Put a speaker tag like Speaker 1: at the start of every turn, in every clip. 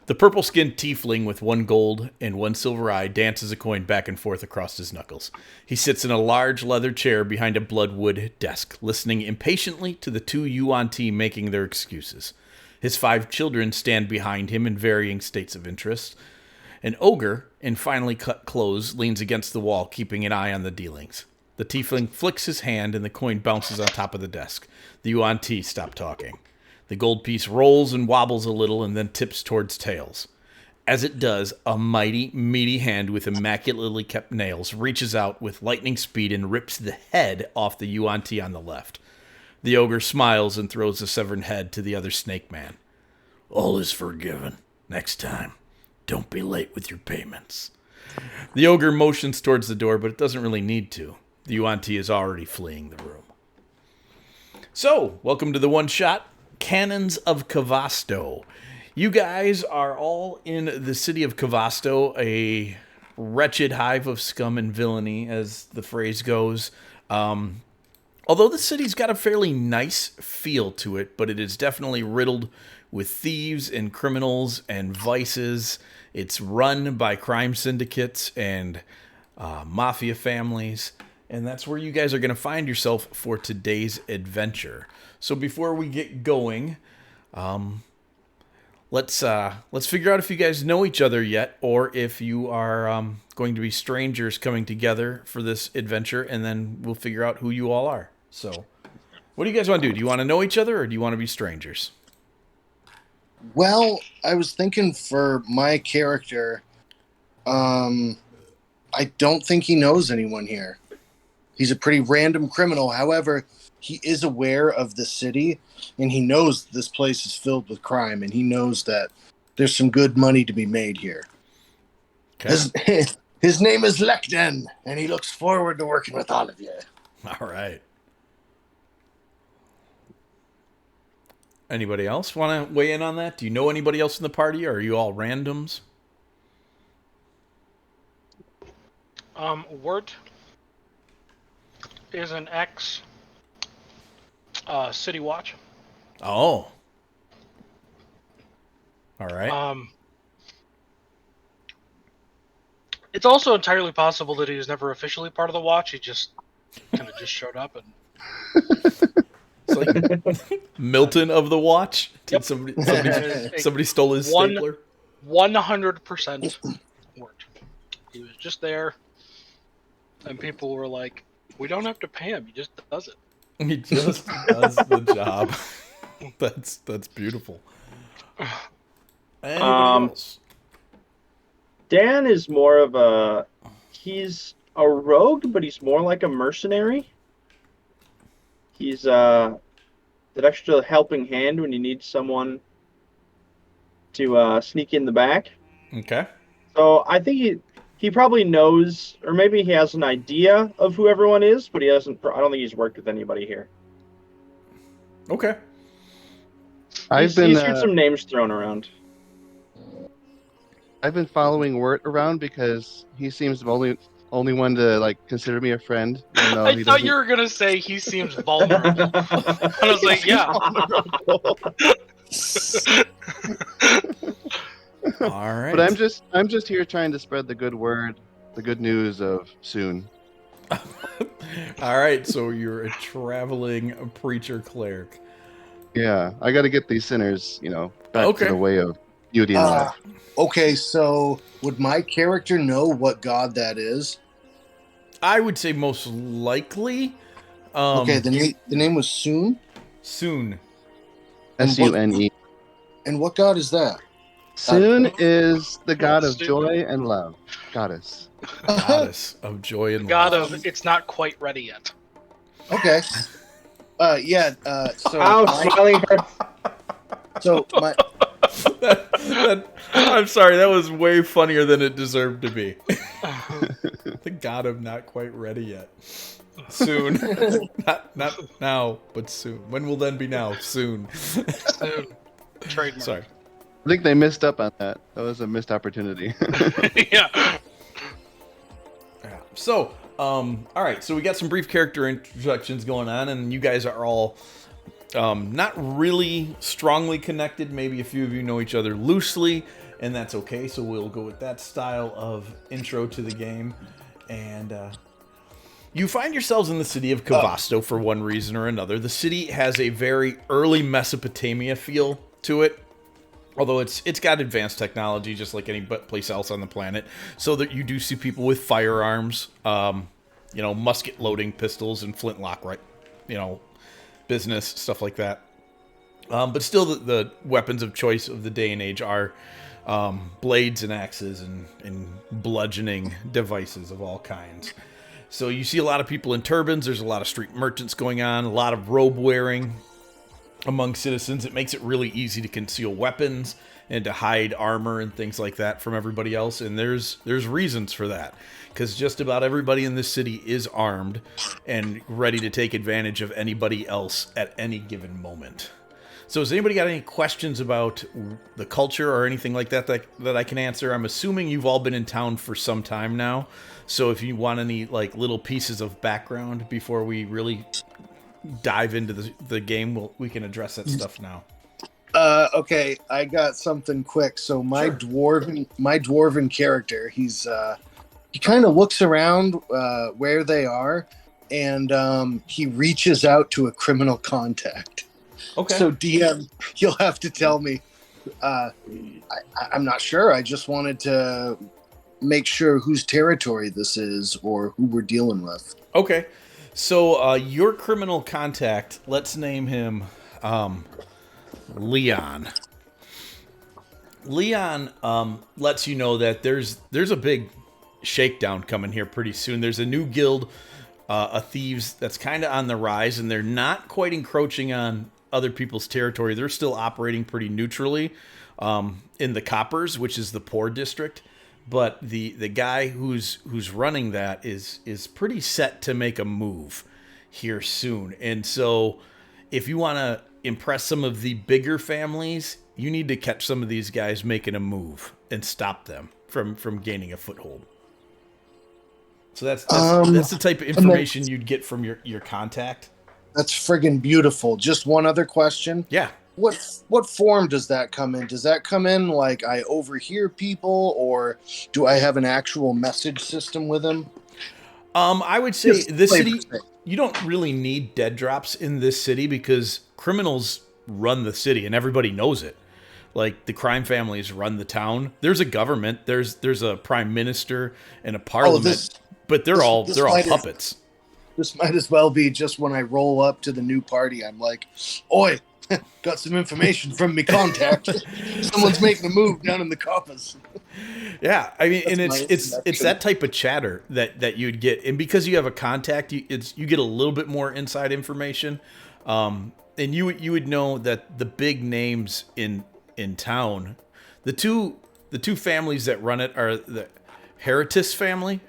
Speaker 1: The purple-skinned tiefling with one gold and one silver eye dances a coin back and forth across his knuckles. He sits in a large leather chair behind a bloodwood desk, listening impatiently to the two Yuan-Ti making their excuses. His 5 children stand behind him in varying states of interest. An ogre, in finely cut clothes, leans against the wall, keeping an eye on the dealings. The tiefling flicks his hand and the coin bounces on top of the desk. The Yuan-Ti stop talking. The gold piece rolls and wobbles a little and then tips towards tails. As it does, a mighty, meaty hand with immaculately kept nails reaches out with lightning speed and rips the head off the Yuan-Ti on the left. The ogre smiles and throws the severed head to the other snake man. All is forgiven. Next time, don't be late with your payments. The ogre motions towards the door, but it doesn't really need to. The Yuan-Ti is already fleeing the room. So, welcome to the one-shot Cannons of Kavasto. You guys are all in the city of Kavasto, a wretched hive of scum and villainy, as the phrase goes. Although the city's got a fairly nice feel to it, but it is definitely riddled with thieves and criminals and vices. It's run by crime syndicates and mafia families, and that's where you guys are going to find yourself for today's adventure. So before we get going, let's figure out if you guys know each other yet, or if you are going to be strangers coming together for this adventure, and then we'll figure out who you all are. So, what do you guys want to do? Do you want to know each other, or do you want to be strangers?
Speaker 2: Well, I was thinking for my character, I don't think he knows anyone here. He's a pretty random criminal. However, he is aware of the city, and he knows this place is filled with crime, and he knows that there's some good money to be made here. Okay. His name is Lekden, and he looks forward to working with all of you.
Speaker 1: All right. Anybody else want to weigh in on that? Do you know anybody else in the party, or are you all randoms?
Speaker 3: Wirt is an ex City Watch.
Speaker 1: Oh. All right.
Speaker 3: It's also entirely possible that he was never officially part of the Watch. He just kind of just showed up and.
Speaker 1: It's like Milton of the Watch.
Speaker 3: Yep.
Speaker 1: Somebody stole his stapler.
Speaker 3: 100% Wirt. He was just there, and people were like, "We don't have to pay him. He just does it."
Speaker 1: He just does the job. That's beautiful. Anybody else?
Speaker 4: Dan is more of he's a rogue, but he's more like a mercenary. He's that extra helping hand when you need someone to sneak in the back.
Speaker 1: Okay.
Speaker 4: So I think he probably knows, or maybe he has an idea of who everyone is, but he hasn't. I don't think he's worked with anybody here.
Speaker 1: Okay.
Speaker 4: He's heard some names thrown around.
Speaker 5: I've been following Wirt around because he seems the only one to consider me a friend.
Speaker 3: I thought you were gonna say he seems vulnerable. I was like, yeah.
Speaker 1: All right.
Speaker 5: But I'm just here trying to spread the good word, the good news of soon.
Speaker 1: All right. So you're a traveling preacher cleric.
Speaker 5: Yeah, I got to get these sinners, back to the way of beauty and life.
Speaker 2: Okay, so would my character know what god that is?
Speaker 1: I would say most likely.
Speaker 2: Okay, the name was Soon?
Speaker 1: Soon.
Speaker 5: Sune.
Speaker 2: And what god is that?
Speaker 5: Soon is the god of joy and love. Goddess.
Speaker 1: Goddess of joy and
Speaker 3: god
Speaker 1: love.
Speaker 3: of it's not quite ready yet.
Speaker 2: Okay.
Speaker 4: So smiling her.
Speaker 2: So my
Speaker 1: I'm sorry, that was way funnier than it deserved to be. The god of not quite ready yet. Soon. not now, but soon. When will then be now? Soon.
Speaker 3: Soon. Trademark.
Speaker 1: Sorry.
Speaker 5: I think they missed up on that. That was a missed opportunity.
Speaker 3: Yeah.
Speaker 1: So, all right. So we got some brief character introductions going on, and you guys are all Not really strongly connected. Maybe a few of you know each other loosely, and that's okay. So we'll go with that style of intro to the game. And you find yourselves in the city of Kavasto for one reason or another. The city has a very early Mesopotamia feel to it. Although it's got advanced technology, just like any place else on the planet, so that you do see people with firearms, musket loading pistols and flintlock, right? Business stuff like that. But still, the weapons of choice of the day and age are blades and axes and bludgeoning devices of all kinds. So you see a lot of people in turbans. There's a lot of street merchants going on, a lot of robe wearing among citizens. It makes it really easy to conceal weapons and to hide armor and things like that from everybody else. And there's reasons for that, because just about everybody in this city is armed and ready to take advantage of anybody else at any given moment. So has anybody got any questions about the culture or anything like that I can answer? I'm assuming you've all been in town for some time now. So if you want any like little pieces of background before we really dive into the game, we can address that stuff now.
Speaker 2: Okay, I got something quick. So my dwarven character, he kind of looks around where they are, and he reaches out to a criminal contact.
Speaker 1: Okay.
Speaker 2: So DM, you'll have to tell me. I'm not sure. I just wanted to make sure whose territory this is or who we're dealing with.
Speaker 1: Okay. So your criminal contact, let's name him Leon. Leon lets you know that there's a big shakedown coming here pretty soon. There's a new guild of thieves that's kind of on the rise, and they're not quite encroaching on other people's territory. They're still operating pretty neutrally in the Coppers, which is the poor district. But the guy who's running that is pretty set to make a move here soon. And so if you want to impress some of the bigger families, you need to catch some of these guys making a move and stop them from gaining a foothold. So that's the type of information you'd get from your contact.
Speaker 2: That's friggin' beautiful. Just one other question.
Speaker 1: Yeah.
Speaker 2: What form does that come in? Does that come in like I overhear people, or do I have an actual message system with him?
Speaker 1: I would say this city, you don't really need dead drops in this city because criminals run the city and everybody knows it. Like the crime families run the town. There's a government. There's a prime minister and a parliament, but they're all puppets.
Speaker 2: This might as well be just when I roll up to the new party. I'm like, "Oi, got some information from me contact. Someone's making a move down in the Coppers."
Speaker 1: Yeah, I mean, and it's that type of chatter that you'd get, and because you have a contact, you get a little bit more inside information, and you would know that the big names in town, the two families that run it are the Herodes family,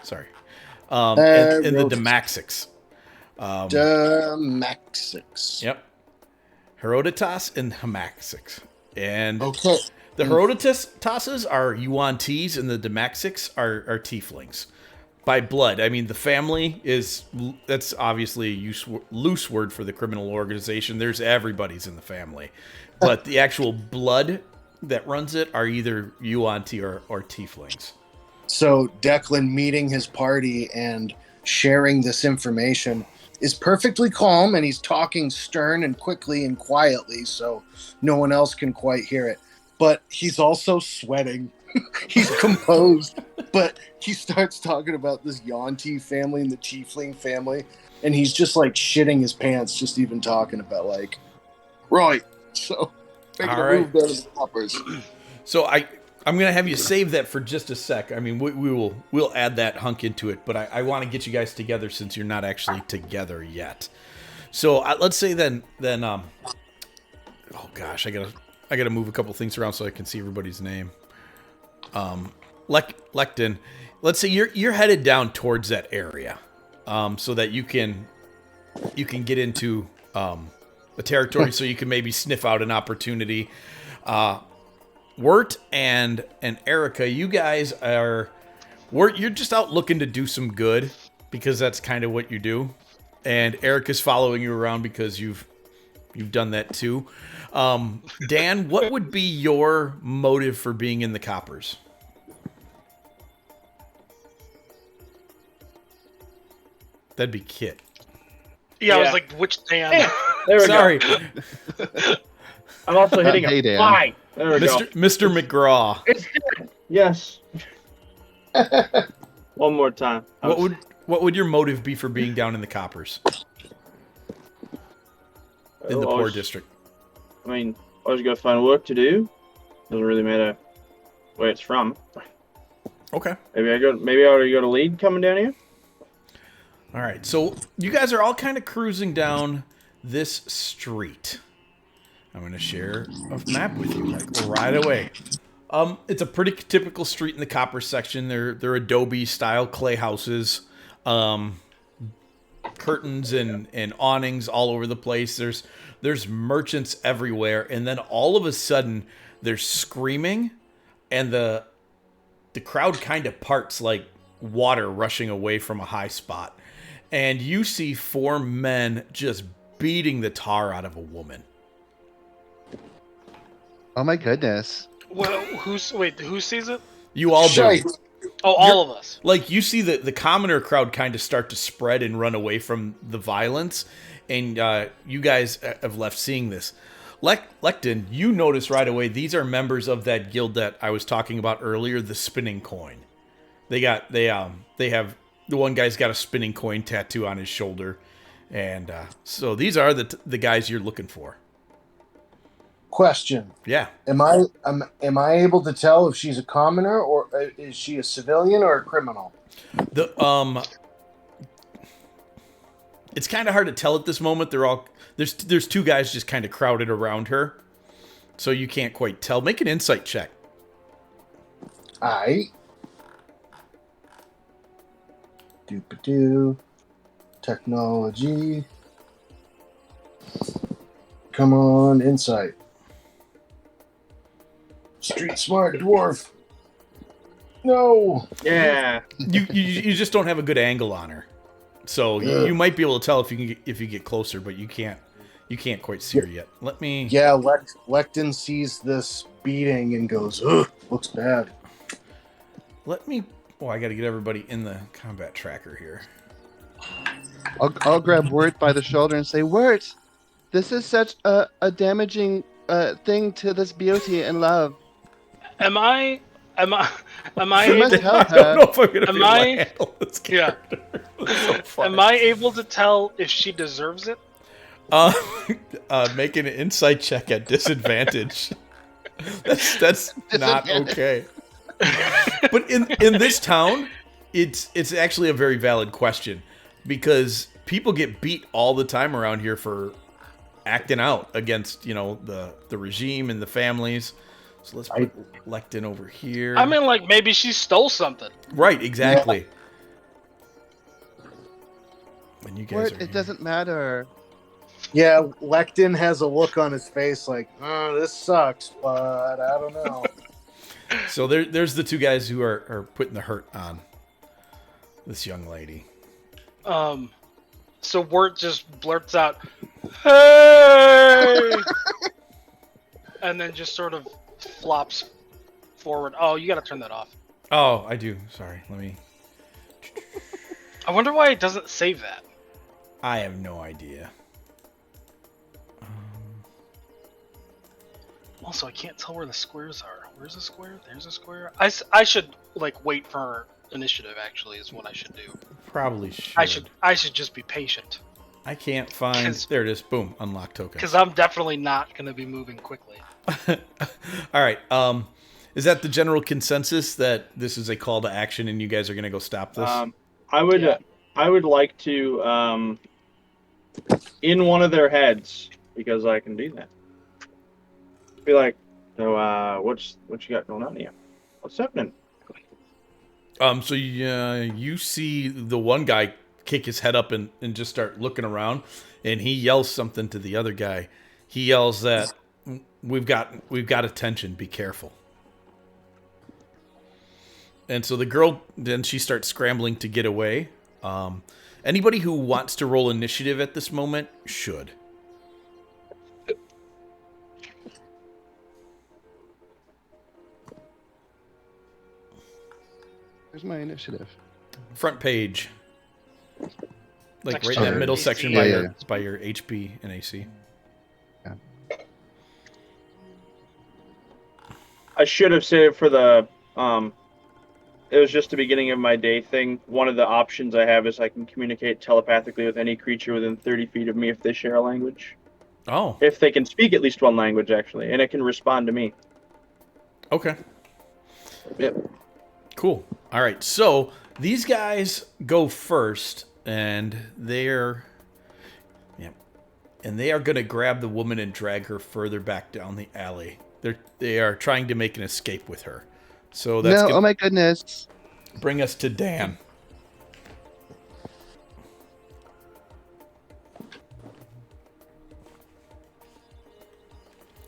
Speaker 1: sorry, and the Demaxics.
Speaker 2: Demaxics.
Speaker 1: Yep. Herodotus and Hamaxics. And
Speaker 2: okay.
Speaker 1: The Herodotuses are Yuan-Tis and the Demaxics are Tieflings. By blood. I mean, the family that's obviously a loose word for the criminal organization. There's everybody's in the family. But the actual blood that runs it are either Yuan-Ti or Tieflings.
Speaker 2: So Declan meeting his party and sharing this information is perfectly calm, and he's talking stern and quickly and quietly so no one else can quite hear it. But he's also sweating. He's composed, but he starts talking about this Yuan-Ti family and the Tiefling family, and he's just like shitting his pants just even talking about like, right, so making a move down to the Coppers.
Speaker 1: So I'm gonna have you save that for just a sec. I mean, we'll add that hunk into it, but I want to get you guys together since you're not actually together yet. So let's say then oh gosh, I gotta move a couple things around so I can see everybody's name. Lecton, let's say you're headed down towards that area, so that you can get into the territory, so you can maybe sniff out an opportunity. Wirt and Erica, you guys you're just out looking to do some good because that's kind of what you do. and Eric is following you around because you've done that too. Dan, what would be your motive for being in the coppers? That'd be Kit.
Speaker 3: Yeah, I
Speaker 4: Yeah.
Speaker 3: was like, which Dan?
Speaker 4: There we
Speaker 1: Sorry,
Speaker 4: go. I'm also hitting
Speaker 5: Hey,
Speaker 4: a
Speaker 5: Dan.
Speaker 4: fly. There we go.
Speaker 1: Mr. McGraw.
Speaker 4: It's dead. Yes. One more time.
Speaker 1: What would your motive be for being down in the coppers in the poor district?
Speaker 4: I mean, I was gonna find work to do. Doesn't really matter where it's from.
Speaker 1: Okay.
Speaker 4: Maybe I already got a lead coming down here.
Speaker 1: All right, so you guys are all kind of cruising down this street. I'm going to share a map with you, like right away. It's a pretty typical street in the copper section. They're adobe style clay houses, curtains and awnings all over the place. There's merchants everywhere, and then all of a sudden there's screaming, and the crowd kind of parts like water rushing away from a high spot. And you see 4 men just beating the tar out of a woman.
Speaker 5: Oh my goodness.
Speaker 3: Well, who sees it?
Speaker 1: You all do.
Speaker 2: Shite.
Speaker 3: Oh, all of us.
Speaker 1: Like, you see the commoner crowd kind of start to spread and run away from the violence. And you guys have left seeing this. Lecton, you notice right away, these are members of that guild that I was talking about earlier, the spinning coin. They have, the one guy's got a spinning coin tattoo on his shoulder. And so these are the guys you're looking for.
Speaker 2: Question:
Speaker 1: Yeah.
Speaker 2: Am I able to tell if she's a commoner or is she a civilian or a criminal?
Speaker 1: It's kind of hard to tell at this moment. There's 2 guys just kind of crowded around her, so you can't quite tell. Make an insight check.
Speaker 2: Aight. Doop-a-doo. Technology. Come on, insight. Street smart dwarf. No.
Speaker 4: Yeah.
Speaker 1: You just don't have a good angle on her, so you might be able to tell if you get closer, but you can't quite see her yet. Let me.
Speaker 2: Yeah, Lecton sees this beating and goes, ugh, looks bad.
Speaker 1: Let me. Oh, I got to get everybody in the combat tracker here.
Speaker 5: I'll grab Wirt by the shoulder and say, Wirt, this is such a damaging thing to this beauty and love.
Speaker 3: Am I
Speaker 5: You must
Speaker 3: able,
Speaker 5: help
Speaker 1: I don't know
Speaker 5: her.
Speaker 1: if I'm gonna
Speaker 3: Am
Speaker 1: be able
Speaker 3: I-
Speaker 1: to handle this
Speaker 3: yeah.
Speaker 1: character. It's so funny.
Speaker 3: Am I able to tell if she deserves it?
Speaker 1: Make an insight check at disadvantage. That's not
Speaker 5: Disadvantage.
Speaker 1: okay. But in this town, it's actually a very valid question because people get beat all the time around here for acting out against the regime and the families. So let's put Lecton over here.
Speaker 3: I mean, like, maybe she stole something.
Speaker 1: right, exactly. When you guys
Speaker 5: Wirt,
Speaker 1: are
Speaker 5: it
Speaker 1: here.
Speaker 5: doesn't matter.
Speaker 2: Yeah, Lecton has a look on his face like, oh, this sucks, but I don't know.
Speaker 1: So there's the 2 guys who are putting the hurt on this young lady.
Speaker 3: So Wirt just blurts out, "Hey!" and then just sort of flops forward. Oh, you gotta turn that off.
Speaker 1: Oh, I do. Sorry. Let me.
Speaker 3: I wonder why it doesn't save that.
Speaker 1: I have no idea.
Speaker 3: Also, I can't tell where the squares are. Where's a square? There's a square. I should like wait for initiative. Actually, is what I should do.
Speaker 1: Probably should.
Speaker 3: I should just be patient
Speaker 1: I can't find.
Speaker 3: 'Cause-
Speaker 1: There it is. Boom. Unlock token.
Speaker 3: because I'm definitely not gonna be moving quickly.
Speaker 1: All right. Is that the general consensus that this is a call to action and you guys are gonna go stop this?
Speaker 4: I would
Speaker 3: Yeah.
Speaker 4: I would like to in one of their heads because I can do that. Be like, so what you got going on here? What's happening?
Speaker 1: So you see the one guy kick his head up and just start looking around, and he yells something to the other guy. He yells that we've got attention. Be careful. And so the girl then she starts scrambling to get away, Anybody who wants to roll initiative at this moment should.
Speaker 5: Where's my initiative?
Speaker 1: Front page. Like
Speaker 3: Next
Speaker 1: right
Speaker 3: to
Speaker 1: in that
Speaker 3: your
Speaker 1: middle
Speaker 3: AC.
Speaker 1: section
Speaker 5: Yeah,
Speaker 1: by your HP and AC.
Speaker 4: I should have saved for the it was just the beginning of my day thing. One of the options I have is I can communicate telepathically with any creature within 30 feet of me if they share a language.
Speaker 1: Oh,
Speaker 4: If they can speak at least one language, actually, and it can respond to me.
Speaker 1: okay.
Speaker 4: Yep.
Speaker 1: Cool. All right. So these guys go first, and they are going to grab the woman and drag her further back down the alley. They are trying to make an escape with her. So that's
Speaker 5: No,
Speaker 1: going
Speaker 5: oh my goodness.
Speaker 1: to bring us to Dan.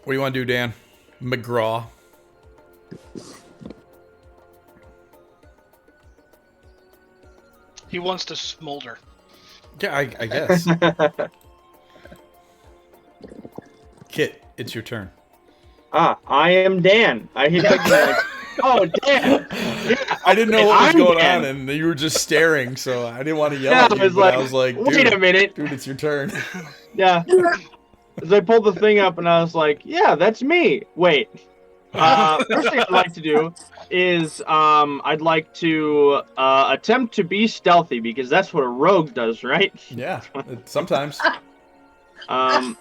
Speaker 1: What do you want to do, Dan? McGraw.
Speaker 3: He wants to smolder.
Speaker 1: Yeah, I guess. Kit, it's your turn.
Speaker 4: I am Dan. I hit like, oh, Dan. Yeah.
Speaker 1: I didn't know what was
Speaker 4: I'm
Speaker 1: going
Speaker 4: Dan.
Speaker 1: on, and you were just staring, so I didn't want to yell
Speaker 4: Yeah,
Speaker 1: at you. I was like,
Speaker 4: wait
Speaker 1: dude,
Speaker 4: a minute.
Speaker 1: dude, it's your turn.
Speaker 4: Yeah. As I pulled the thing up and I was like, yeah, that's me. Wait. First thing I'd like to do is I'd like to attempt to be stealthy because that's what a rogue does, right?
Speaker 1: Yeah, sometimes.
Speaker 4: I'd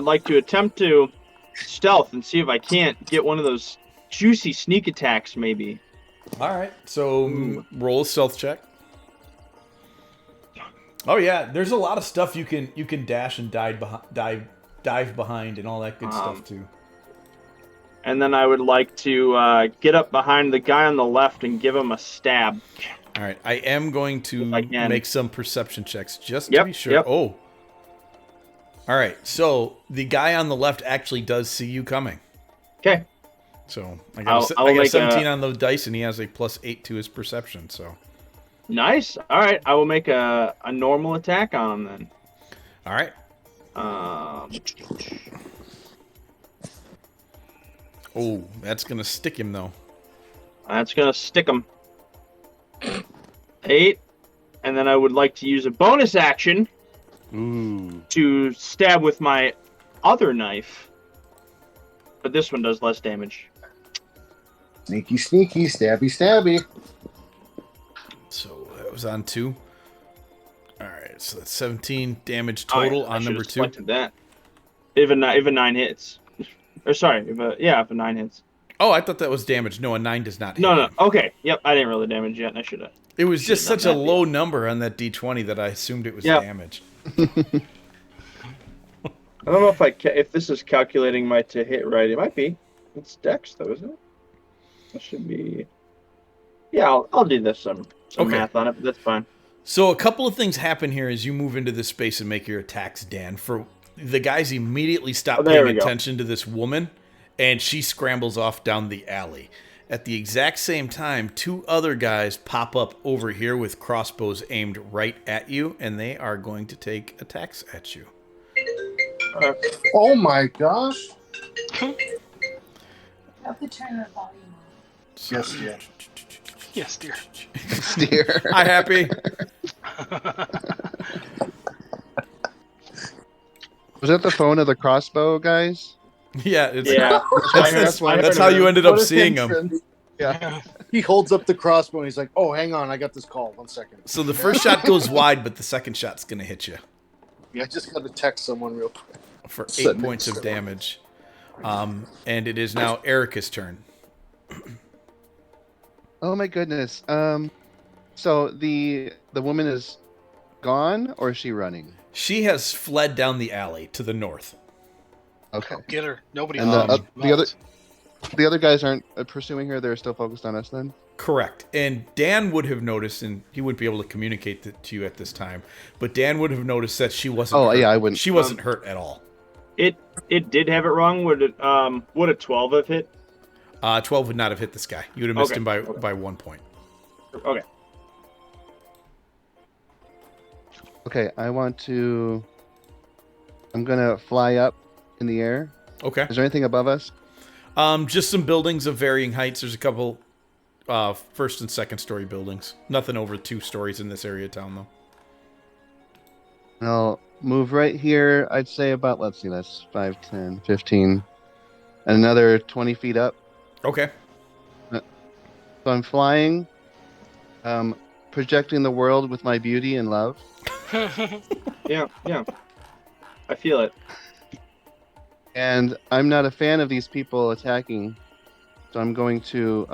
Speaker 4: like to attempt to stealth and see if I can't get one of those juicy sneak attacks, maybe.
Speaker 1: All right, so roll a stealth check. Oh yeah, there's a lot of stuff you can dash and dive behind and all that good stuff too.
Speaker 4: And then I would like to get up behind the guy on the left and give him a stab.
Speaker 1: All right, I am going to
Speaker 4: If I can.
Speaker 1: make some perception checks just to be sure.
Speaker 4: Yep.
Speaker 1: Oh. All right, so the guy on the left actually does see you coming.
Speaker 4: Okay.
Speaker 1: So I
Speaker 4: I'll
Speaker 1: got
Speaker 4: make
Speaker 1: a 17 on the dice, and he has a +8 to his perception. So
Speaker 4: Nice. All right. I will make a normal attack on him then.
Speaker 1: all right. Oh, that's gonna stick him though.
Speaker 4: That's going to stick him. 8. And then I would like to use a bonus action
Speaker 1: Ooh.
Speaker 4: to stab with my other knife. But this one does less damage.
Speaker 2: Sneaky, sneaky, stabby, stabby.
Speaker 1: So that was on 2. All right, so that's 17 damage total on number 2.
Speaker 4: That. If a 9 hits. Or sorry, if a 9 hits.
Speaker 1: Oh, I thought that was damage. No, a 9 does not hit.
Speaker 4: No.
Speaker 1: him.
Speaker 4: Okay. Yep. I didn't roll the damage yet, and I should have.
Speaker 1: It was just
Speaker 4: Should've
Speaker 1: such a
Speaker 4: done that,
Speaker 1: low number on that D20 that I assumed it was
Speaker 4: Yep.
Speaker 1: damage.
Speaker 4: I don't know if this is calculating my to hit right. It might be. It's Dex though, isn't it? That should be. Yeah, I'll do this some
Speaker 1: Okay.
Speaker 4: math on it, but that's fine.
Speaker 1: So a couple of things happen here as you move into this space and make your attacks, Dan. For the guys immediately stop
Speaker 4: there
Speaker 1: paying
Speaker 4: we go.
Speaker 1: attention to this woman, and she scrambles off down the alley. At the exact same time, 2 other guys pop up over here with crossbows aimed right at you, and they are going to take attacks at you.
Speaker 2: Oh my gosh.
Speaker 6: You have to turn the volume on.
Speaker 2: Yes, yeah.
Speaker 3: Yes, dear.
Speaker 5: Steer.
Speaker 1: Hi, Happy.
Speaker 5: Was that the phone of the crossbow guys?
Speaker 1: Yeah, it's,
Speaker 4: Yeah.
Speaker 1: that's how you ended up seeing them.
Speaker 5: Yeah.
Speaker 2: He holds up the crossbow and he's like, "Oh, hang on, I got this call. 1 second."
Speaker 1: So the first shot goes wide, but the second shot's going to hit you
Speaker 2: Yeah, I just got to text someone real quick.
Speaker 1: for 8
Speaker 2: Sudden
Speaker 1: points of
Speaker 2: scroll.
Speaker 1: damage. And it is now Erica's turn.
Speaker 5: Oh my goodness. So the woman is gone, or is she running?
Speaker 1: She has fled down the alley to the north.
Speaker 5: Okay.
Speaker 3: Get her. Nobody
Speaker 5: And
Speaker 3: else.
Speaker 5: the other guys aren't pursuing her. They're still focused on us then.
Speaker 1: Correct. And Dan would have noticed, and he wouldn't be able to communicate that to you at this time, but Dan would have noticed that she wasn't.
Speaker 5: Oh,
Speaker 1: hurt.
Speaker 5: yeah, I wouldn't.
Speaker 1: She wasn't hurt at all.
Speaker 4: It did have it wrong. Would a 12 have hit?
Speaker 1: 12 would not have hit this guy. You would have missed
Speaker 4: Okay.
Speaker 1: him by 1 point.
Speaker 4: Okay.
Speaker 5: Okay, I'm gonna fly up in the air.
Speaker 1: Okay.
Speaker 5: Is there anything above us?
Speaker 1: Just some buildings of varying heights. There's a couple first and second story buildings. Nothing over 2 stories in this area of town, though.
Speaker 5: I'll move right here. I'd say about, let's see, that's 5, 10, 15, and another 20 feet up.
Speaker 1: Okay.
Speaker 5: So I'm flying, projecting the world with my beauty and love.
Speaker 4: Yeah. I feel it.
Speaker 5: And I'm not a fan of these people attacking, so I'm going to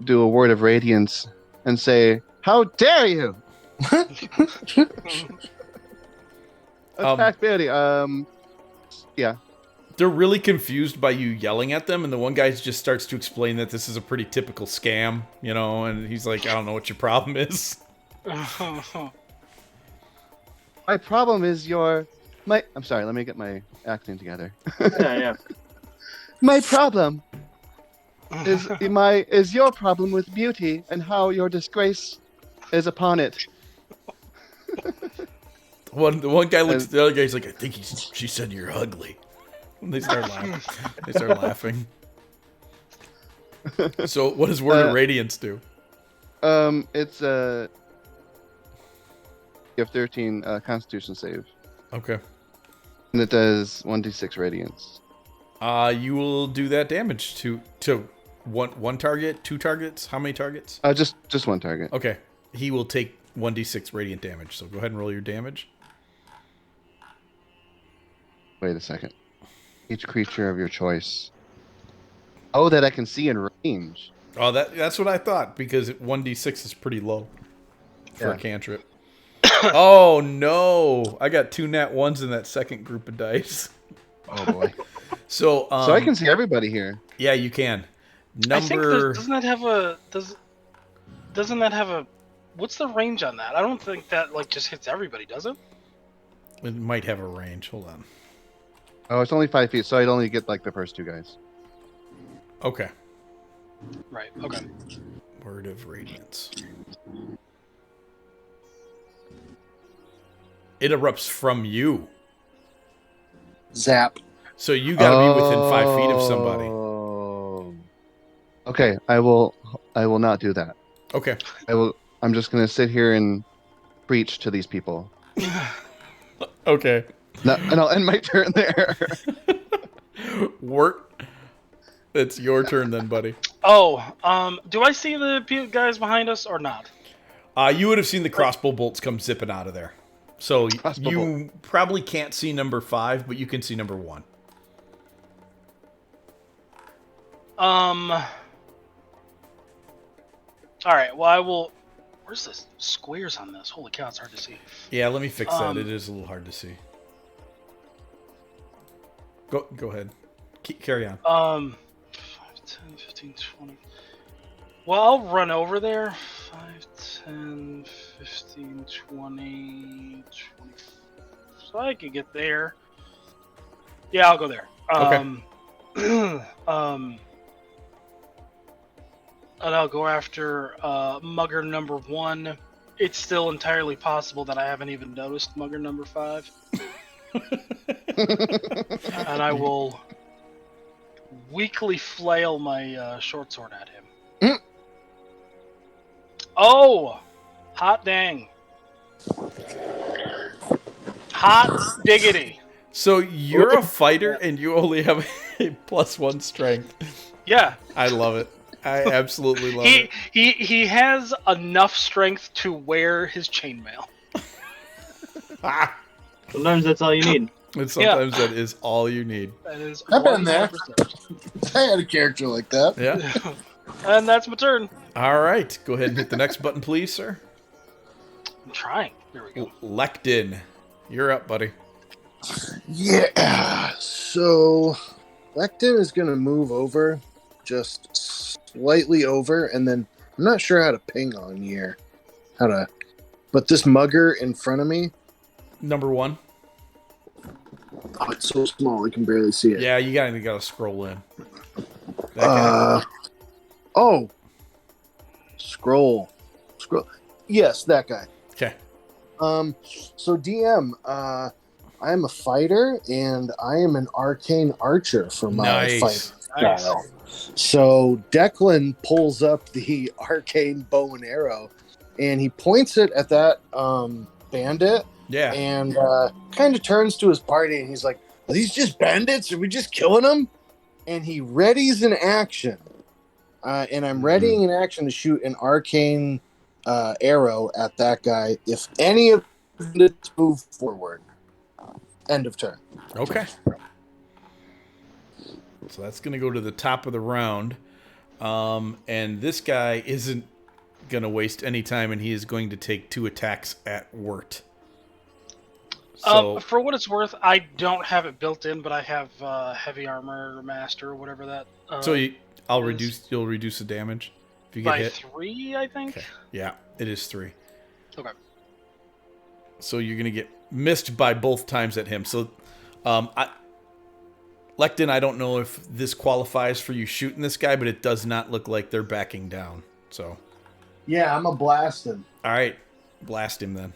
Speaker 5: do a word of radiance and say, "How dare you attack beauty?" Yeah.
Speaker 1: They're really confused by you yelling at them, and the one guy just starts to explain that this is a pretty typical scam, and he's like, I don't know what your problem is.
Speaker 5: My problem is I'm sorry, let me get my acting together.
Speaker 4: Yeah.
Speaker 5: My problem is your problem with beauty and how your disgrace is upon it.
Speaker 1: The one guy looks at the other guy, he's like, I think she said you're ugly. And they start laughing. So what does Word of Radiance do?
Speaker 5: It's you have 13 Constitution save.
Speaker 1: Okay.
Speaker 5: And it does 1d6 radiance.
Speaker 1: You will do that damage to one target, 2 targets. How many targets?
Speaker 5: Just one target.
Speaker 1: Okay. He will take 1d6 radiant damage. So go ahead and roll your damage.
Speaker 5: Wait a second. Each creature of your choice. Oh, that I can see in range.
Speaker 1: Oh, that's what I thought, because 1d6 is pretty low for a cantrip. Oh no! I got 2 nat 1s in that second group of dice.
Speaker 5: Oh boy.
Speaker 1: So
Speaker 5: I can see everybody here.
Speaker 1: Yeah, you can.
Speaker 3: I think doesn't that have a what's the range on that? I don't think that just hits everybody, does it?
Speaker 1: It might have a range. Hold on.
Speaker 5: Oh, it's only 5 feet, so I'd only get the first 2 guys.
Speaker 1: Okay.
Speaker 3: Right. Okay.
Speaker 1: Word of Radiance. It erupts from you.
Speaker 2: Zap.
Speaker 1: So you gotta be within 5 feet of somebody.
Speaker 5: Okay, I will not do that.
Speaker 1: Okay.
Speaker 5: I'm just gonna sit here and preach to these people.
Speaker 1: Okay.
Speaker 5: And I'll end my turn there.
Speaker 1: Wort. It's your turn then, buddy.
Speaker 3: Oh, do I see the guys behind us or not?
Speaker 1: You would have seen the crossbow bolts come zipping out of there. So you probably can't see number 5, but you can see number 1.
Speaker 3: All right. Well, I will. Where's the squares on this? Holy cow, it's hard to see.
Speaker 1: Yeah, let me fix that. It is a little hard to see. Go ahead. Carry on.
Speaker 3: 5, 10, 15, 20. Well, I'll run over there. 5, 10, 15, 20, 20. So I could get there. Yeah, I'll go there.
Speaker 1: Okay.
Speaker 3: And I'll go after Mugger number 1. It's still entirely possible that I haven't even noticed Mugger number 5. And I will weakly flail my short sword at him. Oh! Hot dang. Hot diggity.
Speaker 1: So you're a fighter and you only have a +1 strength.
Speaker 3: Yeah.
Speaker 1: I love it. I absolutely love it.
Speaker 3: He has enough strength to wear his chainmail.
Speaker 4: Sometimes that's all you need.
Speaker 1: And sometimes that is all you need.
Speaker 3: That is
Speaker 2: I've been there.
Speaker 3: 100%.
Speaker 2: I had a character like that.
Speaker 1: Yeah.
Speaker 3: And that's my turn.
Speaker 1: All right. Go ahead and hit the next button, please, sir.
Speaker 3: I'm trying. There we go.
Speaker 1: Lectin. You're up, buddy.
Speaker 2: Yeah. So Lectin is going to move over, just slightly over, and then I'm not sure how to ping on here. But this mugger in front of me.
Speaker 1: Number 1.
Speaker 2: Oh, it's so small I can barely see it.
Speaker 1: Yeah, you gotta scroll in.
Speaker 2: Scroll. Yes, that guy.
Speaker 1: Okay.
Speaker 2: So DM, I am a fighter and I am an arcane archer for my
Speaker 1: Nice.
Speaker 2: fighting style. So Declan pulls up the arcane bow and arrow and he points it at that bandit
Speaker 1: Yeah.
Speaker 2: and kind of turns to his party and he's like, "Are these just bandits? Are we just killing them?" And he readies an action. And I'm readying an action to shoot an arcane arrow at that guy if any of it move forward. End of turn.
Speaker 1: Okay. So that's going to go to the top of the round. And this guy isn't going to waste any time, and he is going to take 2 attacks at Wirt. So,
Speaker 3: For what it's worth, I don't have it built in, but I have heavy armor master or whatever that.
Speaker 1: You'll reduce the damage if you get
Speaker 3: by
Speaker 1: hit.
Speaker 3: 3, I think.
Speaker 1: Okay. Yeah, it is 3.
Speaker 3: Okay.
Speaker 1: So you're going to get missed by both times at him. So, Lectin, I don't know if this qualifies for you shooting this guy, but it does not look like they're backing down. So,
Speaker 2: Yeah, I'm a blast him.
Speaker 1: all right, blast him then.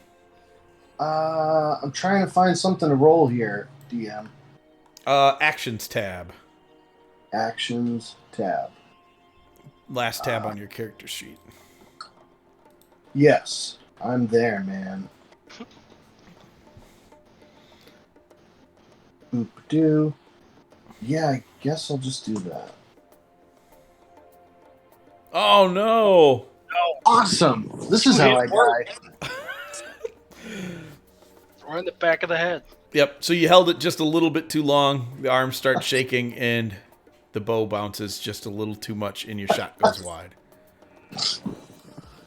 Speaker 2: I'm trying to find something to roll here, DM.
Speaker 1: Actions tab.
Speaker 2: Actions tab.
Speaker 1: Last tab on your character sheet.
Speaker 2: Yes, I'm there, man. Boop-a-doo. Yeah, I guess I'll just do that.
Speaker 1: Oh no!
Speaker 2: Awesome! This is how I die.
Speaker 3: Right in the back of the head.
Speaker 1: Yep. So you held it just a little bit too long. The arms start shaking, and the bow bounces just a little too much, and your shot goes wide.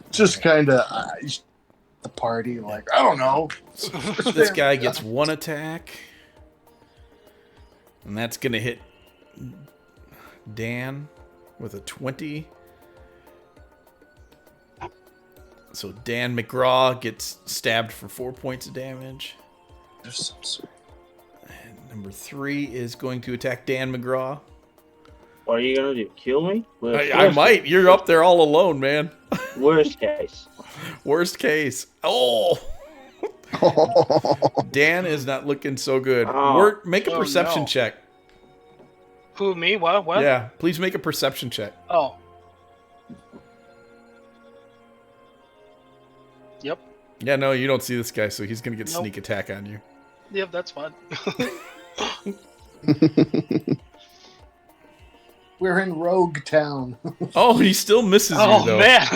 Speaker 2: Just kind of the party, like, I don't know.
Speaker 1: This guy gets 1 attack, and that's going to hit Dan with a 20. So Dan McGraw gets stabbed for 4 points of damage.
Speaker 2: There's some sort.
Speaker 1: And number 3 is going to attack Dan McGraw.
Speaker 4: What are you gonna do? Kill me?
Speaker 1: I might. You're up there all alone, man.
Speaker 4: Worst case.
Speaker 1: Worst case. Oh! Dan is not looking so good.
Speaker 4: Oh.
Speaker 1: Make a perception
Speaker 3: no.
Speaker 1: check.
Speaker 3: Who, me? What?
Speaker 1: Yeah, please make a perception check.
Speaker 3: Oh. Yep.
Speaker 1: Yeah, no, you don't see this guy, so he's going to get
Speaker 3: Nope.
Speaker 1: sneak attack on you.
Speaker 3: Yep, that's fine.
Speaker 2: We're in Rogue Town.
Speaker 1: Oh, he still misses you, though.
Speaker 3: Man.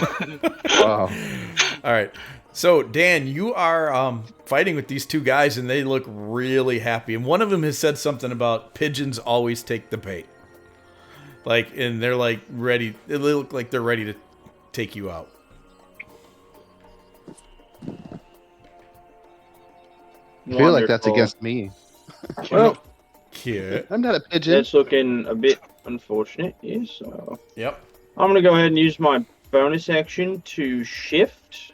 Speaker 5: Wow.
Speaker 1: All right. So, Dan, you are fighting with these 2 guys, and they look really happy. And one of them has said something about pigeons always take the bait. Like, and they're like ready. They look like they're ready to take you out.
Speaker 5: I feel like that's
Speaker 4: Wonderful.
Speaker 5: against me.
Speaker 4: Well,
Speaker 1: Cute.
Speaker 5: I'm not a pigeon.
Speaker 4: that's looking a bit unfortunate. Yes. So
Speaker 1: Yep.
Speaker 4: I'm gonna go ahead and use my bonus action to shift.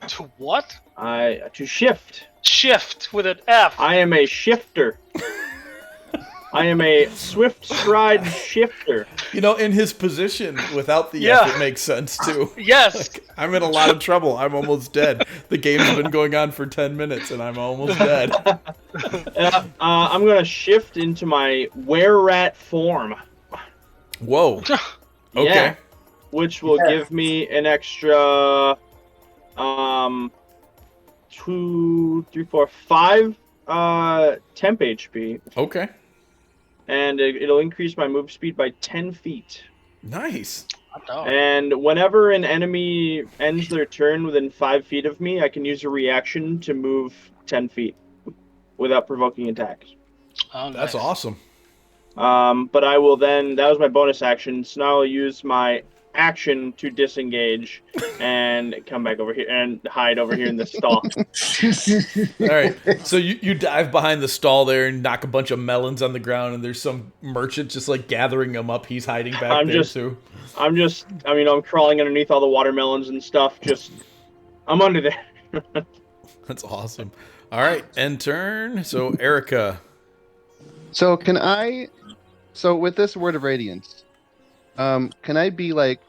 Speaker 3: To what?
Speaker 4: To shift.
Speaker 3: Shift with an F.
Speaker 4: I am a shifter. I am a swift stride shifter.
Speaker 1: You know, in his position, without the
Speaker 3: Yeah.
Speaker 1: F, it makes sense, too.
Speaker 3: Yes.
Speaker 1: I'm in a lot of trouble. I'm almost dead. The game's been going on for 10 minutes, and I'm almost dead.
Speaker 4: I'm gonna shift into my were-rat form.
Speaker 1: Whoa. Okay.
Speaker 4: Yeah, which will give me an extra 2, 3, 4, 5 temp HP,
Speaker 1: Okay.
Speaker 4: and it'll increase my move speed by 10 feet.
Speaker 1: Nice.
Speaker 4: And whenever an enemy ends their turn within 5 feet of me, I can use a reaction to move 10 feet without provoking attacks.
Speaker 3: Oh,
Speaker 1: That's
Speaker 3: nice.
Speaker 1: awesome.
Speaker 4: But I will then, that was my bonus action, so now I'll use my action to disengage and come back over here and hide over here in the stall.
Speaker 1: All right. So you dive behind the stall there and knock a bunch of melons on the ground, and there's some merchant just like gathering them up. He's hiding back there too.
Speaker 4: I'm crawling underneath all the watermelons and stuff. I'm under there.
Speaker 1: That's awesome. All right. End turn. So Erica.
Speaker 5: So with this Word of Radiance, can I be like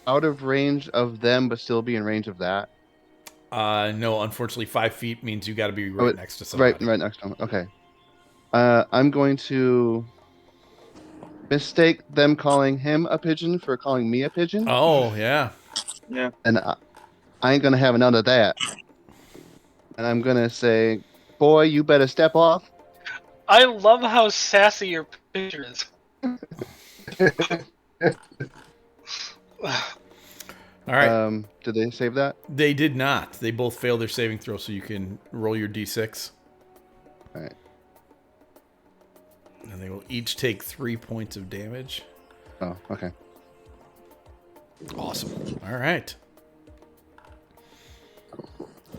Speaker 5: out of range of them, but still be in range of that?
Speaker 1: No, unfortunately, 5 feet means you got to be
Speaker 5: Oh,
Speaker 1: right next to somebody.
Speaker 5: Right next to him. Okay. I'm going to mistake them calling him a pigeon for calling me a pigeon,
Speaker 1: Oh, yeah.
Speaker 4: Yeah.
Speaker 5: and I ain't gonna have none of that. And I'm gonna say, "Boy, you better step off."
Speaker 3: I love how sassy your picture is.
Speaker 1: All right.
Speaker 5: Did they save that?
Speaker 1: They did not. They both failed their saving throw, so you can roll your d6.
Speaker 5: All right.
Speaker 1: And they will each take 3 points of damage.
Speaker 5: Oh, okay.
Speaker 1: Awesome. All right.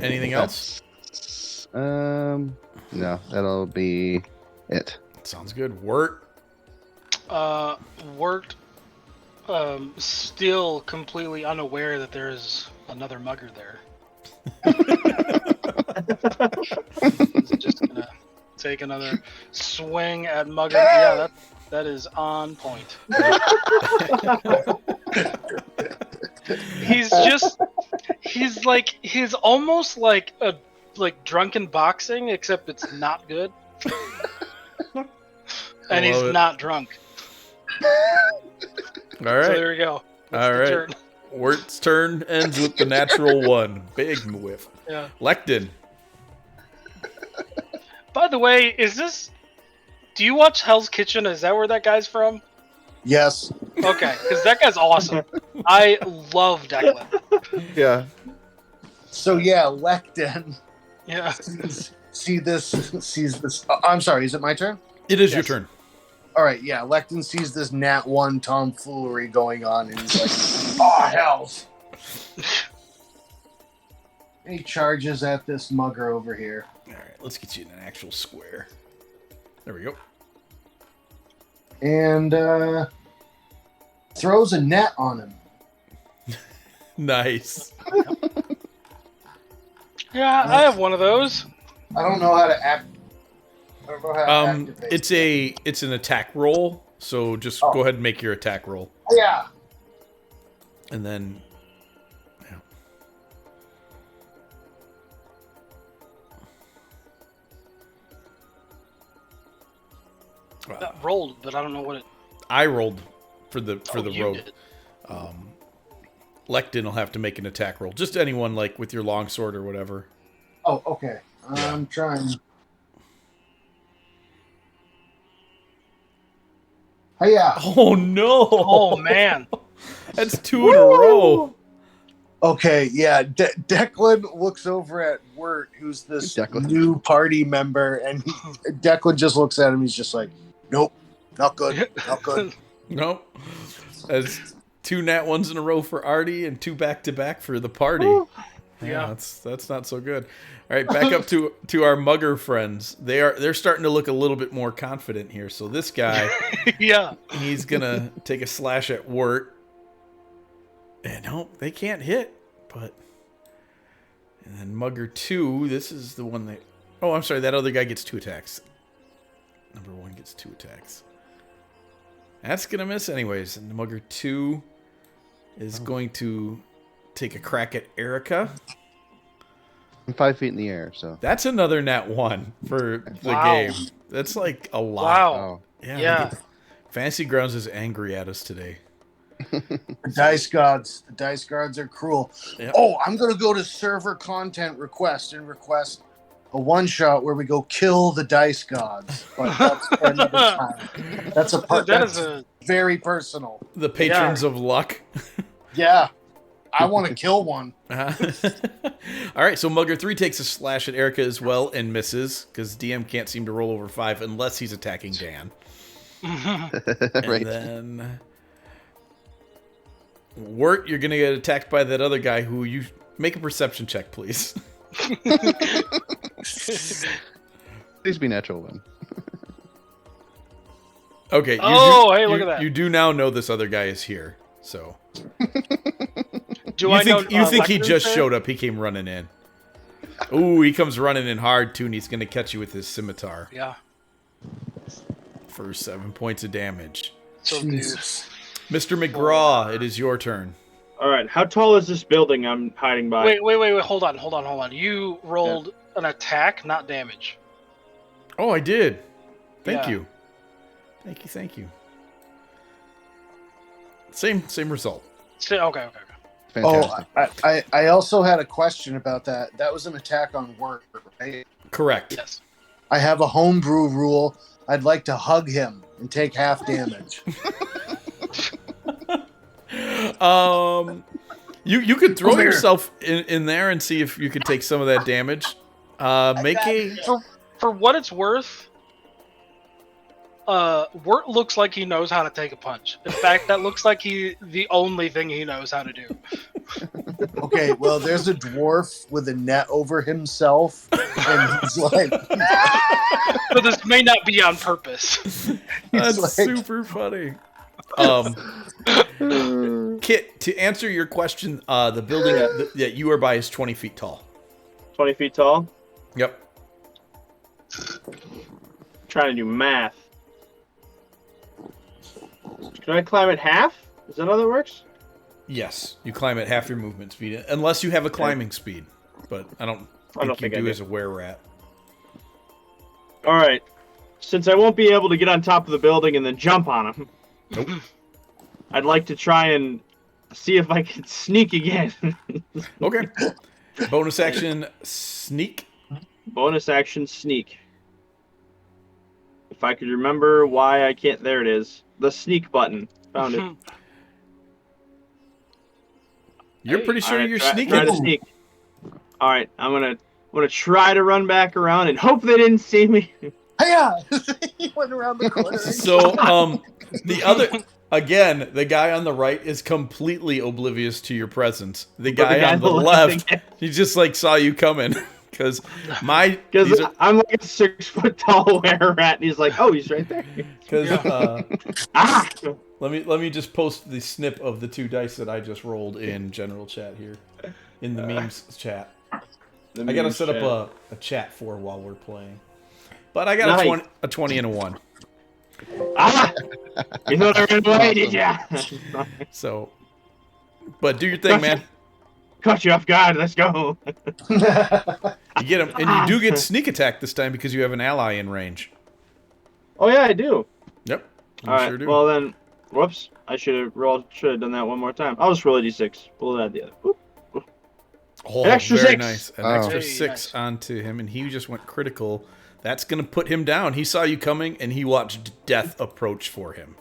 Speaker 1: Anything else?
Speaker 5: No, that'll be it.
Speaker 1: Sounds good. Wirt.
Speaker 3: Worked. Still completely unaware that there's another mugger there. He's just gonna take another swing at mugger. Yeah, that is on point. He's almost like drunken boxing, except it's not good. And he's not drunk.
Speaker 1: All right.
Speaker 3: So there we go. That's the turn.
Speaker 1: Wirt's turn ends with the natural 1. Big whiff.
Speaker 3: Yeah.
Speaker 1: Lectin.
Speaker 3: By the way, do you watch Hell's Kitchen? Is that where that guy's from?
Speaker 2: Yes.
Speaker 3: Okay, because that guy's awesome. I love Declan.
Speaker 5: Yeah.
Speaker 2: So yeah, Lectin
Speaker 3: Yeah.
Speaker 2: sees this. Oh, I'm sorry. Is it my turn?
Speaker 1: It is your turn.
Speaker 2: All right. Yeah, Lectin sees this Nat 1 tomfoolery going on, and he's like, "Oh hells!" And he charges at this mugger over here.
Speaker 1: All right, let's get you in an actual square. There we go.
Speaker 2: And throws a net on him.
Speaker 1: Nice.
Speaker 3: Yeah, I have one of those.
Speaker 2: I don't know how to act. I don't know how to activate.
Speaker 1: It's an attack roll, so just go ahead and make your attack roll.
Speaker 2: Yeah.
Speaker 1: And then
Speaker 3: That rolled, but I don't know what it.
Speaker 1: I rolled for the
Speaker 3: you
Speaker 1: rogue.
Speaker 3: did.
Speaker 1: Lectin will have to make an attack roll. Just anyone like with your longsword or whatever.
Speaker 2: Oh, okay. I'm trying. Hiya.
Speaker 1: Oh no!
Speaker 3: Oh man.
Speaker 1: That's 2 in a row.
Speaker 2: Okay, yeah. Declan looks over at Wirt, who's this
Speaker 5: Declan.
Speaker 2: new party member, and Declan just looks at him. He's just like, "Nope, not good, not good."
Speaker 1: Nope. That's 2 nat 1s in a row for Artie and 2 back to back for the party.
Speaker 3: Yeah.
Speaker 1: That's not so good. All right, back up to our mugger friends. They're starting to look a little bit more confident here. So this guy,
Speaker 3: Yeah.
Speaker 1: he's gonna take a slash at Wirt. And nope, they can't hit. But and then mugger 2, this is the one that. Oh, I'm sorry, that other guy gets 2 attacks. Number 1 gets 2 attacks. That's gonna miss anyways. And the mugger 2 is going to take a crack at Erica.
Speaker 5: I'm 5 feet in the air, so.
Speaker 1: That's another nat 1 for the
Speaker 3: Wow.
Speaker 1: game. That's like a lot.
Speaker 3: Wow.
Speaker 5: Oh.
Speaker 3: Yeah.
Speaker 1: Fantasy Grounds is angry at us today.
Speaker 2: The dice gods are cruel.
Speaker 1: Yep.
Speaker 2: Oh, I'm gonna go to server content request and request a one shot where we go kill the dice gods. But that's for another time. That's a part that's very personal.
Speaker 1: The patrons of luck.
Speaker 2: Yeah, I want to kill one.
Speaker 1: All right, so Mugger 3 takes a slash at Erica as well and misses because DM can't seem to roll over 5 unless he's attacking Dan. And
Speaker 5: Right.
Speaker 1: then Wirt, you're gonna get attacked by that other guy who you make a perception check, please.
Speaker 5: Please be natural then.
Speaker 1: Okay.
Speaker 3: Hey, look at that.
Speaker 1: You do now know this other guy is here, so.
Speaker 3: Do I know?
Speaker 1: You think he
Speaker 3: Lecter's
Speaker 1: just
Speaker 3: there?
Speaker 1: showed up? He came running in. Ooh, he comes running in hard too, and he's gonna catch you with his scimitar
Speaker 3: Yeah.
Speaker 1: for 7 points of damage.
Speaker 3: So
Speaker 2: Jesus.
Speaker 1: Mr. McGraw, it is your turn.
Speaker 4: All right. How tall is this building I'm hiding by?
Speaker 3: Wait. Hold on. You rolled an attack, not damage.
Speaker 1: Oh, I did. Thank
Speaker 3: Yeah.
Speaker 1: you. Thank you. Same result.
Speaker 3: Okay.
Speaker 5: Fantastic.
Speaker 2: Oh, I also had a question about that. That was an attack on work, right?
Speaker 1: Correct.
Speaker 3: Yes.
Speaker 2: I have a homebrew rule. I'd like to hug him and take half damage.
Speaker 1: You could throw
Speaker 2: Come here.
Speaker 1: yourself in there and see if you could take some of that damage. Make a
Speaker 3: For what it's worth, Wirt looks like he knows how to take a punch. In fact, that looks like the only thing he knows how to do.
Speaker 2: Okay, well, there's a dwarf with a net over himself, and he's like,
Speaker 3: But this may not be on purpose.
Speaker 1: That's
Speaker 2: like-
Speaker 1: super funny. Kit, to answer your question, the building that you are by is 20 feet tall.
Speaker 4: 20 feet tall.
Speaker 1: Yep.
Speaker 4: Trying to do math. Can I climb at half? Is that how that works?
Speaker 1: Yes, you climb at half your movement speed, unless you have a climbing speed. But I don't think you do as a were-rat.
Speaker 4: All right. Since I won't be able to get on top of the building and then jump on him,
Speaker 1: Nope.
Speaker 4: I'd like to try and see if I can sneak again.
Speaker 1: Okay. Bonus action, sneak.
Speaker 4: Bonus action, sneak. If I could remember why I can't... There it is. The sneak button. Found it.
Speaker 1: You're pretty sure
Speaker 4: Alright,
Speaker 1: you're
Speaker 4: try
Speaker 1: sneaking.
Speaker 4: to sneak. All right, I'm gonna try to run back around and hope they didn't see me.
Speaker 2: "Hiya!" He went around the corner.
Speaker 1: So, the other, again, the guy on the right is completely oblivious to your presence. The guy on the left, he just like saw you coming. Because
Speaker 4: Because I'm like a 6 foot tall were-rat, and he's like, oh, he's right there. Ah!
Speaker 1: let me just post the snip of the 2 dice that I just rolled in general chat here, in the memes chat. I gotta set up a chat for while we're playing. But I got a 20 and a 1.
Speaker 4: Ah! You thought I ran away, did ya?
Speaker 1: So, but do your thing, man.
Speaker 4: Caught you off guard. Let's go.
Speaker 1: You get him, and you do get sneak attack this time because you have an ally in range.
Speaker 4: Oh yeah, I do.
Speaker 1: Yep. You
Speaker 4: All right.
Speaker 1: sure do.
Speaker 4: Well then, whoops. I should have done that one more time. I'll just roll a d6. Pull it out the other. Whoop.
Speaker 1: Oh,
Speaker 4: An extra
Speaker 1: very
Speaker 4: 6.
Speaker 1: nice. An
Speaker 5: Oh.
Speaker 1: extra
Speaker 3: Hey,
Speaker 1: 6
Speaker 3: nice.
Speaker 1: onto him, and he just went critical. That's going to put him down. He saw you coming, and he watched death approach for him.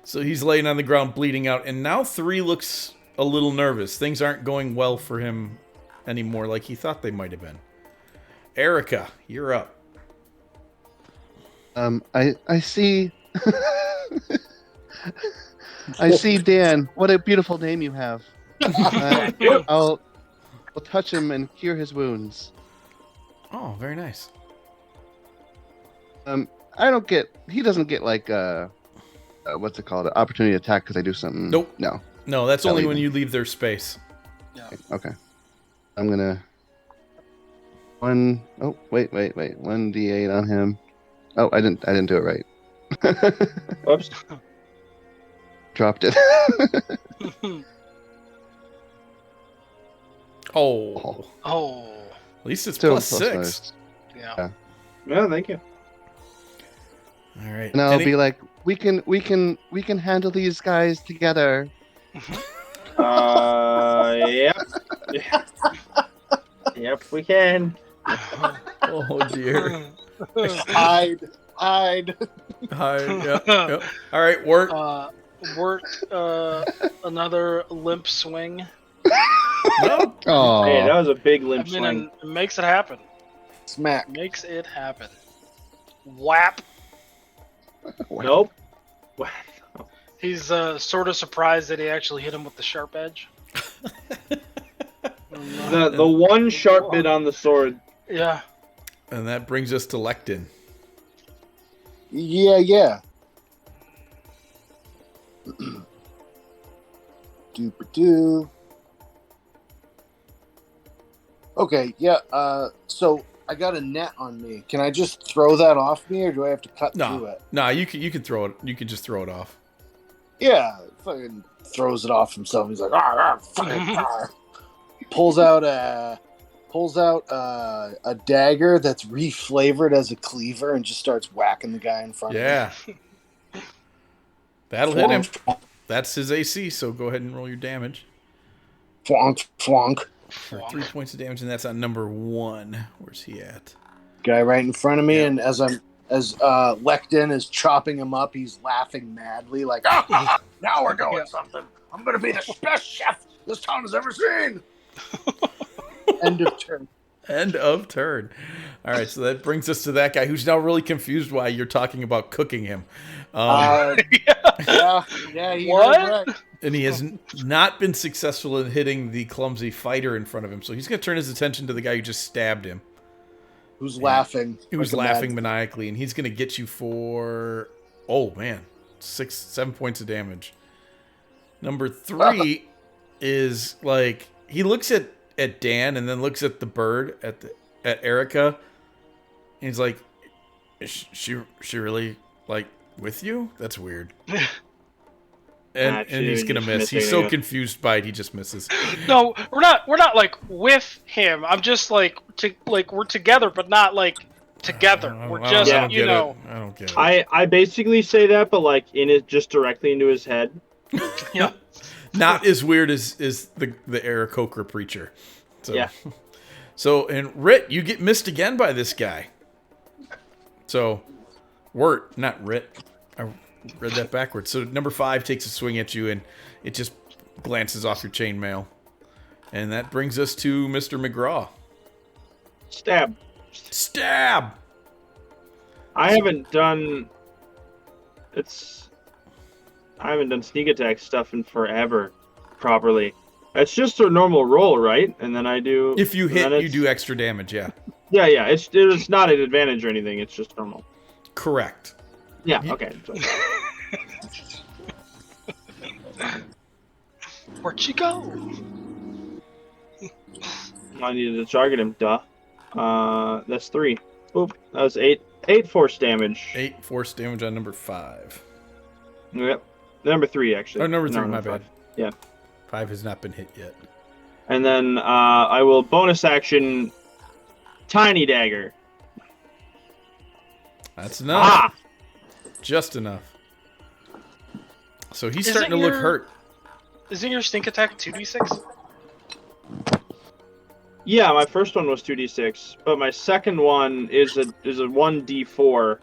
Speaker 1: So he's laying on the ground, bleeding out, and now 3 looks a little nervous. Things aren't going well for him anymore like he thought they might have been. Erica, you're up.
Speaker 5: I see. I see, Dan. What a beautiful name you have. I'll touch him and cure his wounds.
Speaker 1: Oh, very nice.
Speaker 5: He doesn't get like what's it called? An opportunity attack because I do something.
Speaker 1: Nope.
Speaker 5: No.
Speaker 1: No, that's
Speaker 5: Not
Speaker 1: only when
Speaker 5: leaving.
Speaker 1: you leave their space.
Speaker 5: Okay. I'm gonna. Oh, wait. 1d8 on him. Oh, I didn't do it right.
Speaker 4: Whoops.
Speaker 5: Dropped it.
Speaker 1: Oh.
Speaker 3: Oh,
Speaker 1: At least it's
Speaker 5: Still
Speaker 1: plus 6.
Speaker 5: nice.
Speaker 3: yeah.
Speaker 4: No, thank you.
Speaker 1: All right.
Speaker 5: And I'll
Speaker 1: Any-
Speaker 5: be like, we can handle these guys together.
Speaker 4: Yep. Yep, we can.
Speaker 1: Oh dear.
Speaker 2: Hide.
Speaker 1: Hi. Yep. All right. Work.
Speaker 3: Another limp swing.
Speaker 1: No.
Speaker 5: Oh,
Speaker 4: Hey, that was a big
Speaker 3: I
Speaker 4: limp
Speaker 3: mean,
Speaker 4: swing.
Speaker 3: and it makes it happen.
Speaker 2: Smack.
Speaker 3: Makes it happen. Whap.
Speaker 4: Nope.
Speaker 3: He's sort of surprised that he actually hit him with the sharp edge.
Speaker 4: The one sharp bit on the sword.
Speaker 3: Yeah.
Speaker 1: And that brings us to Lectin.
Speaker 2: Yeah. Doo. Okay, yeah. So I got a net on me. Can I just throw that off me, or do I have to cut through
Speaker 1: No,
Speaker 2: it?
Speaker 1: no, you can throw it. You can just throw it off.
Speaker 2: Yeah, fucking throws it off himself. He's like, ah, fucking, ah. Pulls out a dagger that's reflavored as a cleaver and just starts whacking the guy in front of him.
Speaker 1: Yeah. That'll hit him. That's his AC, so go ahead and roll your damage.
Speaker 2: Flonk, flonk.
Speaker 1: For 3 points of damage, and that's on number 1. Where's he at?
Speaker 2: Guy right in front of me,
Speaker 1: Yeah.
Speaker 2: and as Lectin is chopping him up, he's laughing madly, like, ah, now we're going something. I'm gonna be the best chef this town has ever seen. End of turn.
Speaker 1: End of turn. All right, so that brings us to that guy who's now really confused why you're talking about cooking him.
Speaker 2: Yeah, he
Speaker 3: What?
Speaker 2: heard right.
Speaker 1: And he has not been successful in hitting the clumsy fighter in front of him. So he's going to turn his attention to the guy who just stabbed him.
Speaker 2: Who's laughing?
Speaker 1: He was
Speaker 2: like a
Speaker 1: laughing
Speaker 2: mad-
Speaker 1: maniacally, and he's going to get you for, 7 points of damage. Number 3 is like, he looks at Dan and then looks at the bird, at Erica. And he's like, is she really, like, with you? That's weird. And he's gonna miss. He's so confused by it, he just misses.
Speaker 3: No, we're not like with him. I'm just like we're together, but not like together. We're just
Speaker 1: I
Speaker 3: you know.
Speaker 1: I don't get it.
Speaker 4: I basically say that, but like in it, just directly into his head.
Speaker 3: Yeah.
Speaker 1: Not as weird as the Aarakocra preacher. So,
Speaker 4: Yeah.
Speaker 1: So, and Rit, you get missed again by this guy. So, Wirt, not Rit. I read that backwards. So, number 5 takes a swing at you, and it just glances off your chainmail. And that brings us to Mr. McGraw.
Speaker 4: Stab.
Speaker 1: Stab!
Speaker 4: I haven't done sneak attack stuff in forever properly. It's just a normal roll, right? And then I do.
Speaker 1: If you hit, you do extra damage, yeah.
Speaker 4: Yeah. It's not an advantage or anything. It's just normal.
Speaker 1: Correct.
Speaker 4: Yeah. Okay.
Speaker 3: Where'd she go?
Speaker 4: I needed to target him. Duh. That's 3. Oop. That was 8. 8 force damage.
Speaker 1: 8 force damage on number 5.
Speaker 4: Yep. Number 3 actually.
Speaker 1: Oh, number 3,
Speaker 4: No,
Speaker 1: my
Speaker 4: number
Speaker 1: bad.
Speaker 4: 5. Yeah.
Speaker 1: 5 has not been hit yet.
Speaker 4: And then I will bonus action tiny dagger.
Speaker 1: That's enough.
Speaker 4: Ah!
Speaker 1: Just enough. So he's
Speaker 3: Isn't
Speaker 1: starting to look
Speaker 3: your-
Speaker 1: hurt.
Speaker 3: Isn't your stink attack 2d6?
Speaker 4: Yeah, my first one was 2d6, but my second one is a 1d4.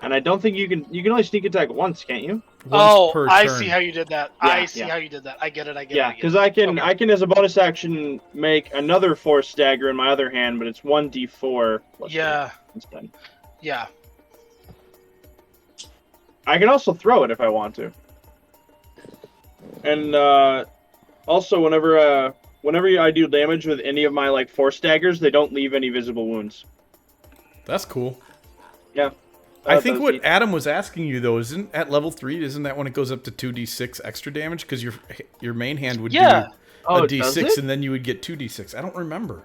Speaker 4: And I don't think you can only sneak attack once, can't you?
Speaker 1: Once per
Speaker 3: I
Speaker 1: turn.
Speaker 3: see how you did that.
Speaker 4: Yeah,
Speaker 3: I see
Speaker 4: yeah.
Speaker 3: how you did that. I get it.
Speaker 4: Yeah, because I can as a bonus action make another force dagger in my other hand, but it's 1d4. plus
Speaker 3: Yeah.
Speaker 4: 3 instead.
Speaker 3: Yeah.
Speaker 4: I can also throw it if I want to. And also, whenever I do damage with any of my like force daggers, they don't leave any visible wounds.
Speaker 1: That's cool.
Speaker 4: Yeah.
Speaker 1: I think
Speaker 4: that's
Speaker 1: what
Speaker 4: neat.
Speaker 1: Adam was asking you though isn't at level 3. Isn't that when it goes up to 2d6 extra damage? Because your main hand would
Speaker 3: Yeah.
Speaker 1: do a
Speaker 4: does
Speaker 1: d6
Speaker 4: it?
Speaker 1: and then you would get 2d6. I don't remember.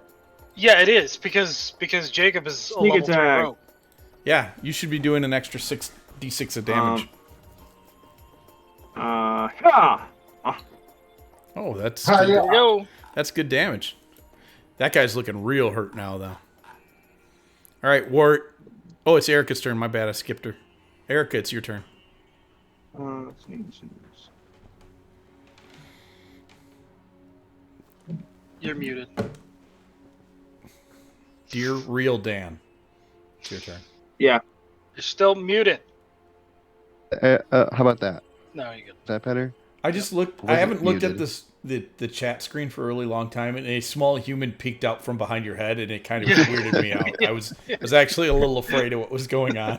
Speaker 3: Yeah, it is because Jacob is a
Speaker 4: Sneak
Speaker 3: level 3
Speaker 4: attack.
Speaker 3: rogue.
Speaker 1: Yeah, you should be doing an extra 6d6 of damage.
Speaker 4: Ha!
Speaker 1: Oh, that's
Speaker 2: Hi,
Speaker 1: good.
Speaker 2: yeah.
Speaker 3: There we go.
Speaker 1: That's good damage. That guy's looking real hurt now, though. All right, Wart. Oh, it's Erica's turn. My bad, I skipped her. Erica, it's your turn.
Speaker 4: Let's see.
Speaker 3: You're muted.
Speaker 1: Dear real Dan, it's your turn.
Speaker 4: Yeah.
Speaker 3: You're still muted.
Speaker 5: How about that?
Speaker 3: No, you're good.
Speaker 5: Is that better?
Speaker 1: I just looked. I
Speaker 5: Wasn't
Speaker 1: haven't looked at
Speaker 5: muted.
Speaker 1: the chat screen for a really long time, and a small human peeked out from behind your head, and it kind of weirded me out. I was actually a little afraid of what was going on.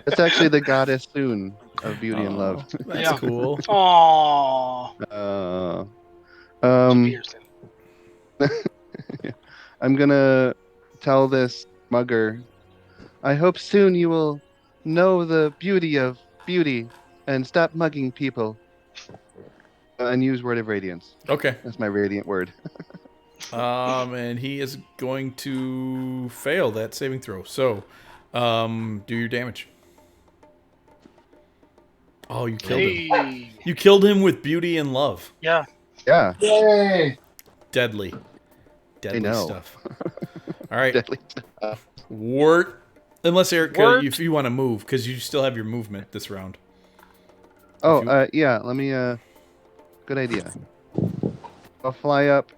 Speaker 5: It's actually the goddess Soon of beauty and love.
Speaker 1: That's
Speaker 3: Yeah.
Speaker 1: cool.
Speaker 3: Aww.
Speaker 5: Um, I'm gonna tell this mugger. I hope soon you will know the beauty of beauty and stop mugging people. And use Word of Radiance.
Speaker 1: Okay.
Speaker 5: That's my radiant word.
Speaker 1: And he is going to fail that saving throw. So, do your damage. Oh, you killed him.
Speaker 3: Hey.
Speaker 1: You killed him with beauty and love.
Speaker 3: Yeah.
Speaker 5: Yeah.
Speaker 2: Yay!
Speaker 1: Deadly. Deadly
Speaker 5: know.
Speaker 1: stuff. All right.
Speaker 5: Deadly.
Speaker 1: Wart. Unless, Eric,
Speaker 3: Wart.
Speaker 1: if you want to move, because you still have your movement this round.
Speaker 5: Oh,
Speaker 1: you-
Speaker 5: yeah. Let me. Good idea. I'll fly up.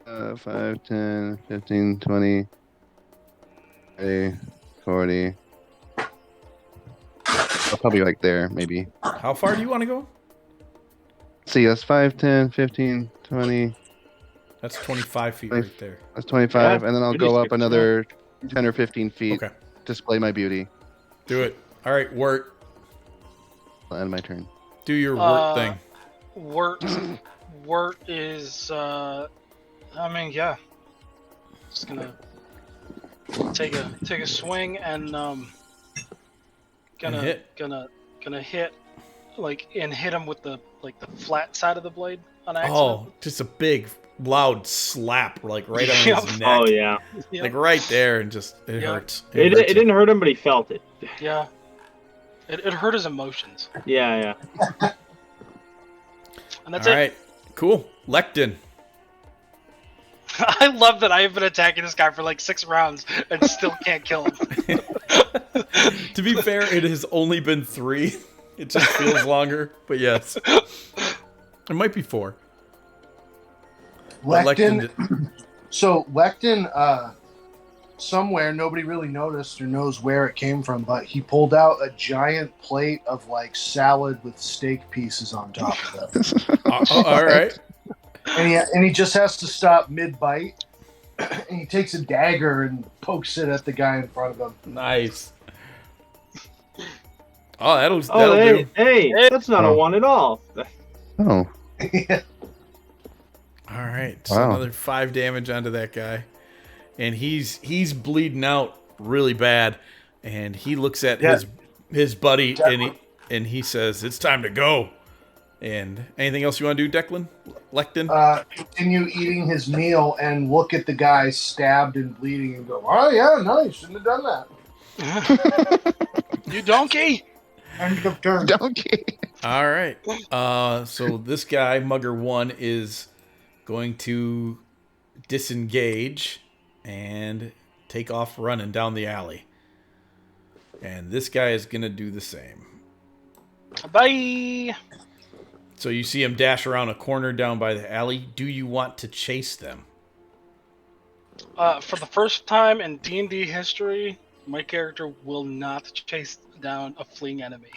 Speaker 5: 5, 10, 15, 20, 30, 40. I'll probably like there, maybe.
Speaker 1: How far do you want to go?
Speaker 5: See, that's 5, 10, 15, 20.
Speaker 1: That's 25 feet
Speaker 5: 20.
Speaker 1: right there.
Speaker 5: That's 25,
Speaker 4: Yeah,
Speaker 5: and then I'll
Speaker 4: pretty
Speaker 5: go up
Speaker 4: quick,
Speaker 5: another 10 or 15 feet.
Speaker 1: Okay.
Speaker 5: Display my beauty.
Speaker 1: Do it. All right, Wart.
Speaker 5: I'll end my turn.
Speaker 1: Do your Wart thing.
Speaker 3: Wort is. I mean, yeah. Just gonna take a swing and gonna hit and hit him with the flat side of the blade on accident.
Speaker 1: Oh, just a big, loud slap, like right on
Speaker 3: Yep.
Speaker 1: his neck.
Speaker 4: Oh yeah.
Speaker 3: Yeah.
Speaker 1: Like right there, and just it
Speaker 3: Yeah.
Speaker 1: hurts.
Speaker 4: It
Speaker 1: hurts him.
Speaker 4: didn't hurt him, but he felt it.
Speaker 3: Yeah. It hurt his emotions.
Speaker 4: Yeah.
Speaker 3: And that's
Speaker 1: All
Speaker 3: it.
Speaker 1: right, cool. Lectin.
Speaker 3: I love that I've been attacking this guy for like 6 rounds and still can't kill him.
Speaker 1: To be fair, it has only been 3. It just feels longer, but yes, it might be 4. But
Speaker 2: Lectin. So Lectin, somewhere nobody really noticed or knows where it came from, but he pulled out a giant plate of like salad with steak pieces on top of it,
Speaker 1: all right.
Speaker 2: and he just has to stop mid bite, and he takes a dagger and pokes it at the guy in front of him.
Speaker 1: Nice. Oh, that'll
Speaker 4: Hey,
Speaker 1: do.
Speaker 4: hey, that's not a 1 at all.
Speaker 5: Oh,
Speaker 1: All right, so
Speaker 5: Wow.
Speaker 1: another 5 damage onto that guy, and he's bleeding out really bad, and he looks at his buddy and he says, "It's time to go." And anything else you want to do, Declan? Lectin?
Speaker 2: Continue eating his meal and look at the guy stabbed and bleeding and go, "Oh yeah, no, you shouldn't have done that."
Speaker 3: You donkey!
Speaker 2: End of turn.
Speaker 5: donkey.
Speaker 1: All right. So this guy, Mugger 1, is going to disengage and take off running down the alley. And this guy is going to do the same.
Speaker 3: Bye!
Speaker 1: So you see him dash around a corner down by the alley. Do you want to chase them?
Speaker 3: For the first time in D&D history, my character will not chase down a fleeing enemy.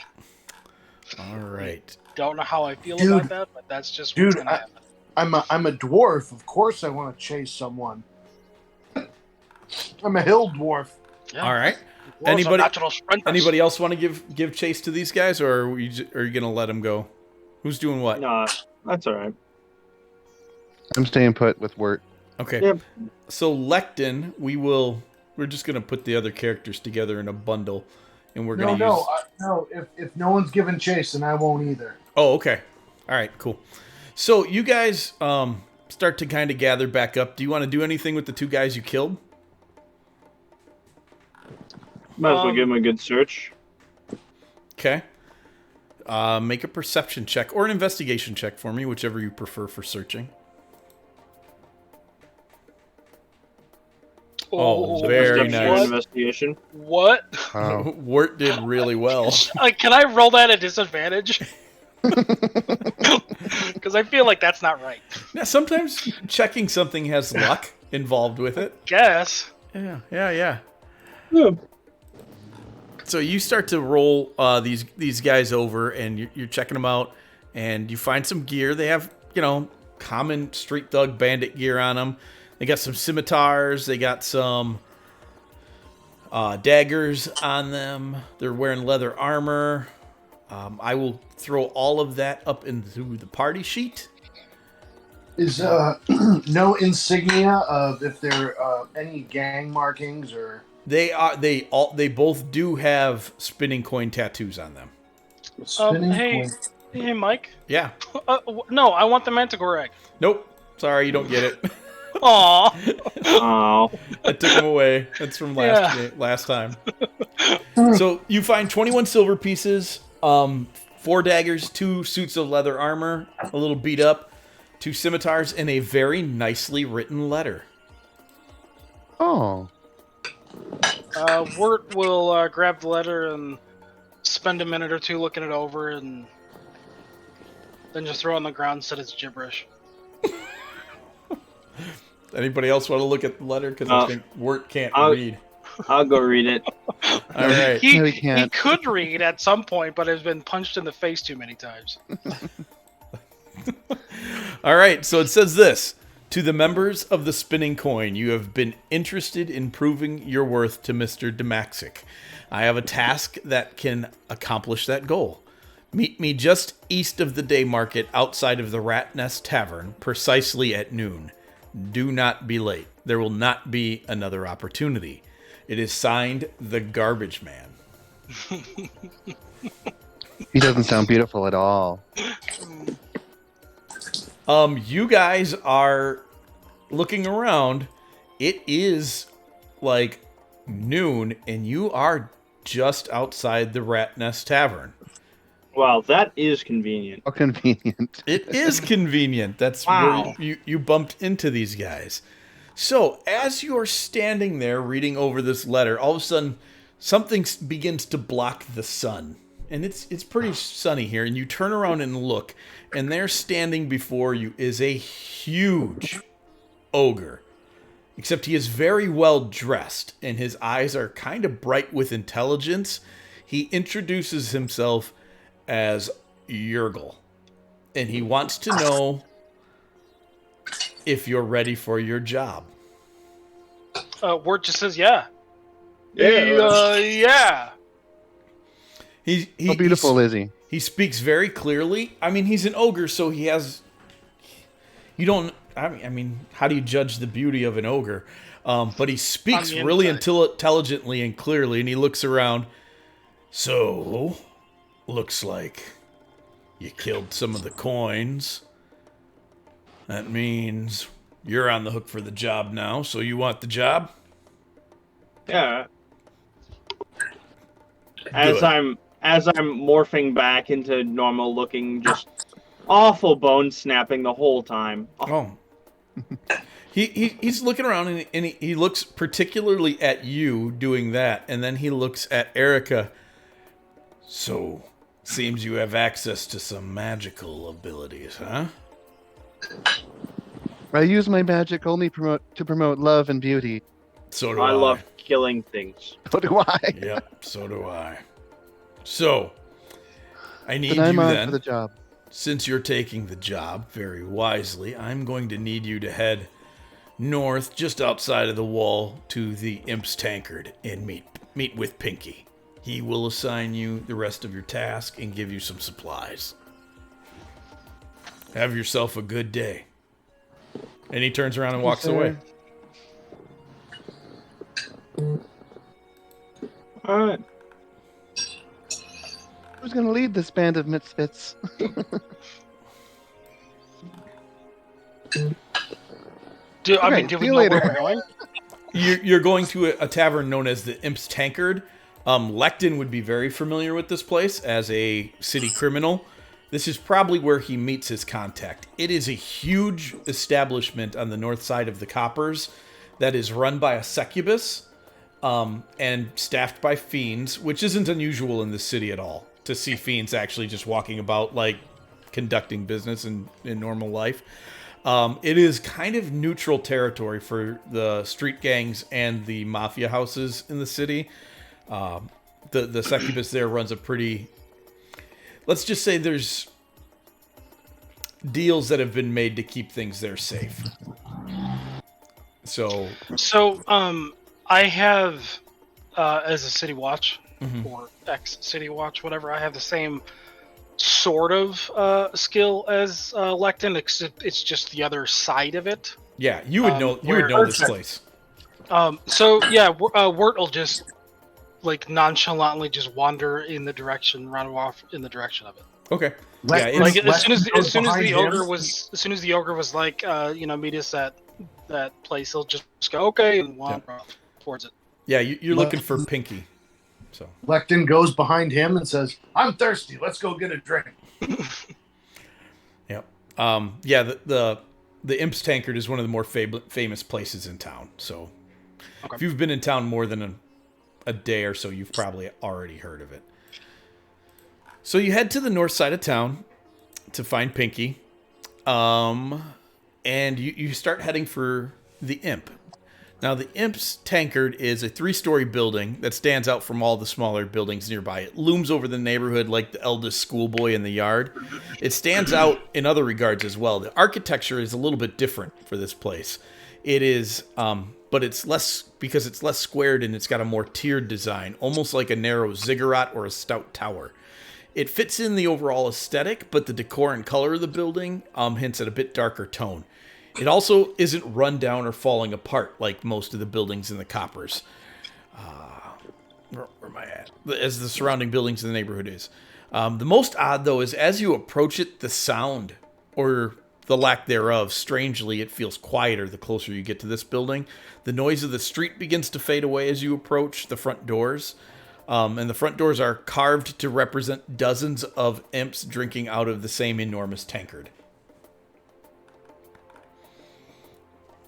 Speaker 1: All right.
Speaker 3: Don't know how I feel
Speaker 2: Dude.
Speaker 3: about that, but that's just what's
Speaker 2: Dude,
Speaker 3: gonna happen.
Speaker 2: I'm a dwarf. Of course I want to chase someone. I'm a hill dwarf.
Speaker 3: Yeah.
Speaker 1: All right.
Speaker 3: Dwarves are
Speaker 1: Anybody-
Speaker 3: natural sprinters.
Speaker 1: Anybody else want to give chase to these guys, or are you going to let them go? Who's doing what?
Speaker 4: No, that's all right.
Speaker 5: I'm staying put with Wirt.
Speaker 1: Okay.
Speaker 4: Yep.
Speaker 1: So Lectin, we're just going to put the other characters together in a bundle, and we're going to use...
Speaker 2: No. If no one's giving chase, then I won't either.
Speaker 1: Oh, okay. All right, cool. So you guys start to kind of gather back up. Do you want to do anything with the 2 guys you killed?
Speaker 4: Might as well give him a good search.
Speaker 1: Okay. Make a perception check or an investigation check for me, whichever you prefer for searching. Oh, very
Speaker 4: Perception or
Speaker 1: nice.
Speaker 4: Investigation.
Speaker 3: What?
Speaker 5: Wow.
Speaker 1: Wirt did really well.
Speaker 3: Can I roll that at disadvantage? Because I feel like that's not right.
Speaker 1: Now, sometimes checking something has luck involved with it.
Speaker 3: Guess.
Speaker 1: Yeah.
Speaker 4: Yeah.
Speaker 1: So you start to roll these guys over, and you're checking them out, and you find some gear. They have, common street thug bandit gear on them. They got some scimitars. They got some daggers on them. They're wearing leather armor. I will throw all of that up into the party sheet.
Speaker 2: Is no insignia of if there any gang markings or
Speaker 1: They both do have spinning coin tattoos on them.
Speaker 2: spinning
Speaker 3: Hey,
Speaker 2: coin?
Speaker 3: hey, Mike.
Speaker 1: Yeah.
Speaker 3: No, I want the Manticore egg.
Speaker 1: Nope. Sorry, you don't get it.
Speaker 3: Aw.
Speaker 4: Oh.
Speaker 1: I took them away. That's from last time. So you find 21 silver pieces, 4 daggers, 2 suits of leather armor, a little beat up, 2 scimitars, and a very nicely written letter.
Speaker 5: Oh,
Speaker 3: Wirt will grab the letter and spend a minute or two looking it over, and then just throw it on the ground and said it's gibberish.
Speaker 1: Anybody else want to look at the letter? Because I think Wirt can't read.
Speaker 4: I'll go read it.
Speaker 1: All right.
Speaker 5: No, he
Speaker 3: He
Speaker 5: can't.
Speaker 3: could read at some point, but has been punched in the face too many times.
Speaker 1: All right, so it says this. To the members of the Spinning Coin, you have been interested in proving your worth to Mr. Demaxic. I have a task that can accomplish that goal. Meet me just east of the day market outside of the Rat Nest Tavern, precisely at noon. Do not be late. There will not be another opportunity. It is signed the Garbage Man.
Speaker 5: he doesn't sound beautiful at all.
Speaker 1: You guys are looking around. It is like noon, and you are just outside the Rat Nest Tavern.
Speaker 4: Wow, that is convenient.
Speaker 5: How convenient.
Speaker 1: It is convenient. That's
Speaker 4: Wow.
Speaker 1: where you bumped into these guys. So, as you're standing there reading over this letter, all of a sudden, something begins to block the sun. And it's pretty sunny here, and you turn around and look, and there standing before you is a huge ogre. Except he is very well dressed, and his eyes are kind of bright with intelligence. He introduces himself as Yergel, and he wants to know if you're ready for your job.
Speaker 3: Wirt just says, yeah.
Speaker 4: Yeah.
Speaker 3: Yeah.
Speaker 5: How beautiful is he?
Speaker 1: He speaks very clearly. I mean, he's an ogre, so he has... You don't... I mean, how do you judge the beauty of an ogre? But he speaks really intelligently and clearly, and he looks around. So, looks like you killed some of the coins. That means you're on the hook for the job now, so you want the job?
Speaker 4: Yeah.
Speaker 1: Good.
Speaker 4: As I'm morphing back into normal looking, just awful bone snapping the whole time.
Speaker 1: Oh. He's looking around, and he looks particularly at you doing that, and then he looks at Erica. So, seems you have access to some magical abilities, huh?
Speaker 5: I use my magic only to promote love and beauty.
Speaker 1: So do I.
Speaker 4: I love killing things.
Speaker 5: So do I.
Speaker 1: Yep, so do I. So, I need
Speaker 5: Then I'm
Speaker 1: you
Speaker 5: on
Speaker 1: then.
Speaker 5: for the job.
Speaker 1: Since you're taking the job very wisely, I'm going to need you to head north, just outside of the wall, to the Imp's Tankard and meet with Pinky. He will assign you the rest of your task and give you some supplies. Have yourself a good day. And he turns around and walks away.
Speaker 4: Alright.
Speaker 5: Who's going to lead this band of misfits?
Speaker 3: Do we
Speaker 5: see
Speaker 3: know
Speaker 5: you
Speaker 3: where
Speaker 5: later.
Speaker 3: we're going?
Speaker 1: You're going to a tavern known as the Imp's Tankard. Lecton would be very familiar with this place as a city criminal. This is probably where he meets his contact. It is a huge establishment on the north side of the Coppers that is run by a succubus and staffed by fiends, which isn't unusual in this city at all, to see fiends actually just walking about like conducting business in normal life. It is kind of neutral territory for the street gangs and the mafia houses in the city. The succubus there runs a pretty... Let's just say there's deals that have been made to keep things there safe. So
Speaker 3: I have, as a City Watch,
Speaker 1: Mhm.
Speaker 3: or ex-City Watch, whatever, I have the same sort of skill as Lecton, except it's just the other side of it.
Speaker 1: yeah, you would know this place.
Speaker 3: Wirt will just like nonchalantly just wander in the direction, run off in the direction of it.
Speaker 1: Okay.
Speaker 2: Let-
Speaker 1: Yeah,
Speaker 3: Like
Speaker 1: it's,
Speaker 3: as soon as the ogre
Speaker 2: him.
Speaker 3: was like, meet us at that place, he'll just go okay and wander off towards it.
Speaker 1: yeah, you're looking for Pinky. So
Speaker 2: Lecton goes behind him and says, "I'm thirsty. Let's go get a drink."
Speaker 1: Yep. The Imp's Tankard is one of the more famous places in town. So if you've been in town more than a day or so, you've probably already heard of it. So you head to the north side of town to find Pinky. And you start heading for the Imp. Now, the Imp's Tankard is a 3-story building that stands out from all the smaller buildings nearby. It looms over the neighborhood like the eldest schoolboy in the yard. It stands out in other regards as well. The architecture is a little bit different for this place. It is, but it's less, because it's less squared and it's got a more tiered design, almost like a narrow ziggurat or a stout tower. It fits in the overall aesthetic, but the decor and color of the building hints at a bit darker tone. It also isn't run down or falling apart like most of the buildings in the Coppers. Where am I at? As the surrounding buildings in the neighborhood is. The most odd, though, is as you approach it, the sound, or the lack thereof, strangely, it feels quieter the closer you get to this building. The noise of the street begins to fade away as you approach the front doors. And the front doors are carved to represent dozens of imps drinking out of the same enormous tankard.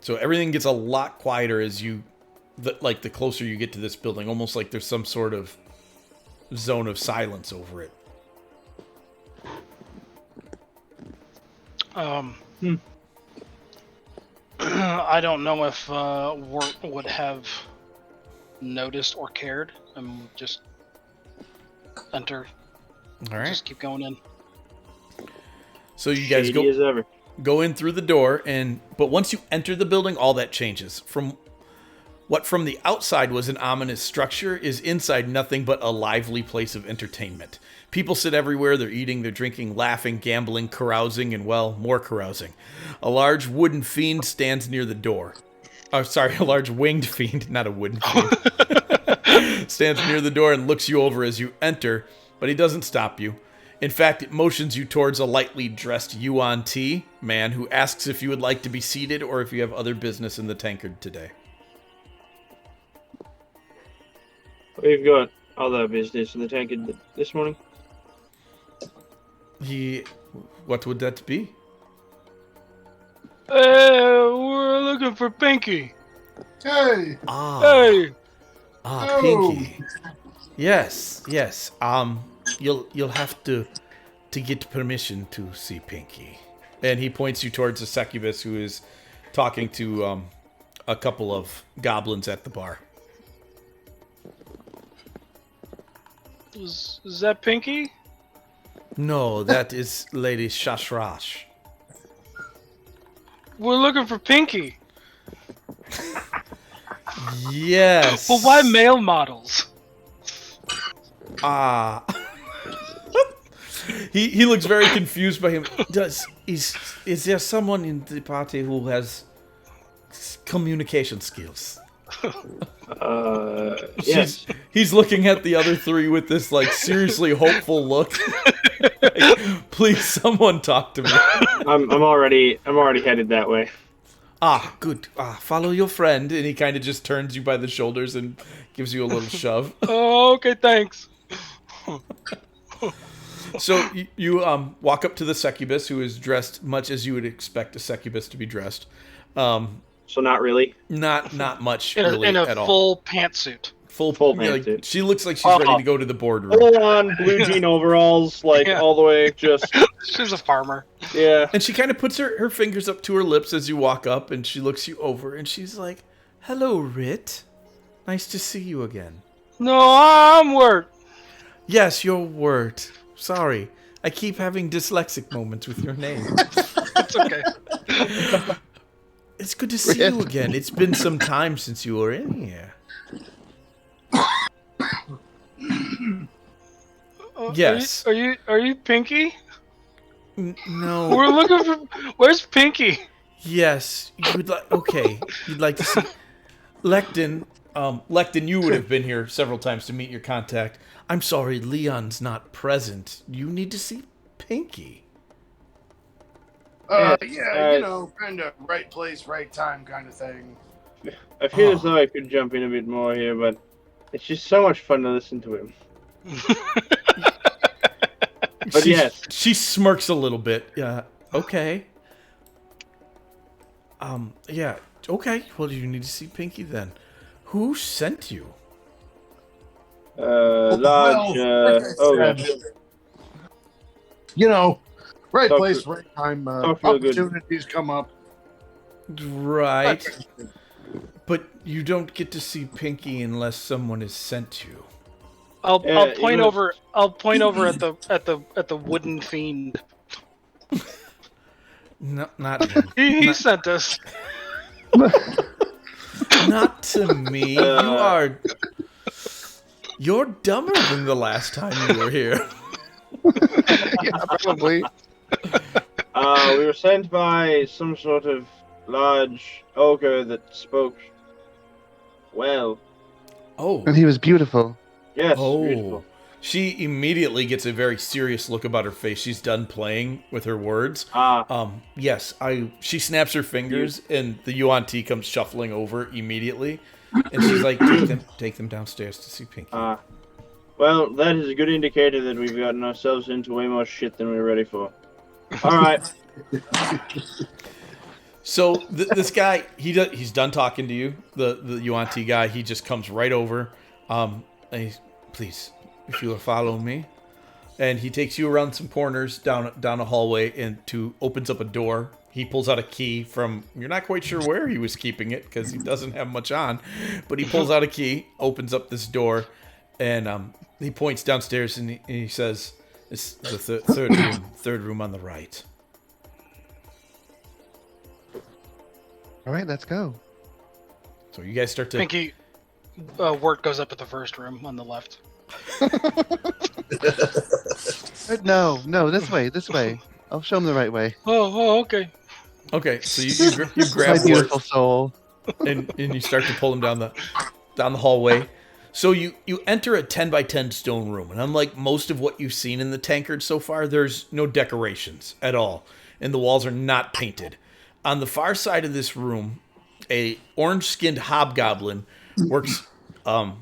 Speaker 1: So everything gets a lot quieter as the closer you get to this building, almost like there's some sort of zone of silence over it.
Speaker 3: I don't know if Wart would have noticed or cared. Just enter.
Speaker 1: All right.
Speaker 3: Just keep going in.
Speaker 1: So you guys
Speaker 4: Shady as ever.
Speaker 1: go in through the door, but once you enter the building, all that changes. From the outside was an ominous structure is inside nothing but a lively place of entertainment. People sit everywhere. They're eating, they're drinking, laughing, gambling, carousing, and, well, more carousing. A large wooden fiend stands near the door. Oh, sorry, a large winged fiend, not a wooden fiend. Stands near the door and looks you over as you enter, but he doesn't stop you. In fact, it motions you towards a lightly dressed Yuan T man who asks if you would like to be seated or if you have other business in the tankard today.
Speaker 4: We've got other business in the tankard this morning.
Speaker 1: What would that be?
Speaker 3: We're looking for Pinky.
Speaker 2: Hey,
Speaker 3: Hey,
Speaker 2: Oh.
Speaker 1: Pinky. Yes. You'll have to get permission to see Pinky. And he points you towards a succubus who is talking to a couple of goblins at the bar.
Speaker 3: is that Pinky?
Speaker 1: No, that is Lady Shashrash.
Speaker 3: We're looking for Pinky.
Speaker 1: Yes.
Speaker 3: But why male models?
Speaker 1: He looks very confused by him. Is there someone in the party who has communication skills?
Speaker 4: Yes.
Speaker 1: He's looking at the other three with this seriously hopeful look. Please, someone talk to me.
Speaker 4: I'm already headed that way.
Speaker 1: Good. Follow your friend, and he kind of just turns you by the shoulders and gives you a little shove.
Speaker 3: Oh, okay, thanks.
Speaker 1: So you walk up to the succubus, who is dressed much as you would expect a succubus to be dressed.
Speaker 4: So not really.
Speaker 1: Not much
Speaker 3: In
Speaker 1: really
Speaker 3: a
Speaker 1: at all.
Speaker 3: full pantsuit.
Speaker 1: Full
Speaker 4: pantsuit.
Speaker 1: She looks like she's ready to go to the boardroom.
Speaker 4: Full on blue jean overalls,
Speaker 3: Yeah.
Speaker 4: all the way. Just
Speaker 3: She's a farmer.
Speaker 4: yeah.
Speaker 1: And she kind of puts her fingers up to her lips as you walk up, and she looks you over, and she's like, "Hello, Rit. Nice to see you again."
Speaker 3: No, I'm Wart.
Speaker 1: Yes, you're Wirt. Sorry. I keep having dyslexic moments with your name.
Speaker 3: It's okay.
Speaker 1: It's good to see you again. It's been some time since you were in here. Yes.
Speaker 3: Are you Pinky?
Speaker 1: No.
Speaker 3: We're looking for. Where's Pinky?
Speaker 1: Yes. You'd like to see Lecton. Lecton, you would have been here several times to meet your contact. I'm sorry, Leon's not present. You need to see Pinky.
Speaker 2: kind of right place, right time kind of thing.
Speaker 4: I feel as though I could jump in a bit more here, but It's just so much fun to listen to him. But yes.
Speaker 1: She smirks a little bit. Yeah. Okay. Yeah. Okay. Well, you need to see Pinky then. Who sent you?
Speaker 4: Large,
Speaker 2: like I
Speaker 4: ogre.
Speaker 2: said, you know, right
Speaker 4: Talk
Speaker 2: place,
Speaker 4: to-
Speaker 2: right time.
Speaker 4: talk real good.
Speaker 2: Opportunities come up.
Speaker 1: Right. But you don't get to see Pinky unless someone has sent you.
Speaker 3: I'll
Speaker 4: Yeah,
Speaker 3: point
Speaker 4: even-
Speaker 3: over. I'll point over at the wooden fiend.
Speaker 1: No, not him.
Speaker 3: He sent us.
Speaker 1: Not to me. You're dumber than the last time you were here.
Speaker 5: Yeah, probably.
Speaker 4: We were sent by some sort of large ogre that spoke well.
Speaker 1: Oh.
Speaker 5: And he was beautiful.
Speaker 4: Yes,
Speaker 1: Oh.
Speaker 4: beautiful.
Speaker 1: She immediately gets a very serious look about her face. She's done playing with her words. Yes, she snaps her fingers and the Yuan-Ti comes shuffling over immediately. And she's like, take them downstairs to see Pinky.
Speaker 4: Well, that is a good indicator that we've gotten ourselves into way more shit than we were ready for. All right.
Speaker 1: So this guy, he's done talking to you. The Yuan-Ti guy, he just comes right over. And he's, please, if you will follow me. And he takes you around some corners down a hallway and opens up a door. He pulls out a key from, you're not quite sure where he was keeping it because he doesn't have much on, but he pulls out a key, opens up this door, and he points downstairs and he says, it's the third room on the right.
Speaker 5: All right, let's go.
Speaker 1: So you guys start to...
Speaker 3: Pinky, Wirt goes up at the first room on the left.
Speaker 5: No, this way. I'll show him the right way.
Speaker 3: Oh, okay.
Speaker 1: Okay, so you
Speaker 5: My
Speaker 1: grab
Speaker 5: beautiful
Speaker 1: Wirt
Speaker 5: soul.
Speaker 1: and you start to pull him down the hallway. So you enter a 10 by 10 stone room, and unlike most of what you've seen in the tankard so far, there's no decorations at all, and the walls are not painted. On the far side of this room, a orange-skinned hobgoblin works.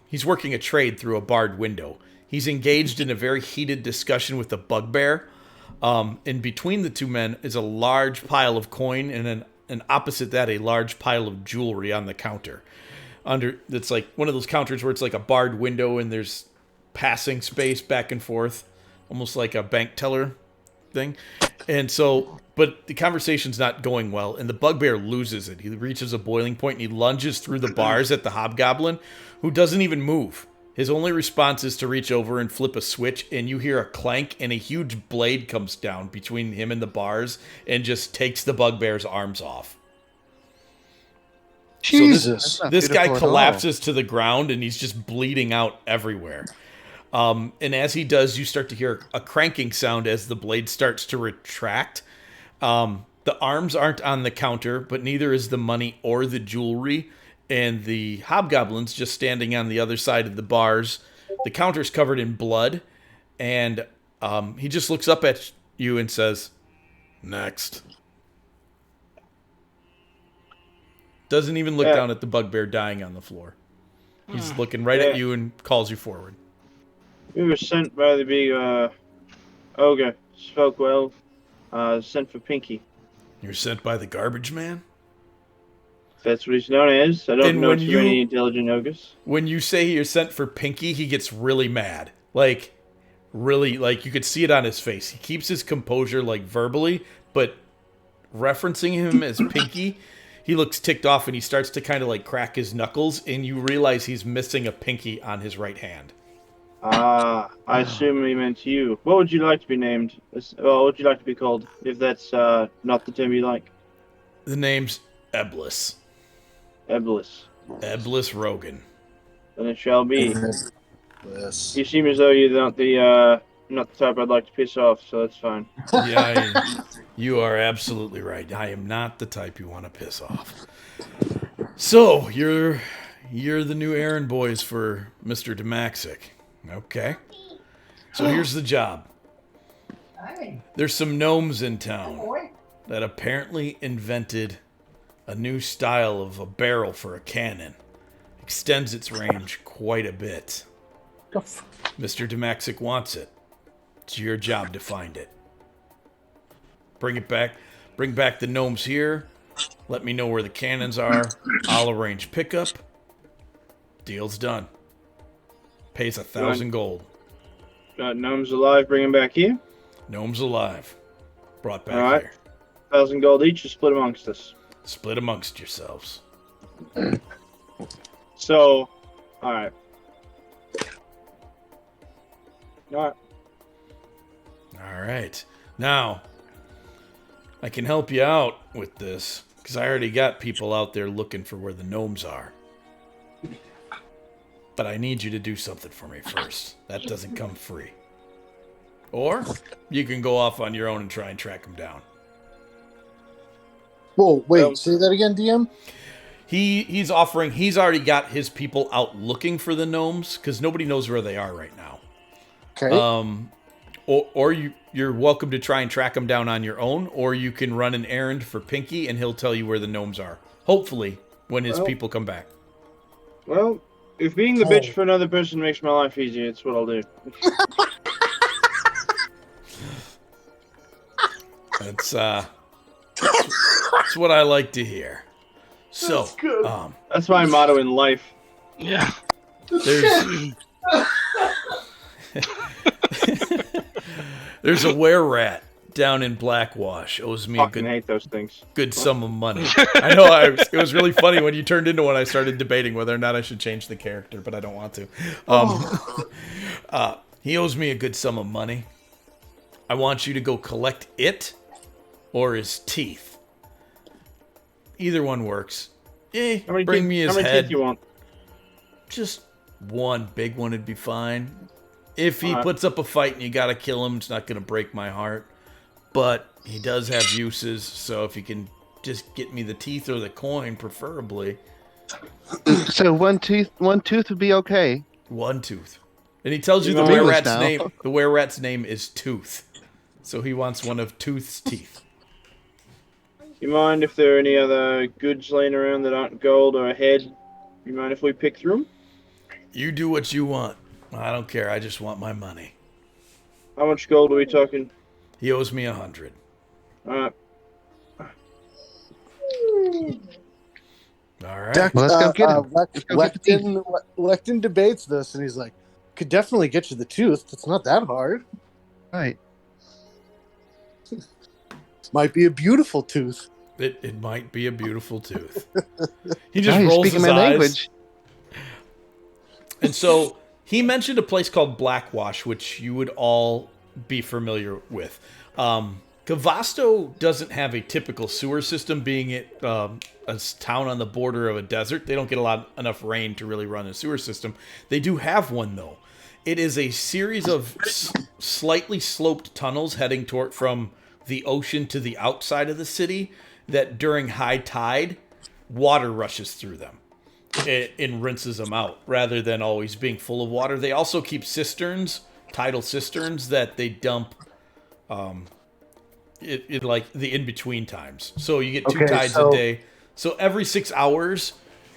Speaker 1: He's working a trade through a barred window. He's engaged in a very heated discussion with the bugbear. And between the two men is a large pile of coin, and opposite that, a large pile of jewelry on the counter. It's like one of those counters where it's like a barred window and there's passing space back and forth, almost like a bank teller thing. And so, but the conversation's not going well, and the bugbear loses it. He reaches a boiling point and he lunges through the bars at the hobgoblin, who doesn't even move. His only response is to reach over and flip a switch, and you hear a clank, and a huge blade comes down between him and the bars and just takes the bugbear's arms off.
Speaker 2: Jesus.
Speaker 1: So this guy collapses to the ground, and he's just bleeding out everywhere. And as he does, you start to hear a cranking sound as the blade starts to retract. The arms aren't on the counter, but neither is the money or the jewelry. And the hobgoblin's just standing on the other side of the bars. The counter's covered in blood. And he just looks up at you and says, "Next." Doesn't even look down at the bugbear dying on the floor. He's looking right at you and calls you forward.
Speaker 4: We were sent by the big ogre. Spoke well. Sent for Pinky.
Speaker 1: You're sent by the garbage man?
Speaker 4: That's what he's known as. I don't
Speaker 1: And
Speaker 4: know
Speaker 1: when
Speaker 4: too many intelligent ogres.
Speaker 1: When you say you're sent for Pinky, he gets really mad. Like, really, like, you could see it on his face. He keeps his composure, like, verbally, but referencing him as Pinky, he looks ticked off and he starts to kind of, like, crack his knuckles, and you realize he's missing a pinky on his right hand.
Speaker 4: I assume he meant you. What would you like to be named? What would you like to be called, if that's not the term you like?
Speaker 1: The name's Eblis.
Speaker 4: Eblis.
Speaker 1: Eblis Rogan.
Speaker 4: Then it shall be.
Speaker 2: Yes.
Speaker 4: You seem as though you're not the type I'd like to piss off, so that's fine.
Speaker 1: Yeah, you are absolutely right. I am not the type you want to piss off. So, you're the new errand boys for Mr. Demaxic. Okay. So here's the job. There's some gnomes in town that apparently invented a new style of a barrel for a cannon. It extends its range quite a bit. Mr. Demaxic wants it. It's your job to find it. Bring it back. Bring back the gnomes here. Let me know where the cannons are. I'll arrange pickup. Deal's done. Pays 1,000 gold.
Speaker 4: Got gnomes alive, bring them back here.
Speaker 1: Gnomes alive. Brought back
Speaker 4: All right.
Speaker 1: here.
Speaker 4: 1,000 gold each, you split amongst us.
Speaker 1: Split amongst yourselves.
Speaker 4: So, all right. All right.
Speaker 1: All right. Now, I can help you out with this, because I already got people out there looking for where the gnomes are. But I need you to do something for me first. That doesn't come free. Or you can go off on your own and try and track them down.
Speaker 2: Whoa, wait, say that again, DM?
Speaker 1: He's offering, he's already got his people out looking for the gnomes, because nobody knows where they are right now.
Speaker 2: Okay.
Speaker 1: Or you're welcome to try and track them down on your own, or you can run an errand for Pinky and he'll tell you where the gnomes are. Hopefully, when his people come back.
Speaker 4: Well, if being the bitch for another person makes my life easier, it's what I'll do.
Speaker 1: That's what I like to hear. So,
Speaker 4: that's my motto in life.
Speaker 3: Yeah.
Speaker 1: There's a were-rat down in Blackwash. Owes me
Speaker 4: Fucking hate those things.
Speaker 1: good sum of money. I know. It was really funny when you turned into one. I started debating whether or not I should change the character, but I don't want to. He owes me a good sum of money. I want you to go collect it or his teeth. Either one works. Bring me his
Speaker 4: head. How many
Speaker 1: head.
Speaker 4: teeth you want?
Speaker 1: Just one big one would be fine. If he puts up a fight and you gotta kill him, it's not gonna break my heart. But he does have uses, so if you can just get me the teeth or the coin, preferably.
Speaker 5: So one tooth would be okay.
Speaker 1: One tooth. And he tells you the
Speaker 5: English
Speaker 1: were-rat's
Speaker 5: now.
Speaker 1: name. The were-rat's name is Tooth. So he wants one of Tooth's teeth.
Speaker 4: You mind if there are any other goods laying around that aren't gold or a head? You mind if we pick through them?
Speaker 1: You do what you want. I don't care. I just want my money.
Speaker 4: How much gold are we talking?
Speaker 1: He owes me 100.
Speaker 4: Alright.
Speaker 1: All right.
Speaker 2: Deck,
Speaker 5: Well, let's go get him.
Speaker 2: Lecton debates this, and he's like, could definitely get you the tooth. It's not that hard.
Speaker 5: Right.
Speaker 2: Might be a beautiful tooth.
Speaker 1: It might be a beautiful tooth. He just
Speaker 5: Now you're
Speaker 1: rolls
Speaker 5: speaking
Speaker 1: his
Speaker 5: my
Speaker 1: eyes.
Speaker 5: language.
Speaker 1: And so he mentioned a place called Blackwash, which you would all be familiar with. Kavasto doesn't have a typical sewer system, being it a town on the border of a desert. They don't get enough rain to really run a sewer system. They do have one, though. It is a series of slightly sloped tunnels heading from the ocean to the outside of the city that during high tide, water rushes through them. It rinses them out rather than always being full of water. They also keep cisterns, tidal cisterns, that they dump it like the in-between times. So you get two tides a day. So every 6 hours,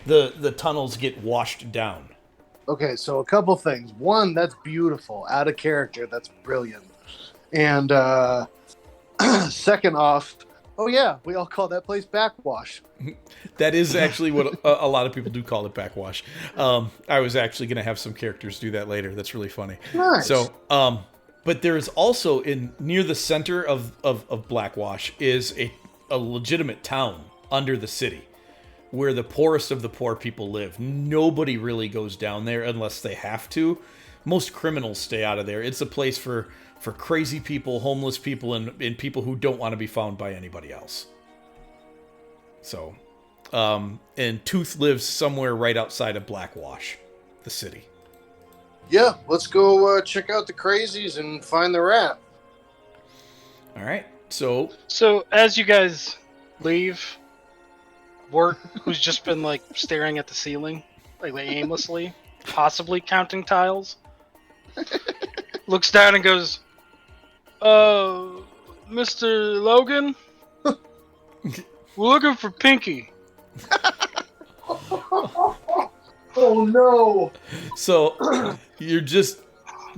Speaker 1: the tunnels get washed down.
Speaker 2: Okay, so a couple things. One, that's beautiful. Out of character. That's brilliant. And second off, oh yeah, we all call that place Backwash.
Speaker 1: That is actually what a lot of people do call it, Backwash. I was actually going to have some characters do that later. That's really funny.
Speaker 2: Nice.
Speaker 1: So, but there is also near the center of Blackwash is a legitimate town under the city where the poorest of the poor people live. Nobody really goes down there unless they have to. Most criminals stay out of there. It's a place for crazy people, homeless people, and people who don't want to be found by anybody else. So, and Tooth lives somewhere right outside of Blackwash, the city.
Speaker 2: Yeah, let's go check out the crazies and find the rat.
Speaker 1: All right. So
Speaker 3: as you guys leave, Wort, who's just been like staring at the ceiling, like aimlessly, possibly counting tiles, looks down and goes, Mr. Logan, we're looking for Pinky.
Speaker 2: Oh no!
Speaker 1: So you're just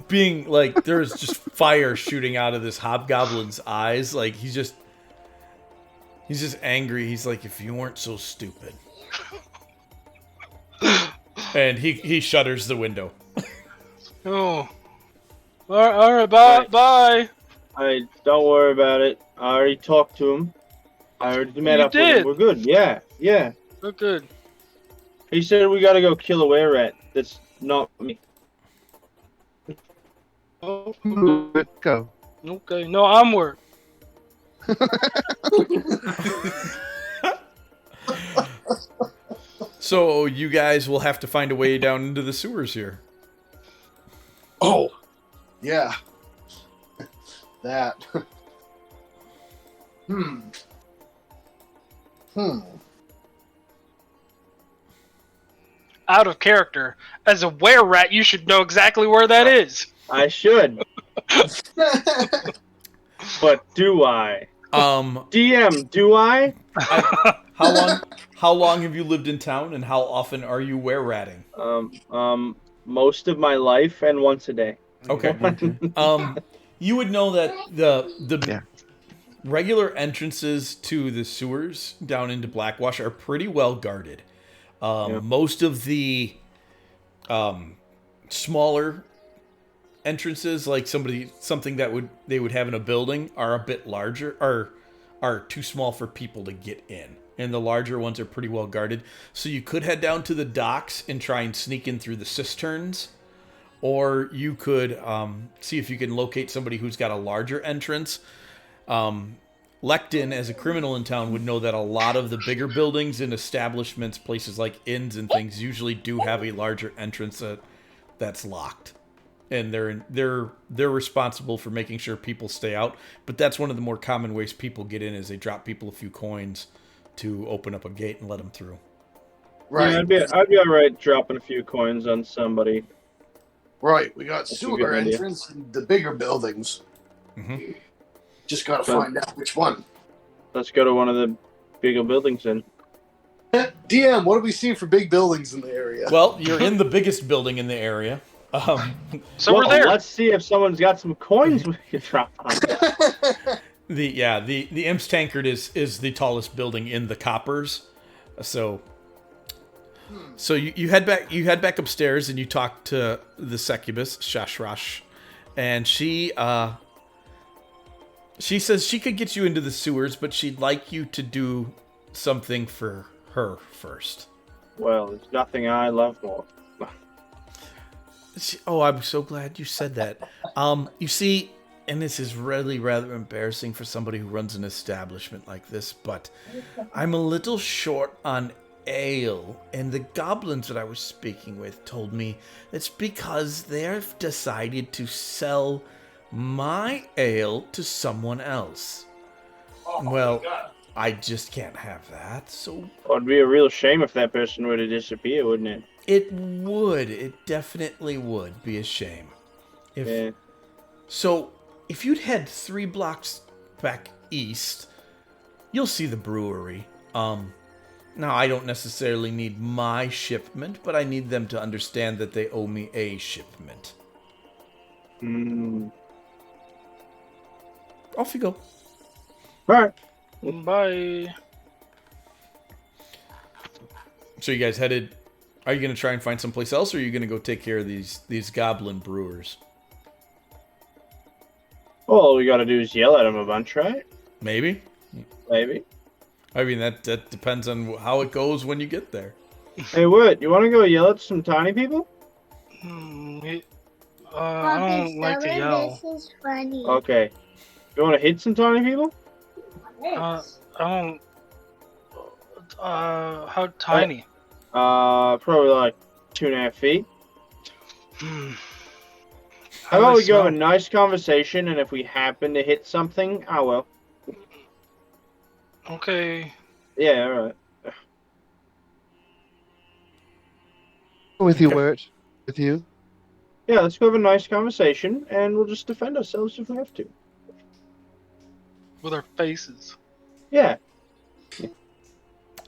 Speaker 1: being like, there's just fire shooting out of this hobgoblin's eyes. Like he's just angry. He's like, if you weren't so stupid. And he shutters the window.
Speaker 3: Oh. All right, bye. Bye.
Speaker 4: Don't worry about it. I already talked to him. I already met
Speaker 3: You
Speaker 4: up with
Speaker 3: did?
Speaker 4: him. We're good. Yeah.
Speaker 3: Oh, good.
Speaker 4: He said we gotta go kill a were-rat. That's not me.
Speaker 3: Oh,
Speaker 5: Let's go.
Speaker 3: okay. No, I'm work.
Speaker 1: So you guys will have to find a way down into the sewers here.
Speaker 2: Oh, yeah. That. Hmm.
Speaker 3: Out of character. As a were-rat, you should know exactly where that is.
Speaker 4: I should, but do I? DM, do I?
Speaker 1: How long have you lived in town, and how often are you were-ratting?
Speaker 4: Most of my life and once a day.
Speaker 1: Okay. You would know that the regular entrances to the sewers down into Blackwash are pretty well guarded. Most of the smaller entrances, like something that they would have in a building, are a bit larger, are too small for people to get in. And the larger ones are pretty well guarded. So you could head down to the docks and try and sneak in through the cisterns. Or you could see if you can locate somebody who's got a larger entrance. Lecton, as a criminal in town, would know that a lot of the bigger buildings and establishments, places like inns and things, usually do have a larger entrance that's locked. And they're responsible for making sure people stay out. But that's one of the more common ways people get in, is they drop people a few coins to open up a gate and let them through.
Speaker 2: Right.
Speaker 4: Yeah, I'd be all right dropping a few coins on somebody.
Speaker 2: Right. We got
Speaker 4: That's a
Speaker 2: sewer
Speaker 4: good idea.
Speaker 2: entrance in the bigger buildings.
Speaker 1: Mm-hmm.
Speaker 2: Just gotta
Speaker 4: But-
Speaker 2: find out which one.
Speaker 4: Let's go to one of the bigger buildings then.
Speaker 2: DM, what do we see for big buildings in the area?
Speaker 1: Well, you're in the biggest building in the area.
Speaker 3: So we're
Speaker 4: Well,
Speaker 3: there.
Speaker 4: Let's see if someone's got some coins we can drop on.
Speaker 1: The Imp's Tankard is the tallest building in the Coppers. So you head back upstairs and you talk to the succubus, Shashrash, and she says she could get you into the sewers, but she'd like you to do something for her first.
Speaker 4: Well, there's nothing I love more.
Speaker 1: I'm so glad you said that. You see, and this is really rather embarrassing for somebody who runs an establishment like this, but I'm a little short on ale, and the goblins that I was speaking with told me it's because they've decided to sell my ale to someone else. Well, I just can't have that, so...
Speaker 4: It'd be a real shame if that person were to disappear, wouldn't it?
Speaker 1: It would. It definitely would be a shame.
Speaker 4: Yeah.
Speaker 1: So, if you'd head 3 blocks back east, you'll see the brewery. Now, I don't necessarily need my shipment, but I need them to understand that they owe me a shipment. Off you go.
Speaker 4: Alright.
Speaker 3: Bye.
Speaker 1: So you guys headed... Are you going to try and find someplace else, or are you going to go take care of these goblin brewers?
Speaker 4: All we gotta do is yell at them a bunch, right?
Speaker 1: Maybe.
Speaker 4: Maybe.
Speaker 1: I mean, that depends on how it goes when you get there.
Speaker 4: Hey, Wood, you wanna go yell at some tiny people?
Speaker 3: I don't like to yell.
Speaker 6: This is funny.
Speaker 4: Okay. You wanna hit some tiny people?
Speaker 3: I don't. How tiny?
Speaker 4: Probably like 2.5 feet. How
Speaker 3: do
Speaker 4: about
Speaker 3: they
Speaker 4: we go have a
Speaker 3: smell?
Speaker 4: nice conversation, and if we happen to hit something, I will.
Speaker 3: Okay.
Speaker 4: Yeah, alright.
Speaker 5: With you, Wirt. With you.
Speaker 4: Yeah, let's go have a nice conversation, and we'll just defend ourselves if we have to.
Speaker 3: With our faces.
Speaker 4: Yeah.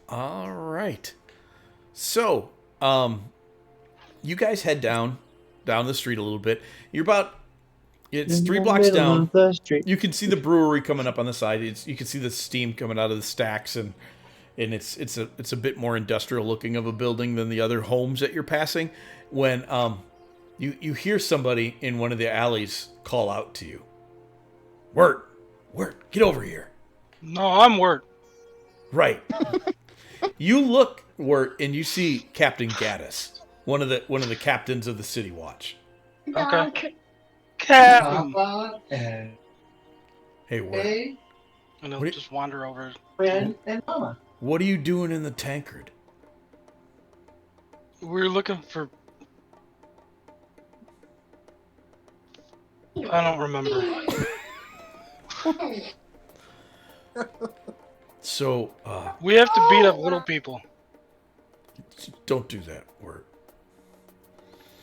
Speaker 1: All right. So, you guys head down the street a little bit. You're about it's
Speaker 4: In
Speaker 1: 3
Speaker 4: the
Speaker 1: blocks
Speaker 4: middle
Speaker 1: down.
Speaker 4: of the street.
Speaker 1: You can see the brewery coming up on the side. You can see the steam coming out of the stacks, and it's a bit more industrial looking of a building than the other homes that you're passing. When you hear somebody in one of the alleys call out to you, Wirt, get over here.
Speaker 3: No, I'm Wirt.
Speaker 1: Right. You look, Wirt, and you see Captain Gaddis, one of the captains of the City Watch.
Speaker 3: Okay. Captain.
Speaker 1: Hey, Wirt.
Speaker 3: And he'll
Speaker 1: What do you-
Speaker 3: just wander over.
Speaker 1: What are you doing in the tankard?
Speaker 3: We're looking for. I don't remember.
Speaker 1: So,
Speaker 3: We have to beat up little people.
Speaker 1: don't do that, Wirt.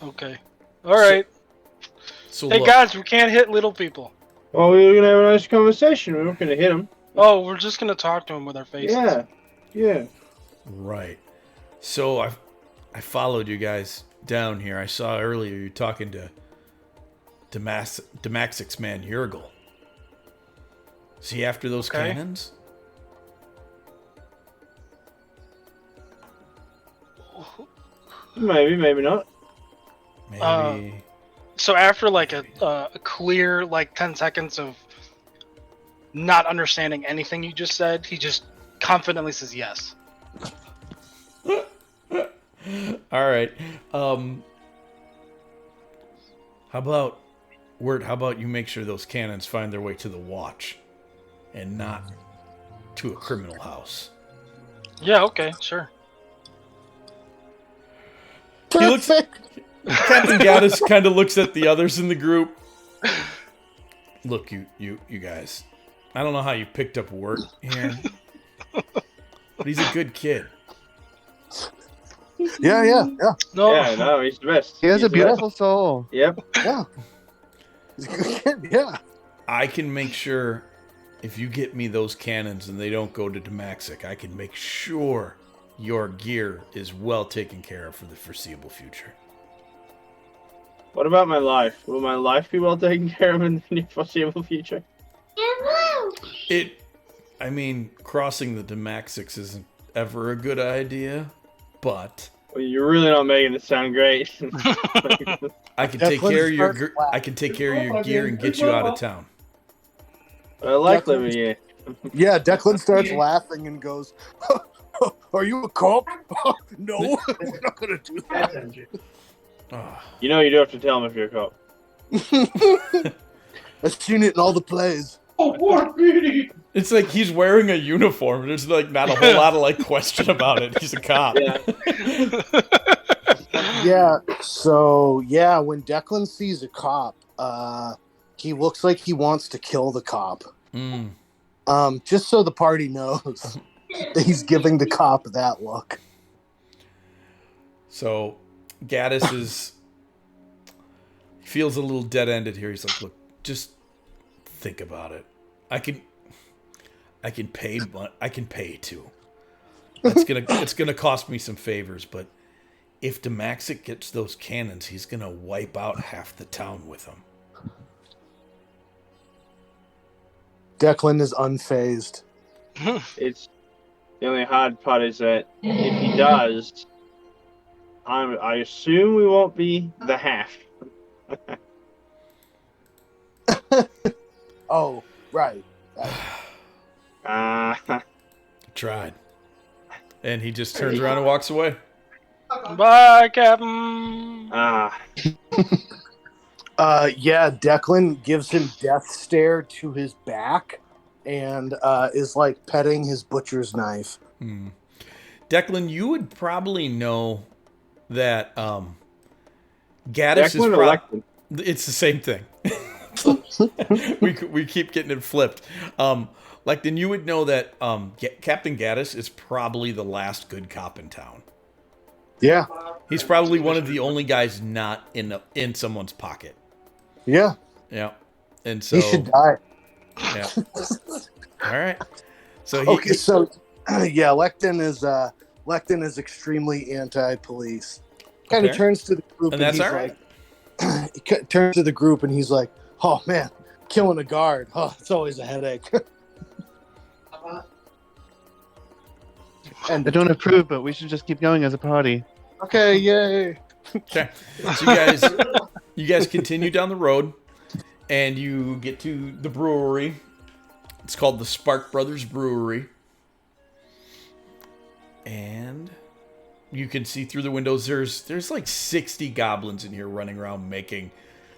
Speaker 3: Okay. All right.
Speaker 1: So
Speaker 3: Hey
Speaker 1: look,
Speaker 3: guys, we can't hit little people.
Speaker 4: Well, we were gonna have a nice conversation. We weren't gonna hit him.
Speaker 3: Oh, we're just gonna talk to him with our faces.
Speaker 4: Yeah.
Speaker 1: right. So I followed you guys down here. I saw earlier you talking to Damaxic's man Yurgle. Is he after those
Speaker 3: Okay.
Speaker 1: cannons?
Speaker 4: Maybe, maybe not.
Speaker 1: Maybe.
Speaker 3: So after like a clear like 10 seconds of not understanding anything you just said, he just confidently says yes.
Speaker 1: All right. How about you make sure those cannons find their way to the watch and not to a criminal house?
Speaker 3: Yeah, okay, sure.
Speaker 1: He looks Captain Gaddis kind of looks at the others in the group. Look, you guys. I don't know how you picked up Wirt here, but he's a good kid.
Speaker 2: Yeah.
Speaker 3: No,
Speaker 4: Yeah, no, he's the best.
Speaker 5: He has
Speaker 4: He's
Speaker 5: a
Speaker 4: the
Speaker 5: beautiful soul.
Speaker 4: best. Yep.
Speaker 2: Yeah. He's a good kid, yeah.
Speaker 1: I can make sure if you get me those cannons and they don't go to Damaxic, I can make sure your gear is well taken care of for the foreseeable future.
Speaker 4: What about my life? Will my life be well taken care of in the near foreseeable future?
Speaker 1: I mean, crossing the Damaxics isn't ever a good idea, but
Speaker 4: Well, you're really not making it sound great.
Speaker 1: I can take
Speaker 2: Declan
Speaker 1: care of your
Speaker 2: starts
Speaker 1: I can take care of your gear and get you out of town.
Speaker 4: I like
Speaker 2: Declan-
Speaker 4: living here.
Speaker 2: Yeah, Declan starts laughing and goes, "Are you a cop?" No, we're not gonna do that.
Speaker 1: Ah,
Speaker 4: You know you do have to tell him if you're a cop.
Speaker 2: I've seen it in all the plays.
Speaker 1: it's like he's wearing a uniform. There's like not a whole lot of like question about it. He's a cop.
Speaker 4: Yeah.
Speaker 2: Yeah, so yeah, when Declan sees a cop, he looks like he wants to kill the cop.
Speaker 1: Mm.
Speaker 2: Just so the party knows that he's giving the cop that look.
Speaker 1: So Gaddis feels a little dead-ended here. He's like, look, just think about it. I can pay, but I can pay too. It's gonna cost me some favors, but if Damaxic gets those cannons, he's gonna wipe out half the town with them.
Speaker 2: Declan is unfazed.
Speaker 4: It's the only hard part is that if he does, I assume we won't be the half.
Speaker 2: Oh, right.
Speaker 1: Tried. And he just turns around and walks away.
Speaker 3: Bye, Captain.
Speaker 2: Yeah, Declan gives him death stare to his back and is like petting his butcher's knife.
Speaker 1: Hmm. Declan, you would probably know that Gaddis is
Speaker 4: Declan or
Speaker 1: probably...
Speaker 4: Lecton?
Speaker 1: It's the same thing. we keep getting it flipped. Like then you would know that Captain Gaddis is probably the last good cop in town.
Speaker 2: Yeah,
Speaker 1: He's probably one of the only guys not in someone's pocket.
Speaker 2: yeah.
Speaker 1: Yeah, and so
Speaker 2: He should die.
Speaker 1: yeah. All right. So he,
Speaker 2: Okay, so yeah, Lecton is extremely anti-police. Kind of
Speaker 1: Okay.
Speaker 2: turns to the group
Speaker 1: And that's
Speaker 2: he's
Speaker 1: all right.
Speaker 2: like, he turns to the group and he's like, "Oh man, killing a guard. Oh, it's always a headache."
Speaker 5: I don't approve, but we should just keep going as a party.
Speaker 2: Okay, yay.
Speaker 1: Okay. So you guys continue down the road, and you get to the brewery. It's called the Spark Brothers Brewery, and you can see through the windows. There's like 60 goblins in here running around making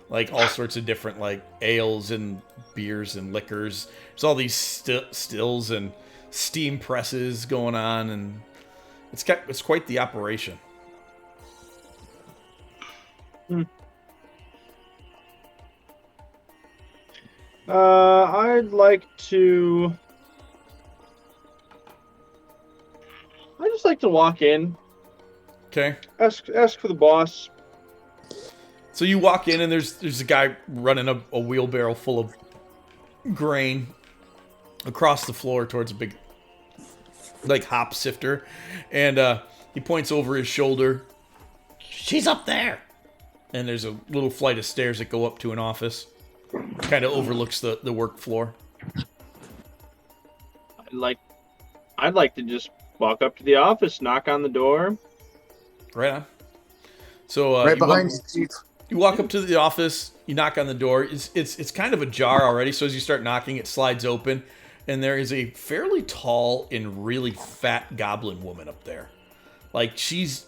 Speaker 1: like all sorts of different like ales and beers and liquors. There's all these stills and steam presses going on, and it's quite the operation.
Speaker 4: I'd like to. I just like to walk in,
Speaker 1: Okay.
Speaker 4: ask for the boss.
Speaker 1: So you walk in, and there's a guy running a wheelbarrow full of grain across the floor towards a big like hop sifter, and he points over his shoulder. She's up there. And there's a little flight of stairs that go up to an office. Kind of overlooks the work floor.
Speaker 4: I'd like to just walk up to the office, knock on the door.
Speaker 1: Right on. So
Speaker 2: Right behind you, Chief.
Speaker 1: you walk up to the office. You knock on the door. It's kind of ajar already. So as you start knocking, it slides open, and there is a fairly tall and really fat goblin woman up there. Like she's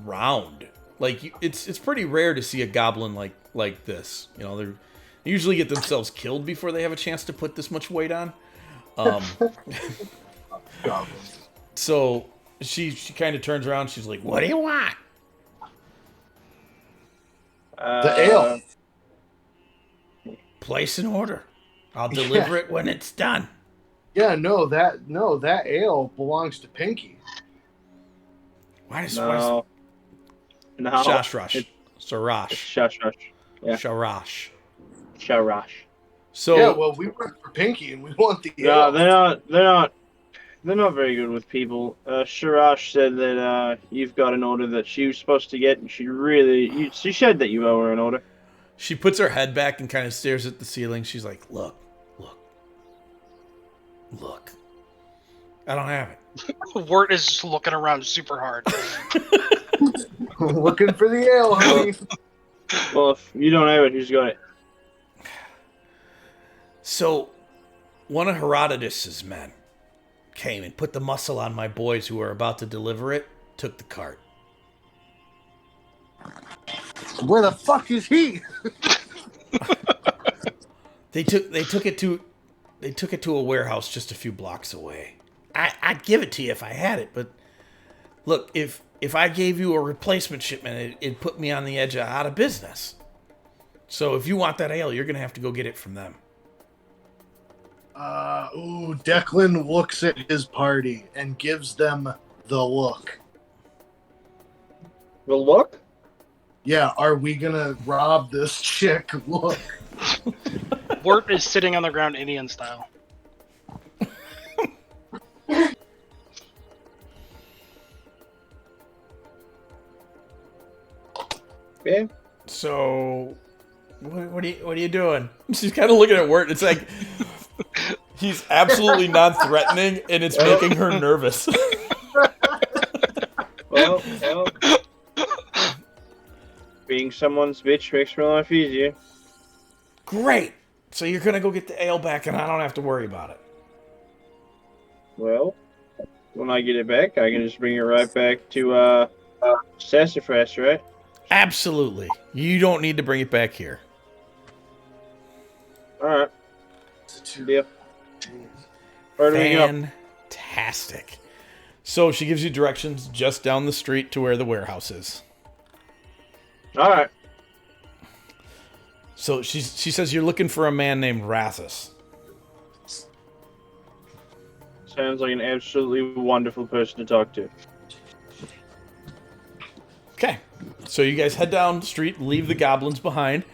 Speaker 1: round. Like it's pretty rare to see a goblin like this. You know, they usually get themselves killed before they have a chance to put this much weight on. So she kind of turns around. She's like, "What do you want?"
Speaker 2: The ale.
Speaker 1: Place an order. I'll deliver it when it's done.
Speaker 2: Yeah, that ale belongs to Pinky.
Speaker 1: Why does
Speaker 4: No.
Speaker 1: Shash Rush? Sarash.
Speaker 4: Shush. Yeah.
Speaker 1: Sharash.
Speaker 4: Sharash.
Speaker 1: So
Speaker 2: Yeah, well, we work for Pinky and we want the
Speaker 4: No,
Speaker 2: ale.
Speaker 4: they're not very good with people. Sharash said that you've got an order that she was supposed to get, and she said that you owe her an order.
Speaker 1: she puts her head back and kind of stares at the ceiling. She's like, look. I don't have it.
Speaker 3: Wirt is just looking around super hard.
Speaker 2: Looking for the ale, honey.
Speaker 4: Well, if you don't have it, who's got it?
Speaker 1: So, one of Herodotus's men came and put the muscle on my boys who were about to deliver it, took the cart.
Speaker 2: Where the fuck is he?
Speaker 1: They took it to a warehouse just a few blocks away. I'd give it to you if I had it, but look, if I gave you a replacement shipment, it'd put me on the edge of out of business. So if you want that ale, you're gonna have to go get it from them.
Speaker 2: Declan looks at his party and gives them the look.
Speaker 4: The look?
Speaker 2: Yeah, are we gonna rob this chick? Look.
Speaker 3: Wirt is sitting on the ground Indian style.
Speaker 4: Yeah.
Speaker 1: So, what are you doing? She's kind of looking at Wirt. It's like he's absolutely non-threatening, and it's making her nervous.
Speaker 4: Well, being someone's bitch makes my life easier.
Speaker 1: Great. So you're gonna go get the ale back, and I don't have to worry about it.
Speaker 4: Well, when I get it back, I can just bring it right back to Sassafras, right?
Speaker 1: Absolutely. You don't need to bring it back here.
Speaker 4: All right. Deal. Where do we go?
Speaker 1: Fantastic. So she gives you directions just down the street to where the warehouse is.
Speaker 4: All right.
Speaker 1: So she says you're looking for a man named Rathus.
Speaker 4: Sounds like an absolutely wonderful person to talk to.
Speaker 1: Okay. So you guys head down the street, leave the goblins behind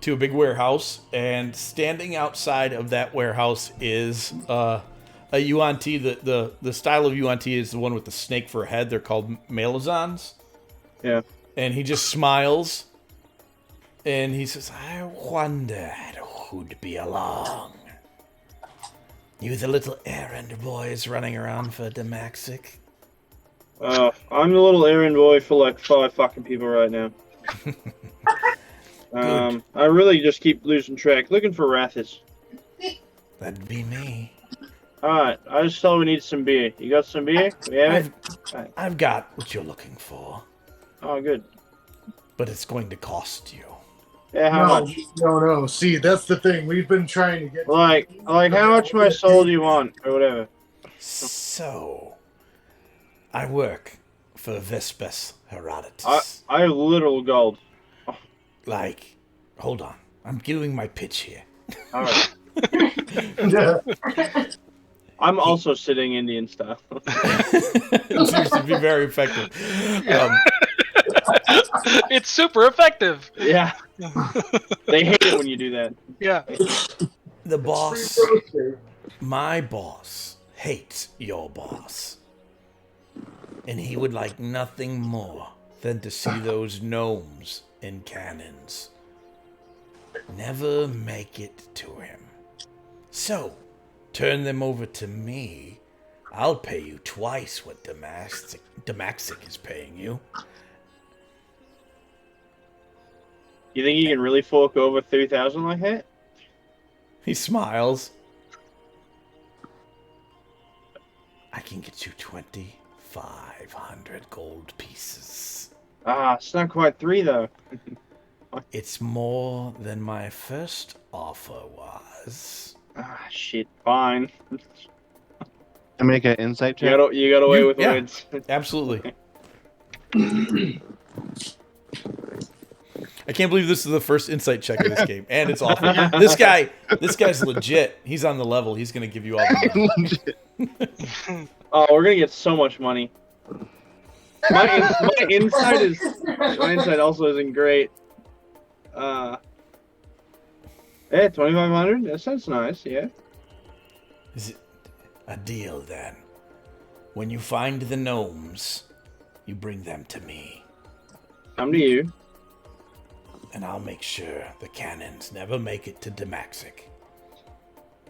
Speaker 1: to a big warehouse, and standing outside of that warehouse is a UNT. The style of UNT is the one with the snake for a head. They're called Malazons.
Speaker 4: Yeah.
Speaker 1: And he just smiles. And he says, I wondered who'd be along. You the little errand boys running around for Demaxic?
Speaker 4: I'm the little errand boy for like 5 fucking people right now. I really just keep losing track. Looking for Rathis.
Speaker 1: That'd be me.
Speaker 4: Alright, I just thought we need some beer. You got some beer? We have it?
Speaker 1: I've got what you're looking for.
Speaker 4: Oh, good.
Speaker 1: But it's going to cost you.
Speaker 4: Yeah, how much?
Speaker 2: No. See, that's the thing. We've been trying to get.
Speaker 4: Like how much my soul do you want, or whatever?
Speaker 1: So, I work for Vespes Herodotus.
Speaker 4: I have literal gold.
Speaker 1: Like, hold on. I'm giving my pitch here.
Speaker 4: All right. I'm also sitting Indian style.
Speaker 1: It seems to be very effective.
Speaker 3: It's super effective.
Speaker 4: Yeah. They hate it when you do that.
Speaker 3: Yeah.
Speaker 1: The boss, my boss, hates your boss. And he would like nothing more than to see those gnomes and cannons never make it to him. So, turn them over to me. I'll pay you twice what Demaxic is paying you.
Speaker 4: You think you can really fork over 3,000 like that?
Speaker 1: He smiles. I can get you 2,500 gold pieces.
Speaker 4: It's not quite 3 though.
Speaker 1: It's more than my first offer was.
Speaker 4: Shit, fine.
Speaker 5: I make an insight check.
Speaker 4: You got away with
Speaker 1: yeah.
Speaker 4: words.
Speaker 1: Absolutely. I can't believe this is the first insight check of this game, and it's awful. This guy's legit. He's on the level. He's gonna give you all the money.
Speaker 4: Oh, we're gonna get so much money. My insight also isn't great. Yeah, 2,500. That sounds nice. Yeah.
Speaker 1: Is it a deal then? When you find the gnomes, you bring them to me,
Speaker 4: Come to you.
Speaker 1: and I'll make sure the cannons never make it to Demaxic.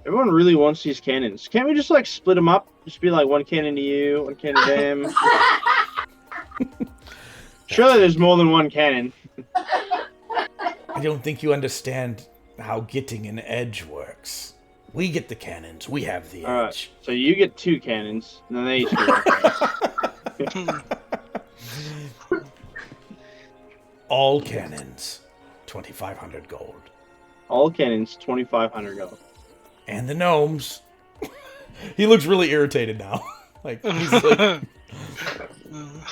Speaker 4: Everyone really wants these cannons. Can't we just like split them up? Just be like 1 cannon to you, 1 cannon to them. Surely there's more than 1 cannon.
Speaker 1: I don't think you understand how getting an edge works. We get the cannons. We have the
Speaker 4: Alright,
Speaker 1: edge.
Speaker 4: so you get 2 cannons, and then they each get 1 cannon.
Speaker 1: All cannons, 2,500 gold.
Speaker 4: All cannons, 2,500 gold.
Speaker 1: And the gnomes. He looks really irritated now. Like he's like,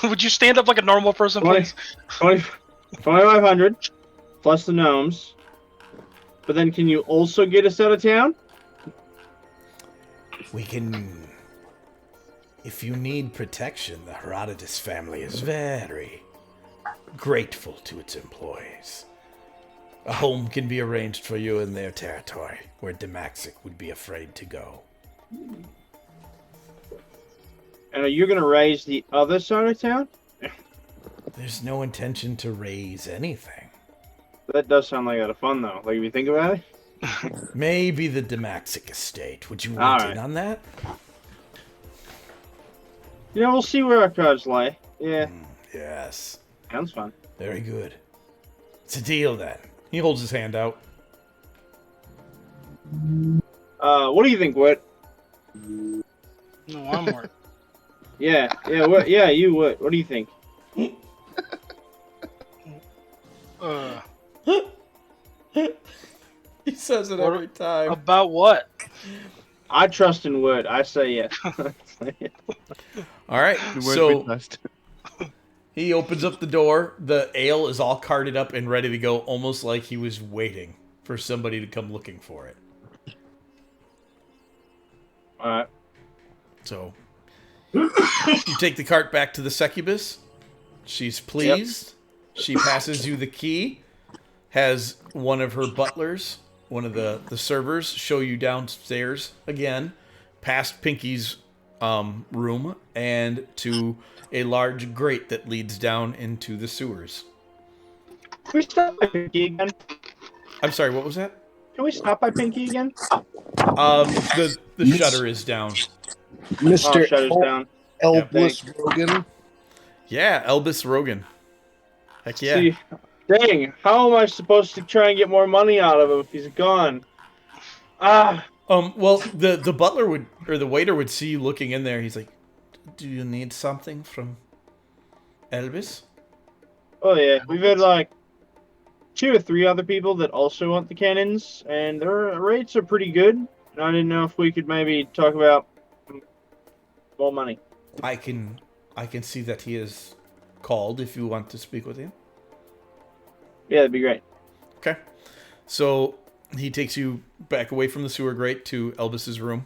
Speaker 3: Would you stand up like a normal person, please?
Speaker 4: 2,500 plus the gnomes. But then can you also get us out of town?
Speaker 1: we can. If you need protection, the Herodotus family is very grateful to its employees. A home can be arranged for you in their territory, where Demaxic would be afraid to go.
Speaker 4: And are you going to raise the other side of town?
Speaker 1: There's no intention to raise anything.
Speaker 4: That does sound like a lot of fun, though. Like, if you think about it.
Speaker 1: Maybe the Demaxic estate. Would you
Speaker 4: All
Speaker 1: want
Speaker 4: right.
Speaker 1: in on that?
Speaker 4: You know, we'll see where our cards lie. Yeah,
Speaker 1: Yes.
Speaker 4: sounds fun.
Speaker 1: Very good. It's a deal then. He holds his hand out.
Speaker 4: What do you think, Whit?
Speaker 3: No, I'm worried.
Speaker 4: Yeah, what? Yeah, you, Whit. What do you think?
Speaker 1: He says it
Speaker 3: What-
Speaker 1: every time.
Speaker 3: About what?
Speaker 4: I trust in Whit. I say yes.
Speaker 1: All right.
Speaker 5: The word
Speaker 1: So
Speaker 5: we trust.
Speaker 1: he opens up the door. The ale is all carted up and ready to go, almost like he was waiting for somebody to come looking for it.
Speaker 4: All right.
Speaker 1: So you take the cart back to the succubus. She's pleased. She passes you the key. Has one of her butlers, one of the servers, show you downstairs again, past Pinky's room and to a large grate that leads down into the sewers.
Speaker 4: Can we stop by Pinky again?
Speaker 1: I'm sorry, what was that?
Speaker 4: Can we stop by Pinky again?
Speaker 1: The
Speaker 2: Miss-
Speaker 1: shutter is down.
Speaker 4: Oh,
Speaker 2: Mr.
Speaker 4: shutter's down.
Speaker 2: Elbless Rogan.
Speaker 1: Yeah, Elvis Rogan. Heck yeah.
Speaker 4: See, dang, how am I supposed to try and get more money out of him if he's gone?
Speaker 1: Well, the butler would, or the waiter would see you looking in there. He's like, "Do you need something from Elvis?"
Speaker 4: Oh yeah, we've had like 2 or 3 other people that also want the cannons, and their rates are pretty good. And I didn't know if we could maybe talk about more money.
Speaker 1: I can see that he is called if you want to speak with him.
Speaker 4: Yeah, that'd be great.
Speaker 1: Okay. So he takes you back away from the sewer grate to Elvis's room,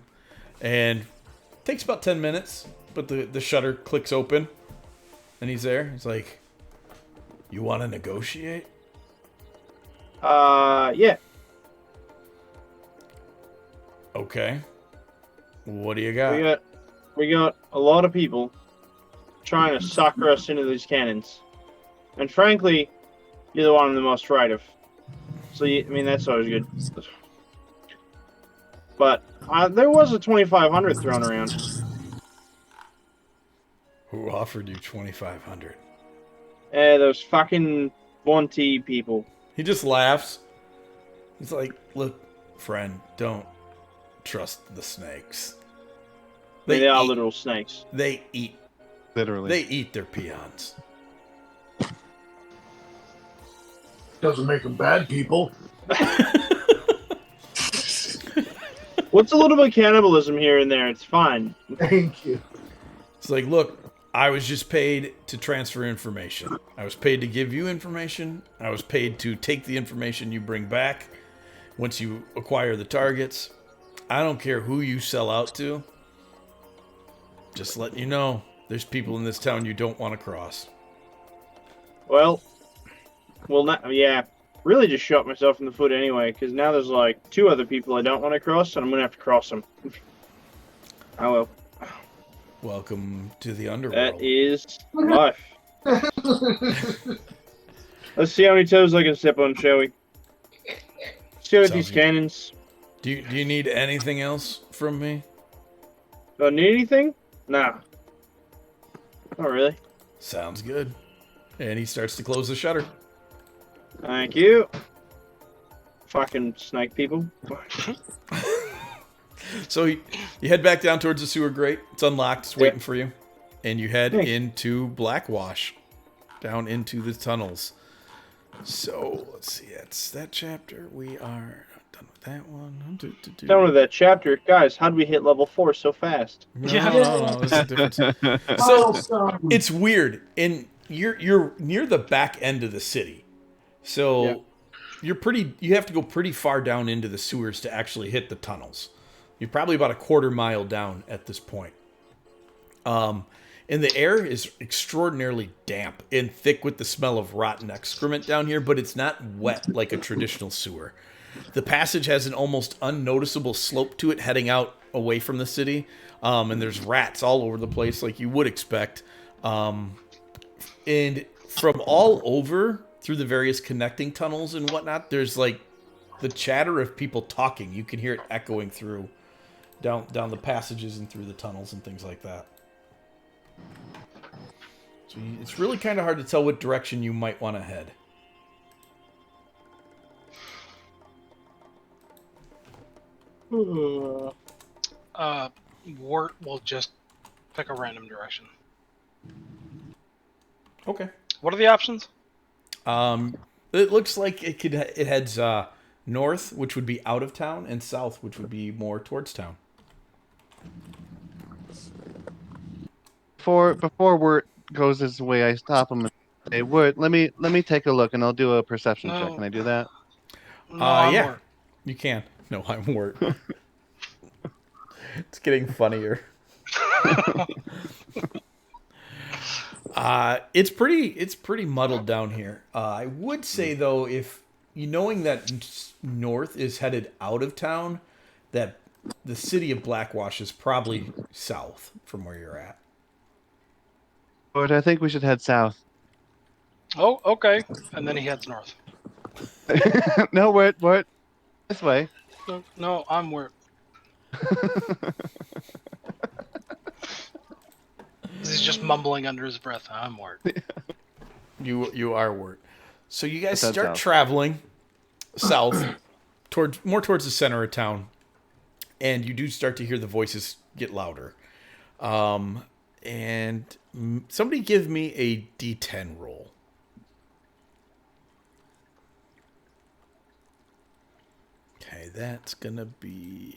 Speaker 1: and it takes about 10 minutes, but the shutter clicks open, and he's there. He's like, "You want to negotiate?"
Speaker 4: Yeah.
Speaker 1: Okay. What do you got?
Speaker 4: We got a lot of people trying to sucker us into these cannons, and frankly, you're the one I'm the most right of. So I mean that's always good. But there was a 2,500 thrown around.
Speaker 1: Who offered you 2,500?
Speaker 4: Those fucking Bonte people.
Speaker 1: He just laughs. He's like, "Look, friend, don't trust the snakes.
Speaker 4: They are
Speaker 1: eat-
Speaker 4: literal snakes.
Speaker 1: They eat.
Speaker 5: Literally.
Speaker 1: They eat their peons."
Speaker 2: Doesn't make them bad people.
Speaker 4: What's a little bit of cannibalism here and there? It's fine.
Speaker 2: Thank you.
Speaker 1: It's like, "Look, I was just paid to transfer information. I was paid to give you information. I was paid to take the information you bring back once you acquire the targets. I don't care who you sell out to. Just letting you know, there's people in this town you don't want to cross."
Speaker 4: Well, yeah. Really just shot myself in the foot anyway, because now there's like 2 other people I don't want to cross, and I'm going to have to cross them. Oh well.
Speaker 1: Welcome to the underworld.
Speaker 4: That is life. Let's see how many toes I can step on, shall we? See with
Speaker 1: Sounds
Speaker 4: these
Speaker 1: good.
Speaker 4: cannons.
Speaker 1: Do you need anything else from me?
Speaker 4: Do I need anything? Nah. Not really.
Speaker 1: Sounds good. And he starts to close the shutter.
Speaker 4: Thank you. Fucking snake people.
Speaker 1: So you head back down towards the sewer grate. It's unlocked. It's waiting for you. And you head
Speaker 4: Thanks.
Speaker 1: into Blackwash. Down into the tunnels. So, let's see. That's that chapter. We are done with that one.
Speaker 4: Done with that chapter. Guys, how did we hit level 4 so fast?
Speaker 1: No, this is different. So, it's weird. And you're near the back end of the city. So, you have to go pretty far down into the sewers to actually hit the tunnels. You're probably about a quarter mile down at this point. And the air is extraordinarily damp and thick with the smell of rotten excrement down here, but it's not wet like a traditional sewer. The passage has an almost unnoticeable slope to it heading out away from the city, and there's rats all over the place like you would expect. And from all over through the various connecting tunnels and whatnot, there's like the chatter of people talking. You can hear it echoing through down the passages and through the tunnels and things like that. So it's really kind of hard to tell what direction you might want to head.
Speaker 3: Wart will just pick a random direction.
Speaker 1: Okay.
Speaker 3: What are the options?
Speaker 1: It looks like it heads north, which would be out of town, and south, which would be more towards town.
Speaker 5: Before Wirt goes his way, I stop him and say, "Wirt, let me take a look, and I'll do a perception check.
Speaker 3: No.
Speaker 5: Can I do that?"
Speaker 3: No, I'm
Speaker 1: Yeah.
Speaker 3: Wart.
Speaker 1: You can. No, I'm Wirt. It's getting funnier. It's pretty muddled down here. I would say though, if you knowing that north is headed out of town, that the city of Blackwash is probably south from where you're at.
Speaker 5: But I think we should head south.
Speaker 3: Oh, okay. And then he heads north.
Speaker 5: No, what? This way.
Speaker 3: No, I'm where. He's just mumbling under his breath. I'm worried.
Speaker 1: You are Wirt. So you guys
Speaker 5: That's
Speaker 1: start
Speaker 5: south.
Speaker 1: traveling south towards the center of town, and you do start to hear the voices get louder. And somebody give me a D10 roll. Okay, that's gonna be.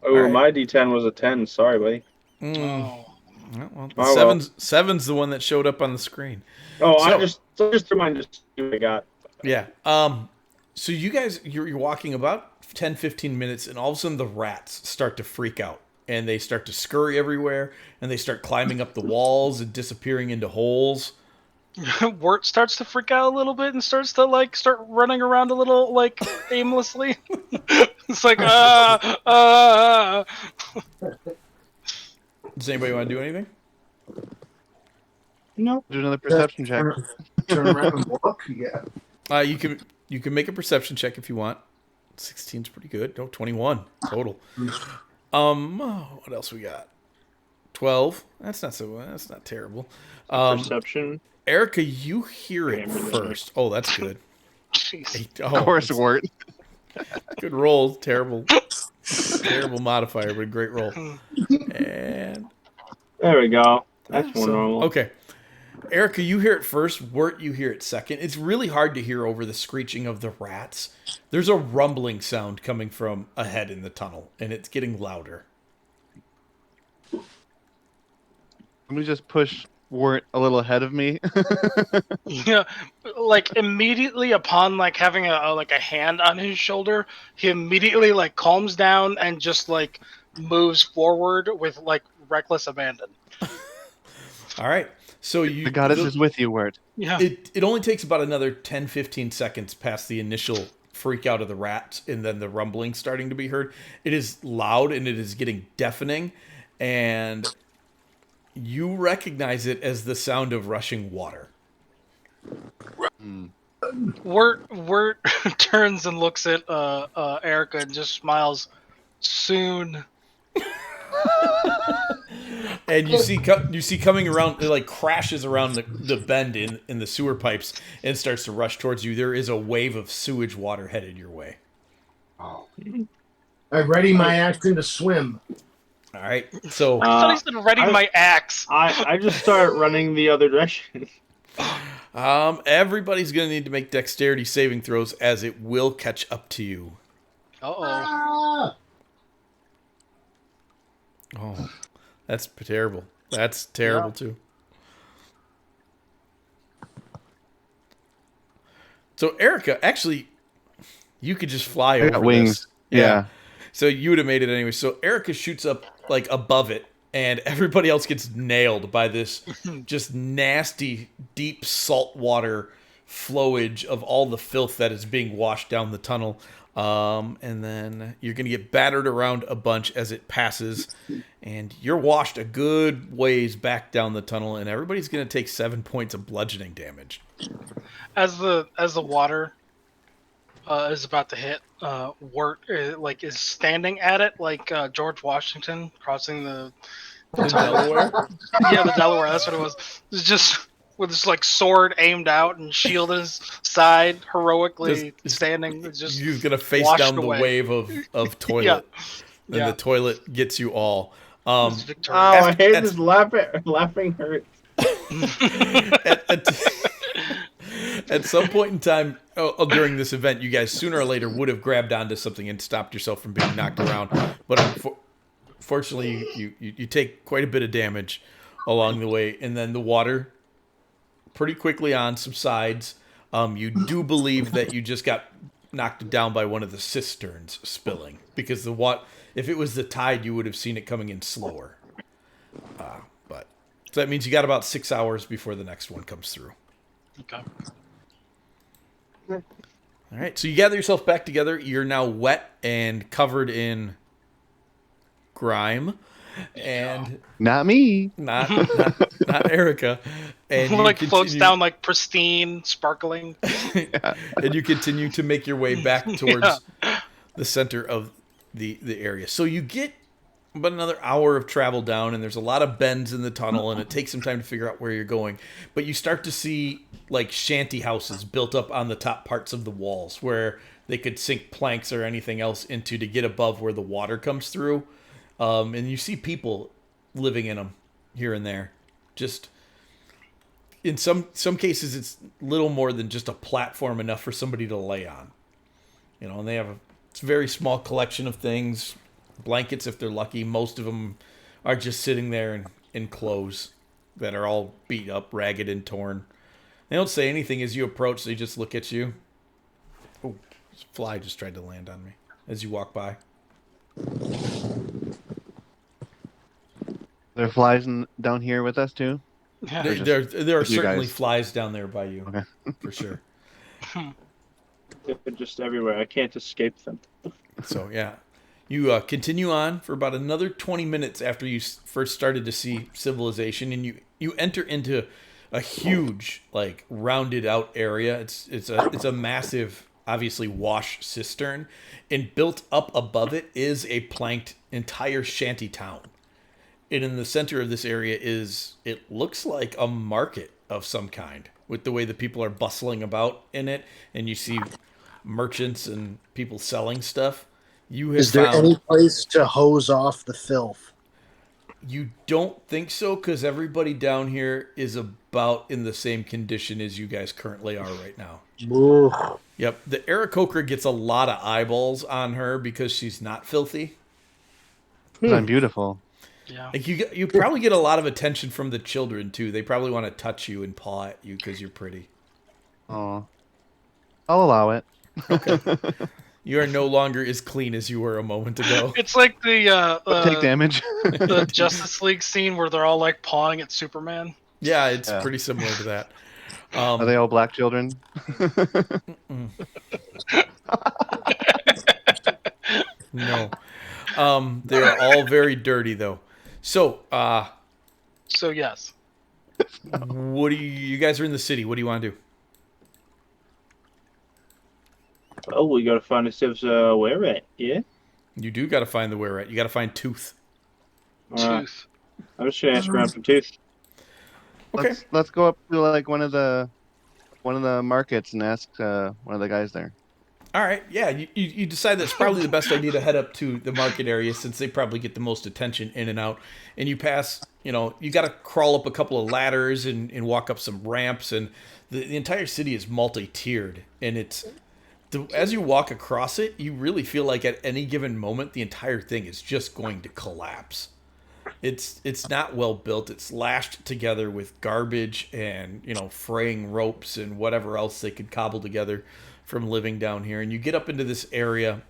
Speaker 4: Oh,
Speaker 1: All right.
Speaker 4: my D10 was a 10. Sorry, buddy.
Speaker 3: Oh.
Speaker 1: Well,
Speaker 4: Oh, well.
Speaker 1: seven's the one that showed up on the screen.
Speaker 4: Oh,
Speaker 1: So-
Speaker 4: I just reminded to see what I got.
Speaker 1: Yeah. So you guys, you're walking about 10, 15 minutes, and all of a sudden the rats start to freak out. And they start to scurry everywhere, and they start climbing up the walls and disappearing into holes.
Speaker 3: Wirt starts to freak out a little bit and starts to start running around a little aimlessly. It's like
Speaker 1: Does anybody want to do anything?
Speaker 4: No.
Speaker 5: Do another perception check.
Speaker 2: Turn around and look. Yeah.
Speaker 1: You can make a perception check if you want. 16's pretty good. No, 21 total. What else we got? 12. That's not terrible.
Speaker 4: Perception.
Speaker 1: Erica, you hear it
Speaker 4: Hammer this
Speaker 1: first. Oh, that's good.
Speaker 3: jeez.
Speaker 1: Oh,
Speaker 5: Of course,
Speaker 1: that's-
Speaker 5: Wirt.
Speaker 1: Good roll. Terrible modifier, but a great roll. And
Speaker 4: There we go. That's more
Speaker 1: so-
Speaker 4: normal.
Speaker 1: Okay. Erica, you hear it first. Wirt, you hear it second. It's really hard to hear over the screeching of the rats. There's a rumbling sound coming from ahead in the tunnel, and it's getting louder.
Speaker 5: Let me just push Wirt a little ahead of me.
Speaker 3: Yeah, immediately upon having a hand on his shoulder, he immediately calms down and just moves forward with reckless abandon.
Speaker 1: All right. So
Speaker 5: The goddess is with you, Wirt.
Speaker 3: Yeah.
Speaker 1: It only takes about another 10, 15 seconds past the initial freak out of the rats and then the rumbling starting to be heard. It is loud and it is getting deafening, and you recognize it as the sound of rushing water.
Speaker 3: Wirt turns and looks at Erica and just smiles. Soon.
Speaker 1: And you see coming around, it crashes around the bend in the sewer pipes and starts to rush towards you. There is a wave of sewage water headed your way.
Speaker 2: I ready my action to swim.
Speaker 1: All right. So
Speaker 3: I thought he said ready my axe.
Speaker 4: I just start running the other direction.
Speaker 1: everybody's going to need to make dexterity saving throws as it will catch up to you.
Speaker 3: Uh-oh.
Speaker 2: Ah!
Speaker 1: Oh, that's terrible. That's terrible too. So Erica, actually, you could just fly
Speaker 5: I
Speaker 1: over
Speaker 5: got wings.
Speaker 1: this.
Speaker 5: Yeah.
Speaker 1: So you would have made it anyway. So Erica shoots up above it, and everybody else gets nailed by this just nasty, deep saltwater flowage of all the filth that is being washed down the tunnel. And then you're going to get battered around a bunch as it passes, and you're washed a good ways back down the tunnel, and everybody's going to take 7 points of bludgeoning damage.
Speaker 3: As the water is about to hit, Wirt is standing at it like George Washington crossing the
Speaker 1: Delaware?
Speaker 3: yeah, the Delaware. That's what it was. It's just with his sword aimed out and shield at his side, heroically
Speaker 1: Just-
Speaker 3: standing. It's just
Speaker 1: You're going to face
Speaker 3: washed
Speaker 1: down
Speaker 3: away.
Speaker 1: the wave of toilet.
Speaker 3: Yeah.
Speaker 1: And
Speaker 3: Yeah.
Speaker 1: the toilet gets you all.
Speaker 3: It's
Speaker 4: Oh,
Speaker 3: victorious.
Speaker 4: I hate
Speaker 1: That's-
Speaker 4: this laughing hurt.
Speaker 1: At some point in time during this event, you guys sooner or later would have grabbed onto something and stopped yourself from being knocked around. But fortunately, you take quite a bit of damage along the way, and then the water pretty quickly on subsides. You do believe that you just got knocked down by one of the cisterns spilling, because if it was the tide, you would have seen it coming in slower. But so that means you got about 6 hours before the next one comes through.
Speaker 3: Okay.
Speaker 1: All right, so you gather yourself back together. You're now wet and covered in grime, and
Speaker 5: Not me.
Speaker 1: not Erica, and you
Speaker 3: Like floats
Speaker 1: continue,
Speaker 3: down like pristine, sparkling.
Speaker 1: and you continue to make your way back towards the center of the area. So you get about another hour of travel down, and there's a lot of bends in the tunnel, and it takes some time to figure out where you're going. But you start to see like shanty houses built up on the top parts of the walls where they could sink planks or anything else into to get above where the water comes through. And you see people living in them here and there. Just in some cases, it's little more than just a platform enough for somebody to lay on. And they have it's a very small collection of things, blankets if they're lucky. Most of them are just sitting there in clothes that are all beat up, ragged, and torn. They don't say anything as you approach. They just look at you. Oh, this fly just tried to land on me as you walk by.
Speaker 5: There are flies down here with us too.
Speaker 3: Yeah.
Speaker 1: There are
Speaker 5: you
Speaker 1: certainly
Speaker 5: guys.
Speaker 1: flies down there by you,
Speaker 5: Okay.
Speaker 1: for sure.
Speaker 4: They're just everywhere. I can't escape them.
Speaker 1: So yeah, you continue on for about another 20 minutes after you first started to see civilization, and you enter into a huge, like, rounded out area. It's a massive, obviously, wash cistern, and built up above it is a planked entire shanty town. And in the center of this area it looks like a market of some kind, with the way the people are bustling about in it, and you see merchants and people selling stuff. You have
Speaker 2: Is there
Speaker 1: found
Speaker 2: any place to hose off the filth?
Speaker 1: you don't think so, because everybody down here is about in the same condition as you guys currently are right now.
Speaker 2: Ooh.
Speaker 1: Yep, the Aarakocra gets a lot of eyeballs on her because she's not filthy.
Speaker 5: 'Cause I'm beautiful.
Speaker 3: Yeah.
Speaker 1: Like you probably get a lot of attention from the children too. They probably want to touch you and paw at you because you're pretty.
Speaker 5: Oh, I'll allow it.
Speaker 1: You are no longer as clean as you were a moment ago.
Speaker 3: It's like the
Speaker 5: Take damage.
Speaker 3: the Justice League scene where they're all like pawing at Superman.
Speaker 1: Yeah, it's
Speaker 5: Yeah.
Speaker 1: pretty similar to that.
Speaker 5: Are they all black children?
Speaker 1: No. They are all very dirty though. So,
Speaker 3: So yes.
Speaker 1: what do you guys are in the city. What do you want to do?
Speaker 4: Oh, we gotta find ourselves where at? Yeah.
Speaker 1: You do got to find the where rat. You got to find Tooth.
Speaker 4: Alright.
Speaker 3: Tooth.
Speaker 4: I'm just gonna ask around for Tooth.
Speaker 1: Okay.
Speaker 5: Let's go up to like one of the markets and ask one of the guys there.
Speaker 1: All right. Yeah, you decide that's probably the best idea to head up to the market area since they probably get the most attention in and out. And you pass, you got to crawl up a couple of ladders and walk up some ramps. And the entire city is multi-tiered. And as you walk across it, you really feel like at any given moment, the entire thing is just going to collapse. It's not well built. It's lashed together with garbage and, fraying ropes and whatever else they could cobble together from living down here. And you get up into this area.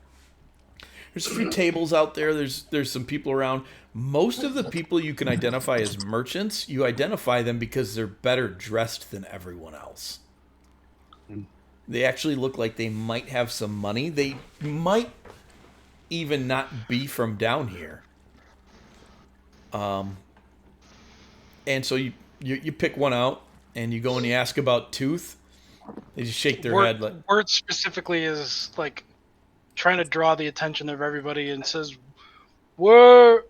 Speaker 1: There's a few tables out there. There's some people around. Most of the people you can identify as merchants, you identify them because they're better dressed than everyone else. They actually look like they might have some money. They might even not be from down here. And so you pick one out and you go and you ask about Tooth. They just shake their head like.
Speaker 3: Word specifically is like trying to draw the attention of everybody and says, "We're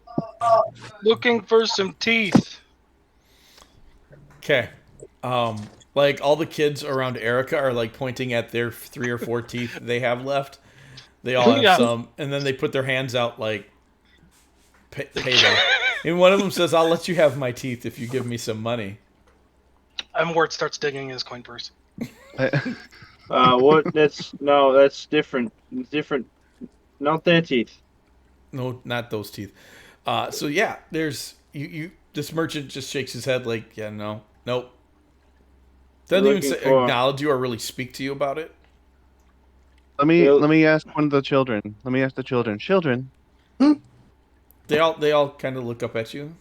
Speaker 3: looking for some teeth."
Speaker 1: Okay. Like all the kids around Erica are like pointing at their 3 or 4 teeth they have left. They all have
Speaker 3: Yeah.
Speaker 1: some, and then they put their hands out like pay them. And one of them says, "I'll let you have my teeth if you give me some money."
Speaker 3: And Ward starts digging in his coin purse.
Speaker 4: What? That's different. It's different. Not their teeth.
Speaker 1: No, not those teeth. So yeah, there's you. This merchant just shakes his head like, yeah, no, nope. Doesn't even acknowledge you or really speak to you about it.
Speaker 5: Let me ask one of the children. Let me ask the children. Children,
Speaker 1: They all kind of look up at you.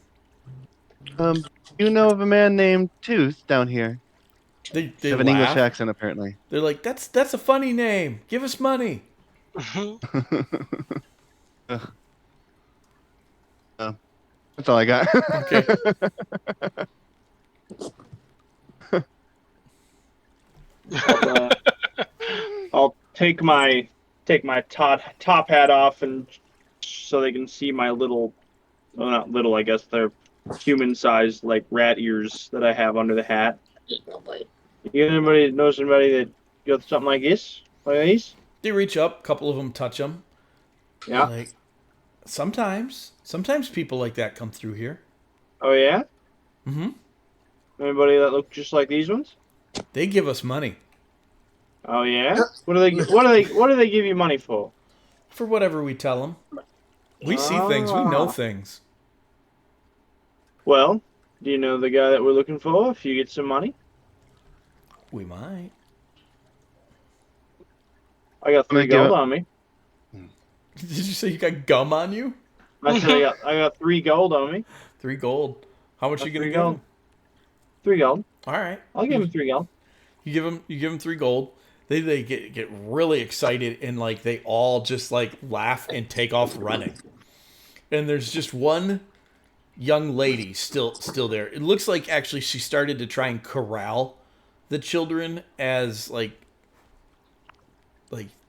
Speaker 5: you know of a man named Tooth down here?
Speaker 1: They
Speaker 5: Have an
Speaker 1: laugh.
Speaker 5: English accent apparently.
Speaker 1: They're like, that's a funny name. Give us money.
Speaker 5: That's all I got.
Speaker 1: Okay.
Speaker 4: I'll take my top hat off, and so they can see my little, well, not little, I guess they're human-sized like rat ears that I have under the hat. You anybody knows anybody that got something like this? Like these?
Speaker 1: They reach up. A couple of them touch them.
Speaker 4: Yeah.
Speaker 1: Like, sometimes people like that come through here.
Speaker 4: Oh yeah.
Speaker 1: Mm-hmm.
Speaker 4: Anybody that look just like these ones?
Speaker 1: They give us money
Speaker 4: Oh yeah. What do they give you money for?
Speaker 1: for whatever we tell them. We see things. We know things.
Speaker 4: Well, do you know the guy that we're looking for? If you get some money,
Speaker 1: We might.
Speaker 4: I got
Speaker 5: I'm gonna
Speaker 4: 3
Speaker 5: give
Speaker 4: gold
Speaker 5: it-
Speaker 4: on me.
Speaker 1: Did you say you got gum on you?
Speaker 4: I said I got 3 gold on me.
Speaker 1: 3 gold. How much
Speaker 4: That's
Speaker 1: are you gonna
Speaker 4: 3
Speaker 1: give
Speaker 4: gold.
Speaker 1: them?
Speaker 4: 3 gold.
Speaker 1: All right.
Speaker 4: I'll give him 3 gold.
Speaker 1: You give them 3 gold. They get really excited and like they all just like laugh and take off running. And there's just one young lady still there. It looks like actually she started to try and corral the children as like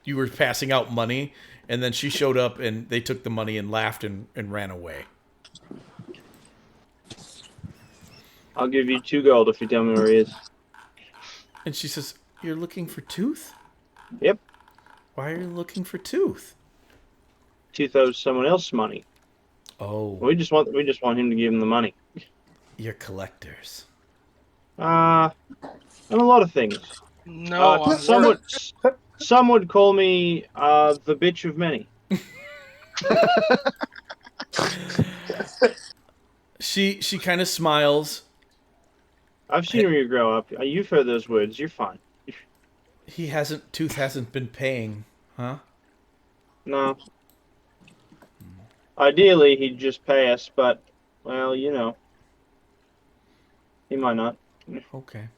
Speaker 1: you were passing out money, and then she showed up and they took the money and laughed and ran away.
Speaker 4: I'll give you 2 gold if you tell me where he is.
Speaker 1: And she says, "You're looking for Tooth?
Speaker 4: Yep.
Speaker 1: Why are you looking for Tooth?"
Speaker 4: Tooth owes someone else money.
Speaker 1: Oh,
Speaker 4: We just want him to give him the money.
Speaker 1: you're collectors.
Speaker 4: And a lot of things.
Speaker 3: No, I'm
Speaker 4: Some would call me the bitch of many.
Speaker 1: She kind of smiles.
Speaker 4: I've seen where you grow up. You've heard those words. You're fine.
Speaker 1: Tooth hasn't been paying, huh?
Speaker 4: No. Ideally, he'd just pay us, but, well, you know. He might not.
Speaker 1: Okay.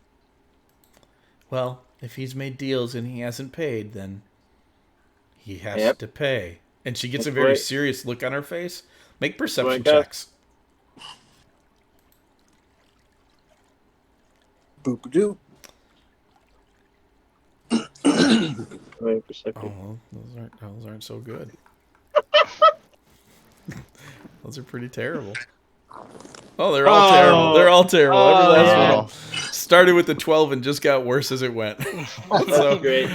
Speaker 1: Well, if he's made deals and he hasn't paid, then he has to pay. And she gets
Speaker 4: That's
Speaker 1: a very
Speaker 4: right.
Speaker 1: serious look on her face. Make perception
Speaker 4: Like that.
Speaker 1: checks.
Speaker 2: Boop-a-doo.
Speaker 4: Wait for a second.
Speaker 1: Oh, well, those aren't so good. Those are pretty terrible. Oh, they're all terrible. They're all terrible. Every last one of them. Started with the 12 and just got worse as it went. So,
Speaker 4: Great.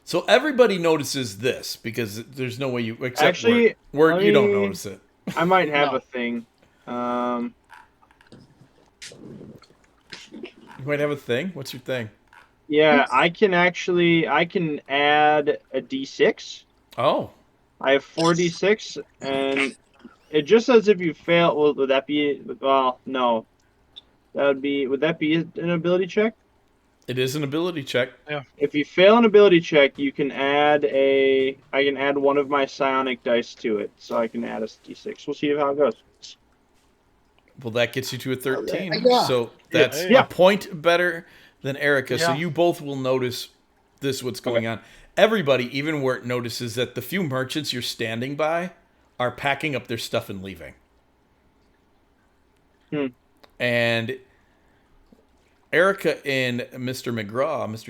Speaker 1: So everybody notices this because there's no way you except
Speaker 4: Actually,
Speaker 1: Wirt, you don't notice it.
Speaker 4: I might have
Speaker 3: No.
Speaker 4: a thing.
Speaker 1: You might have a thing. What's your thing?
Speaker 4: Yeah, I can add a d6.
Speaker 1: Oh,
Speaker 4: I have 4d6, and it just says if you fail. Well, would that be? Well, no. Would that be an ability check?
Speaker 1: it is an ability check.
Speaker 4: If you fail an ability check, you can add I can add one of my psionic dice to it, so I can add a d6. We'll see how it goes.
Speaker 1: Well, that gets you to a 13.
Speaker 2: Yeah.
Speaker 1: So that's
Speaker 4: Yeah.
Speaker 1: a point better than Erica. So
Speaker 3: Yeah.
Speaker 1: you both will notice what's going on. Everybody, even Wirt, notices that the few merchants you're standing by are packing up their stuff and leaving. And Erica and Mr.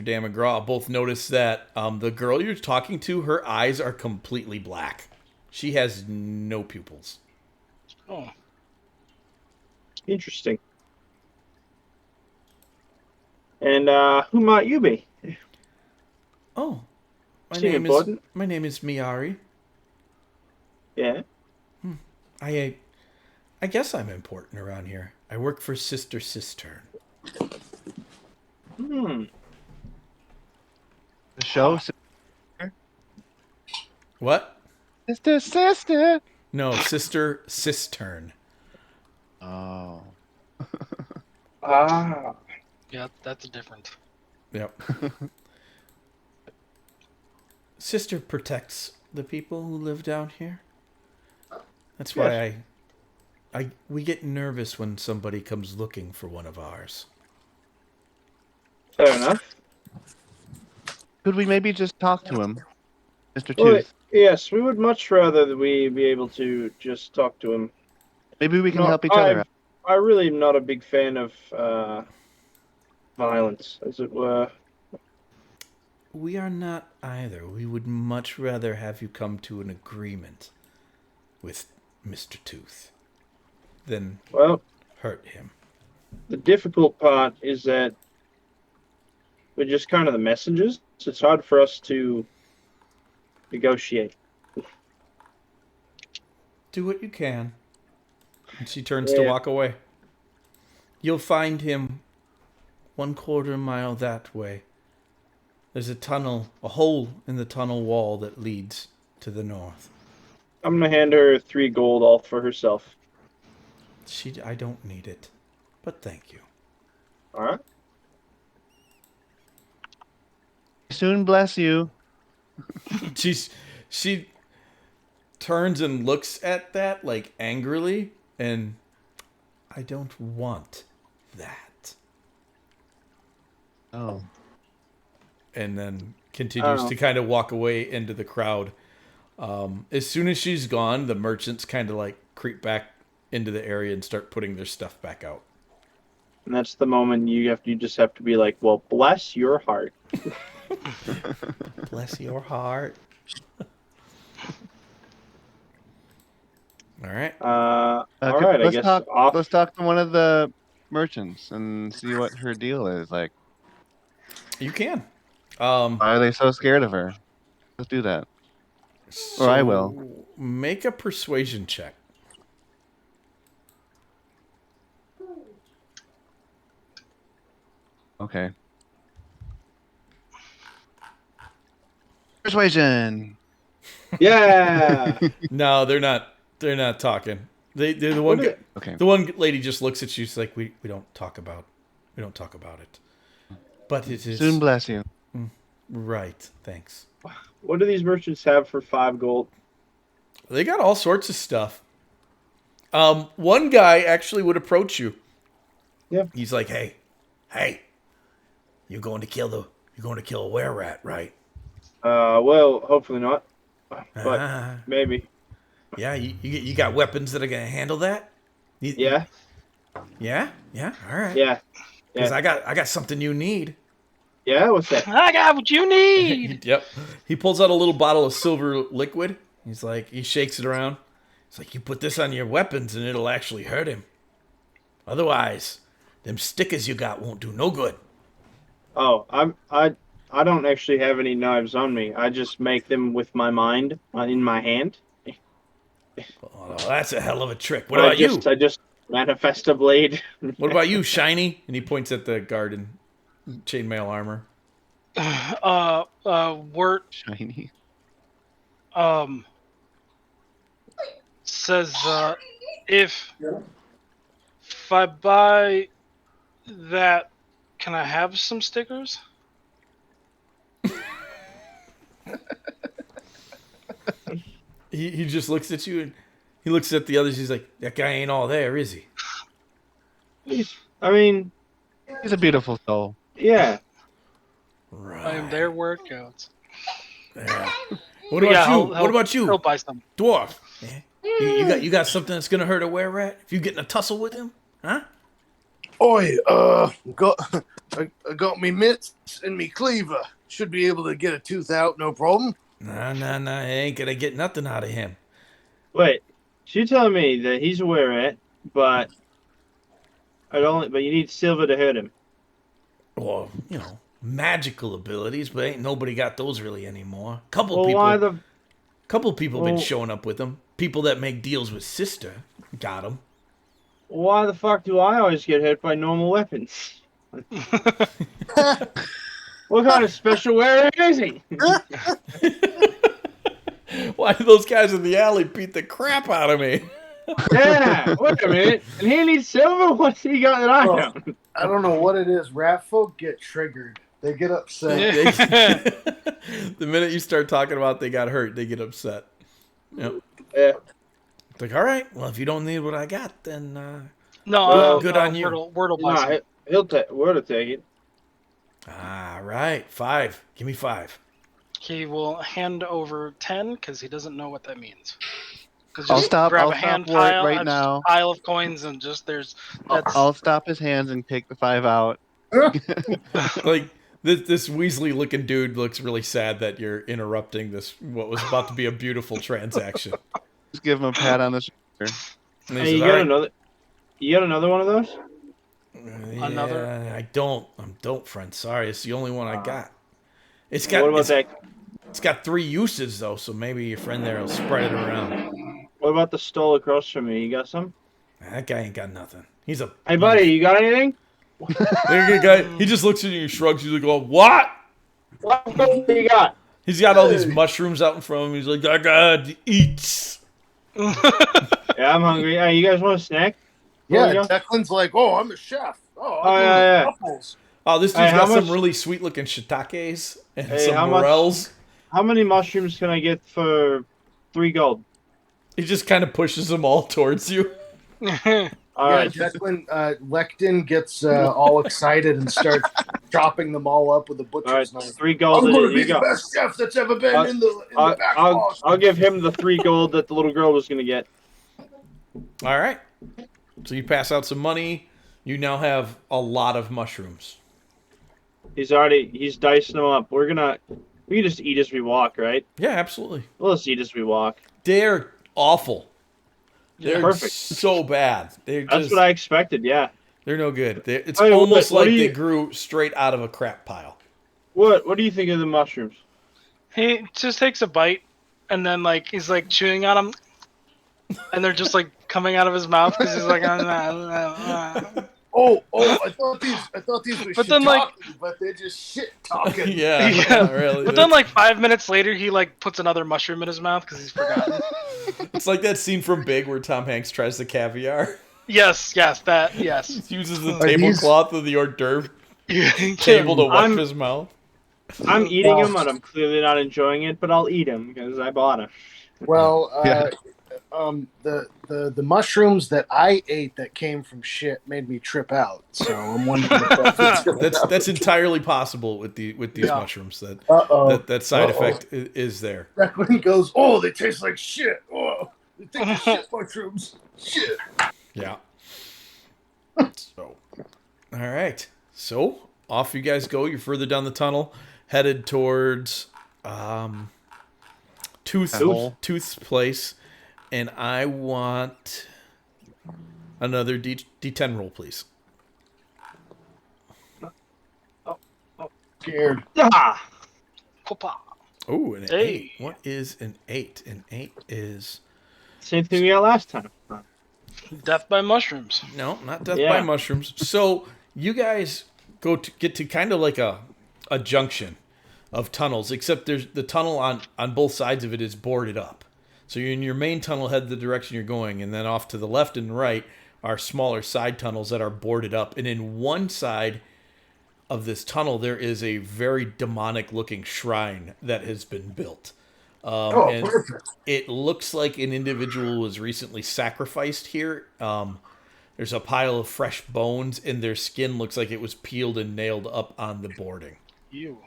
Speaker 1: Dan McGraw, both notice that the girl you're talking to, her eyes are completely black. She has no pupils.
Speaker 3: Oh,
Speaker 4: Interesting. And who might you be?
Speaker 1: Oh,
Speaker 4: Seem important.
Speaker 1: my name is Miari.
Speaker 4: Yeah.
Speaker 1: I guess I'm important around here. I work for Sister Cistern.
Speaker 4: Hmm.
Speaker 5: The show,
Speaker 1: What?
Speaker 5: sister.
Speaker 1: No, Sister Cistern.
Speaker 5: Oh.
Speaker 4: Ah.
Speaker 3: yeah, that's different.
Speaker 1: Yep. Sister protects the people who live down here. That's why we get nervous when somebody comes looking for one of ours.
Speaker 4: Fair enough.
Speaker 5: Could we maybe just talk to him? Mr.
Speaker 4: Well,
Speaker 5: Tooth.
Speaker 4: yes, we would much rather that we be able to just talk to him.
Speaker 5: Maybe we can
Speaker 4: No,
Speaker 5: help each other out.
Speaker 4: I really am not a big fan of violence, as it were.
Speaker 1: We are not either. We would much rather have you come to an agreement with Mr. Tooth than
Speaker 4: Well,
Speaker 1: hurt him.
Speaker 4: the difficult part is that we're just kind of the messengers. So it's hard for us to negotiate.
Speaker 1: Do what you can. And she turns to
Speaker 4: Yeah.
Speaker 1: walk away. You'll find him 1/4 mile that way. There's a tunnel, a hole in the tunnel wall that leads to the north.
Speaker 4: I'm gonna hand her 3 gold all for herself.
Speaker 1: I don't need it, but thank you.
Speaker 4: All right.
Speaker 5: Soon bless you.
Speaker 1: She turns and looks at that like angrily, and I don't want that.
Speaker 5: Oh.
Speaker 1: And then continues to kind of walk away into the crowd. As soon as she's gone, the merchants kind of like creep back into the area and start putting their stuff back out.
Speaker 4: And that's the moment you just have to be like, well, bless your heart.
Speaker 1: Bless your heart. All right.
Speaker 4: All right. I
Speaker 5: Let's
Speaker 4: guess
Speaker 5: talk.
Speaker 4: off.
Speaker 5: Let's talk to one of the merchants and see what her deal is. Like,
Speaker 1: You can.
Speaker 5: why are they so scared of her? Let's do that. Or I will.
Speaker 1: Make a persuasion check.
Speaker 5: Okay. Persuasion.
Speaker 4: Yeah.
Speaker 1: No, they're not. They're not talking. They're the one.
Speaker 5: Okay.
Speaker 1: The one lady just looks at you. She's like, "We don't talk about. We don't talk about it." But it is
Speaker 5: Soon bless you.
Speaker 1: right. Thanks.
Speaker 4: What do these merchants have for 5 gold?
Speaker 1: They got all sorts of stuff. One guy actually would approach you.
Speaker 4: Yeah.
Speaker 1: He's like, "Hey, you're going to kill a were rat, right?"
Speaker 4: Well, hopefully not, but
Speaker 1: Ah.
Speaker 4: maybe.
Speaker 1: Yeah, you got weapons that are gonna handle that?
Speaker 4: Yeah.
Speaker 1: Yeah. All right.
Speaker 4: Yeah.
Speaker 1: Because I got something you need.
Speaker 4: Yeah. What's that?
Speaker 3: I got what you need.
Speaker 1: Yep. He pulls out a little bottle of silver liquid. He's like, he shakes it around. It's like, you put this on your weapons and it'll actually hurt him. Otherwise, them stickers you got won't do no good.
Speaker 4: Oh, I don't actually have any knives on me. I just make them with my mind in my hand.
Speaker 1: Oh, that's a hell of a trick. What about you?
Speaker 4: I just manifest a blade.
Speaker 1: What about you, Shiny? And he points at the guard in chainmail armor.
Speaker 3: Wirt
Speaker 5: Shiny.
Speaker 3: says if I buy that, can I have some stickers?
Speaker 1: He just looks at you and he looks at the others. He's like, that guy ain't all there, is he?
Speaker 4: I mean,
Speaker 5: He's a beautiful soul.
Speaker 4: yeah.
Speaker 1: Right.
Speaker 3: I am there where it counts.
Speaker 1: Yeah. What about you? What about you,
Speaker 3: He'll buy some.
Speaker 1: dwarf? Yeah. You got something that's gonna hurt a were rat if you get in a tussle with him, huh?
Speaker 2: Oi, I got me mitts and me cleaver. Should be able to get a tooth out, no problem.
Speaker 1: Nah. I ain't gonna get nothing out of him.
Speaker 4: Wait, so you telling me that he's aware of it, but you need silver to hurt him.
Speaker 1: Well, magical abilities, but ain't nobody got those really anymore. Couple
Speaker 4: Well,
Speaker 1: people.
Speaker 4: why
Speaker 1: Couple people been
Speaker 4: Well-
Speaker 1: showing up with them. People that make deals with Sister got them.
Speaker 4: the fuck do I always get hurt by normal weapons? What kind of special wearer is he?
Speaker 1: Why do those guys in the alley beat the crap out of me?
Speaker 4: Yeah, wait a minute. And he needs silver? What's he got that I
Speaker 2: Oh.
Speaker 4: don't?
Speaker 2: I don't know what it is. Rat folk get triggered. They get upset.
Speaker 1: The minute you start talking about they got hurt, they get upset. Yep.
Speaker 4: Yeah.
Speaker 1: It's like, all right, well, if you don't need what I got, then
Speaker 3: No,
Speaker 1: good on you.
Speaker 3: Word'll buy some.
Speaker 4: We're to take it.
Speaker 1: all right, 5. Give me 5.
Speaker 3: He will hand over 10 because he doesn't know what that means. Because
Speaker 5: I'll
Speaker 3: just
Speaker 5: stop.
Speaker 3: grab
Speaker 5: I'll
Speaker 3: a hand
Speaker 5: stop right,
Speaker 3: pile,
Speaker 5: right
Speaker 3: just a
Speaker 5: now.
Speaker 3: pile of coins, and just there's that's
Speaker 5: I'll stop his hands and take the 5 out.
Speaker 1: Like this Weasley looking dude looks really sad that you're interrupting this what was about to be a beautiful transaction.
Speaker 5: Just give him a pat on the shoulder.
Speaker 1: And he
Speaker 4: Hey,
Speaker 1: says,
Speaker 4: you
Speaker 1: "All
Speaker 4: got
Speaker 1: right,
Speaker 4: another? You got another one of those?
Speaker 3: Another?
Speaker 1: Yeah, I don't, friend. Sorry, it's the only one I got. It's
Speaker 4: What about that?
Speaker 1: It's got 3 uses though, so maybe your friend there will spread it around.
Speaker 4: What about the stall across from me? You got some?
Speaker 1: That guy ain't got nothing. He's a
Speaker 4: Hey, buddy, you got anything?
Speaker 1: That guy. He just looks at you and shrugs. He's like, "Oh, what?"
Speaker 4: What do you got?
Speaker 1: He's got all these mushrooms out in front of him. He's like, "I got eats."
Speaker 4: Yeah, I'm hungry. Hey, you guys want a snack?
Speaker 2: Yeah,
Speaker 4: Before we go?
Speaker 2: Declan's like, oh, I'm a chef. Oh,
Speaker 4: Oh,
Speaker 2: I
Speaker 4: yeah, yeah.
Speaker 2: Truffles.
Speaker 1: Oh, this
Speaker 4: Hey,
Speaker 1: dude's got
Speaker 4: how
Speaker 1: some
Speaker 4: much-
Speaker 1: really sweet looking shiitakes and
Speaker 4: Hey,
Speaker 1: some
Speaker 4: how much-
Speaker 1: morels.
Speaker 4: How many mushrooms can I get for 3 gold?
Speaker 1: He just kind of pushes them all towards you.
Speaker 4: All
Speaker 2: Yeah,
Speaker 4: right.
Speaker 2: Declan, Lecton gets all excited and starts chopping them all up with a
Speaker 4: All right,
Speaker 2: butcher's knife.
Speaker 4: 3 gold.
Speaker 2: I'm
Speaker 4: Here
Speaker 2: going to be
Speaker 4: you
Speaker 2: the
Speaker 4: go.
Speaker 2: best chef that's ever been
Speaker 4: Uh,
Speaker 2: in the back
Speaker 4: I'll
Speaker 2: lost.
Speaker 4: give him the 3 gold that the little girl was gonna get.
Speaker 1: All right. So you pass out some money. You now have a lot of mushrooms.
Speaker 4: He's dicing them up. We can just eat as we walk, right?
Speaker 1: Yeah, absolutely.
Speaker 4: We'll just eat as we walk.
Speaker 1: They're awful. They're
Speaker 4: Perfect.
Speaker 1: so bad.
Speaker 4: That's what I expected. Yeah.
Speaker 1: They're no good. It's
Speaker 4: Hey,
Speaker 1: almost
Speaker 4: what
Speaker 1: like
Speaker 4: do
Speaker 1: they
Speaker 4: you-
Speaker 1: grew straight out of a crap pile.
Speaker 4: What do you think of the mushrooms?
Speaker 3: He just takes a bite, and then he's chewing on them, and they're just coming out of his mouth because he's like,
Speaker 2: Oh, I thought these were
Speaker 3: But
Speaker 2: shit
Speaker 3: then,
Speaker 2: talking, but they're just shit talking.
Speaker 1: Yeah,
Speaker 3: Yeah.
Speaker 1: really.
Speaker 3: But then 5 minutes later, he puts another mushroom in his mouth because he's forgotten.
Speaker 1: It's like that scene from Big where Tom Hanks tries the caviar.
Speaker 3: Yes, that, yes.
Speaker 1: He uses the
Speaker 2: Are these-
Speaker 1: tablecloth of the hors d'oeuvre table to wipe
Speaker 4: I'm-
Speaker 1: his mouth.
Speaker 4: I'm eating
Speaker 2: Well-
Speaker 4: them, and I'm clearly not enjoying it, but I'll eat them because I bought them.
Speaker 2: Well,
Speaker 5: Yeah.
Speaker 2: The mushrooms that I ate that came from shit made me trip out. So I'm wondering if
Speaker 1: That's entirely possible with these
Speaker 3: Yeah.
Speaker 1: mushrooms.
Speaker 2: Uh-oh.
Speaker 1: That side
Speaker 2: Uh-oh.
Speaker 1: effect is there.
Speaker 2: Declan goes, oh, they taste like shit. Oh, they think they're shit mushrooms. Shit.
Speaker 1: Yeah. So, all right. So off you guys go. You're further down the tunnel, headed towards Tooth's place, and I want another D10 roll, please.
Speaker 2: Scared.
Speaker 4: Ah!
Speaker 3: Papa.
Speaker 1: Oh, an
Speaker 3: Hey.
Speaker 1: 8. What is an 8? An 8 is
Speaker 4: Same thing we got last time.
Speaker 3: Death by mushrooms.
Speaker 1: no, not death
Speaker 4: Yeah.
Speaker 1: by mushrooms. So you guys get to kind of like a junction of tunnels, except there's the tunnel on both sides of it is boarded up. So you're in your main tunnel, head the direction you're going, and then off to the left and right are smaller side tunnels that are boarded up. And in one side of this tunnel, there is a very demonic looking shrine that has been built. And
Speaker 2: Perfect.
Speaker 1: it looks like an individual was recently sacrificed here. There's a pile of fresh bones, and their skin looks like it was peeled and nailed up on the boarding.
Speaker 3: You.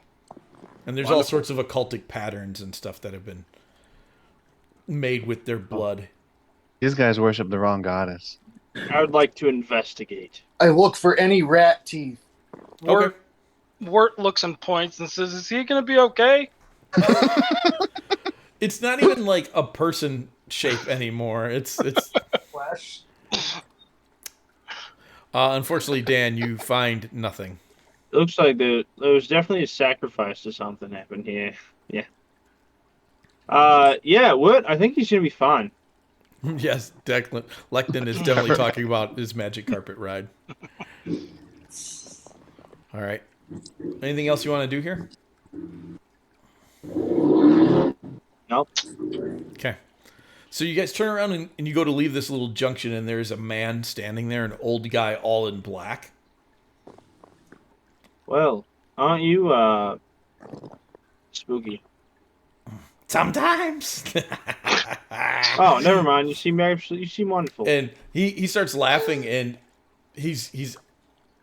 Speaker 1: And there's all sorts of occultic patterns and stuff that have been made with their blood.
Speaker 5: These guys worship the wrong goddess.
Speaker 4: I would like to investigate.
Speaker 2: I look for any rat teeth.
Speaker 1: Okay.
Speaker 3: Wart looks and points and says, "Is he gonna be okay?"
Speaker 1: It's not even like a person shape anymore. It's
Speaker 2: Flesh.
Speaker 1: unfortunately, Dan, you find nothing.
Speaker 4: It looks like there was definitely a sacrifice to something happened here. Yeah. Yeah, what? I think he's gonna be fine.
Speaker 1: Yes, Lecton is definitely talking about his magic carpet ride. All right. Anything else you want to do here?
Speaker 4: Nope.
Speaker 1: Okay. So you guys turn around and you go to leave this little junction, and there's a man standing there, an old guy all in black.
Speaker 4: Well, aren't you spooky?
Speaker 1: Sometimes.
Speaker 4: Oh, never mind. You seem wonderful.
Speaker 1: And he starts laughing, and he's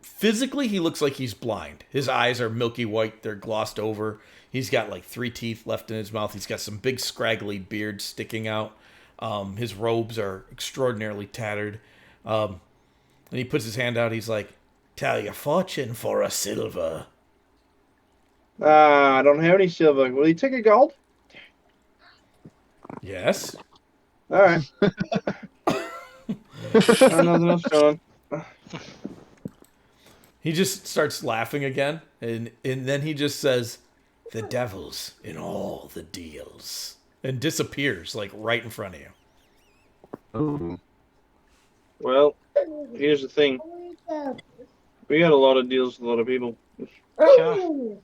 Speaker 1: physically he looks like he's blind. His eyes are milky white, they're glossed over. He's got like 3 teeth left in his mouth. He's got some big scraggly beard sticking out. His robes are extraordinarily tattered. And he puts his hand out. He's like, "Tell your fortune for a silver."
Speaker 4: I don't have any silver. Will you take a gold?
Speaker 1: Yes.
Speaker 4: All right. Nothing else going.
Speaker 1: He just starts laughing again, and then he just says, "The devil's in all the deals," and disappears like right in front of you.
Speaker 5: Oh.
Speaker 4: Well, here's the thing. We got a lot of deals with a lot of people.
Speaker 3: Okay.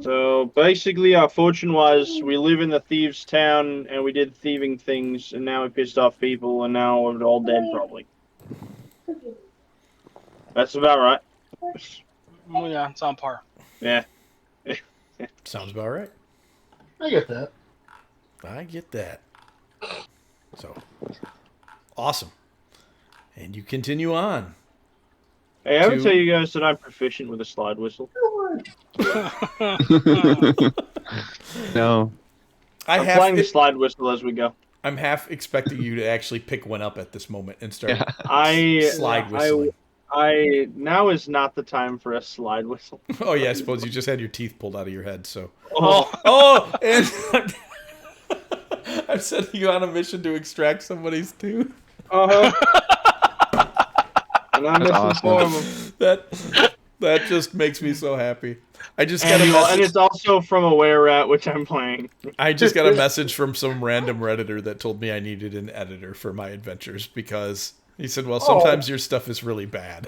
Speaker 4: So basically, our fortune was we live in the thieves' town and we did thieving things, and now we pissed off people, and now we're all dead probably. That's about right.
Speaker 3: Well, yeah, it's on par.
Speaker 4: Yeah.
Speaker 1: Sounds about right.
Speaker 2: I get that.
Speaker 1: I get that. So, awesome. And you continue on.
Speaker 4: Hey, I haven't
Speaker 1: To-
Speaker 4: tell you guys that I'm proficient with a slide whistle.
Speaker 5: No.
Speaker 1: I
Speaker 4: I'm
Speaker 1: have
Speaker 4: playing the slide whistle as we go.
Speaker 1: I'm half expecting you to actually pick one up at this moment and start slide whistling.
Speaker 4: Now is not the time for a slide whistle.
Speaker 1: Oh yeah, I suppose you just had your teeth pulled out of your head, so.
Speaker 3: Oh,
Speaker 1: And I'm sending you on a mission to extract somebody's tooth.
Speaker 4: Uh-huh. And I'm
Speaker 5: That's
Speaker 4: misinformed.
Speaker 1: That just makes me so happy. I just got a
Speaker 4: And
Speaker 1: message.
Speaker 4: it's also from a Were Rat, which I'm playing.
Speaker 1: I just got a message from some random Redditor that told me I needed an editor for my adventures because he said, "Well, sometimes your stuff is really bad."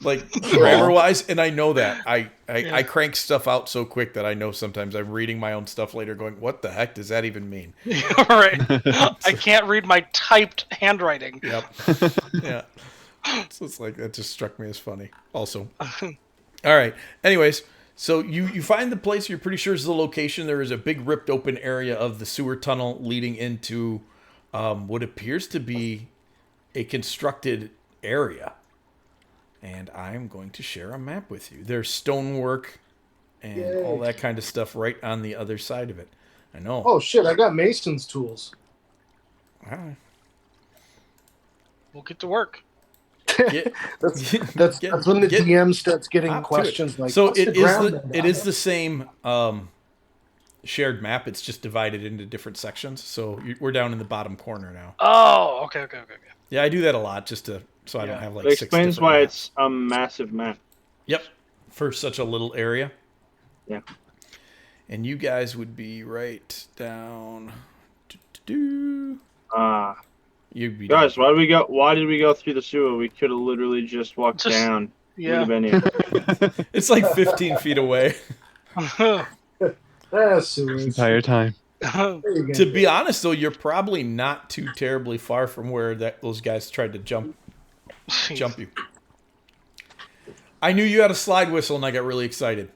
Speaker 1: Like grammar wise, and I know that. I crank stuff out so quick that I know sometimes I'm reading my own stuff later going, "What the heck does that even mean?"
Speaker 3: right. I can't read my typed handwriting.
Speaker 1: Yep. Yeah. So it's like that just struck me as funny. Also. All right. Anyways, so you find the place you're pretty sure is the location. There is a big ripped open area of the sewer tunnel leading into what appears to be a constructed area. And I'm going to share a map with you. There's stonework and all that kind of stuff right on the other side of it. I know.
Speaker 2: Oh shit! I got Mason's tools.
Speaker 1: Wow.
Speaker 3: We'll get to work.
Speaker 2: That's when the DM starts getting questions like.
Speaker 1: So
Speaker 2: "What's
Speaker 1: it
Speaker 2: the
Speaker 1: is
Speaker 2: ground
Speaker 1: the,
Speaker 2: then?"
Speaker 1: it is the same shared map. It's just divided into different sections. So we're down in the bottom corner now.
Speaker 3: Oh, okay.
Speaker 1: Yeah, I do that a lot just so I don't have like
Speaker 4: It
Speaker 1: 6
Speaker 4: explains
Speaker 1: different
Speaker 4: why
Speaker 1: maps.
Speaker 4: it's a massive map.
Speaker 1: Yep, for such a little area.
Speaker 4: Yeah.
Speaker 1: And you guys would be right down. You'd be
Speaker 4: Guys,
Speaker 1: down.
Speaker 4: why did we go through the sewer? We could have literally just walked down. We would
Speaker 3: Yeah.
Speaker 4: have been here.
Speaker 1: It's like 15 feet away.
Speaker 2: That's sewers.
Speaker 5: Entire time.
Speaker 1: To be honest, though, you're probably not too terribly far from where those guys tried to jump you. I knew you had a slide whistle, and I got really excited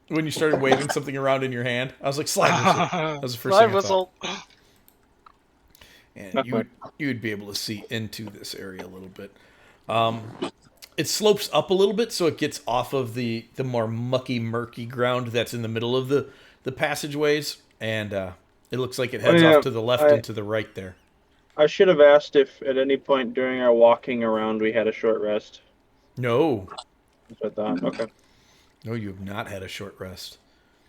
Speaker 1: when you started waving something around in your hand. I was like, slide whistle. That was the first
Speaker 3: Slide
Speaker 1: thing I thought.
Speaker 3: whistle.
Speaker 1: And you would be able to see into this area a little bit. It slopes up a little bit, so it gets off of the more mucky, murky ground that's in the middle of the passageways, and it looks like it heads off to the left and to the right there.
Speaker 4: I should have asked if at any point during our walking around we had a short rest.
Speaker 1: No.
Speaker 4: That's what I thought. Okay.
Speaker 1: No, you have not had a short rest.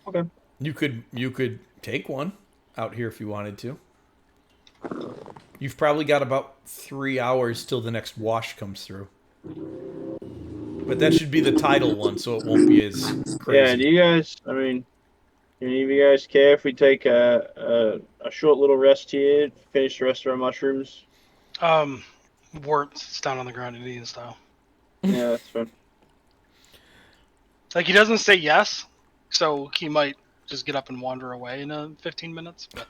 Speaker 4: Okay.
Speaker 1: You could take one out here if you wanted to. You've probably got about 3 hours till the next wash comes through. But that should be the tidal one, so it won't be as crazy.
Speaker 4: Yeah, do you guys, do any of you guys care if we take a short little rest here, finish the rest of our mushrooms?
Speaker 3: Wart sits down on the ground Indian style.
Speaker 4: Yeah, that's fine.
Speaker 3: Like, he doesn't say yes, so he might just get up and wander away in 15 minutes. But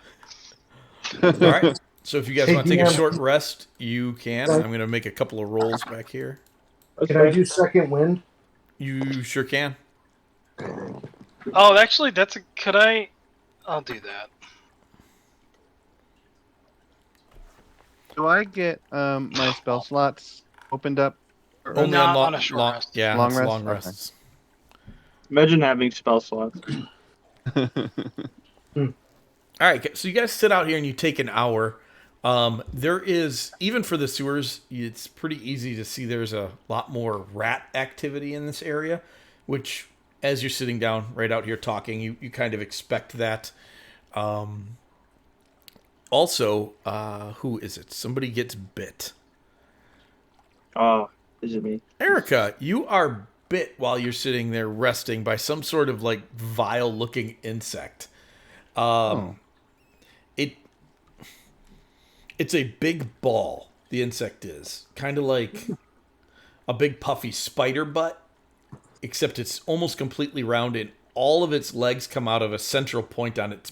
Speaker 1: All right. So if you guys
Speaker 2: Hey,
Speaker 1: want to take a
Speaker 2: DM.
Speaker 1: short rest, you can. I'm going to make a couple of rolls back here.
Speaker 2: Can I do second wind?
Speaker 1: You sure can.
Speaker 3: oh, actually, could I? I'll do that.
Speaker 5: Do I get my spell slots opened up?
Speaker 1: Only
Speaker 3: Not
Speaker 1: on
Speaker 3: on a short rest.
Speaker 1: Yeah,
Speaker 5: Long
Speaker 1: it's
Speaker 5: rest?
Speaker 1: long
Speaker 5: Okay.
Speaker 1: rests.
Speaker 4: Imagine having spell slots.
Speaker 1: All right, so you guys sit out here and you take an hour. There is, even for the sewers, it's pretty easy to see there's a lot more rat activity in this area, which, as you're sitting down right out here talking, you kind of expect that. Also, who is it? Somebody gets bit.
Speaker 4: Is it me?
Speaker 1: Erica, you are bit while you're sitting there resting by some sort of like vile-looking insect. It's a big ball. The insect is kind of like a big puffy spider butt, except it's almost completely round, and all of its legs come out of a central point on its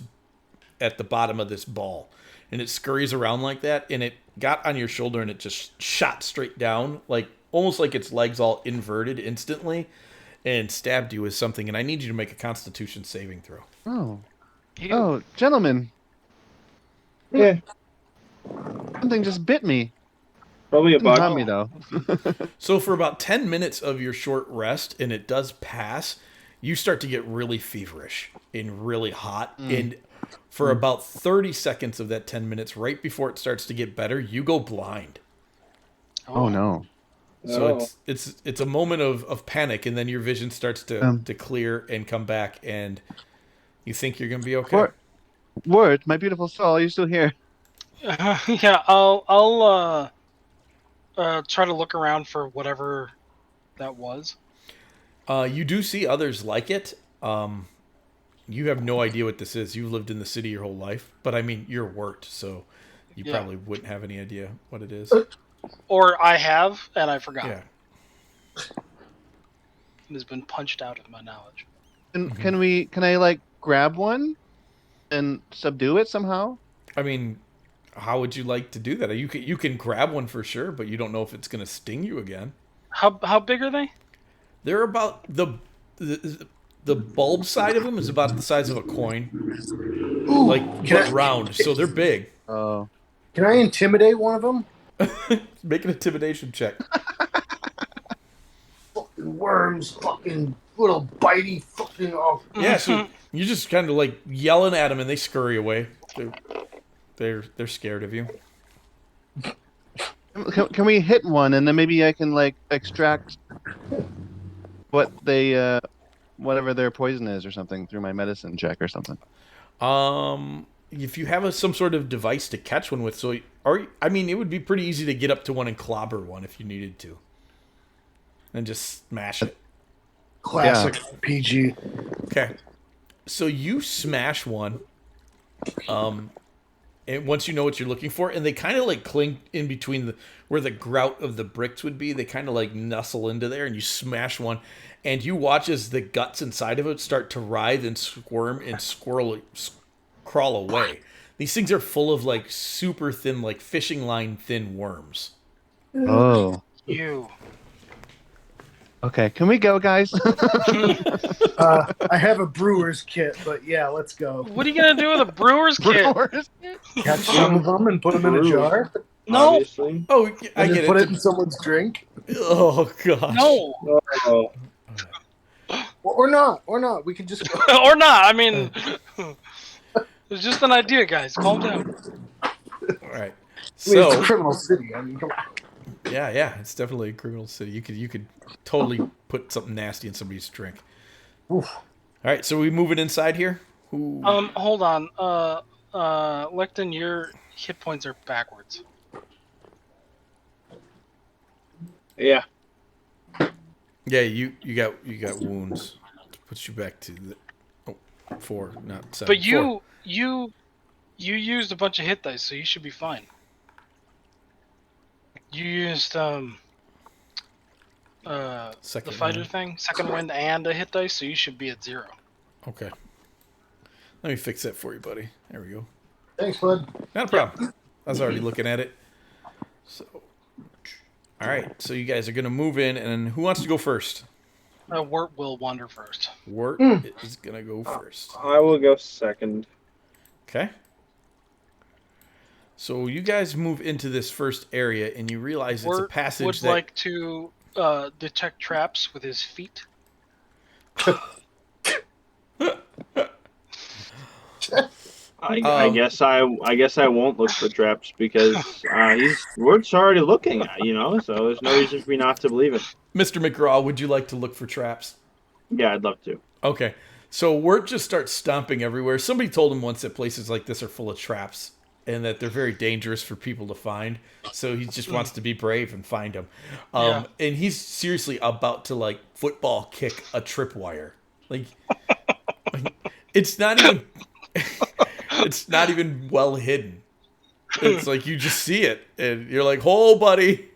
Speaker 1: at the bottom of this ball, and it scurries around like that. And it got on your shoulder, and it just shot straight down, like almost like its legs all inverted instantly, and stabbed you with something. And I need you to make a Constitution saving throw.
Speaker 5: Oh, gentlemen,
Speaker 4: Yeah.
Speaker 5: something just bit me.
Speaker 4: Probably a
Speaker 5: Didn't harm
Speaker 4: bug.
Speaker 5: me though.
Speaker 1: So for about 10 minutes of your short rest, and it does pass, you start to get really feverish and really hot. And for about 30 seconds of that 10 minutes, right before it starts to get better, you go blind.
Speaker 5: Oh no.
Speaker 1: So it's a moment of panic, and then your vision starts to clear and come back, and you think you're going to be okay.
Speaker 5: Word, my beautiful soul, are you still here?
Speaker 3: Yeah, I'll try to look around for whatever that was.
Speaker 1: You do see others like it. You have no idea what this is. You've lived in the city your whole life. But, I mean, you're Wirt, so you probably wouldn't have any idea what it is.
Speaker 3: Or I have, and I forgot.
Speaker 1: Yeah.
Speaker 3: It has been punched out of my knowledge.
Speaker 5: Can I like grab one and subdue it somehow?
Speaker 1: I mean, how would you like to do that? You can grab one for sure, but you don't know if it's going to sting you again.
Speaker 3: How big are they?
Speaker 1: They're about the bulb side of them is about the size of a coin, round. So they're big.
Speaker 5: Oh.
Speaker 2: Can I intimidate one of them?
Speaker 1: Make an intimidation check.
Speaker 2: Fucking worms, fucking little bitey, fucking. Oh.
Speaker 1: Yeah, so you just kind of like yelling at them, and they scurry away. They're scared of you.
Speaker 5: Can we hit one and then maybe I can like extract what they whatever their poison is or something through my medicine check or something?
Speaker 1: If you have some sort of device to catch one with, it would be pretty easy to get up to one and clobber one if you needed to, and just smash it.
Speaker 2: Classic PG.
Speaker 1: Okay, so you smash one, and once you know what you're looking for, and they kind of like cling in between where the grout of the bricks would be, they kind of like nestle into there, and you smash one, and you watch as the guts inside of it start to writhe and squirm and crawl away. These things are full of like super thin, like fishing line thin worms.
Speaker 5: Oh.
Speaker 3: You.
Speaker 5: Okay, can we go, guys?
Speaker 2: I have a brewer's kit, but yeah, let's go.
Speaker 3: What are you gonna do with a brewer's kit?
Speaker 2: Catch some of them and put them in a jar.
Speaker 3: No.
Speaker 4: Obviously.
Speaker 1: Oh, I
Speaker 2: And
Speaker 1: get
Speaker 2: then put
Speaker 1: it.
Speaker 2: it in someone's drink.
Speaker 1: Oh gosh.
Speaker 3: No.
Speaker 4: Oh.
Speaker 2: Or not. We can just go.
Speaker 3: Or not. I mean, it's just an idea, guys. Calm down.
Speaker 1: All right.
Speaker 2: It's a
Speaker 1: So
Speaker 2: criminal city. I mean, come on.
Speaker 1: yeah, it's definitely a criminal city. You could totally put something nasty in somebody's drink.
Speaker 2: Oof.
Speaker 1: All right, so we moving inside here. Who?
Speaker 3: Hold on. Lecton, your hit points are backwards.
Speaker 4: Yeah.
Speaker 1: Yeah, you got wounds. Puts you back to the 4, not 7.
Speaker 3: But
Speaker 1: 4.
Speaker 3: you used a bunch of hit dice, so you should be fine. You used
Speaker 1: Second
Speaker 3: the fighter
Speaker 1: wind.
Speaker 3: thing, second wind, and a hit dice, so you should be at 0.
Speaker 1: Okay. Let me fix that for you, buddy. There we go.
Speaker 2: Thanks, bud.
Speaker 1: Not a problem. I was already looking at it. So, all right. So you guys are gonna move in, and who wants to go first?
Speaker 3: Wirt will wander first.
Speaker 1: Wirt is gonna go first.
Speaker 4: I will go second.
Speaker 1: Okay. So you guys move into this first area, and you realize it's a
Speaker 3: Wirt
Speaker 1: passage
Speaker 3: would
Speaker 1: that.
Speaker 3: like to detect traps with his feet.
Speaker 4: I guess I won't look for traps because Wert's already looking, so there's no reason for me not to believe it.
Speaker 1: Mr. McGraw, would you like to look for traps?
Speaker 4: Yeah, I'd love to.
Speaker 1: Okay. So Wirt just starts stomping everywhere. Somebody told him once that places like this are full of traps and that they're very dangerous for people to find. So he just wants to be brave and find them.
Speaker 3: Yeah.
Speaker 1: And he's seriously about to like football kick a tripwire. Like it's not even it's not even well hidden. It's like you just see it and you're like, "Oh, buddy."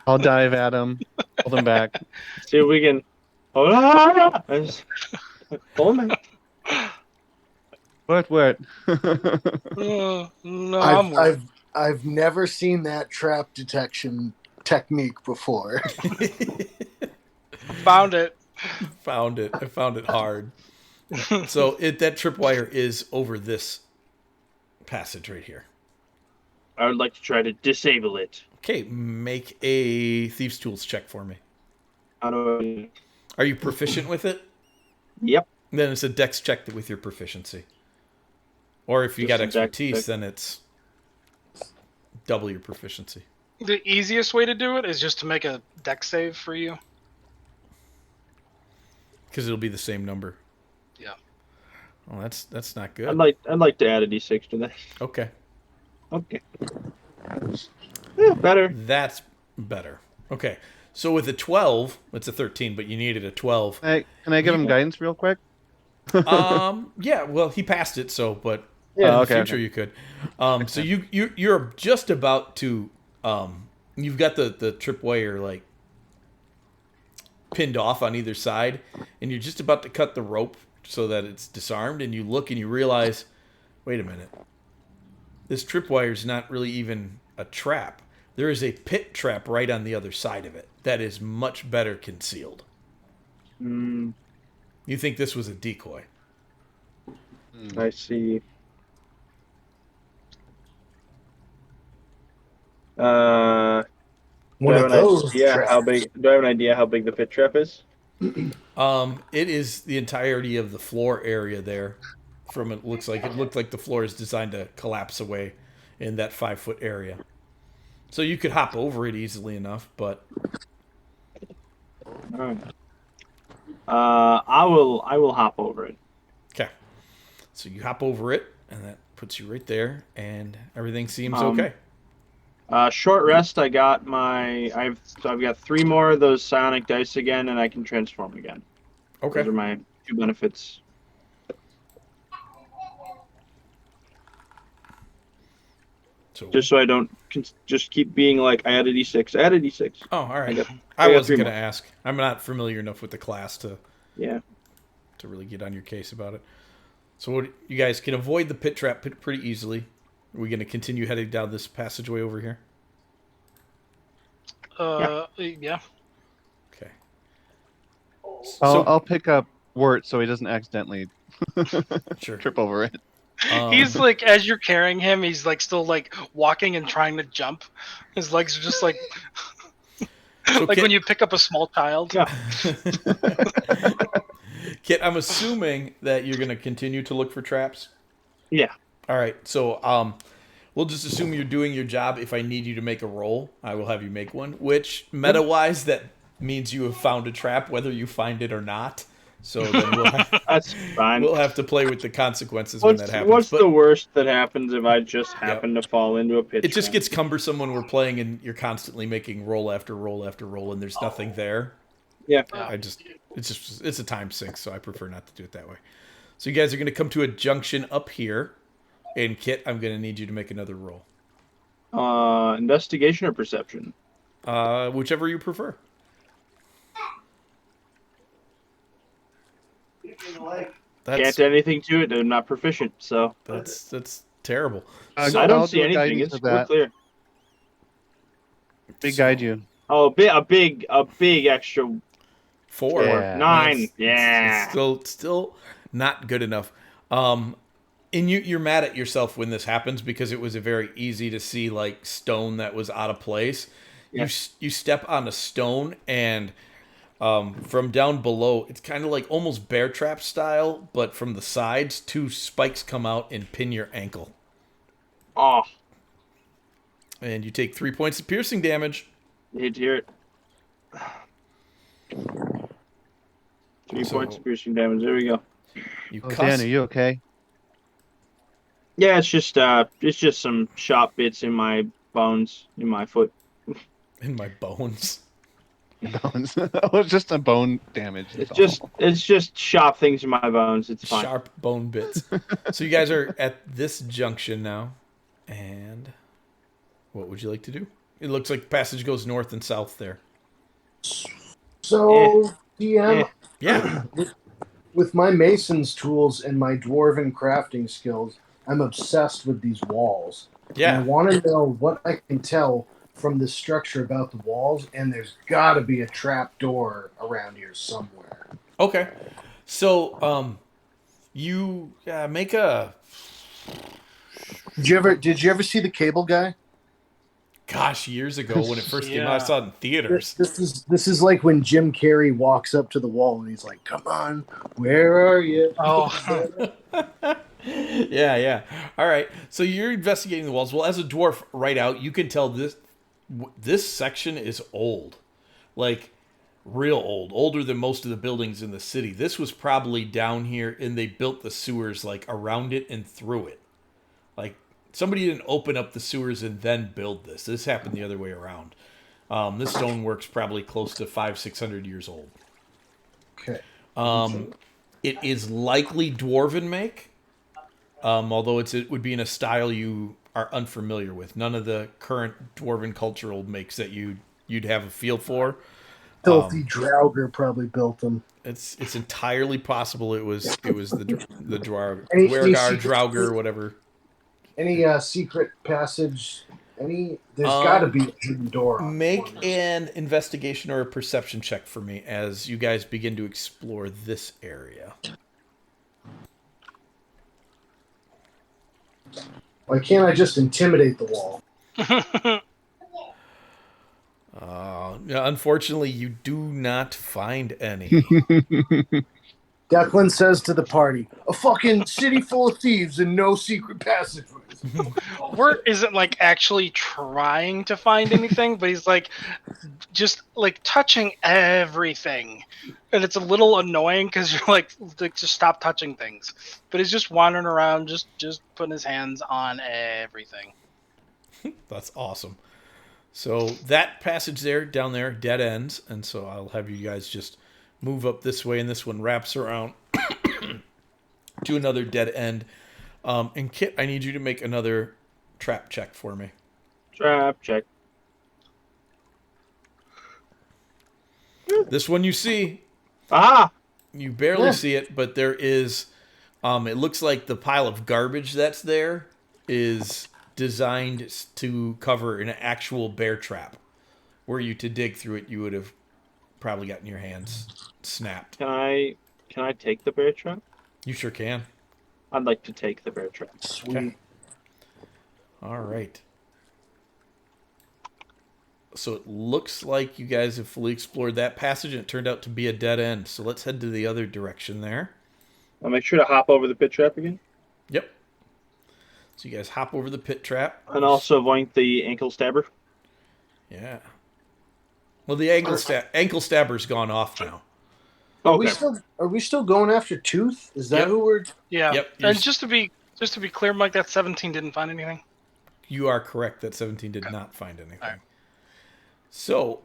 Speaker 5: I'll dive at him, hold him back.
Speaker 4: See if we can. Hold on.
Speaker 5: What?
Speaker 3: No, I'm worried.
Speaker 2: I've never seen that trap detection technique before.
Speaker 3: Found it.
Speaker 1: Found it. I found it hard. So that tripwire is over this passage right here.
Speaker 4: I would like to try to disable it.
Speaker 1: Okay, make a Thieves' Tools check for me.
Speaker 4: How do I?
Speaker 1: Are you proficient with it?
Speaker 4: Yep.
Speaker 1: Then it's a dex check with your proficiency. Or if you
Speaker 4: Just
Speaker 1: got
Speaker 4: a dex
Speaker 1: expertise,
Speaker 4: check.
Speaker 1: then it's double your proficiency.
Speaker 3: The easiest way to do it is just to make a dex save for you.
Speaker 1: Because it'll be the same number.
Speaker 3: Yeah.
Speaker 1: Oh, that's not good.
Speaker 4: I'd like to add a d6 to that.
Speaker 1: Okay.
Speaker 4: Okay. Yeah, better.
Speaker 1: That's better. Okay. So with a 12, it's a 13, but you needed a 12.
Speaker 5: Can I give him guidance real quick?
Speaker 1: Yeah, well, he passed it, so, but
Speaker 4: Yeah,
Speaker 1: in the
Speaker 5: okay,
Speaker 1: future you could. So you're just about to, you've got the tripwire, like, pinned off on either side, and you're just about to cut the rope so that it's disarmed, and you look and you realize, wait a minute, this tripwire is not really even a trap. There is a pit trap right on the other side of it that is much better concealed.
Speaker 4: Mm,
Speaker 1: You think this was a decoy?
Speaker 4: I see.
Speaker 2: One
Speaker 4: Do I
Speaker 2: of
Speaker 4: have
Speaker 2: those
Speaker 4: an idea
Speaker 2: traps.
Speaker 4: how big? Do I have an idea how big the pit trap is?
Speaker 1: It is the entirety of the floor area there. It looked like the floor is designed to collapse away in that 5-foot area. So you could hop over it easily enough, but
Speaker 4: Alright. I will hop over it.
Speaker 1: okay. So you hop over it, and that puts you right there, and everything seems
Speaker 4: Um,
Speaker 1: okay.
Speaker 4: Short rest. I've got 3 more of those psionic dice again, and I can transform again.
Speaker 1: Okay.
Speaker 4: Those are my 2 benefits.
Speaker 1: So
Speaker 4: Just so I don't just keep being like, I had a d6. I had a d6.
Speaker 1: oh, all right.
Speaker 4: I
Speaker 1: I
Speaker 4: got
Speaker 1: wasn't
Speaker 4: 3
Speaker 1: going to
Speaker 4: more.
Speaker 1: ask. I'm not familiar enough with the class to
Speaker 4: Yeah.
Speaker 1: really get on your case about it. So you guys can avoid the pit trap pretty easily. Are we going to continue heading down this passageway over here?
Speaker 3: Yeah.
Speaker 1: Okay.
Speaker 5: I'll pick up Wirt so he doesn't accidentally
Speaker 1: Sure.
Speaker 5: trip over it.
Speaker 3: He's like, as you're carrying him, he's like still like walking and trying to jump. His legs are just like,
Speaker 1: So
Speaker 3: like when you pick up a small child.
Speaker 4: Yeah.
Speaker 1: Kit, I'm assuming that you're going to continue to look for traps.
Speaker 4: Yeah.
Speaker 1: All right. So we'll just assume you're doing your job. If I need you to make a roll, I will have you make one. Which meta-wise, that means you have found a trap, whether you find it or not. So then
Speaker 4: That's fine.
Speaker 1: we'll have to play with the consequences when that happens.
Speaker 4: What's
Speaker 1: But
Speaker 4: the worst that happens if I just happen to fall into a pit?
Speaker 1: it just
Speaker 4: trap?
Speaker 1: gets cumbersome when we're playing and you're constantly making roll after roll after roll, and there's nothing there.
Speaker 4: Yeah.
Speaker 1: It's a time sink, so I prefer not to do it that way. So you guys are going to come to a junction up here, and Kit, I'm going to need you to make another roll,
Speaker 4: Investigation or perception?
Speaker 1: whichever you prefer.
Speaker 4: Can't
Speaker 1: That's
Speaker 4: do anything to it. I'm not proficient, so
Speaker 1: that's terrible.
Speaker 5: So
Speaker 1: So
Speaker 4: I don't
Speaker 5: I'll
Speaker 4: see
Speaker 5: do a
Speaker 4: anything.
Speaker 5: guidance
Speaker 4: It's
Speaker 5: to that.
Speaker 4: clear.
Speaker 5: We guide you.
Speaker 4: Oh, a big extra
Speaker 1: 4.
Speaker 5: Yeah.
Speaker 4: 9.
Speaker 1: It's
Speaker 4: Yeah.
Speaker 1: still not good enough. And you're mad at yourself when this happens because it was a very easy to see like stone that was out of place.
Speaker 4: Yeah.
Speaker 1: You step on a stone and From down below, it's kind of like almost bear trap style, but from the sides, two spikes come out and pin your ankle.
Speaker 4: Oh,
Speaker 1: And you take 3 points of piercing damage.
Speaker 4: you hate to hear it. 3
Speaker 1: So-
Speaker 4: points of piercing damage. There we go.
Speaker 1: You
Speaker 5: Oh,
Speaker 1: cuss.
Speaker 5: Dan, are you okay?
Speaker 4: Yeah, it's just some sharp bits in my bones, in my foot.
Speaker 1: In my bones.
Speaker 5: Bones. Oh, it's just a bone damage.
Speaker 4: It's just sharp things in my bones. It's fine.
Speaker 1: Sharp bone bits. So you guys are at this junction now. And what would you like to do? It looks like the passage goes north and south there.
Speaker 2: So, DM,
Speaker 1: Yeah.
Speaker 2: with my mason's tools and my dwarven crafting skills, I'm obsessed with these walls. And I
Speaker 1: Yeah.
Speaker 2: want to know what I can tell from the structure about the walls, and there's got to be a trap door around here somewhere.
Speaker 1: Okay. So, you make a.
Speaker 2: Did you ever see the Cable Guy?
Speaker 1: Gosh, years ago when it first came out, I
Speaker 3: Yeah.
Speaker 1: saw it in theaters.
Speaker 2: This is like when Jim Carrey walks up to the wall and he's like, "Come on, where are you?"
Speaker 3: Oh,
Speaker 1: Yeah. All right. So you're investigating the walls. Well, as a dwarf, right out, you can tell this section is old, like real old, older than most of the buildings in the city. This was probably down here, and they built the sewers like around it and through it. Like somebody didn't open up the sewers and then build this. This happened the other way around. This stonework's probably close to 500-600 years old.
Speaker 2: Okay.
Speaker 1: It is likely dwarven make, although it would be in a style you are unfamiliar with. None of the current dwarven cultural makes that you'd have a feel for.
Speaker 2: Filthy Draugr probably built them.
Speaker 1: It's entirely possible it was the Dwargar,
Speaker 2: Any
Speaker 1: Dwergar,
Speaker 2: secret-
Speaker 1: Draugr, whatever.
Speaker 2: Any secret passage? There's
Speaker 1: Um,
Speaker 2: got to be a hidden door. On
Speaker 1: Make
Speaker 2: one of those.
Speaker 1: an investigation or a perception check for me as you guys begin to explore this area.
Speaker 2: Why can't I just intimidate the wall?
Speaker 1: Unfortunately, you do not find any.
Speaker 2: Declan says to the party, "A fucking city full of thieves and no secret passageways."
Speaker 3: Wirt isn't like actually trying to find anything, but he's like just like touching everything, and it's a little annoying because you're like just stop touching things. But he's just wandering around, just putting his hands on everything.
Speaker 1: That's awesome. So that passage down there, dead ends, and so I'll have you guys just move up this way, and this one wraps around to another dead end. And Kit, I need you to make another trap check for me.
Speaker 4: Trap check.
Speaker 1: This one you see.
Speaker 4: Ah!
Speaker 1: You barely
Speaker 2: Yeah.
Speaker 1: see it, but there is. It looks like the pile of garbage that's there is designed to cover an actual bear trap. Were you to dig through it, you would have probably gotten your hands snapped.
Speaker 4: Can I take the bear trap?
Speaker 1: You sure can.
Speaker 4: I'd like to take the bear trap.
Speaker 2: Sweet.
Speaker 1: Okay. All right. So it looks like you guys have fully explored that passage, and it turned out to be a dead end. So let's head to the other direction there.
Speaker 4: I'll make sure to hop over the pit trap again.
Speaker 1: Yep. So you guys hop over the pit trap.
Speaker 4: And also avoid the ankle stabber.
Speaker 1: Yeah. Well, the ankle stabber's gone off now.
Speaker 4: Okay.
Speaker 2: Are we still going after Tooth? Is that
Speaker 1: Yep.
Speaker 2: who we're?
Speaker 3: Yeah,
Speaker 1: Yep, you're
Speaker 3: and just to be clear, Mike, that 17 didn't find anything.
Speaker 1: You are correct that 17 did not find anything.
Speaker 3: All right.
Speaker 1: So,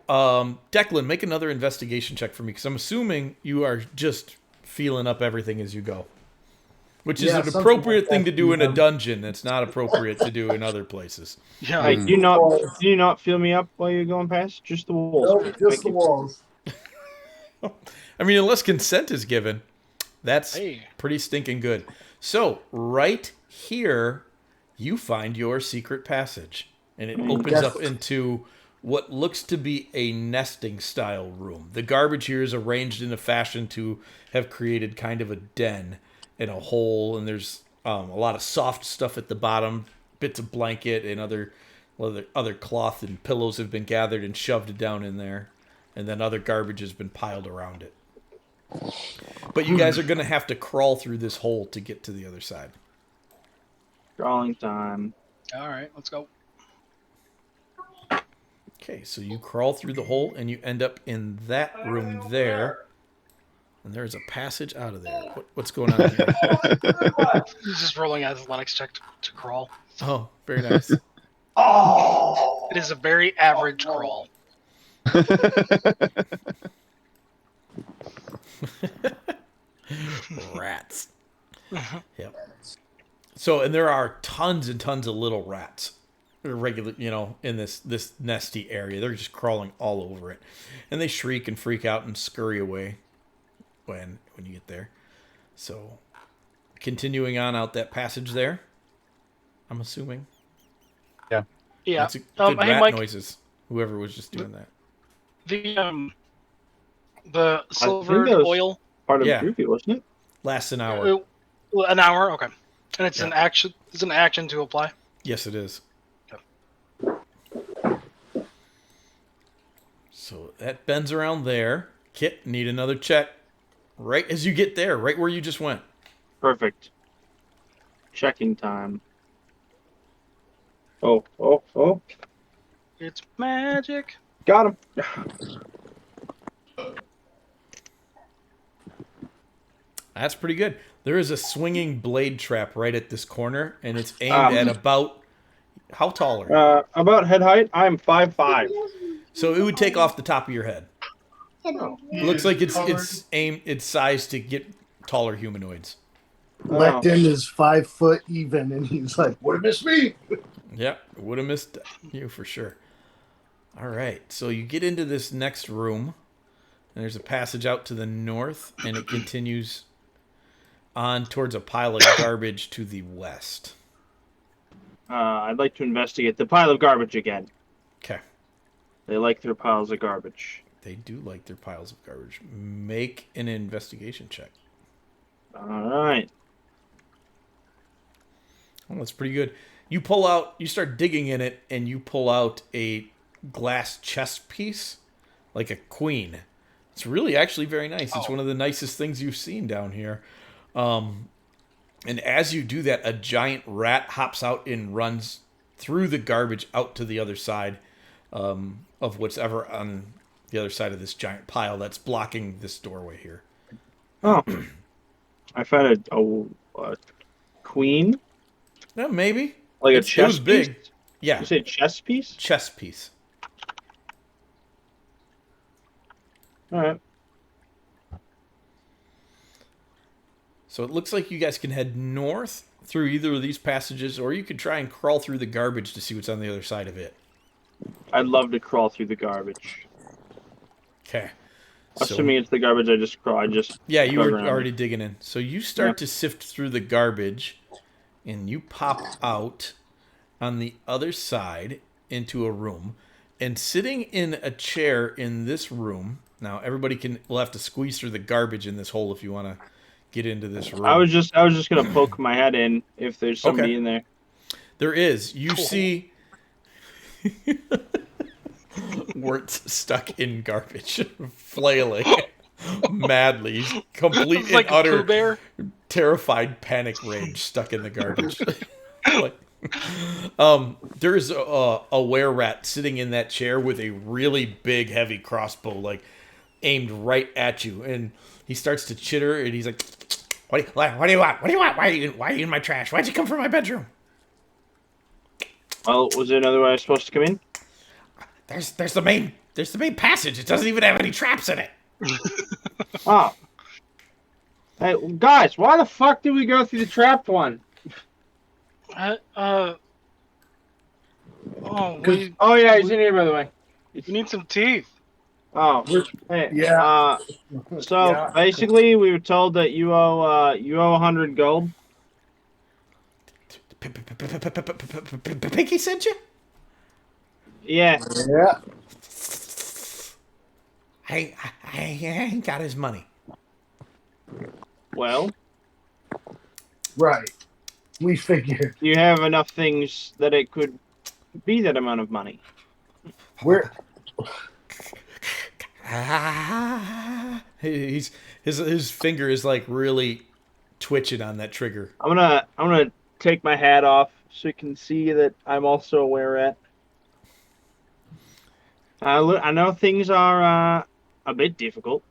Speaker 1: Declan, make another investigation check for me, because I'm assuming you are just feeling up everything as you go. Which is
Speaker 2: Yeah,
Speaker 1: an
Speaker 2: something
Speaker 1: appropriate
Speaker 2: like
Speaker 1: thing
Speaker 2: that.
Speaker 1: to do in a dungeon. It's not appropriate to do in other places.
Speaker 3: Yeah,
Speaker 4: Hey, do you not feel me up while you're going past? Just the walls.
Speaker 2: No,
Speaker 4: please.
Speaker 2: just
Speaker 4: Thank
Speaker 2: the
Speaker 4: you.
Speaker 2: walls.
Speaker 1: I mean, unless consent is given, that's
Speaker 3: Hey.
Speaker 1: pretty stinking good. So, right here, you find your secret passage. And it opens up into what looks to be a nesting style room. The garbage here is arranged in a fashion to have created kind of a den and a hole, and there's a lot of soft stuff at the bottom, bits of blanket and other cloth and pillows have been gathered and shoved down in there. and then other garbage has been piled around it. But you guys are going to have to crawl through this hole to get to the other side.
Speaker 4: Crawling time.
Speaker 3: All right, let's go.
Speaker 1: Okay, so you crawl through the hole and you end up in that room there. And there's a passage out of there. What's going on here?
Speaker 3: He's just rolling an athletics check to crawl.
Speaker 1: Oh, very nice.
Speaker 3: It is a very average crawl.
Speaker 1: Rats. Yep. So, and there are tons and tons of little rats. They're regular, in this nesty area. They're just crawling all over it. And they shriek and freak out and scurry away when you get there. So, continuing on out that passage there, I'm assuming.
Speaker 5: Yeah.
Speaker 3: Yeah.
Speaker 1: That's a good
Speaker 3: Hey,
Speaker 1: rat
Speaker 3: Mike,
Speaker 1: noises. Whoever was just doing that.
Speaker 3: The silver
Speaker 4: that was
Speaker 3: oil
Speaker 4: Part of
Speaker 1: Yeah.
Speaker 4: Groovy, wasn't it?
Speaker 1: Lasts an hour.
Speaker 3: An hour, okay. And it's
Speaker 1: Yeah.
Speaker 3: an action. It's an action to apply.
Speaker 1: Yes, it is. So that bends around there. Kit, need another check. Right as you get there, right where you just went.
Speaker 4: Perfect. Checking time. Oh.
Speaker 3: It's magic.
Speaker 4: Got him.
Speaker 1: That's pretty good. There is a swinging blade trap right at this corner, and it's aimed at about... How tall are you?
Speaker 4: About head height, I'm 5'5".
Speaker 1: So it would take off the top of your head. It looks like it's sized to get taller humanoids.
Speaker 2: Lectin is 5 foot even, and he's like, "Would have missed me."
Speaker 1: Yeah, would have missed you for sure. All right, so you get into this next room, and there's a passage out to the north, and it continues on towards a pile of garbage to the west.
Speaker 4: I'd like to investigate the pile of garbage again.
Speaker 1: Okay.
Speaker 4: They like their piles of garbage.
Speaker 1: They do like their piles of garbage. Make an investigation check.
Speaker 4: All right.
Speaker 1: Oh, that's pretty good. You start digging in it, and you pull out a glass chest piece, like a queen. It's really actually very nice. It's one of the nicest things you've seen down here. And as you do that, a giant rat hops out and runs through the garbage out to the other side of what's ever on the other side of this giant pile that's blocking this doorway here.
Speaker 4: Oh. I found a queen.
Speaker 1: Yeah, maybe.
Speaker 4: Like
Speaker 1: It was big.
Speaker 4: piece?
Speaker 1: Yeah,
Speaker 4: You say chess piece?
Speaker 1: chess piece.
Speaker 4: All right.
Speaker 1: So it looks like you guys can head north through either of these passages, or you could try and crawl through the garbage to see what's on the other side of it.
Speaker 4: I'd love to crawl through the garbage.
Speaker 1: Okay.
Speaker 4: Assuming it's the garbage, I just crawl.
Speaker 1: Yeah, you
Speaker 4: dug
Speaker 1: were
Speaker 4: around
Speaker 1: already
Speaker 4: it.
Speaker 1: digging in. So you start to sift through the garbage, and you pop out on the other side into a room. And sitting in a chair in this room, now everybody will have to squeeze through the garbage in this hole if you want to get into this room.
Speaker 4: I was just gonna poke my head in if there's somebody
Speaker 1: Okay.
Speaker 4: in there.
Speaker 1: There is. You
Speaker 3: Cool.
Speaker 1: see Wirt's stuck in garbage, flailing madly. He's complete
Speaker 3: It's like
Speaker 1: and
Speaker 3: a Pooh
Speaker 1: utter
Speaker 3: Bear.
Speaker 1: terrified panic rage stuck in the garbage. There's a were-rat sitting in that chair with a really big, heavy crossbow, like aimed right at you, and he starts to chitter, and he's like, "What do you want? What do you want? Why are you in my trash? Why'd you come from my bedroom?"
Speaker 4: Well, was there another way I was supposed to come in?
Speaker 1: There's the main passage. It doesn't even have any traps in it.
Speaker 4: Oh. Hey, guys, why the fuck did we go through the trapped one?
Speaker 3: Oh,
Speaker 4: Oh yeah, he's in here by the way.
Speaker 3: we need some teeth.
Speaker 4: Oh, hey,
Speaker 2: Yeah.
Speaker 4: So
Speaker 2: Yeah.
Speaker 4: basically, we were told that you owe 100 gold.
Speaker 1: Pinky sent you?
Speaker 4: Yeah.
Speaker 2: Yeah.
Speaker 1: I ain't got his money.
Speaker 4: Well,
Speaker 2: Right. We figured.
Speaker 4: you have enough things that it could be that amount of money.
Speaker 2: We're
Speaker 1: His finger is like really twitching on that trigger.
Speaker 4: I'm gonna take my hat off so you can see that I'm also a were rat. I know things are a bit difficult.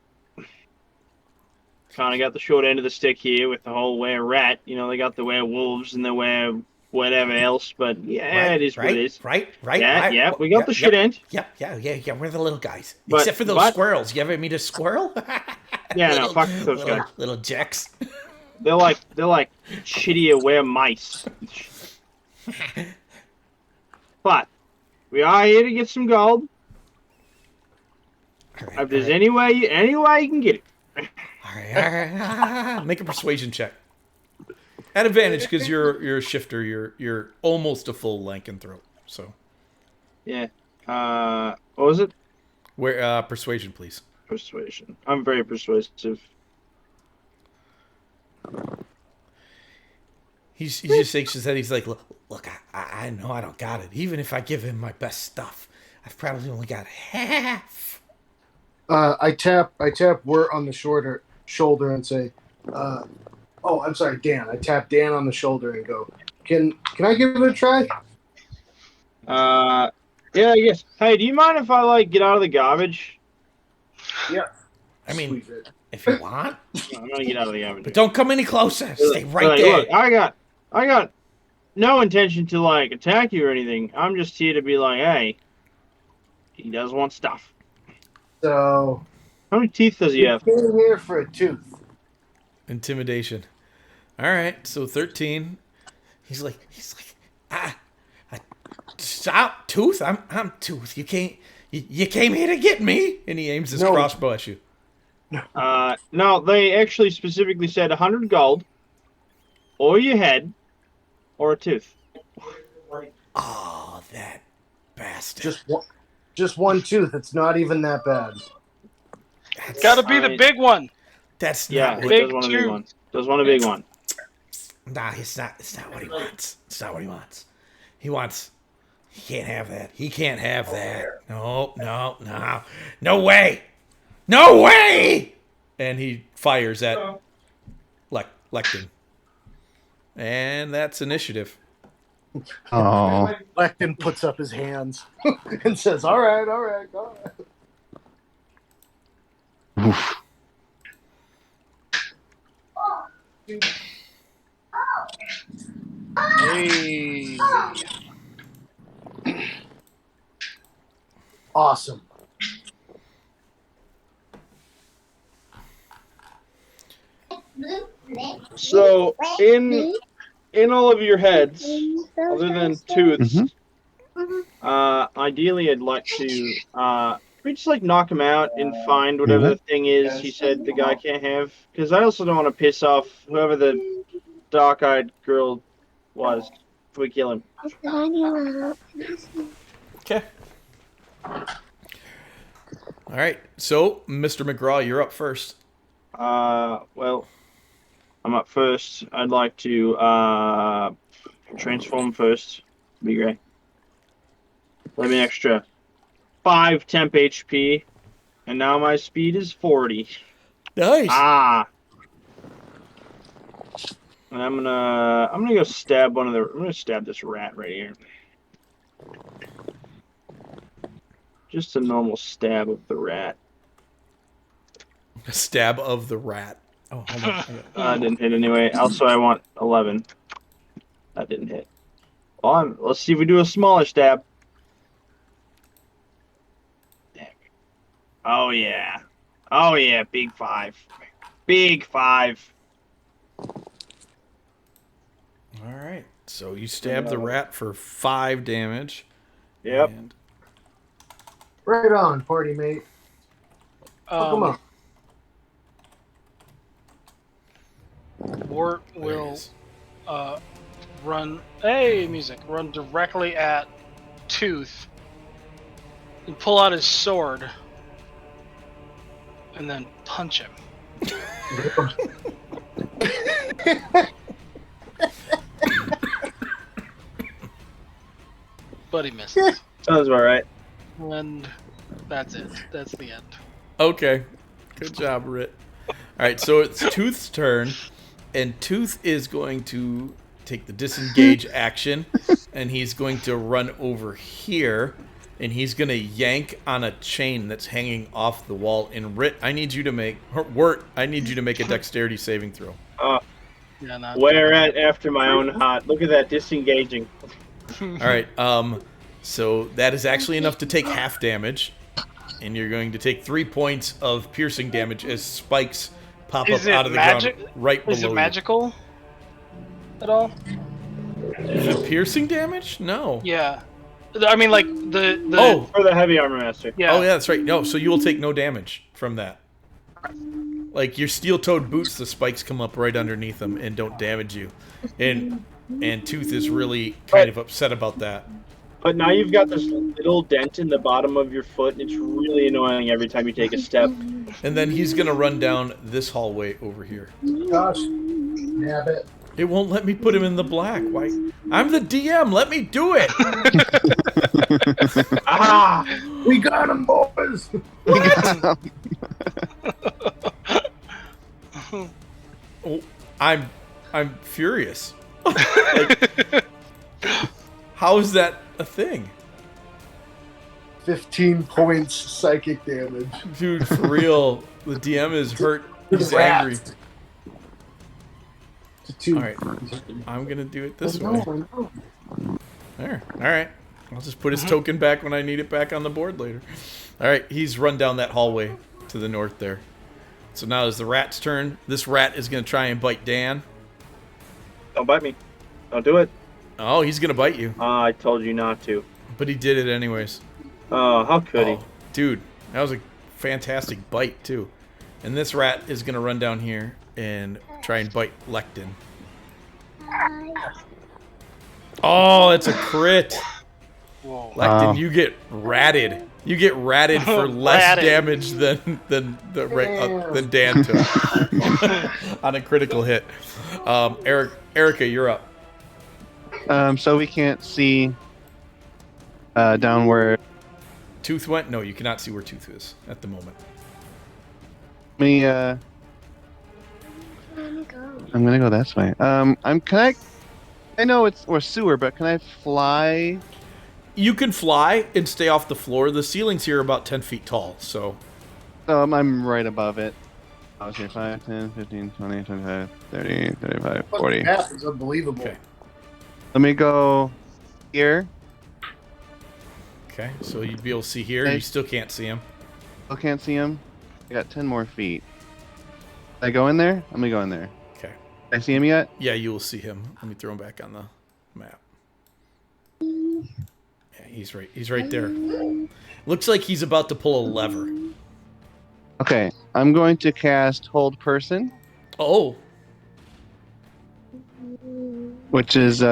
Speaker 4: Kind of got the short end of the stick here with the whole were rat. You know, they got the werewolves and the were whatever else, but yeah, it is what it is.
Speaker 1: Right.
Speaker 4: Yeah, we got the shit end.
Speaker 1: Yeah. We're the little guys,
Speaker 4: But-
Speaker 1: except for those
Speaker 4: but-
Speaker 1: squirrels. You ever meet a squirrel?
Speaker 4: Yeah, no, fuck those guys.
Speaker 1: Little jacks.
Speaker 4: They're like shittier were mice. But we are here to get some gold. If there's any way you can get it.
Speaker 1: All right. Make a persuasion check. At advantage because you're a shifter. You're almost a full lycanthrope. So
Speaker 4: Yeah. What was it?
Speaker 1: where persuasion, please.
Speaker 4: Persuasion. I'm very persuasive.
Speaker 1: He just shakes his head. He's like, look, I know I don't got it. Even if I give him my best stuff, I've probably only got half.
Speaker 2: I tap Wirt on the shoulder and say, "Oh, I'm sorry, Dan." I tap Dan on the shoulder and go, "Can I give it a try?"
Speaker 4: Yeah, I guess. Hey, do you mind if I get out of the garbage?
Speaker 2: Yeah.
Speaker 1: I mean,
Speaker 2: Squeeze it.
Speaker 1: if you want,
Speaker 4: No, I'm gonna get out of the garbage.
Speaker 1: but don't come any closer. Stay right
Speaker 4: Like,
Speaker 1: there.
Speaker 4: Look, I got no intention to attack you or anything. I'm just here to be like, hey, he does want stuff.
Speaker 2: So
Speaker 4: How many teeth does he
Speaker 2: you
Speaker 4: have?
Speaker 2: came here for a tooth.
Speaker 1: Intimidation. All right, so 13. He's like, stop, Tooth. I'm Tooth. You came here to get me, and he aims his
Speaker 2: No.
Speaker 1: crossbow at you.
Speaker 4: No, they actually specifically said 100 gold, or your head, or a tooth.
Speaker 1: Oh, that bastard.
Speaker 2: Just one tooth. It's not even that bad.
Speaker 1: That's,
Speaker 3: Gotta be the big one.
Speaker 1: that's
Speaker 4: Yeah,
Speaker 1: not
Speaker 4: he
Speaker 1: what,
Speaker 3: Big
Speaker 4: does want a big
Speaker 3: tooth.
Speaker 4: one. Does want a big one.
Speaker 1: nah, it's not what he wants. It's not what he wants. He can't have that. He can't have that. No. No way. No way! And he fires at Lecton. And that's initiative.
Speaker 5: Oh.
Speaker 2: Lecton puts up his hands and says, "All right, go ahead."
Speaker 5: Oof.
Speaker 2: Hey. Awesome.
Speaker 4: So in all of your heads, other than tooths, ideally I'd like to we just knock him out and find whatever the thing is he said the guy can't have. Because I also don't want to piss off whoever the dark-eyed girl was if we kill him.
Speaker 1: Okay. All right. So, Mr. McGraw, you're up first.
Speaker 4: Well, I'm up first. I'd like to transform first. Be great. Let me extra 5 temp HP, and now my speed is 40.
Speaker 1: Nice.
Speaker 4: And I'm gonna go stab I'm gonna stab this rat right here. Just a normal stab of the rat.
Speaker 1: A stab of the rat. Oh, hold on.
Speaker 4: Didn't hit anyway. Also, I want 11. That didn't hit. Well, let's see if we do a smaller stab. Damn. Oh yeah. Oh yeah. Big 5. Big 5.
Speaker 1: All right. So you stab the rat for 5 damage.
Speaker 4: Yep.
Speaker 1: And
Speaker 2: Right on, party mate. Come on.
Speaker 3: Wart
Speaker 1: there it
Speaker 3: will
Speaker 1: is.
Speaker 3: run directly at Tooth and pull out his sword and then punch him. But he misses.
Speaker 4: Sounds about right.
Speaker 3: And that's it. That's the end.
Speaker 1: Okay. Good job, Rit. All right, so it's Tooth's turn, and Tooth is going to take the disengage action, and he's going to run over here, and he's going to yank on a chain that's hanging off the wall. And Rit, I need you to make a dexterity saving throw.
Speaker 3: Yeah, not
Speaker 4: Where at after my own heart? Look at that disengaging.
Speaker 1: All right. So that is actually enough to take half damage, and you're going to take 3 points of piercing damage as spikes pop
Speaker 3: Is
Speaker 1: up
Speaker 3: it
Speaker 1: out of the
Speaker 3: magic?
Speaker 1: ground right below
Speaker 3: Is it
Speaker 1: you.
Speaker 3: magical at all?
Speaker 1: Is it piercing damage? No.
Speaker 3: Yeah. I mean, like the
Speaker 1: Oh.
Speaker 4: For the heavy armor master.
Speaker 3: yeah.
Speaker 1: Oh yeah, that's right. No, so you will take no damage from that. Like your steel-toed boots, the spikes come up right underneath them and don't damage you. And Tooth is really kind of upset about that.
Speaker 4: But now you've got this little dent in the bottom of your foot, and it's really annoying every time you take a step.
Speaker 1: And then he's gonna run down this hallway over here.
Speaker 2: Gosh, nabbit.
Speaker 1: It won't let me put him in the black. Why? I'm the DM. Let me do it.
Speaker 4: Ah!
Speaker 2: We got him, boys.
Speaker 1: Oh, I'm furious. Like, how is that a thing?
Speaker 2: 15 points psychic damage.
Speaker 1: Dude, for real. The DM is hurt. He's
Speaker 2: Rat.
Speaker 1: angry. All right. I'm going to do it this way. There. All right. I'll just put his token back when I need it back on the board later. All right. He's run down that hallway to the north there. So now it's the rat's turn. This rat is going to try and bite Dan.
Speaker 4: Don't bite me. Don't do it.
Speaker 1: Oh, he's going to bite you.
Speaker 4: I told you not to.
Speaker 1: But he did it anyways.
Speaker 4: Oh, how could he?
Speaker 1: Oh, dude, that was a fantastic bite, too. And this rat is going to run down here and try and bite Lectin. Oh, it's a crit.
Speaker 3: Whoa.
Speaker 1: Lectin, you get ratted. You get ratted for less
Speaker 3: Ratted.
Speaker 1: damage than Dan took on a critical hit. Erica, you're up.
Speaker 5: So we can't see down where
Speaker 1: Tooth went? No, you cannot see where Tooth is at the moment.
Speaker 5: me. I'm gonna go this way. I know it's or sewer, but can I fly?
Speaker 1: You can fly and stay off the floor. The ceilings here are about 10 feet tall, so...
Speaker 5: I'm right above it. I was here 5, 10, 15, 20, 25, 30, 35, 40.
Speaker 2: That is unbelievable.
Speaker 1: Okay.
Speaker 5: Let me go here.
Speaker 1: Okay, so you'd be able to see here.
Speaker 5: Okay.
Speaker 1: You still can't see him.
Speaker 5: Still can't see him. I got 10 more feet. Can I go in there? Let me go in there.
Speaker 1: Okay.
Speaker 5: Can I see him yet?
Speaker 1: Yeah, you will see him. Let me throw him back on the map. Yeah, he's right there. Looks like he's about to pull a lever.
Speaker 5: Okay, I'm going to cast Hold Person,
Speaker 1: Oh,
Speaker 5: which is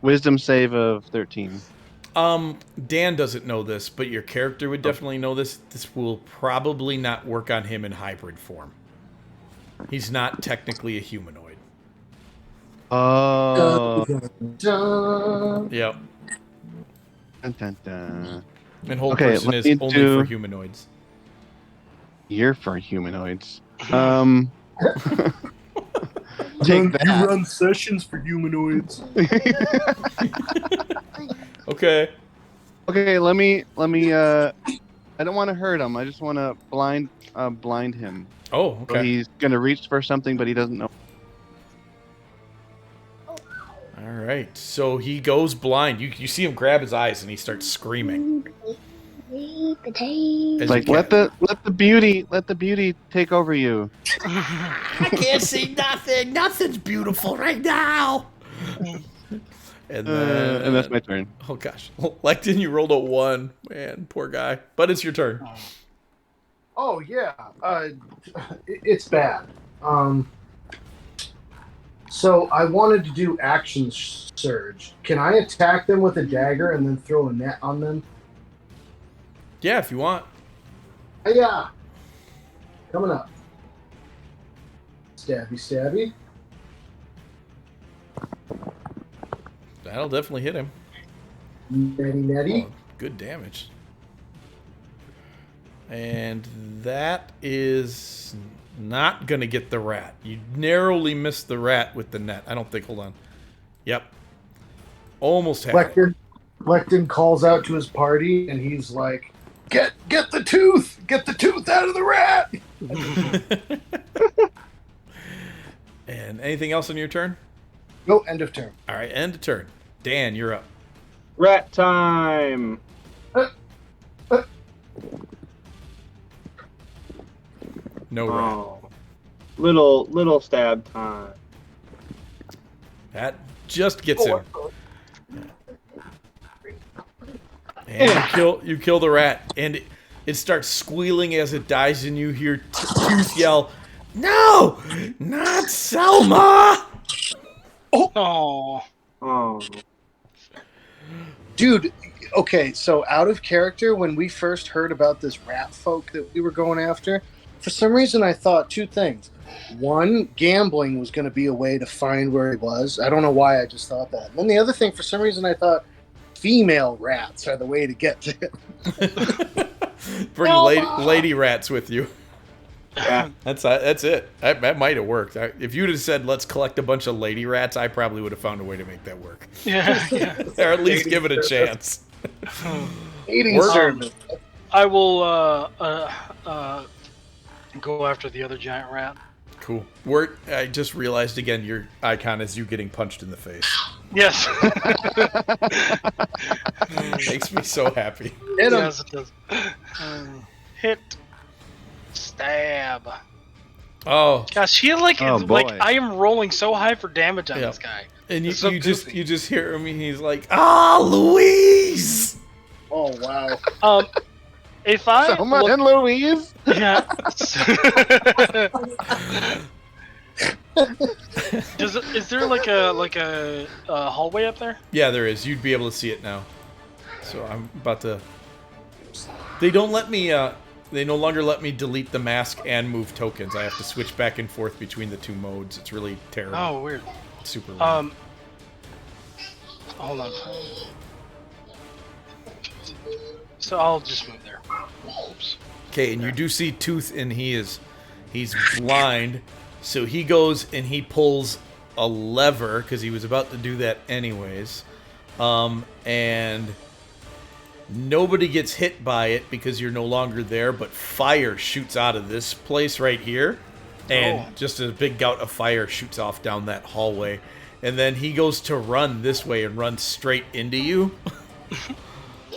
Speaker 5: Wisdom save of 13.
Speaker 1: Dan doesn't know this, but your character would definitely know this. This will probably not work on him in hybrid form. He's not technically a humanoid.
Speaker 5: Oh.
Speaker 2: Dun.
Speaker 1: Yep.
Speaker 5: Dun, dun, dun.
Speaker 1: And Hold
Speaker 5: Okay,
Speaker 1: Person
Speaker 5: let
Speaker 1: is
Speaker 5: me
Speaker 1: only
Speaker 5: do-
Speaker 1: for humanoids.
Speaker 5: You're for humanoids. Take
Speaker 2: You
Speaker 5: that.
Speaker 2: run sessions for humanoids.
Speaker 1: Okay.
Speaker 5: Okay, let me. I don't want to hurt him. I just want to blind him.
Speaker 1: Oh,
Speaker 5: So
Speaker 1: okay.
Speaker 5: he's gonna reach for something, but he doesn't know.
Speaker 1: All right. So he goes blind. You see him grab his eyes and he starts screaming. As
Speaker 5: Like
Speaker 1: you
Speaker 5: let the beauty take over you.
Speaker 1: I can't see nothing. Nothing's beautiful right now. And then,
Speaker 5: And that's my turn.
Speaker 1: oh gosh, Lectin, you rolled a 1. Man, poor guy. But it's your turn.
Speaker 2: Oh yeah, it's bad. So I wanted to do action surge. Can I attack them with a dagger and then throw a net on them?
Speaker 1: Yeah, if you want.
Speaker 2: Yeah. Coming up. Stabby, stabby.
Speaker 1: That'll definitely hit him.
Speaker 2: Netty, netty.
Speaker 1: Oh, good damage. And that is not going to get the rat. You narrowly missed the rat with the net. I don't think. Hold on. Yep. Almost had it.
Speaker 2: Lecton calls out to his party, and he's like, "Get the tooth! Get the tooth out of the rat!"
Speaker 1: And anything else on your turn?
Speaker 2: No, end of turn.
Speaker 1: All right, end of turn. Dan, you're up.
Speaker 4: Rat time.
Speaker 1: No rat.
Speaker 4: Oh, little stab time.
Speaker 1: That just gets him. And you kill the rat, and it starts squealing as it dies, and you hear Tooth yell, "No, not Selma!"
Speaker 3: Oh.
Speaker 4: Oh.
Speaker 2: Dude, okay, so out of character, when we first heard about this rat folk that we were going after, for some reason I thought two things. One, gambling was going to be a way to find where he was. I don't know why I just thought that. And then the other thing, for some reason I thought female rats are the way to get to him.
Speaker 1: Bring lady rats with you.
Speaker 4: Yeah.
Speaker 1: That's it. That might have worked. If you'd have said, let's collect a bunch of lady rats, I probably would have found a way to make that work.
Speaker 3: Yeah.
Speaker 1: Or at least give it a chance.
Speaker 2: Eating service.
Speaker 3: I will go after the other giant rat.
Speaker 1: Cool. I just realized again, your icon is you getting punched in the face.
Speaker 3: Yes.
Speaker 1: Makes me so happy.
Speaker 2: Hit him.
Speaker 3: Yes, it does. Hit. Stab.
Speaker 1: Oh.
Speaker 3: Gosh, I am rolling so high for damage on this guy.
Speaker 1: And you
Speaker 3: It's so
Speaker 1: you just hear him, and he's like, Louise!
Speaker 2: Oh, wow.
Speaker 3: If I
Speaker 5: Selma and Louise?
Speaker 3: yeah. Is there like a hallway up there?
Speaker 1: Yeah, there is. You'd be able to see it now. So I'm about to... They don't let me, they no longer let me delete the mask and move tokens. I have to switch back and forth between the two modes. It's really terrible.
Speaker 3: Oh, weird.
Speaker 1: Super weird.
Speaker 3: Hold on. So I'll just move there. Oops.
Speaker 1: Okay, and you do see Tooth, and he's blind, so he goes and he pulls a lever because he was about to do that anyways, and nobody gets hit by it because you're no longer there. But fire shoots out of this place right here, and just a big gout of fire shoots off down that hallway, and then he goes to run this way and runs straight into you.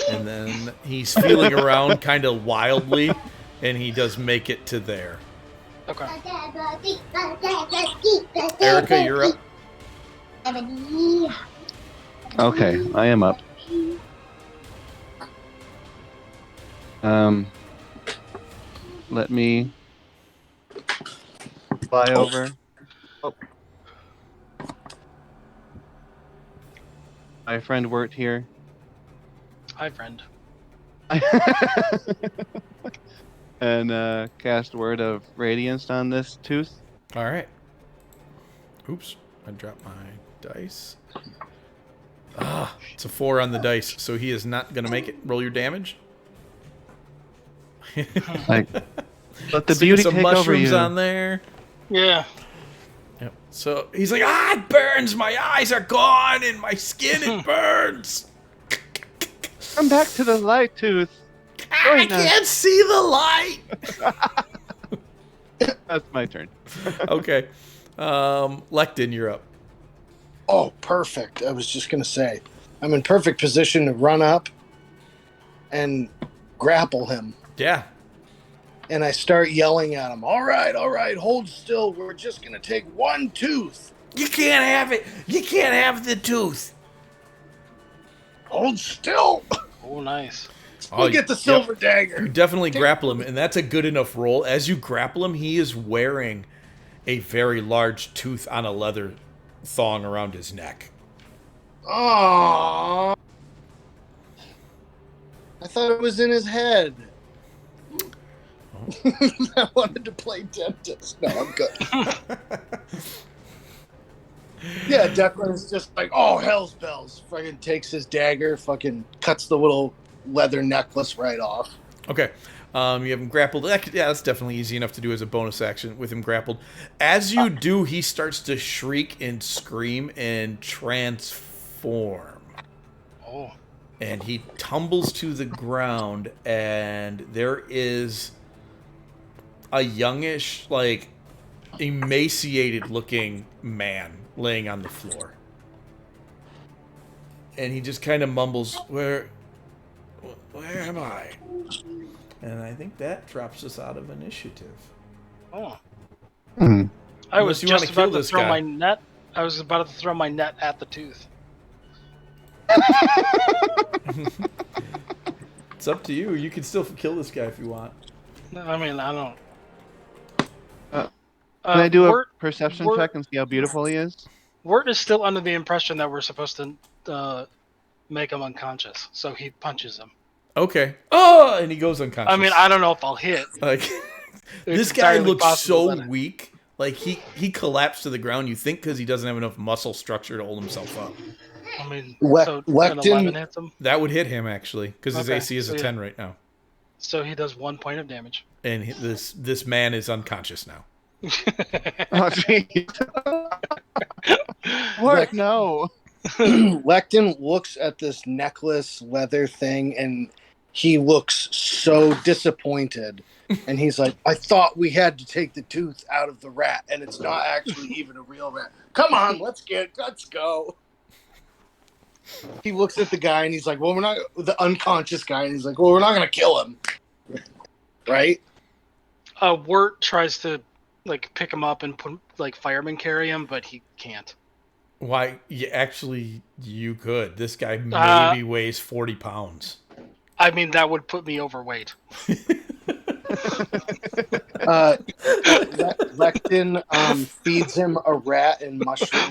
Speaker 1: And then he's feeling around kind of wildly, and he does make it to there.
Speaker 3: Okay.
Speaker 1: Erica, you're up.
Speaker 5: Okay, I am up. Let me fly over. Oh. My friend Wirt here.
Speaker 3: Hi, friend.
Speaker 5: And cast Word of Radiance on this tooth.
Speaker 1: All right. Oops, I dropped my dice. It's a 4 on the dice, so he is not going to make it. Roll your damage.
Speaker 5: Like, let the beauty
Speaker 1: some
Speaker 5: take over
Speaker 1: mushrooms
Speaker 5: you.
Speaker 1: on there.
Speaker 3: Yeah.
Speaker 1: Yep. So he's like, it burns. My eyes are gone, and my skin, it burns.
Speaker 5: Come back to the light, tooth.
Speaker 1: I can't see the light.
Speaker 5: That's my turn.
Speaker 1: Okay. Lectin, you're up.
Speaker 2: Oh, perfect. I was just going to say, I'm in perfect position to run up and grapple him.
Speaker 1: Yeah.
Speaker 2: And I start yelling at him, all right, hold still. We're just going to take one tooth.
Speaker 1: You can't have it. You can't have the tooth.
Speaker 2: Hold still.
Speaker 3: Oh, nice.
Speaker 2: We'll get the silver dagger.
Speaker 1: You definitely grapple him, and that's a good enough roll. As you grapple him, he is wearing a very large tooth on a leather thong around his neck.
Speaker 2: Aww. I thought it was in his head. I wanted to play dentist. No, I'm good. Yeah, Declan's just like, oh, hell's bells. Fucking takes his dagger, fucking cuts the little leather necklace right off.
Speaker 1: Okay. You have him grappled. Yeah, that's definitely easy enough to do as a bonus action with him grappled. As you do, he starts to shriek and scream and transform.
Speaker 3: Oh.
Speaker 1: And he tumbles to the ground, and there is a youngish, like, emaciated-looking man laying on the floor. And he just kind of mumbles, where am I? And I think that drops us out of initiative.
Speaker 3: Oh.
Speaker 5: Hmm.
Speaker 3: I was
Speaker 1: Unless you wanna
Speaker 3: just
Speaker 1: kill
Speaker 3: about to
Speaker 1: this
Speaker 3: throw
Speaker 1: guy.
Speaker 3: my net. I was about to throw my net at the tooth.
Speaker 1: It's up to you. You can still kill this guy if you want.
Speaker 3: I mean, I don't.
Speaker 5: Can I do a
Speaker 3: Wirt,
Speaker 5: perception
Speaker 3: Wirt-
Speaker 5: check and see how beautiful he is?
Speaker 3: Wirt is still under the impression that we're supposed to make him unconscious, so he punches him.
Speaker 1: Okay. Oh, and he goes unconscious.
Speaker 3: I mean, I don't know if I'll hit.
Speaker 1: Like, this
Speaker 3: It's
Speaker 1: guy
Speaker 3: entirely
Speaker 1: looks
Speaker 3: possible
Speaker 1: so
Speaker 3: that-
Speaker 1: weak. Like, he collapsed to the ground, you think, because he doesn't have enough muscle structure to hold himself up.
Speaker 3: I mean,
Speaker 2: Le-
Speaker 3: an
Speaker 2: Lectin-
Speaker 3: 11 hits him,
Speaker 1: That would hit him, actually, because his
Speaker 3: Okay,
Speaker 1: AC is
Speaker 3: so
Speaker 1: a
Speaker 3: yeah.
Speaker 1: 10 right now.
Speaker 3: so he does 1 point of damage.
Speaker 1: And this man is unconscious now.
Speaker 5: Oh, jeez. What? No.
Speaker 2: Lectin looks at this necklace leather thing and he looks so disappointed. And he's like, I thought we had to take the tooth out of the rat, and it's not actually even a real rat. Come on, let's go. He looks at the guy and he's like, well, we're not the unconscious guy, and he's like, well, we're not gonna kill him. Right?
Speaker 3: Wirt tries to pick him up and put fireman carry him, but he can't.
Speaker 1: Why? You could. This guy maybe weighs 40 pounds.
Speaker 3: I mean, that would put me overweight.
Speaker 2: Lectin feeds him a rat and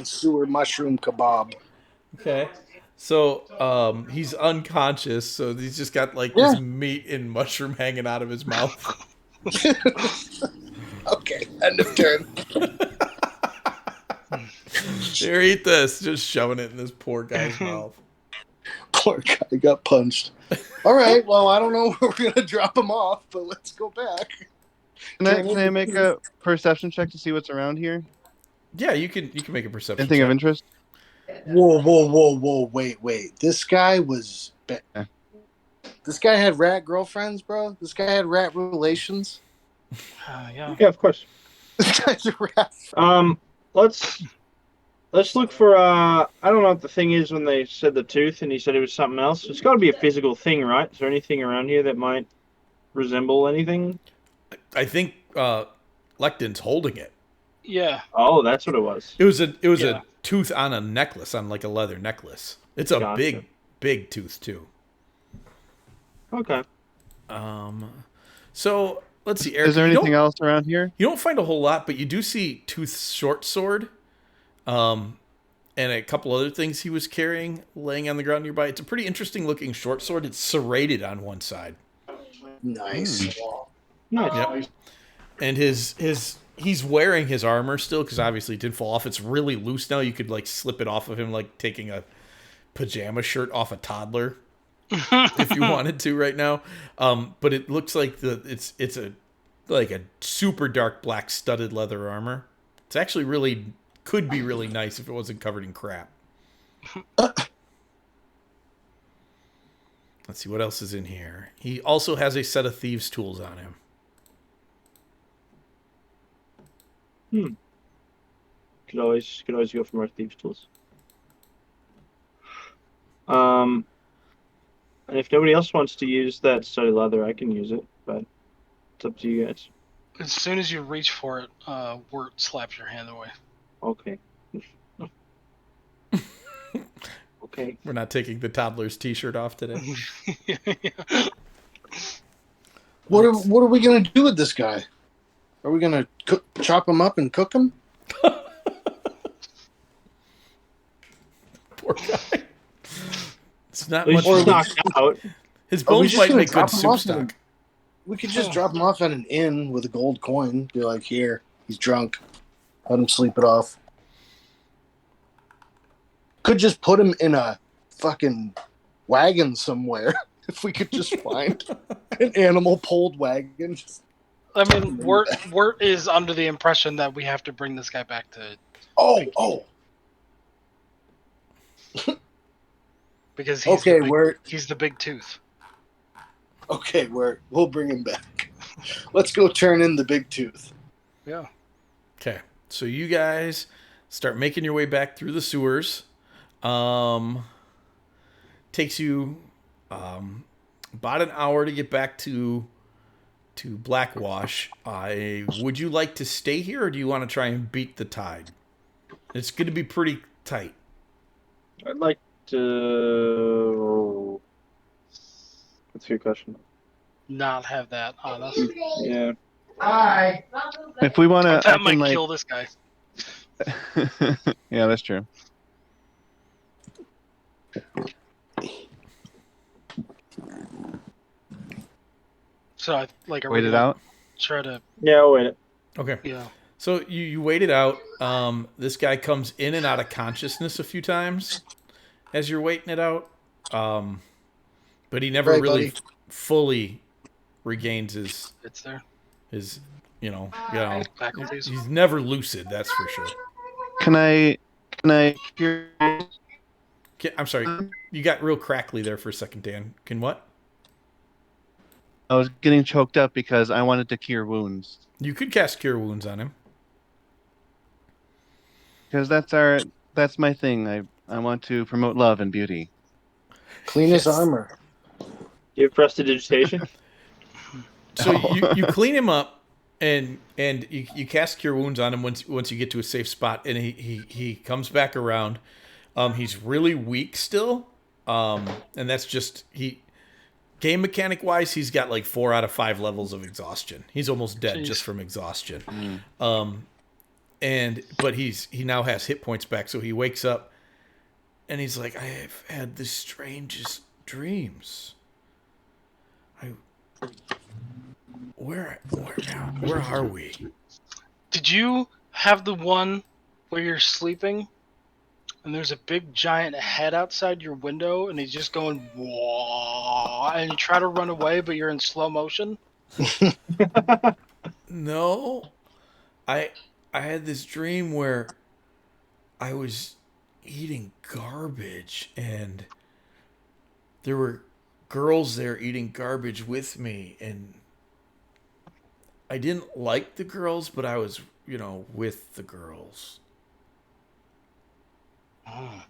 Speaker 2: sewer mushroom kebab.
Speaker 1: Okay. So, he's unconscious, so he's just got, this meat and mushroom hanging out of his mouth.
Speaker 2: Okay, end of turn.
Speaker 1: Here, eat this. Just shoving it in this poor guy's mouth.
Speaker 2: Poor guy got punched. All right, well, I don't know where we're gonna drop him off, but let's go back.
Speaker 5: Can I make a perception check to see what's around here?
Speaker 1: Yeah, you can make a perception
Speaker 5: Anything
Speaker 1: check.
Speaker 5: of interest?
Speaker 2: Whoa, wait. This guy was... This guy had rat girlfriends, bro? This guy had rat relations?
Speaker 3: Yeah.
Speaker 4: Yeah, of course.
Speaker 2: This guy's a rat.
Speaker 4: Let's look for I don't know what the thing is when they said the tooth and he said it was something else. It's got to be a physical thing, right? Is there anything around here that might resemble anything?
Speaker 1: I think Lectin's holding it.
Speaker 3: Yeah.
Speaker 4: Oh, that's what it was.
Speaker 1: It was
Speaker 3: Yeah.
Speaker 1: a tooth on a necklace, on a leather necklace. It's a
Speaker 4: Gotcha.
Speaker 1: big tooth too.
Speaker 4: Okay.
Speaker 1: So let's see, Eric.
Speaker 5: Is there anything else around here?
Speaker 1: You don't find a whole lot, but you do see Tooth's short sword, and a couple other things he was carrying laying on the ground nearby. It's a pretty interesting looking short sword. It's serrated on one side.
Speaker 2: Nice.
Speaker 4: Nice.
Speaker 1: Yep. And he's wearing his armor still because obviously it didn't fall off. It's really loose now. You could slip it off of him like taking a pajama shirt off a toddler if you wanted to right now. But it looks like it's a super dark black studded leather armor. It's actually could be really nice if it wasn't covered in crap. Let's see what else is in here. He also has a set of thieves' tools on him.
Speaker 4: Could always go for more thieves' tools. And if nobody else wants to use that studded leather, I can use it, but it's up to you guys.
Speaker 3: As soon as you reach for it, Wirt slaps your hand away.
Speaker 4: Okay. Okay.
Speaker 1: We're not taking the toddler's t-shirt off today.
Speaker 2: What are we gonna do with this guy? Are we gonna chop him up and cook him?
Speaker 1: Poor guy. It's not
Speaker 4: At least
Speaker 1: much.
Speaker 4: he's knocked out.
Speaker 1: His
Speaker 2: Are we
Speaker 1: bones
Speaker 2: just
Speaker 1: might
Speaker 2: gonna
Speaker 1: make good
Speaker 2: drop him
Speaker 1: soup
Speaker 2: off
Speaker 1: stock.
Speaker 2: We could just drop him off at an inn with a gold coin. Be like, here, he's drunk. Let him sleep it off. Could just put him in a fucking wagon somewhere. If we could just find an animal pulled wagon.
Speaker 3: I mean, Wirt is under the impression that we have to bring this guy back to
Speaker 2: Oh.
Speaker 3: because he's
Speaker 2: Okay,
Speaker 3: he's the big tooth.
Speaker 2: Okay, we'll bring him back. Let's go turn in the big tooth.
Speaker 3: Yeah.
Speaker 1: Okay, so you guys start making your way back through the sewers. Takes you about an hour to get back to Blackwash. Would you like to stay here, or do you want to try and beat the tide? It's going to be pretty tight.
Speaker 4: I'd like to. That's a good question.
Speaker 3: Not have that on us.
Speaker 4: Yeah.
Speaker 6: Hi.
Speaker 5: If we want to,
Speaker 3: That might kill this guy.
Speaker 5: Yeah, that's true.
Speaker 3: So, like, are
Speaker 5: Wait
Speaker 3: we
Speaker 5: it
Speaker 3: gonna
Speaker 5: out.
Speaker 3: try to?
Speaker 4: Yeah, I'll wait it.
Speaker 1: Okay.
Speaker 3: Yeah.
Speaker 1: So you wait it out. This guy comes in and out of consciousness a few times as you're waiting it out. But he never
Speaker 2: Right,
Speaker 1: really
Speaker 2: buddy.
Speaker 1: fully regains his
Speaker 3: It's there.
Speaker 1: He's
Speaker 3: Faculties.
Speaker 1: never lucid, that's for sure.
Speaker 5: Can I cure?
Speaker 1: I'm sorry, you got real crackly there for a second, Dan. Can what?
Speaker 5: I was getting choked up because I wanted to cure wounds.
Speaker 1: You could cast Cure Wounds on him.
Speaker 5: Because that's my thing. I want to promote love and beauty.
Speaker 2: Clean his armor.
Speaker 4: Give prestidigitation.
Speaker 1: So you clean him up, and you cast Cure Wounds on him once you get to a safe spot, and he comes back around. He's really weak still, and that's just game mechanic wise, he's got like 4 out of 5 levels of exhaustion. He's almost dead just from exhaustion. But he now has hit points back, so he wakes up, and he's like, I have had the strangest dreams. Where are we?
Speaker 3: Did you have the one where you're sleeping and there's a big giant head outside your window and he's just going whoa, and you try to run away but you're in slow motion?
Speaker 1: No. I had this dream where I was eating garbage and there were girls there eating garbage with me, and I didn't like the girls, but I was, with the girls.
Speaker 3: Oh.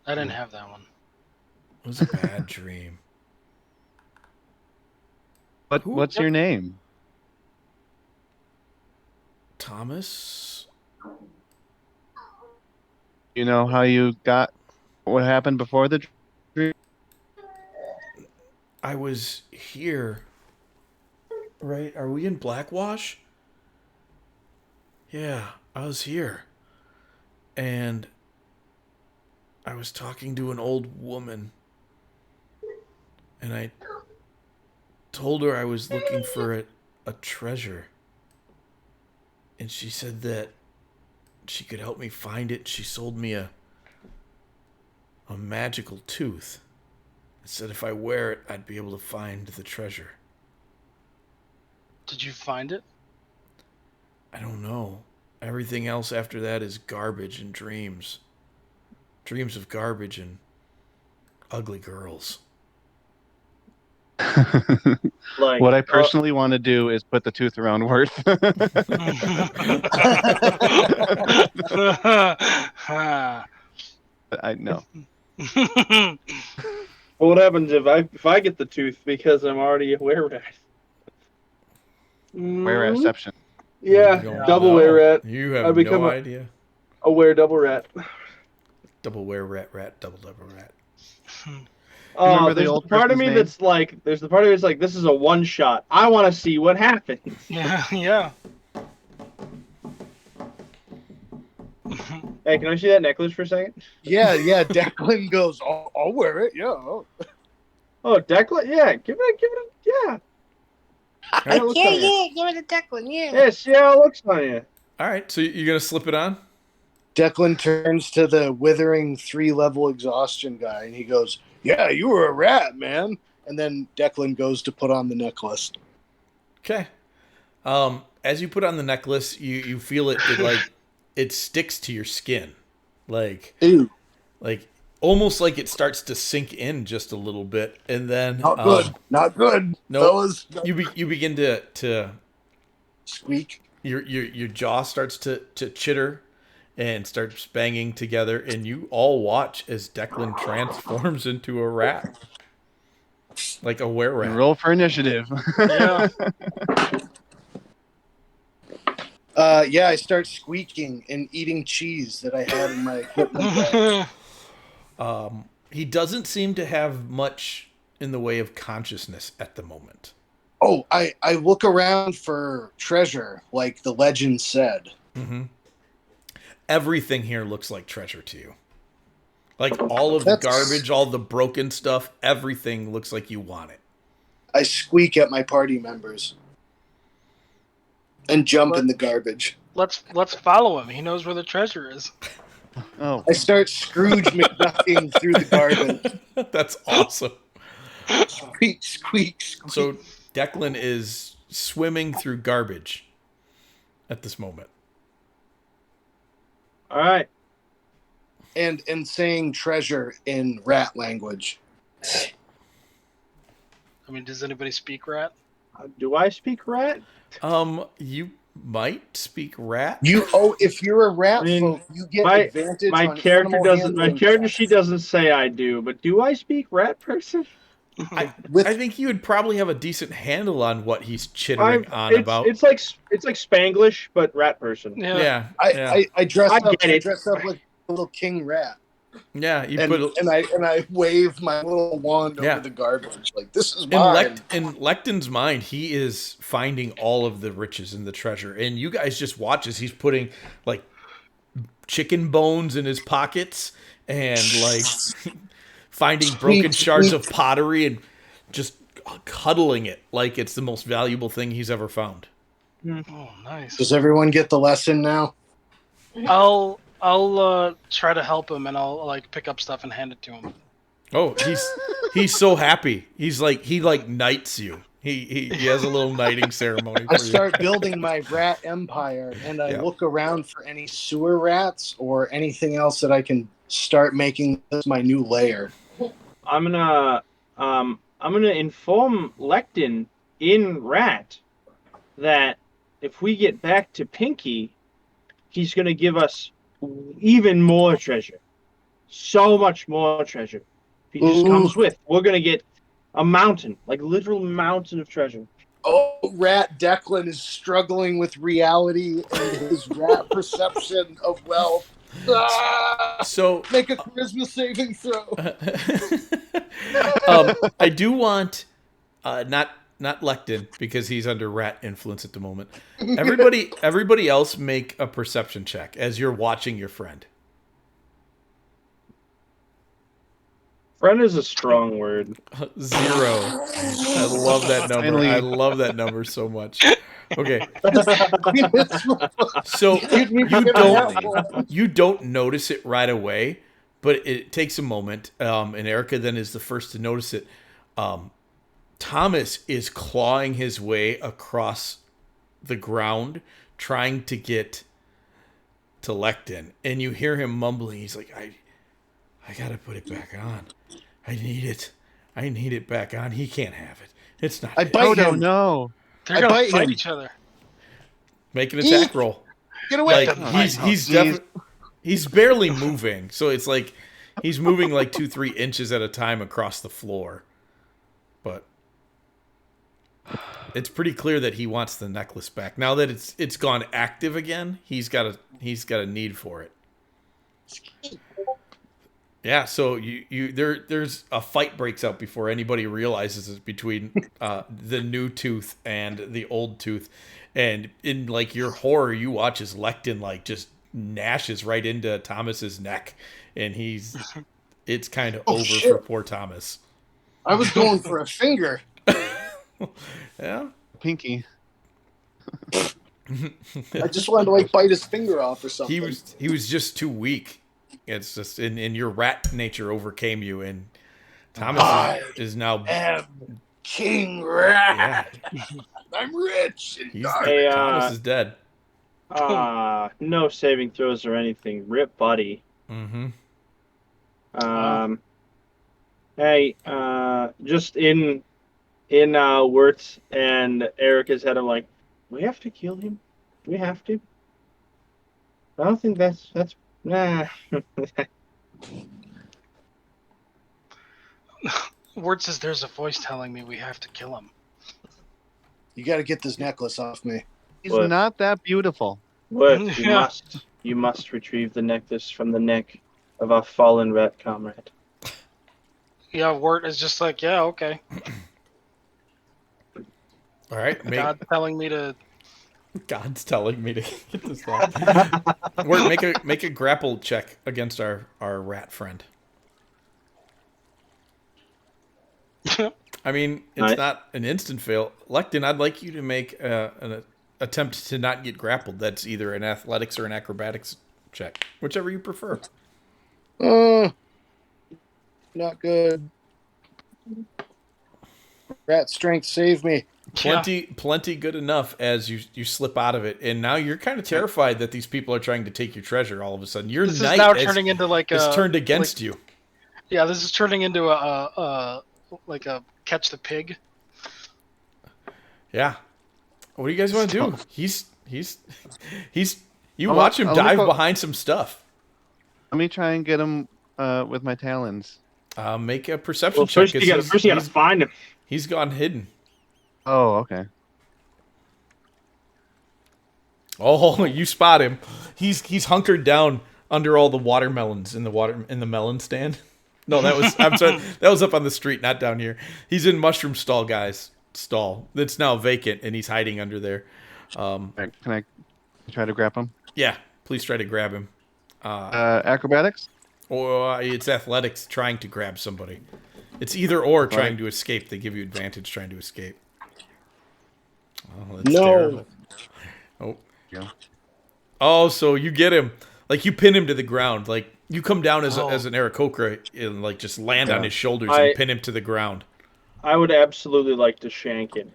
Speaker 3: I didn't have that one.
Speaker 1: It was a bad dream.
Speaker 5: What's your name?
Speaker 1: Thomas?
Speaker 5: You know how you got what happened before the dream?
Speaker 1: I was here. Right? Are we in Blackwash? Yeah, I was here. And I was talking to an old woman. And I told her I was looking for a treasure. And she said that she could help me find it. She sold me a magical tooth. It said if I wear it, I'd be able to find the treasure.
Speaker 3: Did you find it?
Speaker 1: I don't know. Everything else after that is garbage and dreams. Dreams of garbage and ugly girls.
Speaker 4: Like
Speaker 5: What I personally want to do is put the tooth around Worth. I know.
Speaker 4: what happens if I get the tooth because I'm already a were rat?
Speaker 5: Where reception?
Speaker 4: Yeah,
Speaker 1: You don't
Speaker 4: double
Speaker 1: know.
Speaker 4: were rat.
Speaker 1: You have
Speaker 4: I become
Speaker 1: no
Speaker 4: a-
Speaker 1: idea.
Speaker 4: A were double rat.
Speaker 1: Double were rat, double rat.
Speaker 5: Remember the
Speaker 4: There's
Speaker 5: old
Speaker 4: the part of
Speaker 5: person's
Speaker 4: me
Speaker 5: name?
Speaker 4: that's like, there's the part of me that's like, this is a one shot. I want to see what happens.
Speaker 3: Yeah.
Speaker 4: Hey, can I see that necklace for a second?
Speaker 2: Yeah. Declan goes, I'll wear it. Yeah.
Speaker 4: Oh, Declan, yeah, give it, yeah. How it looks on you.
Speaker 6: give it a Declan,
Speaker 4: Yeah, see how it looks on you.
Speaker 1: All right, so you're going to slip it on?
Speaker 2: Declan turns to the withering 3-level exhaustion guy and he goes, yeah, you were a rat, man. and then Declan goes to put on the necklace.
Speaker 1: Okay. As you put on the necklace, you feel it like it sticks to your skin, like
Speaker 2: Ew,
Speaker 1: almost like it starts to sink in just a little bit, and then
Speaker 2: not good, not good,
Speaker 1: nope,
Speaker 2: fellas.
Speaker 1: you begin to
Speaker 2: Squeak.
Speaker 1: your jaw starts to chitter and starts banging together, and you all watch as Declan transforms into a rat, like a were rat.
Speaker 5: Roll for initiative.
Speaker 3: Yeah.
Speaker 2: Yeah, I start squeaking and eating cheese that I had in my equipment bag.
Speaker 1: He doesn't seem to have much in the way of consciousness at the moment.
Speaker 2: Oh, I look around for treasure, like the legend said.
Speaker 1: Mm-hmm. Everything here looks like treasure to you. Like all of the garbage, all the broken stuff, everything looks like you want it.
Speaker 2: I squeak at my party members and jump in the garbage.
Speaker 3: Let's follow him. He knows where the treasure is.
Speaker 5: Oh,
Speaker 2: I start Scrooge McDucking through the garbage.
Speaker 1: That's awesome.
Speaker 2: Squeak, squeak, squeak.
Speaker 1: So Declan is swimming through garbage at this moment.
Speaker 4: All right.
Speaker 2: And saying treasure in rat language.
Speaker 3: I mean, does anybody speak rat?
Speaker 4: Do I speak rat?
Speaker 1: You might speak rat.
Speaker 2: If you're a rat
Speaker 4: I mean,
Speaker 2: folk, you get
Speaker 4: my-
Speaker 2: advantage
Speaker 4: My
Speaker 2: on
Speaker 4: character
Speaker 2: animal
Speaker 4: doesn't. My
Speaker 2: handling
Speaker 4: character
Speaker 2: checks.
Speaker 4: sheet doesn't say I do, but do I speak rat person?
Speaker 1: I think you would probably have a decent handle on what he's chittering on
Speaker 4: it's,
Speaker 1: about.
Speaker 4: It's like Spanglish, but rat person.
Speaker 1: Yeah.
Speaker 2: I dress
Speaker 4: I
Speaker 2: up.
Speaker 4: get
Speaker 2: I
Speaker 4: it.
Speaker 2: dress up like a little king rat,
Speaker 1: Yeah, you
Speaker 2: and
Speaker 1: put
Speaker 2: I wave my little wand
Speaker 1: Yeah.
Speaker 2: over the garbage like this is
Speaker 1: in,
Speaker 2: mine.
Speaker 1: in Lecton's mind, he is finding all of the riches and the treasure, and you guys just watch as he's putting like chicken bones in his pockets and like finding broken shards of pottery and just cuddling it like it's the most valuable thing he's ever found.
Speaker 3: Oh, nice.
Speaker 2: Does everyone get the lesson now?
Speaker 3: I'll try to help him, and I'll like pick up stuff and hand it to him.
Speaker 1: Oh, he's so happy. He knights you. He has a little knighting ceremony for
Speaker 2: I
Speaker 1: you.
Speaker 2: start building my rat empire, and I
Speaker 1: Yeah.
Speaker 2: look around for any sewer rats or anything else that I can start making this my new lair.
Speaker 4: I'm gonna inform Lecton in rat that if we get back to Pinky, he's gonna give us even more treasure, so much more treasure. If he just comes with, we're gonna get a mountain, like literal mountain of treasure.
Speaker 2: Oh, Rat Declan is struggling with reality and his rat perception of wealth.
Speaker 1: So
Speaker 2: Make a charisma saving throw.
Speaker 1: I do want not Lecton because he's under rat influence at the moment. Everybody else make a perception check as you're watching your friend.
Speaker 4: Friend is a strong word.
Speaker 1: 0. I love that number.
Speaker 5: Finally.
Speaker 1: I love that number so much. Okay, so you don't notice it right away, but it takes a moment, and Erica then is the first to notice it. Thomas is clawing his way across the ground, trying to get to Lecton, and you hear him mumbling. He's like, I gotta put it back on. I need it back on. He can't have it. It's not.
Speaker 2: I
Speaker 1: his."
Speaker 2: bite
Speaker 5: oh
Speaker 2: him.
Speaker 5: no!
Speaker 3: They're
Speaker 2: I
Speaker 3: gonna
Speaker 2: bite
Speaker 3: fight
Speaker 2: him.
Speaker 3: each other.
Speaker 1: Make an attack roll.
Speaker 2: Get away!
Speaker 1: Like he's
Speaker 5: geez.
Speaker 1: he's barely moving, so it's like he's moving like 2-3 inches at a time across the floor. But it's pretty clear that he wants the necklace back. Now that it's gone active again, he's got a need for it. Yeah, so there's a fight breaks out before anybody realizes it's between the new tooth and the old tooth, and in like your horror, you watch as Lecton like just gnashes right into Thomas's neck, and it's kind of over
Speaker 2: shit.
Speaker 1: for poor Thomas.
Speaker 2: I was going for a finger.
Speaker 1: Yeah,
Speaker 5: Pinky.
Speaker 2: I just wanted to like bite his finger off or something.
Speaker 1: he was just too weak. It's just in your rat nature overcame you, and Thomas
Speaker 2: I
Speaker 1: is now.
Speaker 2: am King Rat.
Speaker 1: Yeah,
Speaker 2: I'm rich. And
Speaker 1: he's
Speaker 2: dark.
Speaker 4: Hey,
Speaker 1: Thomas is dead.
Speaker 4: no saving throws or anything. Rip, buddy.
Speaker 1: Mm-hmm.
Speaker 4: Um, hey, just in Wirtz and Erica's head, I'm like, we have to kill him. We have to. I don't think that's nah.
Speaker 3: Word says there's a voice telling me we have to kill him.
Speaker 2: You got to get this necklace off me.
Speaker 5: He's
Speaker 4: What?
Speaker 5: not that beautiful.
Speaker 4: Wirtz,
Speaker 3: Yeah.
Speaker 4: you must retrieve the necklace from the neck of our fallen rat comrade.
Speaker 3: Yeah, Word is just like, yeah, okay.
Speaker 1: All right,
Speaker 3: God's telling me to.
Speaker 1: God's telling me to get this off. Word, make a grapple check against our rat friend. I mean, it's
Speaker 4: Nice.
Speaker 1: not an instant fail. Lectin, I'd like you to make an attempt to not get grappled. That's either an athletics or an acrobatics check, whichever you prefer.
Speaker 2: Not good. Rat strength, save me.
Speaker 1: Plenty good enough as you slip out of it, and now you're kind of terrified that these people are trying to take your treasure. All of a sudden, your
Speaker 3: This is
Speaker 1: knight
Speaker 3: now turning into like
Speaker 1: is
Speaker 3: a.
Speaker 1: turned against you.
Speaker 3: Yeah, this is turning into a catch the pig.
Speaker 1: Yeah. What do you guys want to do? He's. You
Speaker 5: I'll-
Speaker 1: watch him
Speaker 5: I'll
Speaker 1: dive
Speaker 5: go-
Speaker 1: behind some stuff.
Speaker 5: Let me try and get him with my talons.
Speaker 1: Make a perception
Speaker 4: Well,
Speaker 1: check.
Speaker 4: first you gotta find him.
Speaker 1: He's gone hidden.
Speaker 5: Oh, okay.
Speaker 1: Oh, you spot him. He's hunkered down under all the watermelons in the melon stand. No, I'm sorry. That was up on the street, not down here. He's in Mushroom Stall guy's stall. That's now vacant, and he's hiding under there.
Speaker 5: Right, can I try to grab him?
Speaker 1: Yeah, please try to grab him.
Speaker 5: Acrobatics?
Speaker 1: Or it's athletics trying to grab somebody. It's either or trying
Speaker 5: Right.
Speaker 1: to escape. They give you advantage trying to escape. Oh, that's
Speaker 2: No.
Speaker 1: terrible. Oh.
Speaker 5: Yeah.
Speaker 1: Oh, so you get him. Like, you pin him to the ground. Like, you come down as an Aarakocra and, like, just land on his shoulders and pin him to the ground.
Speaker 4: I would absolutely like to shank him.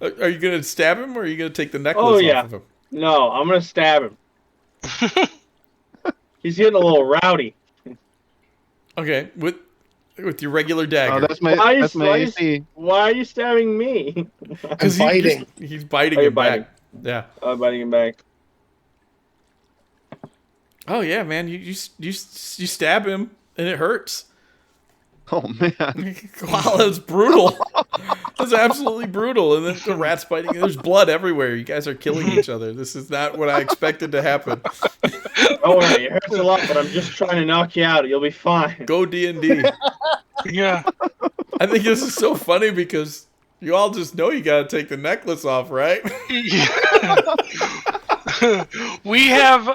Speaker 1: Are you going to stab him, or are you going to take the necklace
Speaker 4: Oh, yeah.
Speaker 1: off of him?
Speaker 4: No, I'm gonna stab him. He's getting a little rowdy.
Speaker 1: Okay, with your regular dagger.
Speaker 5: Oh, that's my
Speaker 4: Why
Speaker 5: that's my
Speaker 4: why you-
Speaker 5: AC.
Speaker 4: Why are you stabbing me?
Speaker 1: Because
Speaker 2: biting.
Speaker 1: He's biting
Speaker 4: Oh, you're
Speaker 1: him back.
Speaker 4: biting.
Speaker 1: Yeah.
Speaker 4: I'm biting him back.
Speaker 1: Oh yeah, man. You stab him and it hurts.
Speaker 5: Oh man.
Speaker 1: Wow, that's brutal. That's absolutely brutal. And then the rat's biting. There's blood everywhere. You guys are killing each other. This is not what I expected to happen.
Speaker 4: Don't worry, it hurts a lot, but I'm just trying to knock you out. You'll be fine.
Speaker 1: Go D&D.
Speaker 3: Yeah.
Speaker 1: I think this is so funny because you all just know you got to take the necklace off, right?
Speaker 3: We have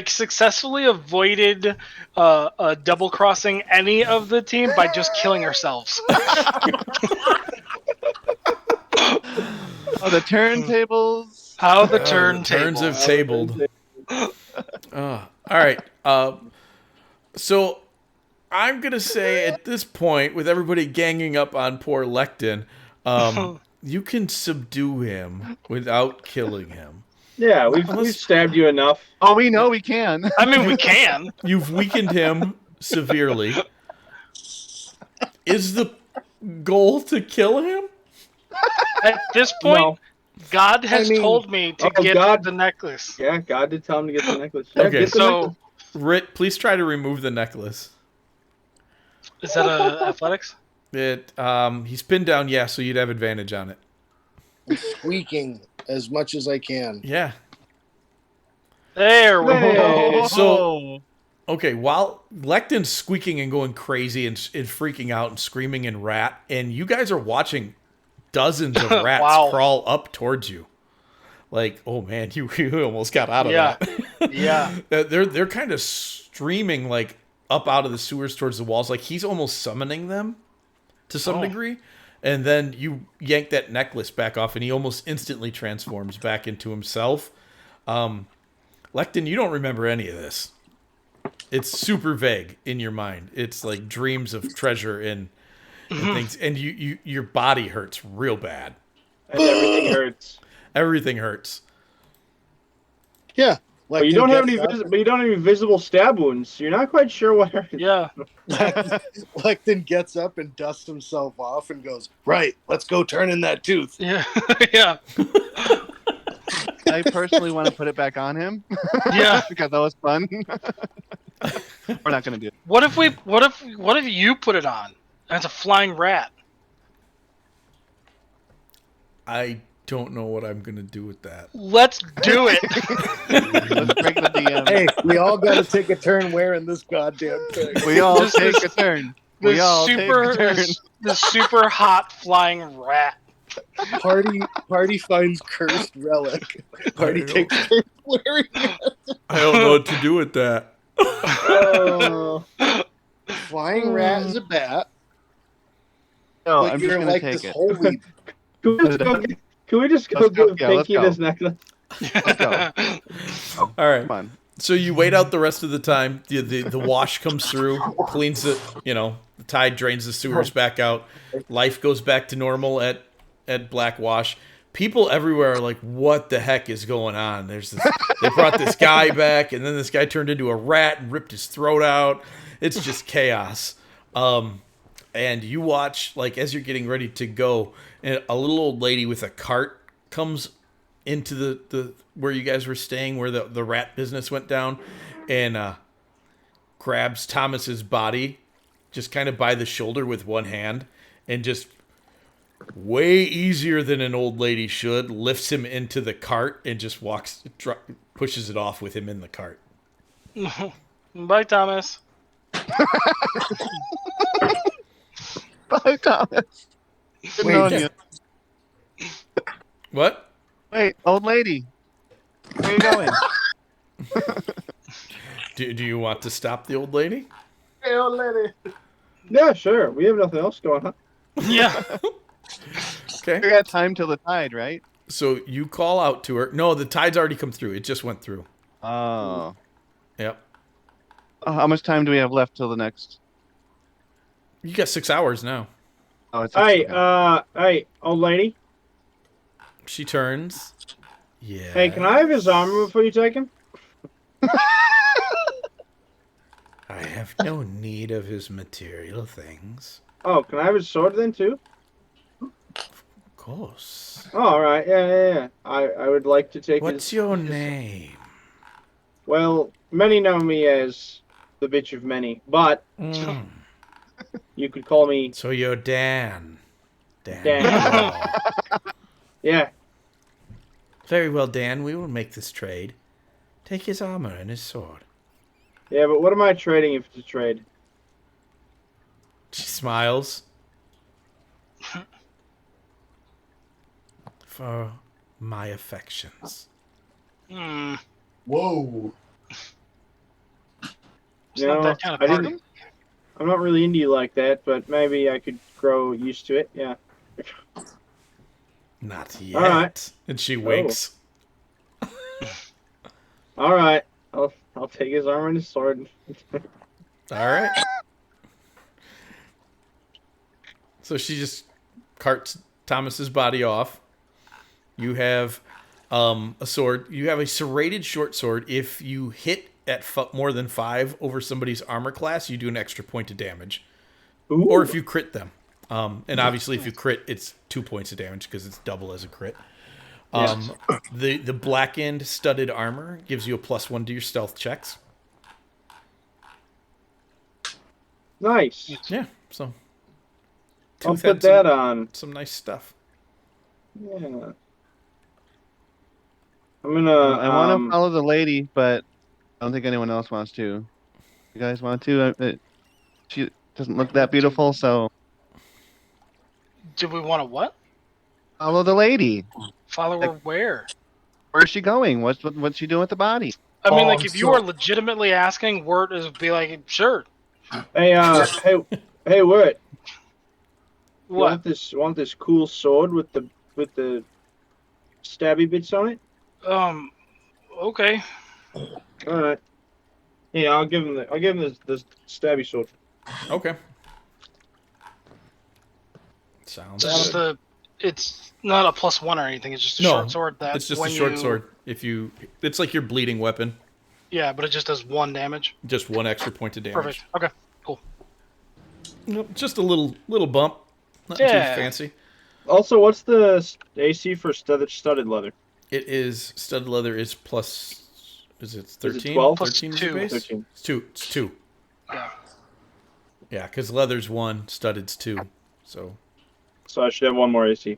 Speaker 3: successfully avoided double crossing any of the team by just killing ourselves.
Speaker 5: Oh, the turntables.
Speaker 3: How the
Speaker 1: Turns
Speaker 3: turntable.
Speaker 1: have tabled. All right. So I'm gonna say at this point, with everybody ganging up on poor Lectin, you can subdue him without killing him.
Speaker 4: Yeah, we've stabbed you enough.
Speaker 5: Oh, we know we can.
Speaker 3: I mean, we can.
Speaker 1: You've weakened him severely. Is the goal to kill him?
Speaker 3: At this point,
Speaker 4: No.
Speaker 3: God has told me to
Speaker 4: Oh,
Speaker 3: get
Speaker 4: God.
Speaker 3: the necklace.
Speaker 4: Yeah, God did tell him to get the necklace. Yeah,
Speaker 1: Okay,
Speaker 4: get the necklace.
Speaker 3: So,
Speaker 1: Rit, please try to remove the necklace.
Speaker 3: is that athletics?
Speaker 1: He's pinned down, yeah, so you'd have advantage on it.
Speaker 2: I'm squeaking as much as I can.
Speaker 1: Yeah.
Speaker 3: There we
Speaker 4: Hey.
Speaker 3: go.
Speaker 1: So, okay, while Lectin's squeaking and going crazy and freaking out and screaming in rat, and you guys are watching dozens of rats
Speaker 3: Wow.
Speaker 1: crawl up towards you. Like, oh man, you almost got out of
Speaker 3: Yeah.
Speaker 1: that.
Speaker 3: Yeah.
Speaker 1: They're kind of streaming like up out of the sewers towards the walls. Like he's almost summoning them to some degree. And then you yank that necklace back off, and he almost instantly transforms back into himself. Lectin, you don't remember any of this. It's super vague in your mind. It's like dreams of treasure and things, and your body hurts real bad.
Speaker 4: And everything hurts.
Speaker 1: Everything hurts.
Speaker 2: Yeah.
Speaker 4: But you don't have any visible stab wounds. You're not quite sure what hurts.
Speaker 3: Yeah.
Speaker 2: Lecton gets up and dusts himself off and goes, right, let's go turn in that tooth.
Speaker 3: Yeah. Yeah.
Speaker 5: I personally want to put it back on him.
Speaker 3: Yeah.
Speaker 5: Because that was fun. We're not gonna do it.
Speaker 3: What if you put it on? And it's a flying rat.
Speaker 1: I don't know what I'm gonna do with that.
Speaker 3: Let's do it.
Speaker 5: Let's break the DM.
Speaker 2: Hey, we all got to take a turn wearing this goddamn thing.
Speaker 5: We all
Speaker 3: Just
Speaker 5: take
Speaker 3: this-
Speaker 5: a turn.
Speaker 3: The
Speaker 5: We all take a turn.
Speaker 3: the super hot flying rat.
Speaker 2: Party finds cursed relic. Party takes turns wearing it.
Speaker 1: I don't know what to do with that.
Speaker 4: Oh.
Speaker 2: Flying rat is a bat.
Speaker 5: No,
Speaker 2: But
Speaker 5: I'm
Speaker 2: you're
Speaker 5: just gonna
Speaker 2: like
Speaker 5: take
Speaker 2: this
Speaker 5: it.
Speaker 2: holy.
Speaker 4: Can we just go
Speaker 5: Let's go.
Speaker 4: give
Speaker 5: Yeah,
Speaker 4: Pinky
Speaker 5: let's go.
Speaker 4: this necklace?
Speaker 5: Let's go.
Speaker 1: All right.
Speaker 5: Come on.
Speaker 1: So you wait out the rest of the time. The wash comes through, cleans it. The tide drains the sewers back out. Life goes back to normal at Blackwash. People everywhere are like, "What the heck is going on?" There's this. They brought this guy back, and then this guy turned into a rat and ripped his throat out. It's just chaos. And you watch, like, as you're getting ready to go, and a little old lady with a cart comes into the where you guys were staying, where the rat business went down, and grabs Thomas's body just kind of by the shoulder with one hand, and just way easier than an old lady should lifts him into the cart and just pushes it off with him in the cart.
Speaker 3: Bye, Thomas.
Speaker 5: Bye, Thomas. Good
Speaker 2: Wait,
Speaker 5: knowing you.
Speaker 1: What?
Speaker 5: Wait, old lady. Where are you going?
Speaker 1: Do you want to stop the old lady?
Speaker 2: Hey, old lady.
Speaker 4: Yeah, sure. We have nothing else going on.
Speaker 3: Yeah.
Speaker 1: Okay.
Speaker 5: We got time till the tide, right?
Speaker 1: So you call out to her. No, the tide's already come through. It just went through.
Speaker 5: Oh.
Speaker 1: Yep.
Speaker 5: How much time do we have left till the next?
Speaker 1: You got 6 hours now.
Speaker 5: Oh, it's
Speaker 4: Hey, old lady.
Speaker 1: She turns. Yeah.
Speaker 4: Hey, can I have his armor before you take him?
Speaker 1: I have no need of his material things.
Speaker 4: Oh, can I have his sword then too?
Speaker 1: Of course.
Speaker 4: Oh, all right. Yeah. I would like to take
Speaker 1: What's
Speaker 4: his...
Speaker 1: your name?
Speaker 4: Well, many know me as the bitch of many, but
Speaker 1: Mm.
Speaker 4: you could call me...
Speaker 1: So you're Dan.
Speaker 4: Dan.
Speaker 1: Oh.
Speaker 4: Yeah.
Speaker 1: Very well, Dan. We will make this trade. Take his armor and his sword.
Speaker 4: Yeah, but what am I trading if it's a trade?
Speaker 1: She smiles. For my affections.
Speaker 3: Hmm.
Speaker 2: Whoa.
Speaker 3: It's not that kind of
Speaker 4: I
Speaker 3: party.
Speaker 4: didn't... I'm not really into you like that, but maybe I could grow used to it. Yeah.
Speaker 1: Not yet.
Speaker 4: All right.
Speaker 1: And she winks.
Speaker 4: All right. I'll take his armor and his sword.
Speaker 1: All right. So she just carts Thomas's body off. You have a sword. You have a serrated short sword. If you hit at more than 5 over somebody's armor class, you do an extra point of damage.
Speaker 4: Ooh.
Speaker 1: Or if you crit them. And obviously, if you crit, it's 2 points of damage because it's double as a crit. The blackened studded armor gives you a +1 to your stealth checks.
Speaker 4: Nice.
Speaker 1: Yeah, so
Speaker 4: I'll
Speaker 1: Tooth had
Speaker 4: put that on.
Speaker 1: some nice stuff.
Speaker 4: Yeah. I'm gonna.
Speaker 5: I want to follow the lady, but I don't think anyone else wants to. You guys want to? She doesn't look that beautiful, so
Speaker 3: Do we want to what?
Speaker 5: follow the lady.
Speaker 3: Follow her where?
Speaker 5: Where's she going? What's she doing with the body?
Speaker 3: I mean,
Speaker 2: Oh,
Speaker 3: like, if you
Speaker 2: so-
Speaker 3: are legitimately asking, Wirt is be like, sure.
Speaker 4: Hey, hey, Wirt. You
Speaker 3: What?
Speaker 4: want this cool sword with the stabby bits on it?
Speaker 3: Okay.
Speaker 4: All right. Yeah, I'll give him the stabby sword.
Speaker 1: Okay. Sounds
Speaker 3: It's just
Speaker 1: good.
Speaker 3: it's not a +1 or anything. It's just a
Speaker 1: No,
Speaker 3: short sword that
Speaker 1: it's just a
Speaker 3: when
Speaker 1: short
Speaker 3: you,
Speaker 1: sword. It's like your bleeding weapon.
Speaker 3: Yeah, but it just does 1 damage.
Speaker 1: Just 1 extra point of damage.
Speaker 3: Perfect. Okay. Cool.
Speaker 1: Nope, just a little bump. Nothing too
Speaker 3: Yeah.
Speaker 1: fancy.
Speaker 4: Also, what's the AC for studded leather?
Speaker 1: It is studded leather is plus. Is it 13?
Speaker 4: 12?
Speaker 1: 13 is your
Speaker 3: +2.
Speaker 1: base?
Speaker 4: 13.
Speaker 1: It's 2.
Speaker 3: Yeah.
Speaker 1: Yeah, because leather's 1, studded's 2. So
Speaker 4: So I should have 1 more AC.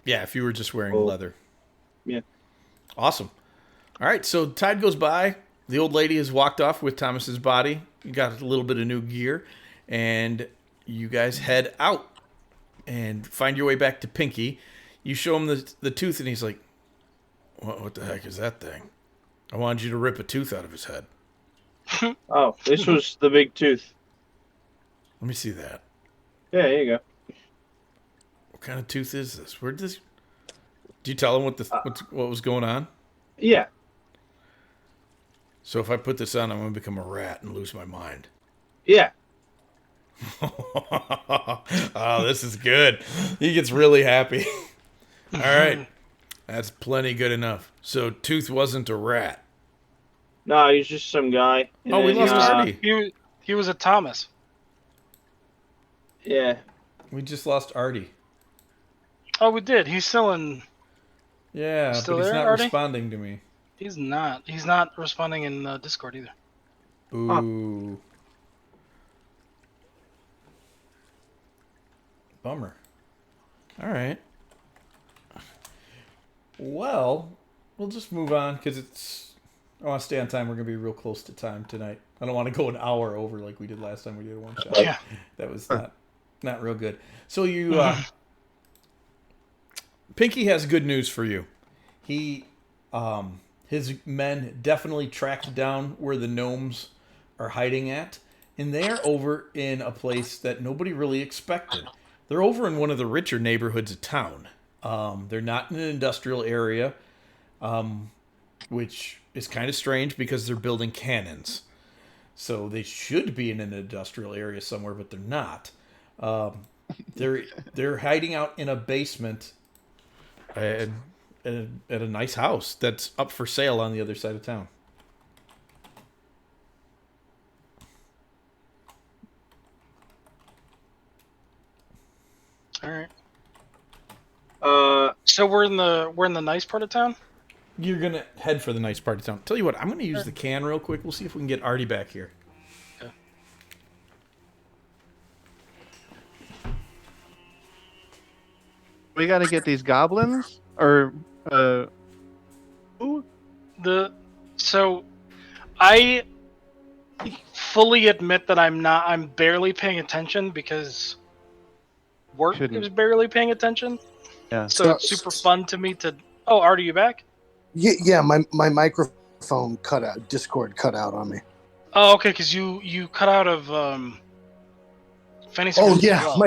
Speaker 1: yeah, if you were just wearing
Speaker 4: Cool.
Speaker 1: leather.
Speaker 4: Yeah.
Speaker 1: Awesome. All right, so tide goes by. The old lady has walked off with Thomas's body. You got a little bit of new gear, and you guys head out and find your way back to Pinky. You show him the tooth, and he's like, what the heck is that thing? I wanted you to rip a tooth out of his head.
Speaker 4: Oh, this was the big tooth.
Speaker 1: Let me see that.
Speaker 4: Yeah, here you go.
Speaker 1: What kind of tooth is this? Where did this? Do you tell him what was going on?
Speaker 4: Yeah.
Speaker 1: So if I put this on, I'm going to become a rat and lose my mind.
Speaker 4: Yeah.
Speaker 1: Oh, this is good. He gets really happy. All right. That's plenty good enough. So Tooth wasn't a rat.
Speaker 4: No, he's just some guy. And
Speaker 1: Oh, we
Speaker 4: then,
Speaker 1: lost Artie.
Speaker 3: He was a Thomas.
Speaker 4: Yeah.
Speaker 1: We just lost Artie.
Speaker 3: Oh, we did. He's still in.
Speaker 1: Yeah,
Speaker 3: Still
Speaker 1: but he's
Speaker 3: there,
Speaker 1: not
Speaker 3: Artie?
Speaker 1: responding to me.
Speaker 3: He's not. He's not responding in Discord either.
Speaker 1: Ooh. Bummer. All right. Well, we'll just move on because I want to stay on time. We're going to be real close to time tonight. I don't want to go an hour over like we did last time we did a one shot.
Speaker 3: Yeah.
Speaker 1: That was not real good. So you, Pinky has good news for you. His men definitely tracked down where the gnomes are hiding at, and they are over in a place that nobody really expected. They're over in one of the richer neighborhoods of town. They're not in an industrial area, which is kind of strange because they're building cannons. So they should be in an industrial area somewhere, but they're not. They're hiding out in a basement at a nice house that's up for sale on the other side of town.
Speaker 3: All right.
Speaker 4: Uh,
Speaker 3: So we're in the nice part of town.
Speaker 1: You're gonna head for the nice part of town. Tell you what, I'm gonna use the can real quick. We'll see if we can get Artie back here.
Speaker 3: Okay.
Speaker 5: We gotta get these goblins, or who?
Speaker 3: So I fully admit that I'm barely paying attention because work
Speaker 5: Shouldn't.
Speaker 3: is barely paying attention.
Speaker 5: Yeah.
Speaker 3: So it's super fun to me to. Oh, Art, are you back?
Speaker 2: Yeah, my microphone cut out. Discord cut out on me.
Speaker 3: Oh, okay, because you cut out of fantasy.
Speaker 2: Oh
Speaker 3: Group as
Speaker 2: yeah,
Speaker 3: well.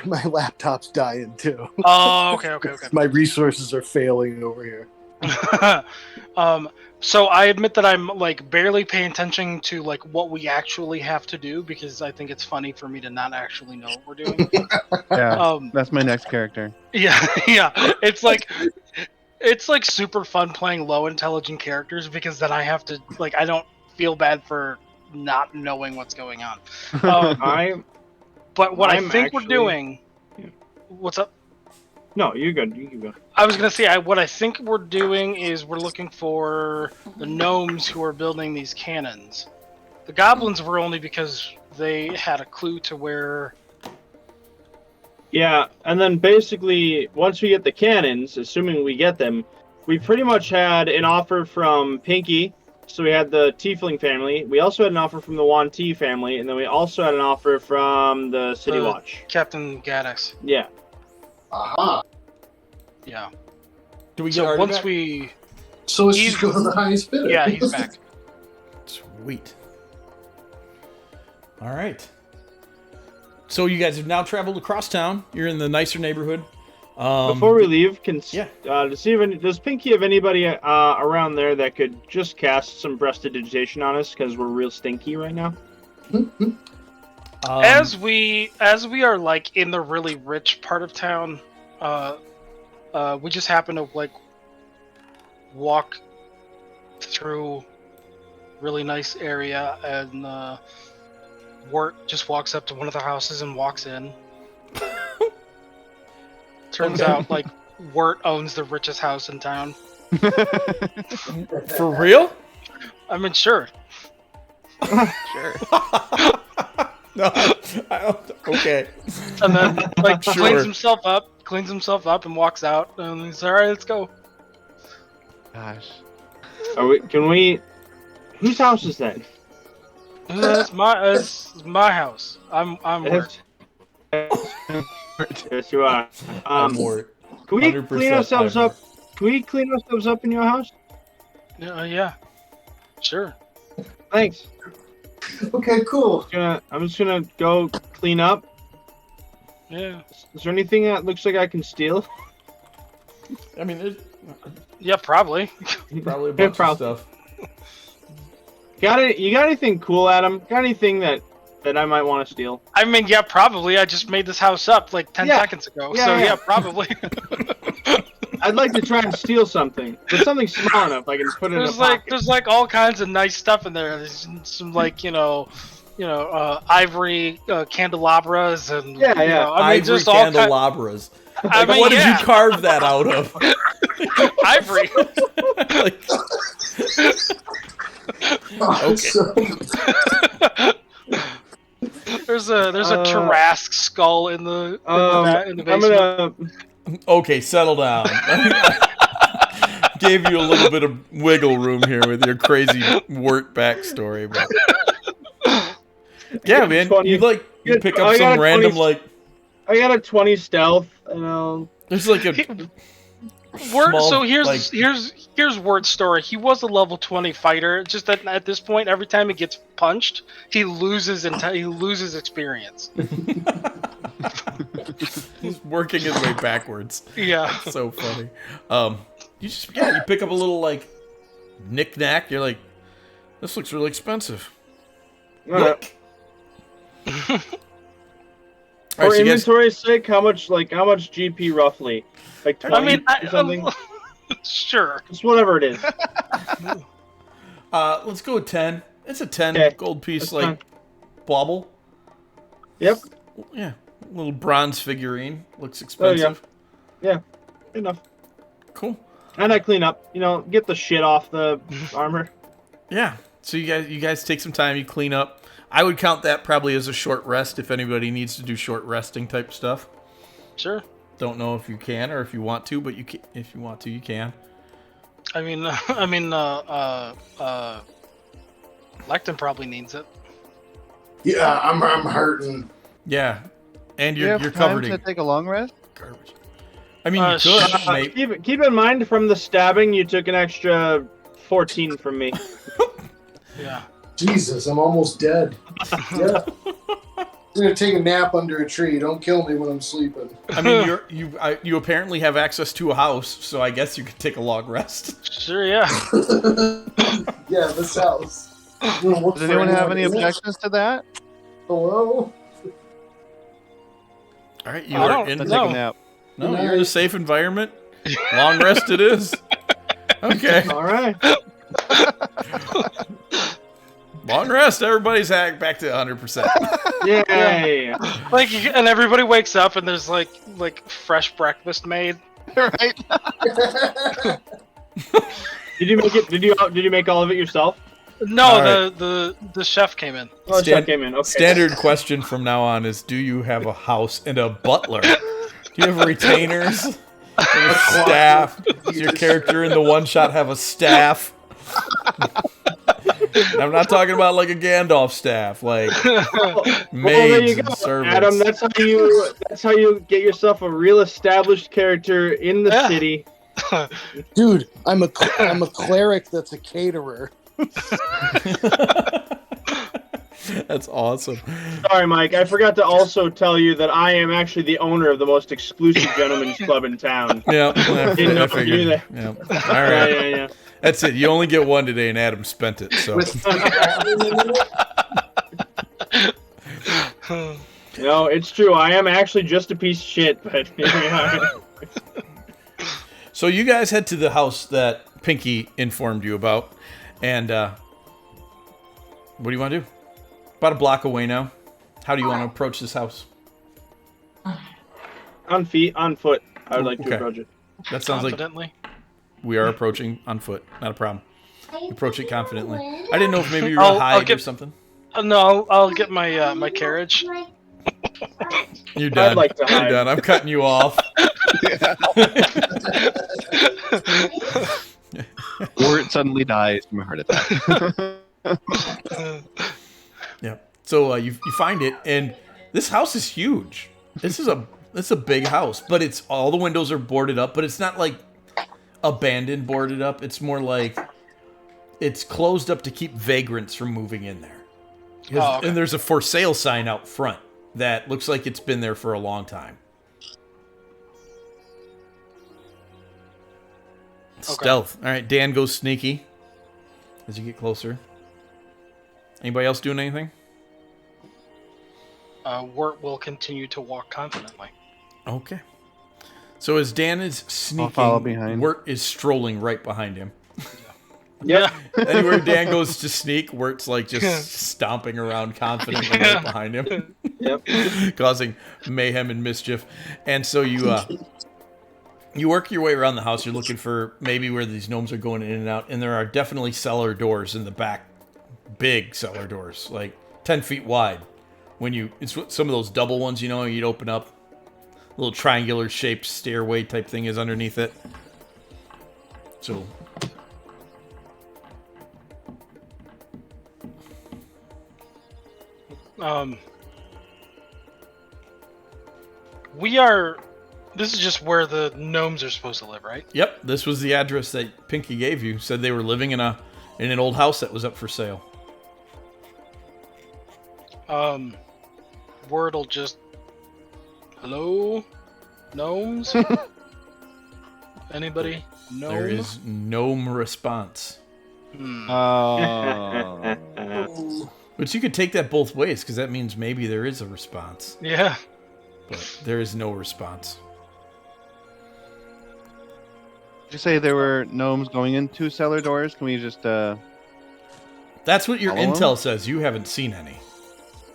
Speaker 2: my laptop's dying too.
Speaker 3: Oh, okay.
Speaker 2: My resources are failing over here.
Speaker 3: So I admit that I'm like barely paying attention to like what we actually have to do because I think it's funny for me to not actually know what we're doing.
Speaker 5: Yeah, that's my next character.
Speaker 3: Yeah. It's like super fun playing low intelligent characters because then I have to like I don't feel bad for not knowing what's going on. But what I think we're doing. What's up?
Speaker 4: no, you're good. You can go.
Speaker 3: I was gonna say what I think we're doing is we're looking for the gnomes who are building these cannons. The goblins were only because they had a clue to where.
Speaker 4: Yeah, and then basically, once we get the cannons, assuming we get them, we pretty much had an offer from Pinky, so we had the Tiefling family. We also had an offer from the Wan T family, and then we also had an offer from the City Watch.
Speaker 3: Captain Gaddis.
Speaker 4: Yeah.
Speaker 2: Aha.
Speaker 3: Yeah.
Speaker 1: Do we get
Speaker 3: So
Speaker 1: Artie
Speaker 3: once
Speaker 1: back?
Speaker 3: we.
Speaker 2: So let's
Speaker 3: He's-
Speaker 2: just go to the highest bidder.
Speaker 3: Yeah, he's back.
Speaker 1: Sweet. All right. So you guys have now traveled across town. You're in the nicer neighborhood.
Speaker 4: Before we leave,
Speaker 1: yeah.
Speaker 4: does Pinky have anybody around there that could just cast some prestidigitation on us because we're real stinky right now?
Speaker 3: As we are like in the really rich part of town, we just happen to like walk through really nice area, and Wirt just walks up to one of the houses and walks in. Turns out like Wirt owns the richest house in town.
Speaker 1: For real?
Speaker 3: I mean, sure.
Speaker 5: Sure.
Speaker 1: No, I don't. Okay.
Speaker 3: And then like
Speaker 1: Sure.
Speaker 3: cleans himself up, and walks out. And he's all right. Let's go.
Speaker 5: Gosh.
Speaker 4: Whose house is that?
Speaker 3: That's my house. I'm Wirt.
Speaker 4: Yes, you are.
Speaker 1: I'm Wirt.
Speaker 4: Can we
Speaker 1: 100%
Speaker 4: clean ourselves
Speaker 1: I'm-
Speaker 4: up? Can we clean ourselves up in your house?
Speaker 3: Yeah. Sure.
Speaker 4: Thanks.
Speaker 2: Okay, cool.
Speaker 4: I'm just gonna go clean up.
Speaker 3: Yeah.
Speaker 4: Is there anything that looks like I can steal?
Speaker 1: I mean, there's
Speaker 3: Yeah, probably.
Speaker 1: probably a bunch of
Speaker 4: Probably.
Speaker 1: stuff.
Speaker 4: You got anything cool, Adam? Got anything that I might want to steal?
Speaker 3: I mean, yeah, probably. I just made this house up like 10
Speaker 4: Yeah.
Speaker 3: seconds ago.
Speaker 4: Yeah,
Speaker 3: So
Speaker 4: yeah.
Speaker 3: yeah, probably.
Speaker 4: I'd like to try and steal something, but something small enough I can put it in a pocket.
Speaker 3: there's like all kinds of nice stuff in there. There's some like ivory candelabras and
Speaker 4: Yeah,
Speaker 3: you
Speaker 4: yeah.
Speaker 3: know, I mean
Speaker 1: Ivory
Speaker 3: just all kind.
Speaker 1: candelabras.
Speaker 3: I
Speaker 1: Like,
Speaker 3: mean,
Speaker 1: what did
Speaker 3: yeah,
Speaker 1: you carve that out of?
Speaker 3: ivory.
Speaker 1: Like,
Speaker 2: Oh,
Speaker 1: Okay.
Speaker 2: so-
Speaker 3: There's a Tarrasque skull in the in the
Speaker 4: I'm
Speaker 3: basement.
Speaker 4: gonna.
Speaker 1: okay, settle down. Gave you a little bit of wiggle room here with your crazy Wirt backstory, but yeah, man,
Speaker 4: 20
Speaker 1: you pick
Speaker 4: I
Speaker 1: up
Speaker 4: got
Speaker 1: some
Speaker 4: a
Speaker 1: random
Speaker 4: 20
Speaker 1: like
Speaker 4: I got a 20 stealth, and I'll.
Speaker 1: there's like a
Speaker 3: Wirt,
Speaker 1: small,
Speaker 3: so here's
Speaker 1: like-
Speaker 3: here's Wirt's story. He was a level 20 fighter. Just that at this point, every time he gets punched, he loses experience.
Speaker 1: he's working his way backwards.
Speaker 3: Yeah.
Speaker 1: So funny. You pick up a little like knick-knack. You're like, this looks really expensive. Look.
Speaker 4: For
Speaker 1: Alright, so you guys,
Speaker 4: inventory's sake, how much GP roughly? Like 20
Speaker 3: I mean,
Speaker 4: or something?
Speaker 3: Sure.
Speaker 4: Just whatever it is.
Speaker 1: let's go with 10. It's a 10
Speaker 4: Okay,
Speaker 1: gold piece,
Speaker 4: that's
Speaker 1: like
Speaker 4: fine.
Speaker 1: bauble.
Speaker 4: Yep.
Speaker 1: Yeah, little bronze figurine. Looks
Speaker 4: Oh, yeah.
Speaker 1: expensive.
Speaker 4: Yeah. Enough.
Speaker 1: Cool.
Speaker 4: And I clean up. Get the shit off the armor.
Speaker 1: Yeah. So you guys take some time. You clean up. I would count that probably as a short rest if anybody needs to do short resting type stuff.
Speaker 3: Sure.
Speaker 1: Don't know if you can or if you want to, but if you want to, you can.
Speaker 3: I mean, Lecton probably needs it.
Speaker 2: yeah, I'm hurting.
Speaker 1: Yeah. And
Speaker 5: Do you
Speaker 1: you're
Speaker 5: have time
Speaker 1: covered
Speaker 5: to
Speaker 1: in
Speaker 5: take a long rest?
Speaker 1: garbage. I mean, you could. Maybe.
Speaker 4: Keep in mind, from the stabbing, you took an extra 14 from me.
Speaker 3: Yeah.
Speaker 2: Jesus, I'm almost dead. Yeah. I'm gonna take a nap under a tree. Don't kill me when I'm sleeping.
Speaker 1: I mean, you apparently have access to a house, so I guess you could take a long rest.
Speaker 3: Sure. Yeah.
Speaker 2: Yeah, this house. I'm gonna look
Speaker 5: Does
Speaker 2: for
Speaker 5: anyone have any
Speaker 2: in it.
Speaker 5: objections to that?
Speaker 2: Hello?
Speaker 1: All right, you
Speaker 3: I
Speaker 1: are
Speaker 3: don't
Speaker 1: in.
Speaker 5: Let's
Speaker 3: No.
Speaker 5: take a nap.
Speaker 1: No, you're in a safe environment. Long rest it is. Okay,
Speaker 4: All right.
Speaker 1: long rest. Everybody's back to 100%.
Speaker 4: Yay.
Speaker 3: Like, and everybody wakes up and there's like fresh breakfast made.
Speaker 5: Right?
Speaker 4: Did you make it? Did you make all of it yourself?
Speaker 3: No,
Speaker 1: All right.
Speaker 3: the chef came in.
Speaker 4: Oh, the
Speaker 1: Stan-
Speaker 4: chef came in. Okay.
Speaker 1: Standard question from now on is: do you have a house and a butler? Do you have retainers? Do you have a staff? Does your character in the one shot have a staff? And I'm not talking about like a Gandalf staff, like
Speaker 4: Well, there
Speaker 1: maids
Speaker 4: you go,
Speaker 1: and servants.
Speaker 4: Adam. That's how you get yourself a real established character in the
Speaker 3: Yeah.
Speaker 4: city.
Speaker 2: Dude, I'm a cleric that's a caterer.
Speaker 1: That's awesome.
Speaker 4: Sorry, Mike. I forgot to also tell you that I am actually the owner of the most exclusive gentleman's club in town.
Speaker 1: Yeah,
Speaker 4: Didn't know
Speaker 1: I
Speaker 4: if you knew
Speaker 1: figured.
Speaker 4: that.
Speaker 1: Yeah. All right.
Speaker 4: Yeah.
Speaker 1: That's it. You only get one today, and Adam spent it. So
Speaker 4: No, it's true. I am actually just a piece of shit, but
Speaker 1: So you guys head to the house that Pinky informed you about, and what do you want to do? About a block away now. How do you want to approach this house?
Speaker 4: on foot. I would like to
Speaker 1: Okay.
Speaker 4: approach it.
Speaker 1: That sounds like
Speaker 3: Confidently.
Speaker 1: we are approaching on foot. Not a problem. Approach it confidently. I didn't know if maybe you were
Speaker 3: I'll
Speaker 1: gonna hide or
Speaker 3: get-
Speaker 1: something.
Speaker 3: No, I'll get my my carriage.
Speaker 1: You're done.
Speaker 4: like to
Speaker 1: You're
Speaker 4: hide.
Speaker 1: done. I'm cutting you off.
Speaker 5: Or it suddenly dies from a heart attack.
Speaker 1: Yeah. So you find it, and this house is huge. This is a big house, but it's all the windows are boarded up, but it's not like abandoned boarded up. It's more like it's closed up to keep vagrants from moving in there.
Speaker 3: Oh, okay.
Speaker 1: And there's a for sale sign out front that looks like it's been there for a long time.
Speaker 3: Okay.
Speaker 1: Stealth. All right, Dan goes sneaky as you get closer. Anybody else doing anything?
Speaker 3: Wirt will continue to walk confidently.
Speaker 1: Okay. So as Dan is sneaking,
Speaker 5: follow behind.
Speaker 1: Wirt is strolling right behind him.
Speaker 3: Yeah.
Speaker 1: Anywhere Dan goes to sneak, Wirt's like just stomping around confidently right behind him,
Speaker 4: Yep.
Speaker 1: causing mayhem and mischief. And so you work your way around the house. You're looking for maybe where these gnomes are going in and out, and there are definitely cellar doors in the back, big cellar doors, like 10 feet wide. It's some of those double ones, you'd open up. A little triangular shaped stairway type thing is underneath it. So
Speaker 3: This is just where the gnomes are supposed to live, right?
Speaker 1: yep, this was the address that Pinky gave you. Said they were living in an old house that was up for sale.
Speaker 3: Word'll just... Hello? Gnomes? Anybody? Gnome?
Speaker 1: There is gnome response.
Speaker 5: Oh.
Speaker 1: But you could take that both ways, because that means maybe there is a response.
Speaker 3: Yeah.
Speaker 1: But there is no response.
Speaker 5: Did you say there were gnomes going into cellar doors? Can we just
Speaker 1: That's what your
Speaker 5: Follow
Speaker 1: intel
Speaker 5: him?
Speaker 1: says. You haven't seen any.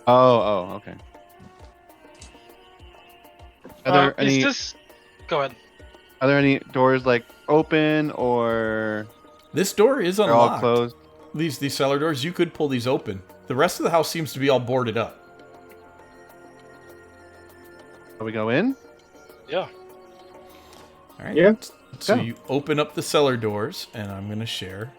Speaker 5: Oh, okay. Are there any
Speaker 3: Go ahead.
Speaker 5: are there any doors like open or
Speaker 1: This door is
Speaker 5: they're all
Speaker 1: unlocked.
Speaker 5: closed?
Speaker 1: These cellar doors, you could pull these open. The rest of the house seems to be all boarded up.
Speaker 5: Shall we go in?
Speaker 3: Yeah.
Speaker 1: All right.
Speaker 4: Yeah.
Speaker 1: So
Speaker 5: Go.
Speaker 1: you open up the cellar doors, and I'm going to share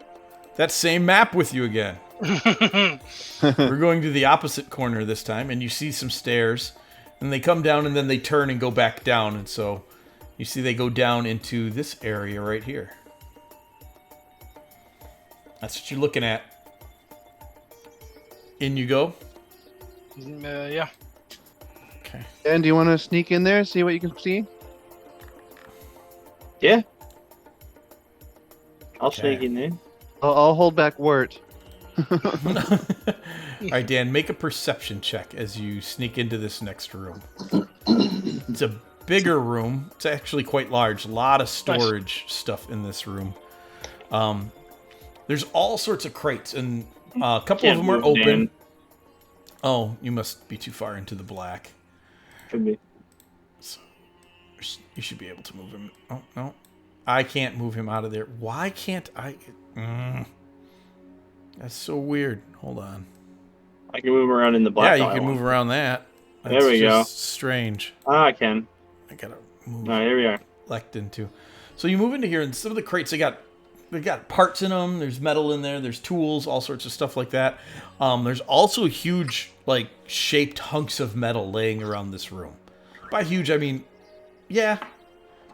Speaker 1: that same map with you again. We're going to the opposite corner this time, and you see some stairs, and they come down, and then they turn and go back down, and so you see they go down into this area right here. That's what you're looking at. In you go.
Speaker 3: Yeah.
Speaker 1: Okay.
Speaker 5: Dan, do you want to sneak in there, see what you can see?
Speaker 4: Yeah. I'll
Speaker 1: Okay.
Speaker 4: sneak in there.
Speaker 5: I'll hold back Wirt.
Speaker 1: All right, Dan, make a perception check as you sneak into this next room. It's a bigger room. It's actually quite large. A lot of storage stuff in this room. There's all sorts of crates, and a couple of
Speaker 4: Can't
Speaker 1: them are
Speaker 4: move,
Speaker 1: open.
Speaker 4: Dan.
Speaker 1: Oh, you must be too far into the black.
Speaker 4: Could be.
Speaker 1: You should be able to move him. Oh, no. I can't move him out of there. Why can't I? That's so weird. Hold on.
Speaker 4: I can move around in the black.
Speaker 1: Yeah,
Speaker 4: all
Speaker 1: you
Speaker 4: I
Speaker 1: can
Speaker 4: want.
Speaker 1: move around that.
Speaker 4: There
Speaker 1: That's
Speaker 4: we go.
Speaker 1: just strange.
Speaker 4: I can.
Speaker 1: I gotta move
Speaker 4: All right, here we are.
Speaker 1: Lect into. So you move into here, and some of the crates they got parts in them. There's metal in there. There's tools, all sorts of stuff like that. There's also huge, like shaped hunks of metal laying around this room. By huge, I mean, yeah,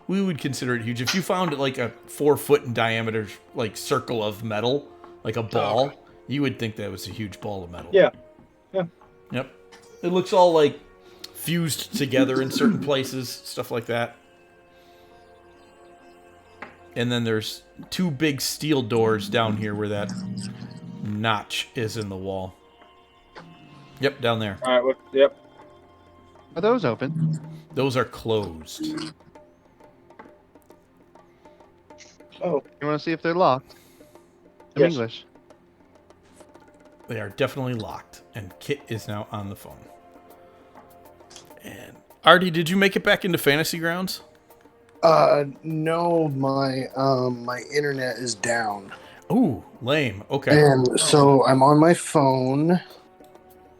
Speaker 1: we would consider it huge. If you found like a 4 foot in diameter, like circle of metal, like a ball,
Speaker 3: okay.
Speaker 1: you would think that was a huge ball of metal.
Speaker 4: Yeah.
Speaker 1: Yep. It looks all like fused together in certain places, stuff like that. And then there's 2 big steel doors down here where that notch is in the wall. Yep, down there.
Speaker 4: All right. Yep.
Speaker 5: Are those open?
Speaker 1: Those are closed.
Speaker 4: Oh.
Speaker 5: You want to see if they're locked? In
Speaker 4: Yes.
Speaker 5: English.
Speaker 1: They are definitely locked. And Kit is now on the phone. And Artie, did you make it back into Fantasy Grounds?
Speaker 2: No, my internet is down.
Speaker 1: Ooh, lame. Okay.
Speaker 2: And so I'm on my phone,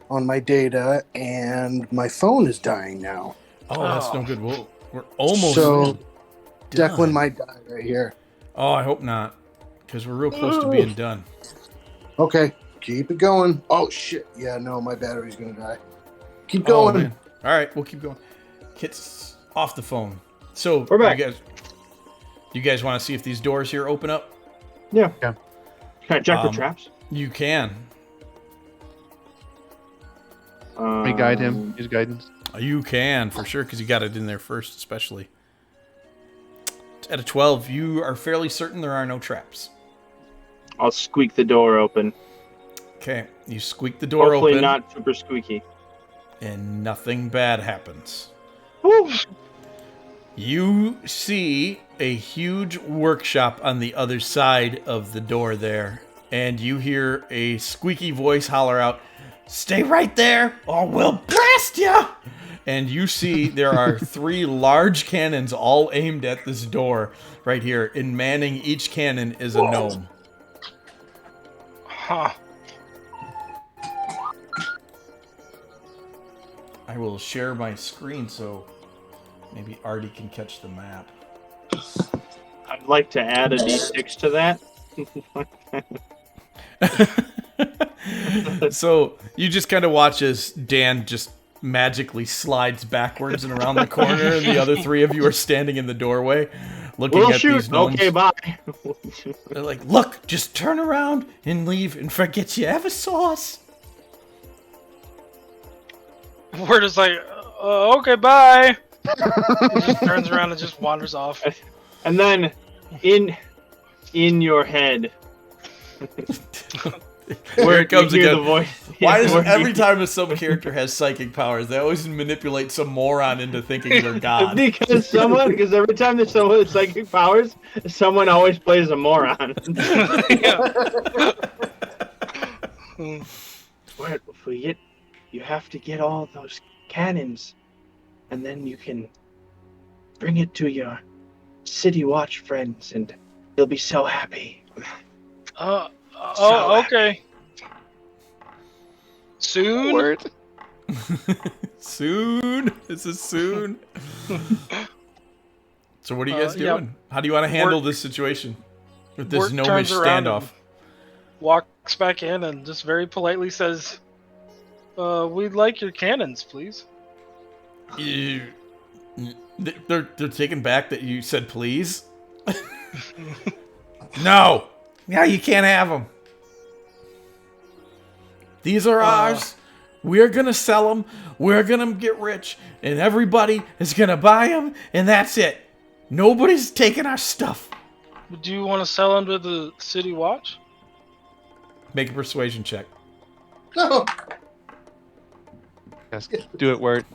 Speaker 2: on my data, and my phone is dying now.
Speaker 1: Oh, that's no good. We're almost
Speaker 2: So
Speaker 1: done.
Speaker 2: Declan might die right here.
Speaker 1: Oh, I hope not. Because we're real close to being done.
Speaker 2: Okay, keep it going. Oh, shit. Yeah, no, my battery's going to die. Keep
Speaker 1: Oh,
Speaker 2: going.
Speaker 1: man. All right, we'll keep going. Kit's off the phone. So,
Speaker 4: We're back.
Speaker 1: You guys want to see if these doors here open up?
Speaker 4: Yeah. Can I check for traps?
Speaker 1: You can.
Speaker 5: Let me guide him. Use guidance.
Speaker 1: You can, for sure, because you got it in there first, especially. At a 12, you are fairly certain there are no traps.
Speaker 4: I'll squeak the door open.
Speaker 1: Okay, you squeak the door
Speaker 4: Hopefully
Speaker 1: open.
Speaker 4: not super squeaky.
Speaker 1: And nothing bad happens.
Speaker 4: Woo!
Speaker 1: You see a huge workshop on the other side of the door there, and you hear a squeaky voice holler out, "Stay right there, or we'll blast ya!" And you see there are 3 large cannons all aimed at this door right here, and manning each cannon is a gnome.
Speaker 3: Huh.
Speaker 1: I will share my screen so maybe Artie can catch the map.
Speaker 4: I'd like to add a d6 to that.
Speaker 1: So you just kind of watch as Dan just magically slides backwards and around the corner, and the other 3 of you are standing in the doorway looking
Speaker 4: We'll
Speaker 1: at
Speaker 4: shoot.
Speaker 1: these gnomes.
Speaker 4: Okay, bye.
Speaker 1: They're like, "Look, just turn around and leave and forget you ever saw us."
Speaker 3: We're just like, okay, bye. He just turns around and just wanders off.
Speaker 4: And then, in your head,
Speaker 1: Here it comes
Speaker 4: you hear
Speaker 1: again.
Speaker 4: the voice.
Speaker 1: Why
Speaker 4: Yeah,
Speaker 1: does
Speaker 4: where
Speaker 1: every
Speaker 4: you-
Speaker 1: time a sub character has psychic powers, they always manipulate some moron into thinking they're God?
Speaker 4: Because every time there's someone with psychic powers, someone always plays a moron. But you have to get all those cannons, and then you can bring it to your City Watch friends, and they'll be so happy.
Speaker 3: Okay. Soon?
Speaker 5: Word.
Speaker 1: Soon. This is soon. So what are you guys
Speaker 3: yeah.
Speaker 1: doing? How do you want to handle this situation with this
Speaker 3: Wirt
Speaker 1: gnomish
Speaker 3: turns around
Speaker 1: standoff?
Speaker 3: and walks back in and just very politely says, "We'd like your cannons, please."
Speaker 1: They're taken back that you said please. No, you can't have them. These are ours. We're gonna sell them. We're gonna get rich, and everybody is gonna buy them, and that's it. Nobody's taking our stuff.
Speaker 3: Do you want to sell under the City Watch?
Speaker 1: Make a persuasion check.
Speaker 2: No,
Speaker 5: Yes. Do it, Word.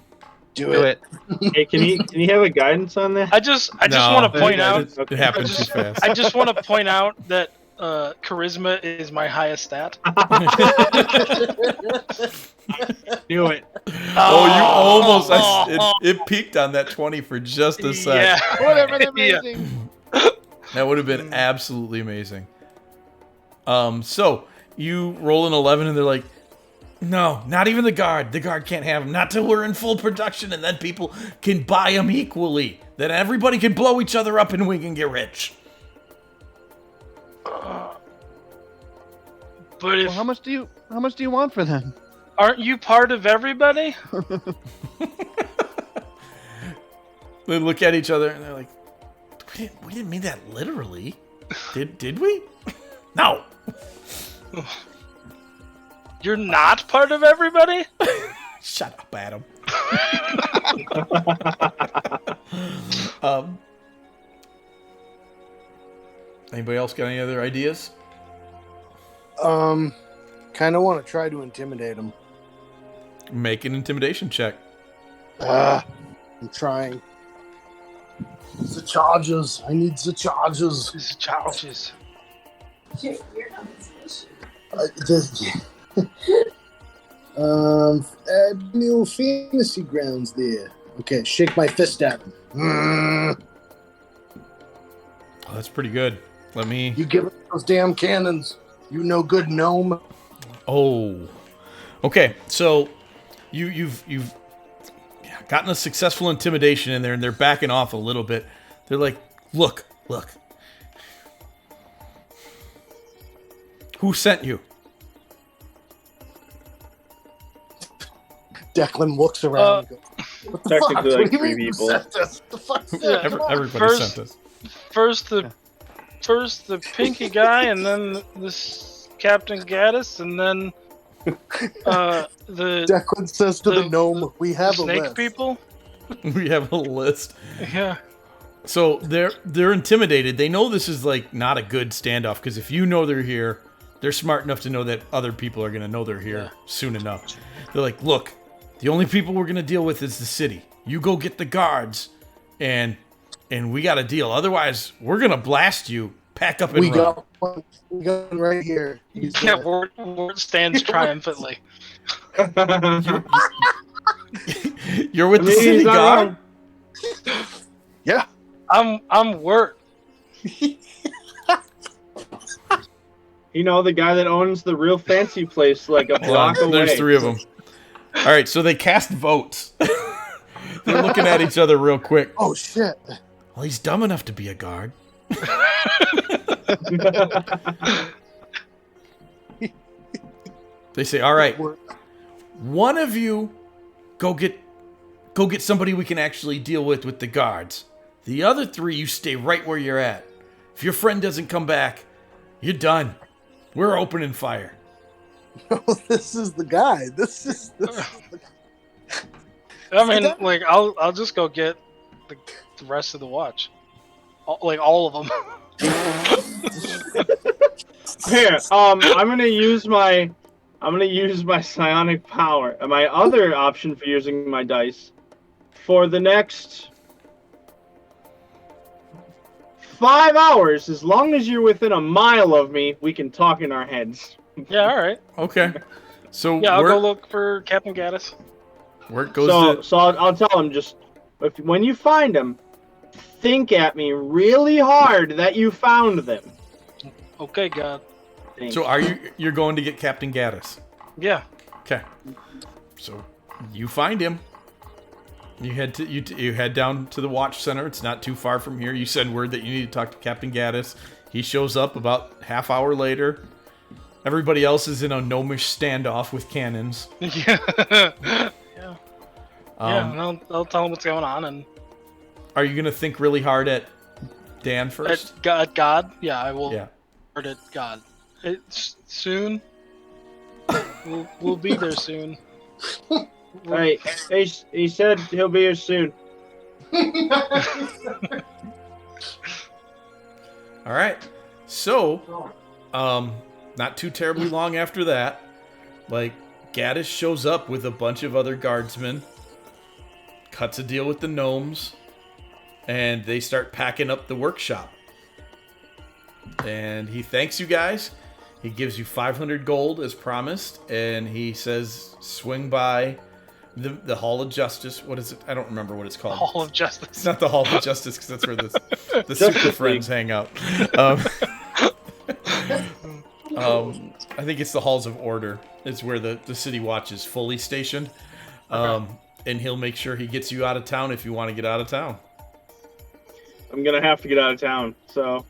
Speaker 2: do
Speaker 5: Do
Speaker 2: it.
Speaker 5: it.
Speaker 4: Hey, can you have a guidance on that?
Speaker 3: I just
Speaker 1: No,
Speaker 3: want to point out.
Speaker 1: It happens too fast.
Speaker 3: I just want to point out that charisma is my highest stat.
Speaker 4: Knew it.
Speaker 1: Oh, you almost. It peaked on that 20 for just a sec.
Speaker 3: Yeah.
Speaker 5: Whatever.
Speaker 3: Yeah.
Speaker 5: Amazing.
Speaker 1: That would have been absolutely amazing. So you roll an 11, and they're like, "No, not even the guard. The guard can't have them. Not till we're in full production, and then people can buy them equally. Then everybody can blow each other up, and we can get rich."
Speaker 3: But if
Speaker 5: Well, how much do you want for them?
Speaker 3: aren't you part of everybody?
Speaker 1: They look at each other, and they're like, "We didn't mean that literally, did we? No."
Speaker 3: You're not part of everybody?
Speaker 1: Shut up, Adam. Anybody else got any other ideas?
Speaker 2: Kind of want to try to intimidate him.
Speaker 1: Make an intimidation check.
Speaker 2: I'm trying. The charges. I need the charges.
Speaker 3: These charges.
Speaker 6: Shit, you're not this.
Speaker 2: New fantasy grounds there. Okay, shake my fist at him.
Speaker 1: Oh, that's pretty good. Let me.
Speaker 2: You give us those damn cannons. You no good gnome.
Speaker 1: Oh, okay. So you've gotten a successful intimidation in there, and they're backing off a little bit. They're like, look. Who sent you?
Speaker 2: Declan looks around and goes, what the fuck?
Speaker 4: Technically,
Speaker 2: What
Speaker 4: like
Speaker 2: do you
Speaker 4: 3
Speaker 2: mean you
Speaker 4: people.
Speaker 2: sent us? The fuck?
Speaker 3: Yeah,
Speaker 1: Everybody sent us.
Speaker 3: First the pinky guy, and then this Captain Gaddis, and then the
Speaker 2: Declan says to the gnome, we have a
Speaker 3: snake
Speaker 2: list.
Speaker 3: people.
Speaker 1: We have a list.
Speaker 3: Yeah.
Speaker 1: So they're intimidated. They know this is like not a good standoff because if you know they're here, they're smart enough to know that other people are gonna know they're here soon enough. They're like, look, the only people we're gonna deal with is the city. You go get the guards, and we got a deal. Otherwise, we're gonna blast you. Pack up and
Speaker 2: We
Speaker 1: run.
Speaker 2: got one right here. He's
Speaker 3: Yeah, Ward stands triumphantly.
Speaker 1: You're with the
Speaker 4: He's
Speaker 1: city
Speaker 4: not
Speaker 1: guard.
Speaker 4: wrong.
Speaker 2: Yeah.
Speaker 3: I'm Wirt.
Speaker 4: You know, the guy that owns the real fancy place, like a
Speaker 1: Hold on,
Speaker 4: block away.
Speaker 1: there's 3 of them. All right, so they cast votes. They're looking at each other real quick.
Speaker 2: Oh shit.
Speaker 1: Well, he's dumb enough to be a guard. They say, all right, one of you go get somebody we can actually deal with the guards. The other 3, you stay right where you're at. If your friend doesn't come back, you're done. We're opening fire.
Speaker 2: This is the guy. This is the
Speaker 3: I mean, like I'll just go get the rest of the watch, all of them.
Speaker 4: Here, I'm gonna use my psionic power. And my other option for using my dice for the next 5 hours, as long as you're within a mile of me, we can talk in our heads.
Speaker 3: Yeah, all right.
Speaker 1: Okay. So
Speaker 3: Yeah, I'll go look for Captain Gaddis.
Speaker 1: where it goes
Speaker 4: So I'll tell him just when you find them, think at me really hard that you found them.
Speaker 3: Okay, God.
Speaker 4: Thanks.
Speaker 1: So you're going to get Captain Gaddis?
Speaker 3: Yeah.
Speaker 1: Okay. So you find him. You head down to the watch center. It's not too far from here. You send word that you need to talk to Captain Gaddis. He shows up about half hour later. Everybody else is in a gnomish standoff with cannons.
Speaker 3: Yeah. Yeah. And I'll tell him what's going on and.
Speaker 1: Are you gonna think really hard at Dan first?
Speaker 3: At God. Yeah, I will.
Speaker 1: Yeah.
Speaker 3: Hard at God. It's soon. We'll be there soon.
Speaker 4: Hey, he said he'll be here soon.
Speaker 1: All right. So, not too terribly long after that, like Gaddis shows up with a bunch of other guardsmen, cuts a deal with the gnomes, and they start packing up the workshop. And he thanks you guys. He gives you 500 gold as promised, and he says, swing by the Hall of Justice. What is it? I don't remember what it's called.
Speaker 3: Hall of
Speaker 1: It's
Speaker 3: Justice.
Speaker 1: not the Hall of Justice, because that's where the Super Friends hang out. I think it's the Halls of Order. It's where the City Watch is fully stationed. And he'll make sure he gets you out of town if you want to get out of town.
Speaker 4: I'm gonna have to get out of town, so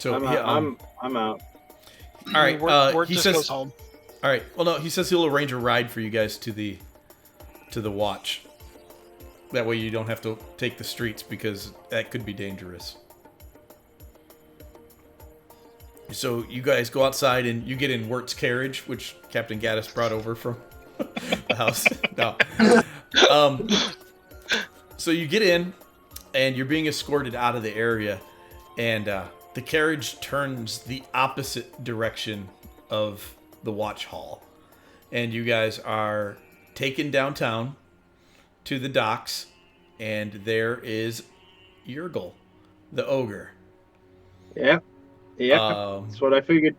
Speaker 1: So
Speaker 4: I'm
Speaker 1: yeah,
Speaker 4: out. I'm out.
Speaker 1: all right.
Speaker 3: Word
Speaker 1: He
Speaker 3: just
Speaker 1: says,
Speaker 3: goes home.
Speaker 1: all right. Well, no, he says he'll arrange a ride for you guys to the watch. That way you don't have to take the streets because that could be dangerous. So you guys go outside and you get in Wirt's carriage, which Captain Gaddis brought over from the house. No. So you get in, and you're being escorted out of the area, and the carriage turns the opposite direction of the watch hall. And you guys are taken downtown to the docks, and there is Yurgle, the ogre.
Speaker 4: Yeah. That's what I figured.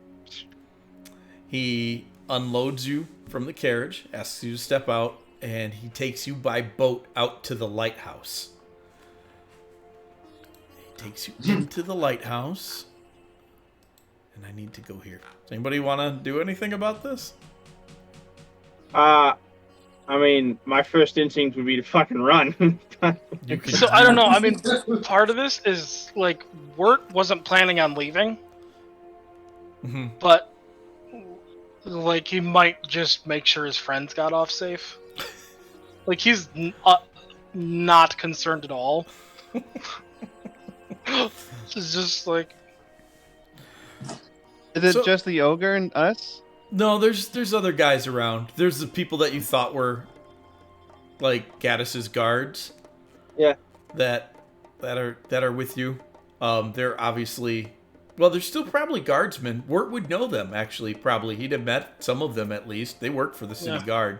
Speaker 1: He unloads you from the carriage, asks you to step out, and he takes you by boat out to the lighthouse. He takes you into the lighthouse. And I need to go here. Does anybody want to do anything about this?
Speaker 4: I mean, my first instinct would be to fucking run.
Speaker 1: You can
Speaker 3: So I don't know. I mean, part of this is like Wirt wasn't planning on leaving, but like he might just make sure his friends got off safe. Like he's not concerned at all. It's just like.
Speaker 5: Is it just the ogre and us?
Speaker 1: No, there's other guys around. There's the people that you thought were like Gaddis's guards.
Speaker 4: Yeah.
Speaker 1: That are with you. They're obviously they're still probably guardsmen. Wirt would know them actually. Probably he'd have met some of them at least. They work for the city guard.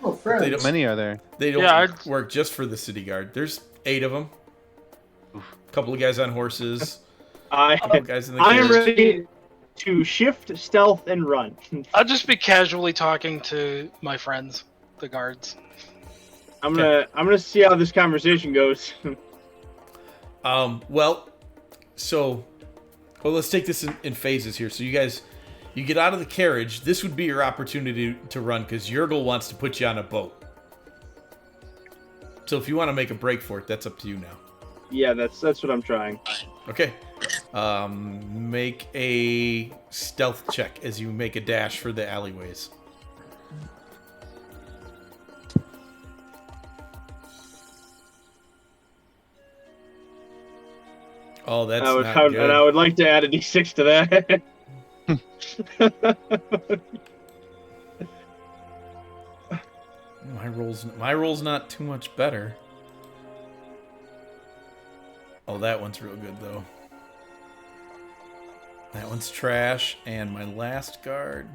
Speaker 2: Oh, friends.
Speaker 5: How many are there?
Speaker 1: They don't
Speaker 3: Yeah,
Speaker 1: work just for the city guard. There's 8 of them. A couple of guys on horses. Guys in the
Speaker 4: I am
Speaker 1: carriage.
Speaker 4: ready to shift, stealth, and run.
Speaker 3: I'll just be casually talking to my friends, the guards.
Speaker 4: I'm gonna see how this conversation goes.
Speaker 1: Let's take this in phases here. So you get out of the carriage. This would be your opportunity to run because Yurgle wants to put you on a boat. So if you want to make a break for it, that's up to you now.
Speaker 4: Yeah, that's what I'm trying.
Speaker 1: Okay. Make a stealth check as you make a dash for the alleyways. Oh, that's not good.
Speaker 4: And I would like to add a d6 to that.
Speaker 1: My roll's not too much better. Oh, that one's real good though. That one's trash, and my last guard.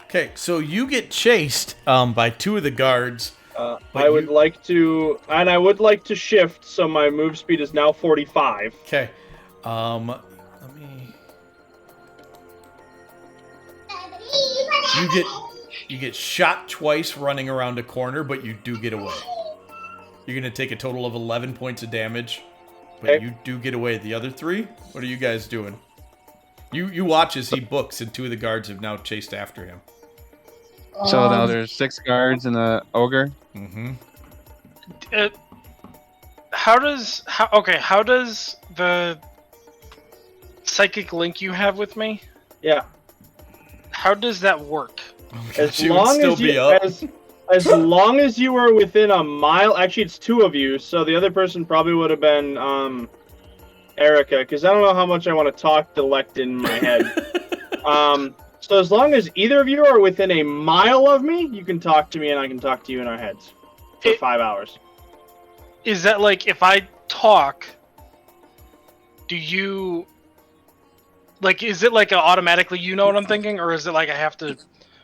Speaker 1: Okay, so you get chased by 2 of the guards.
Speaker 4: I would like to shift, so my move speed is now 45.
Speaker 1: Okay, let me. You get shot twice running around a corner, but you do get away. You're gonna take a total of 11 points of damage, but
Speaker 4: Okay.
Speaker 1: you do get away. The other 3, what are you guys doing? You watch as he books, and 2 of the guards have now chased after him.
Speaker 5: So now there's 6 guards and a ogre.
Speaker 1: Mm-hmm.
Speaker 3: How does the psychic link you have with me?
Speaker 4: Yeah.
Speaker 3: How does that work?
Speaker 4: As
Speaker 1: She would still be up.
Speaker 4: As long as you were within a mile. Actually, it's 2 of you, so the other person probably would have been Erica, because I don't know how much I want to talk dialect in my head. So as long as either of you are within a mile of me, you can talk to me, and I can talk to you in our heads for 5 hours.
Speaker 3: Is that like if I talk, do you like? Is it like automatically you know what I'm thinking, or is it like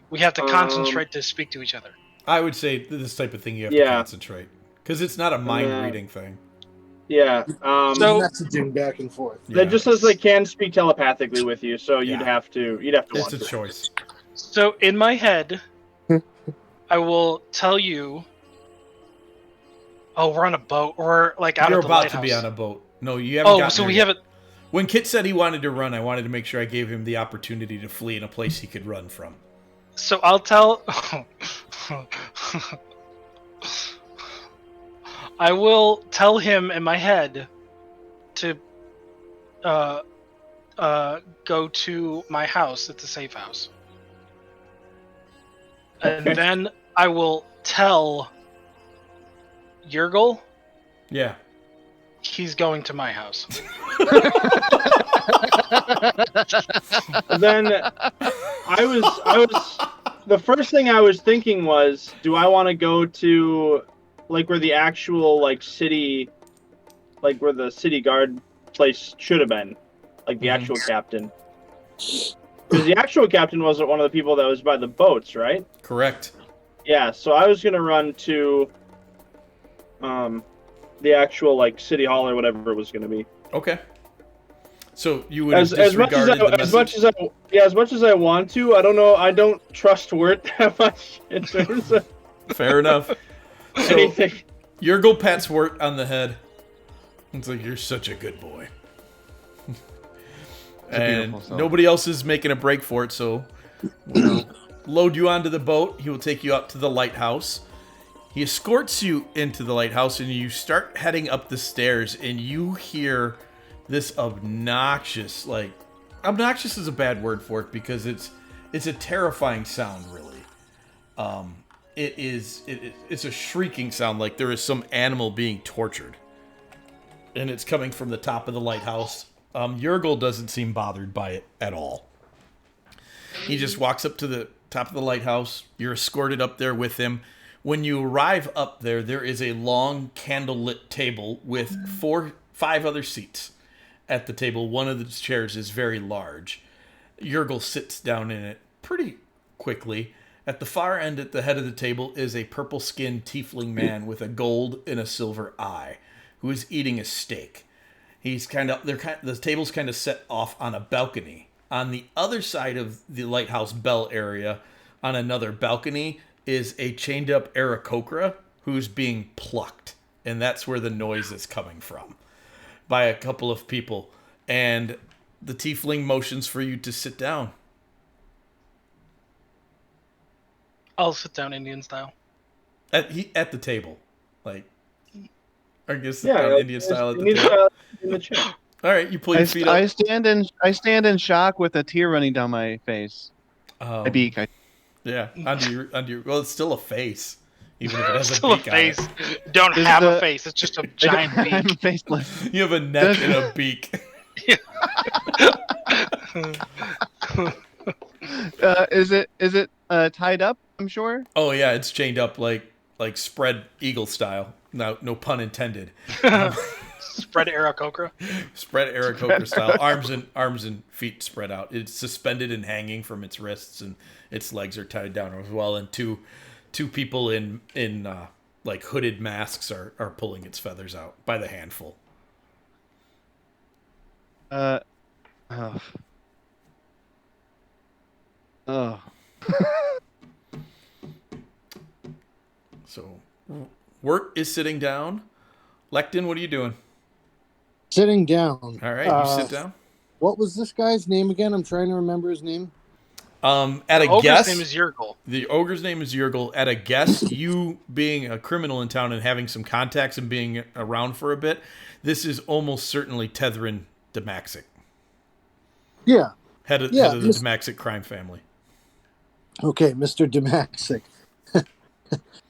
Speaker 3: we have to concentrate to speak to each other?
Speaker 1: I would say this type of thing you have to concentrate because it's not a mind reading thing.
Speaker 4: Yeah.
Speaker 3: So-
Speaker 2: Messaging back and forth.
Speaker 1: Yeah.
Speaker 4: That just says they can speak telepathically with you, so you'd have to
Speaker 1: It's
Speaker 4: want
Speaker 1: a
Speaker 4: to.
Speaker 1: choice.
Speaker 3: So in my head, I will tell you. Oh, we're on a boat. We're like out
Speaker 1: You're
Speaker 3: of the
Speaker 1: about
Speaker 3: lighthouse.
Speaker 1: to be on a boat. No, you haven't.
Speaker 3: Oh,
Speaker 1: gotten
Speaker 3: so
Speaker 1: there
Speaker 3: we
Speaker 1: yet.
Speaker 3: haven't.
Speaker 1: When Kit said he wanted to run, I wanted to make sure I gave him the opportunity to flee in a place he could run from.
Speaker 3: So I'll tell. I will tell him in my head to go to my house. It's a safe house. And then I will tell Yurgle
Speaker 1: Yeah.
Speaker 3: he's going to my house.
Speaker 4: Then I was the first thing I was thinking was, do I want to go to like where the actual like city, like where the city guard place should have been, like the actual captain? Because the actual captain wasn't one of the people that was by the boats, right?
Speaker 1: Correct.
Speaker 4: Yeah, so I was gonna run to the actual like city hall or whatever it was gonna be.
Speaker 1: Okay. So you would
Speaker 4: As
Speaker 1: have
Speaker 4: much as
Speaker 1: disregarded the
Speaker 4: as much
Speaker 1: message?
Speaker 4: as much as I want to, I don't know. I don't trust Wirt that much in terms of
Speaker 1: Fair enough. So
Speaker 4: anything.
Speaker 1: Yurgle pats Wirt on the head. It's like, you're such a good boy. And
Speaker 5: beautiful soul.
Speaker 1: nobody else is making a break for it, so we'll load you onto the boat. He will take you up to the lighthouse. He escorts you into the lighthouse, and you start heading up the stairs, and you hear this obnoxious, like, obnoxious is a bad word for it because it's a terrifying sound, really. It's a shrieking sound, like there is some animal being tortured, and it's coming from the top of the lighthouse. Yurgle doesn't seem bothered by it at all. He just walks up to the top of the lighthouse. You're escorted up there with him. When you arrive up there, there is a long candlelit table with 5 other seats at the table. One of the chairs is very large. Yurgle sits down in it pretty quickly. At the far end, at the head of the table, is a purple-skinned tiefling man with a gold and a silver eye, who is eating a steak. The table's kind of set off on a balcony. On the other side of the lighthouse bell area, on another balcony, is a chained-up Aarakocra who's being plucked, and that's where the noise is coming from, by a couple of people. And the tiefling motions for you to sit down.
Speaker 3: I'll sit down Indian style.
Speaker 1: At the table, like, I guess sit down Indian style at the
Speaker 4: Indian
Speaker 1: table.
Speaker 4: style in the chair.
Speaker 1: All right, you pull your feet up.
Speaker 5: I stand in shock with a tear running down my face. My beak.
Speaker 1: Yeah, onto your. Well, it's still a face, even if it has
Speaker 3: Still
Speaker 1: a
Speaker 3: a
Speaker 1: beak on
Speaker 3: face.
Speaker 1: it.
Speaker 3: Don't
Speaker 5: Is
Speaker 3: have a
Speaker 5: the-
Speaker 3: face. It's just a giant
Speaker 5: I'm
Speaker 3: beak.
Speaker 5: faceless.
Speaker 1: You have a neck and a beak.
Speaker 5: Is it tied up? I'm sure.
Speaker 1: Oh yeah, it's chained up like spread eagle style. No pun intended.
Speaker 3: Spread Aarakocra.
Speaker 1: Spread Aarakocra style. Arms and feet spread out. It's suspended and hanging from its wrists, and its legs are tied down as well. And two people in like hooded masks are pulling its feathers out by the handful.
Speaker 5: Oh.
Speaker 1: So, Wirt is sitting down. Lectin, what are you doing?
Speaker 2: Sitting down.
Speaker 1: All right, you sit down.
Speaker 2: What was this guy's name again? I'm trying to remember his name.
Speaker 1: At a
Speaker 3: Ogre's
Speaker 1: guess,
Speaker 3: name is Yurgle.
Speaker 1: the ogre's name is Yurgle. At a guess, you being a criminal in town and having some contacts and being around for a bit, this is almost certainly Tethrin Demaxic,
Speaker 2: Yeah.
Speaker 1: head of the Demaxic crime family.
Speaker 2: Okay, Mr. Demaxic.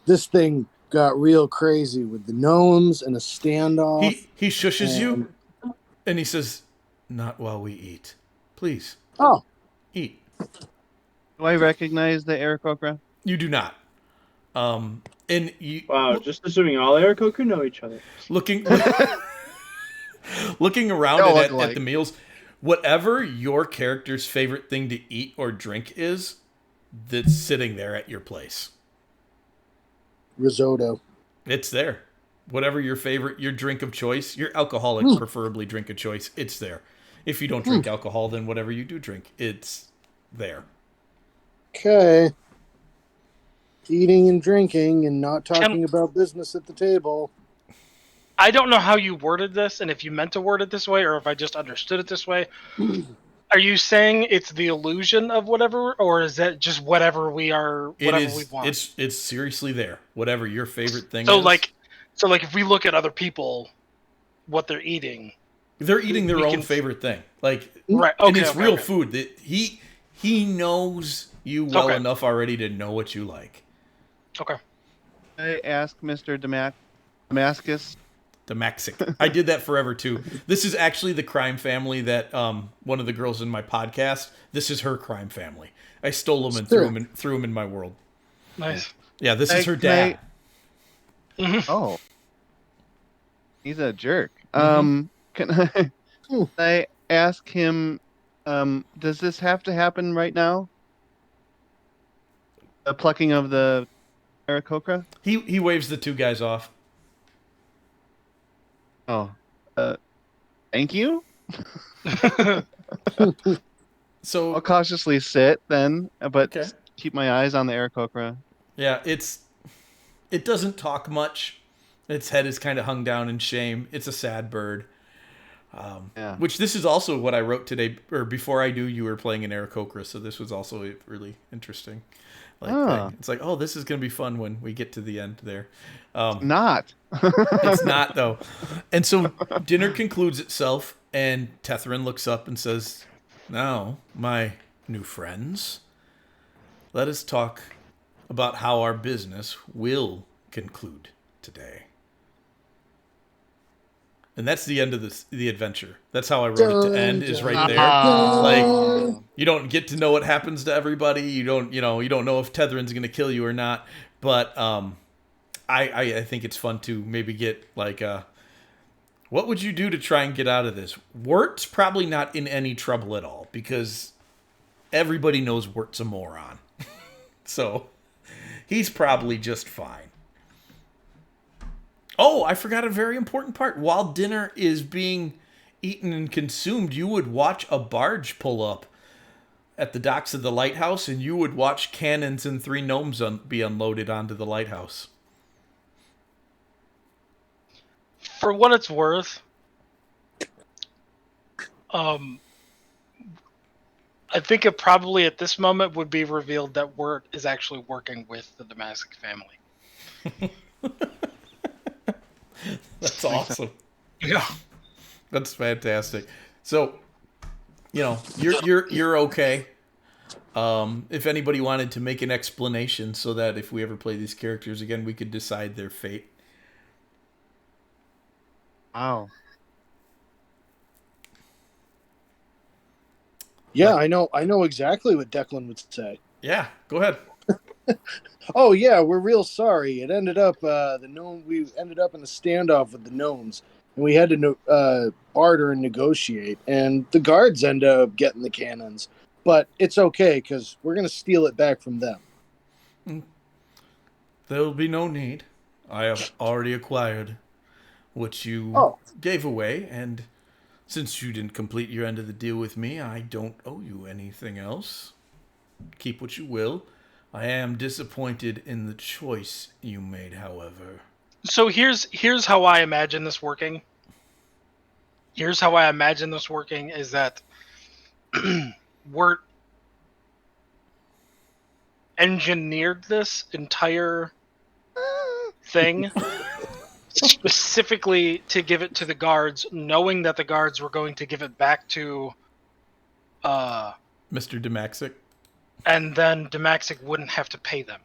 Speaker 2: This thing got real crazy with the gnomes and a standoff.
Speaker 1: He shushes you, and he says, "Not while we eat. Please,
Speaker 2: Oh,
Speaker 1: eat."
Speaker 5: Do I recognize the Aarakocra?
Speaker 1: You do not. And you
Speaker 4: Wow, just assuming all Aarakocra know each other.
Speaker 1: looking looking around
Speaker 5: They all
Speaker 1: at,
Speaker 5: look alike.
Speaker 1: the meals, whatever your character's favorite thing to eat or drink is, that's sitting there at your place.
Speaker 2: risotto.
Speaker 1: It's there. Whatever your drink of choice, your alcoholic preferably drink of choice, it's there. If you don't drink alcohol, then whatever you do drink, it's there.
Speaker 2: Okay. Eating and drinking and not talking about business at the table.
Speaker 3: I don't know how you worded this, and if you meant to word it this way, or if I just understood it this way. Are you saying it's the illusion of whatever, or is that just whatever we are, whatever we want?
Speaker 1: It's seriously there. Whatever your favorite thing
Speaker 3: So
Speaker 1: is.
Speaker 3: So if we look at other people, what they're eating,
Speaker 1: they're eating their
Speaker 3: we
Speaker 1: own
Speaker 3: can-
Speaker 1: favorite thing. Like,
Speaker 3: right?
Speaker 1: and
Speaker 3: Okay,
Speaker 1: it's
Speaker 3: okay,
Speaker 1: real
Speaker 3: okay.
Speaker 1: food. That he knows you well
Speaker 3: Okay.
Speaker 1: enough already to know what you like.
Speaker 3: Okay.
Speaker 5: I ask Mr. Damascus,
Speaker 1: Demaxic. I did that forever too. This is actually the crime family that one of the girls in my podcast. This is her crime family. I stole them and threw them in my world.
Speaker 3: Nice.
Speaker 1: Yeah, this is her
Speaker 5: Can I-
Speaker 1: dad.
Speaker 5: Oh, he's a jerk.
Speaker 1: Mhm.
Speaker 5: Can I ask him? Does this have to happen right now? The plucking of the Aarakocra?
Speaker 1: He waves the two guys off.
Speaker 5: Oh, thank you.
Speaker 1: So
Speaker 5: I'll cautiously sit then, but
Speaker 1: Okay.
Speaker 5: keep my eyes on the Aarakocra.
Speaker 1: yeah, it doesn't talk much. Its head is kind of hung down in shame. It's a sad bird.
Speaker 5: Yeah.
Speaker 1: Which this is also what I wrote today, or before I knew you were playing an Aarakocra, so this was also really interesting. Thing. It's like, oh, this is going to be fun when we get to the end there.
Speaker 5: Not.
Speaker 1: It's not, though. And so dinner concludes itself, and Tethrin looks up and says, now, my new friends, let us talk about how our business will conclude today. And that's the end of the adventure. That's how I wrote it to end, is right there. Like, you don't get to know what happens to everybody. You don't know if Tethrin's going to kill you or not. But I think it's fun to maybe get like, what would you do to try and get out of this? Wirt's probably not in any trouble at all because everybody knows Wirt's a moron. So he's probably just fine. Oh, I forgot a very important part. While dinner is being eaten and consumed, you would watch a barge pull up at the docks of the lighthouse, and you would watch cannons and 3 gnomes be unloaded onto the lighthouse.
Speaker 3: For what it's worth, I think it probably at this moment would be revealed that Wirt is actually working with the Demaxic family.
Speaker 1: That's awesome.
Speaker 3: Yeah.
Speaker 1: That's fantastic. So, you're okay. If anybody wanted to make an explanation so that if we ever play these characters again, we could decide their fate.
Speaker 5: Wow.
Speaker 2: Yeah, I know exactly what Declan would say.
Speaker 1: Yeah, go ahead.
Speaker 2: Oh yeah, we're real sorry. It ended up we ended up in a standoff with the gnomes, and we had to barter and negotiate. And the guards end up getting the cannons, but it's okay because we're gonna steal it back from them.
Speaker 1: There will be no need. I have already acquired what you gave away, and since you didn't complete your end of the deal with me, I don't owe you anything else. Keep what you will. I am disappointed in the choice you made, however.
Speaker 3: So here's how I imagine this working. Here's how I imagine this working is that Wirt engineered this entire thing specifically to give it to the guards, knowing that the guards were going to give it back to
Speaker 1: Mr. Demaxic?
Speaker 3: And then Demaxic wouldn't have to pay them.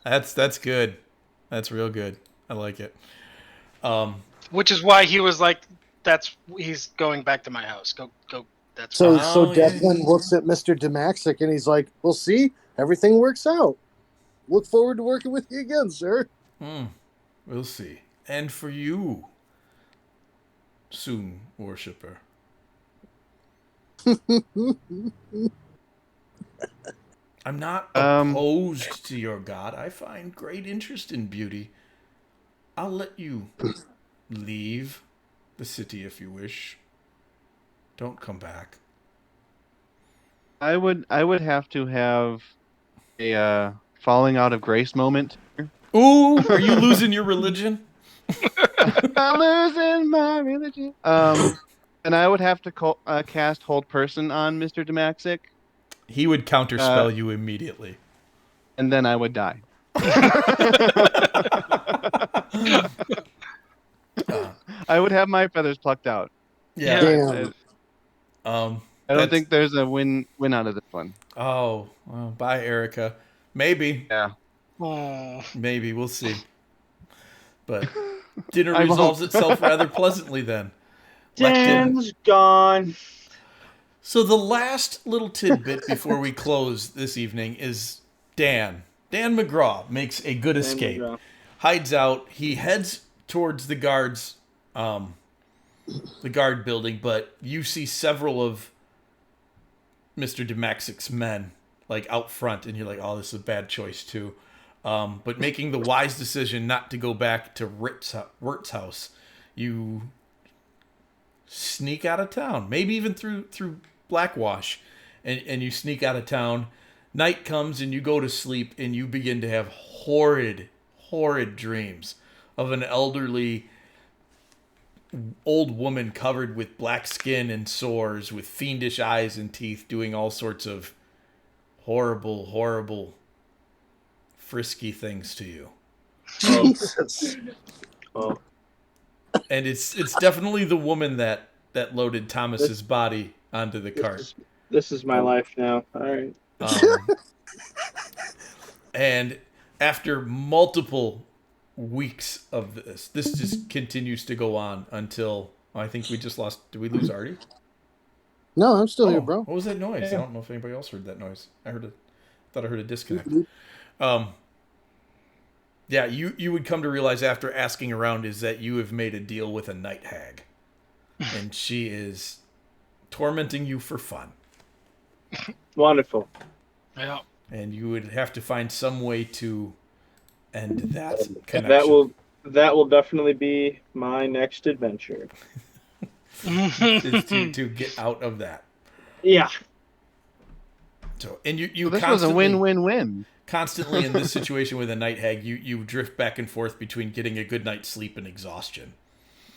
Speaker 1: That's good. That's real good. I like it.
Speaker 3: Which is why he was like, he's going back to my house. Go. That's
Speaker 2: So
Speaker 3: fine.
Speaker 2: so Declan looks at Mr. Demaxic and he's like, "We'll see. Everything works out. Look forward to working with you again, sir."
Speaker 1: We'll see. And for you, soon worshipper. I'm not opposed to your god. I find great interest in beauty. I'll let you leave the city if you wish. Don't come back.
Speaker 5: I would have to have a falling out of grace moment.
Speaker 1: Ooh, are you losing your religion?
Speaker 5: I'm losing my religion. And I would have to cast Hold Person on Mr. Demaxic.
Speaker 1: He would counterspell you immediately.
Speaker 5: And then I would die. I would have my feathers plucked out.
Speaker 1: Yeah.
Speaker 2: Damn.
Speaker 5: I don't think there's a win out of this one.
Speaker 1: Oh, well, bye, Erica. Maybe.
Speaker 5: Yeah.
Speaker 3: Oh.
Speaker 1: Maybe we'll see. But dinner
Speaker 5: I
Speaker 1: resolves
Speaker 5: won't.
Speaker 1: itself rather pleasantly then. Lectin.
Speaker 4: Dan's gone.
Speaker 1: So the last little tidbit before we close this evening is Dan. Dan McGraw makes a good escape. Hides out. He heads towards the guard building, but you see several of Mr. Demaxic's men like out front, and you're like, oh, this is a bad choice too. But making the wise decision not to go back to Wirt's house, you sneak out of town, maybe even through Blackwash, and you sneak out of town. Night comes and you go to sleep, and you begin to have horrid dreams of an elderly old woman covered with black skin and sores, with fiendish eyes and teeth, doing all sorts of horrible, frisky things to you.
Speaker 2: Jesus.
Speaker 4: Oh,
Speaker 1: And it's definitely the woman that loaded Thomas's body onto the cart.
Speaker 4: this is my life now. All right.
Speaker 1: And after multiple weeks of this just continues to go on until I think we just lost. Did we lose Artie?
Speaker 2: No, I'm still here, bro.
Speaker 1: What was that noise?
Speaker 4: Yeah.
Speaker 1: I don't know if anybody else heard that noise. Thought I heard a disconnect. Yeah, you would come to realize after asking around is that you have made a deal with a night hag, and she is tormenting you for fun.
Speaker 4: Wonderful.
Speaker 3: Yeah.
Speaker 1: And you would have to find some way to end that connection.
Speaker 4: That will definitely be my next adventure.
Speaker 1: Is to get out of that.
Speaker 4: Yeah.
Speaker 1: So, and you
Speaker 5: This was a
Speaker 1: constantly,
Speaker 5: win-win-win.
Speaker 1: constantly in this situation with a night hag, you drift back and forth between getting a good night's sleep and exhaustion.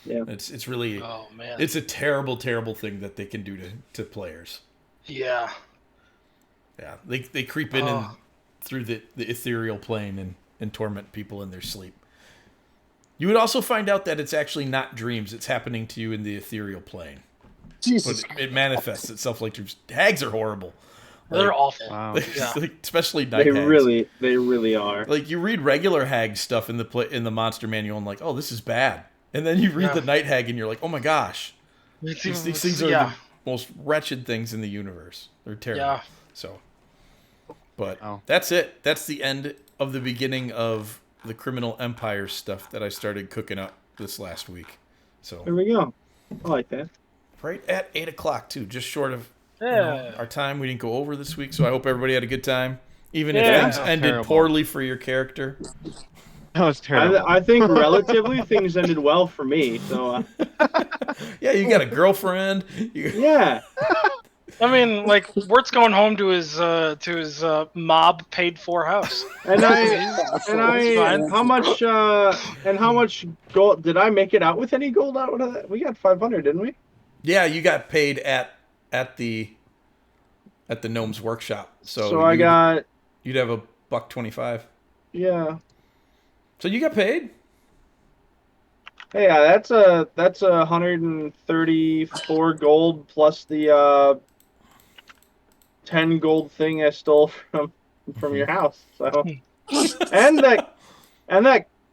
Speaker 4: Yeah.
Speaker 1: It's really
Speaker 3: Oh man.
Speaker 1: it's a terrible thing that they can do to players.
Speaker 3: Yeah.
Speaker 1: Yeah, they creep in and through the ethereal plane and torment people in their sleep. You would also find out that it's actually not dreams; it's happening to you in the ethereal plane.
Speaker 2: Jesus.
Speaker 1: But it manifests itself like dreams. Hags are horrible.
Speaker 3: They're awful.
Speaker 5: Wow.
Speaker 3: Yeah.
Speaker 1: Like, especially night
Speaker 4: They
Speaker 1: hags.
Speaker 4: really are.
Speaker 1: Like, you read regular hag stuff in the monster manual and like, oh, this is bad. And then you read the night hag and you're like, oh my gosh.
Speaker 3: It's
Speaker 1: These
Speaker 3: even-
Speaker 1: things are
Speaker 3: yeah.
Speaker 1: the most wretched things in the universe. They're terrible.
Speaker 3: Yeah.
Speaker 1: So, but
Speaker 5: Wow.
Speaker 1: that's it. That's the end of the beginning of the Criminal Empire stuff that I started cooking up this last week.
Speaker 4: There
Speaker 1: So,
Speaker 4: we go. I like that.
Speaker 1: right at 8 o'clock too, just short of
Speaker 3: Yeah.
Speaker 1: our time. We didn't go over this week, so I hope everybody had a good time. Even if
Speaker 3: Yeah.
Speaker 1: things ended
Speaker 5: Terrible.
Speaker 1: poorly for your character.
Speaker 5: That was terrible.
Speaker 4: I think relatively things ended well for me. So
Speaker 1: Yeah, you got a girlfriend.
Speaker 4: yeah.
Speaker 3: I mean, like, Wirt's going home to his mob paid for house.
Speaker 4: And
Speaker 3: fine.
Speaker 4: how much gold did I make it out with? Any gold out of that? We got 500, didn't we?
Speaker 1: Yeah, you got paid at the gnome's workshop.
Speaker 4: So I got
Speaker 1: you'd have a $1.25.
Speaker 4: yeah.
Speaker 1: So you got paid.
Speaker 4: Hey, that's a 134 gold plus the 10 gold thing I stole from your house. So and that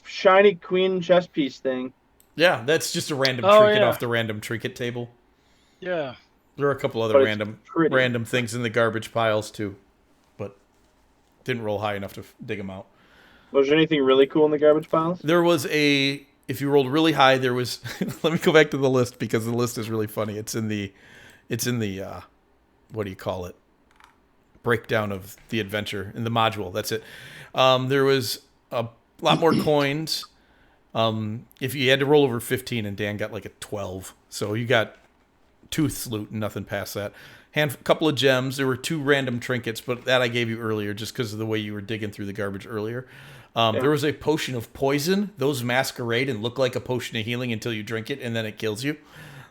Speaker 4: shiny queen chess piece thing.
Speaker 1: Yeah, that's just a random
Speaker 3: Oh,
Speaker 1: trinket
Speaker 3: yeah.
Speaker 1: off the random trinket table.
Speaker 3: Yeah.
Speaker 1: There are a couple other
Speaker 4: But it's pretty.
Speaker 1: random things in the garbage piles too, but didn't roll high enough to dig them out.
Speaker 4: Was there anything really cool in the garbage piles?
Speaker 1: There was if you rolled really high, there was. Let me go back to the list because the list is really funny. It's in the what do you call it? Breakdown of the adventure in the module. That's it. There was a lot more coins. If you had to roll over 15, and Dan got like a 12, so you got tooth loot and nothing past that. Couple of gems. There were 2 random trinkets, but that I gave you earlier just because of the way you were digging through the garbage earlier. There was a potion of poison. Those masquerade and look like a potion of healing until you drink it, and then it kills you.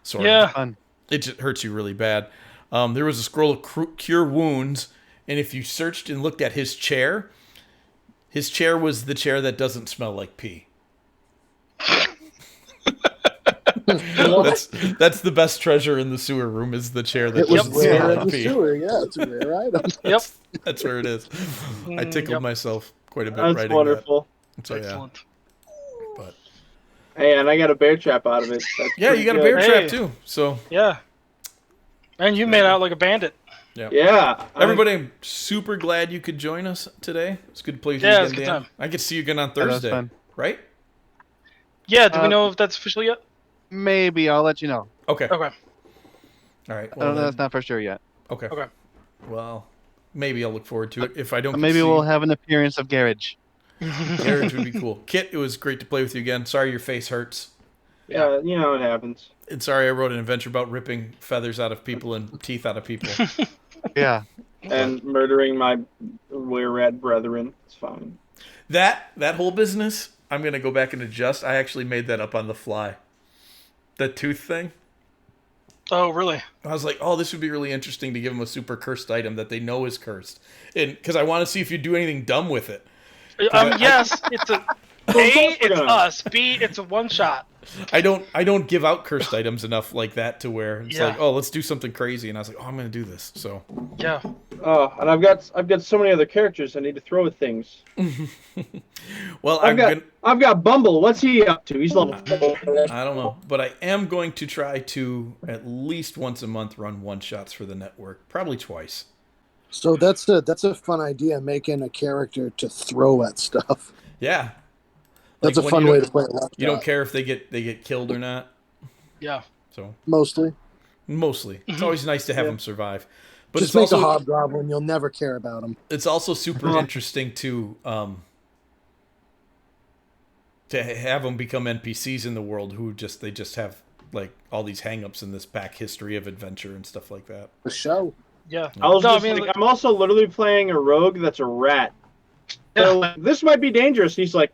Speaker 1: Sort
Speaker 3: Yeah.
Speaker 1: of.
Speaker 5: Fun.
Speaker 1: It just hurts you really bad. There was a scroll of cure wounds, and if you searched and looked at his chair was the chair that doesn't smell like pee. That's the best treasure in the sewer room is the chair that
Speaker 2: It was
Speaker 1: doesn't smell
Speaker 2: rare in
Speaker 1: like
Speaker 2: the
Speaker 1: pee.
Speaker 2: sewer. Yeah, it's a rare item.
Speaker 3: Yep.
Speaker 1: That's where it is. I tickled
Speaker 3: Yep.
Speaker 1: myself quite a bit
Speaker 4: That's
Speaker 1: writing
Speaker 4: wonderful.
Speaker 1: that. So,
Speaker 3: Excellent.
Speaker 1: But
Speaker 4: Hey, and I got a bear trap out of it. That's
Speaker 1: yeah, you
Speaker 4: pretty
Speaker 1: got a
Speaker 4: good.
Speaker 1: bear trap
Speaker 3: Hey.
Speaker 1: too. So
Speaker 3: Yeah. And you made out like a bandit.
Speaker 4: Yeah.
Speaker 1: everybody, I'm super glad you could join us today. It's good to play with
Speaker 3: Yeah,
Speaker 1: you
Speaker 3: it was
Speaker 1: again,
Speaker 3: a good
Speaker 1: Dan.
Speaker 3: time.
Speaker 1: I get to see you again on
Speaker 5: that was
Speaker 1: Thursday,
Speaker 5: fun.
Speaker 1: right?
Speaker 3: Yeah, do we
Speaker 5: Uh,
Speaker 3: know if that's official yet?
Speaker 5: Maybe I'll let you know.
Speaker 1: Okay.
Speaker 3: Okay.
Speaker 1: All right.
Speaker 5: I
Speaker 1: Well,
Speaker 5: don't know.
Speaker 1: then,
Speaker 5: That's not for sure yet.
Speaker 1: okay.
Speaker 3: Okay.
Speaker 1: Well, maybe I'll look forward to it. If I don't,
Speaker 5: Maybe
Speaker 1: see
Speaker 5: we'll
Speaker 1: you,
Speaker 5: have an appearance of Garage.
Speaker 1: Garage would be cool. Kit, it was great to play with you again. Sorry your face hurts.
Speaker 4: Yeah, you know it happens.
Speaker 1: And sorry I wrote an adventure about ripping feathers out of people and teeth out of people.
Speaker 5: Yeah.
Speaker 4: And murdering my were-rat brethren. It's fine.
Speaker 1: That whole business, I'm going to go back and adjust. I actually made that up on the fly. The tooth thing.
Speaker 3: Oh, really?
Speaker 1: I was like, oh, this would be really interesting to give them a super cursed item that they know is cursed. And because I want to see if you do anything dumb with it.
Speaker 3: Yes, it's a A,
Speaker 4: course we're
Speaker 3: it's
Speaker 4: gonna.
Speaker 3: us. B, it's a one shot.
Speaker 1: I don't give out cursed items enough like that to where it's
Speaker 3: Yeah.
Speaker 1: like, oh, let's do something crazy. And I was like, oh, I'm going to do this. So
Speaker 3: Yeah.
Speaker 4: Oh, and I've got so many other characters I need to throw at things.
Speaker 1: well,
Speaker 4: I've got Bumble. What's he up to? He's level 4.
Speaker 1: I don't know, but I am going to try to at least once a month run one shots for the network, probably twice.
Speaker 2: So that's a fun idea, making a character to throw at stuff.
Speaker 1: Yeah,
Speaker 2: That's
Speaker 1: Like,
Speaker 2: a
Speaker 1: when
Speaker 2: fun
Speaker 1: you
Speaker 2: way
Speaker 1: don't-
Speaker 2: to play a one
Speaker 1: You don't
Speaker 2: shot.
Speaker 1: care if they get killed or not.
Speaker 3: Yeah.
Speaker 1: So
Speaker 2: Mostly.
Speaker 1: mostly, it's always nice to have them survive. But
Speaker 2: Just
Speaker 1: it's
Speaker 2: make
Speaker 1: also
Speaker 2: a hobgoblin. You'll never care about him.
Speaker 1: it's also super interesting to have them become NPCs in the world who they just have like all these hangups in this back history of adventure and stuff like that.
Speaker 2: The show.
Speaker 3: Yeah.
Speaker 4: I'm also literally playing a rogue that's a rat. So this might be dangerous. And he's like,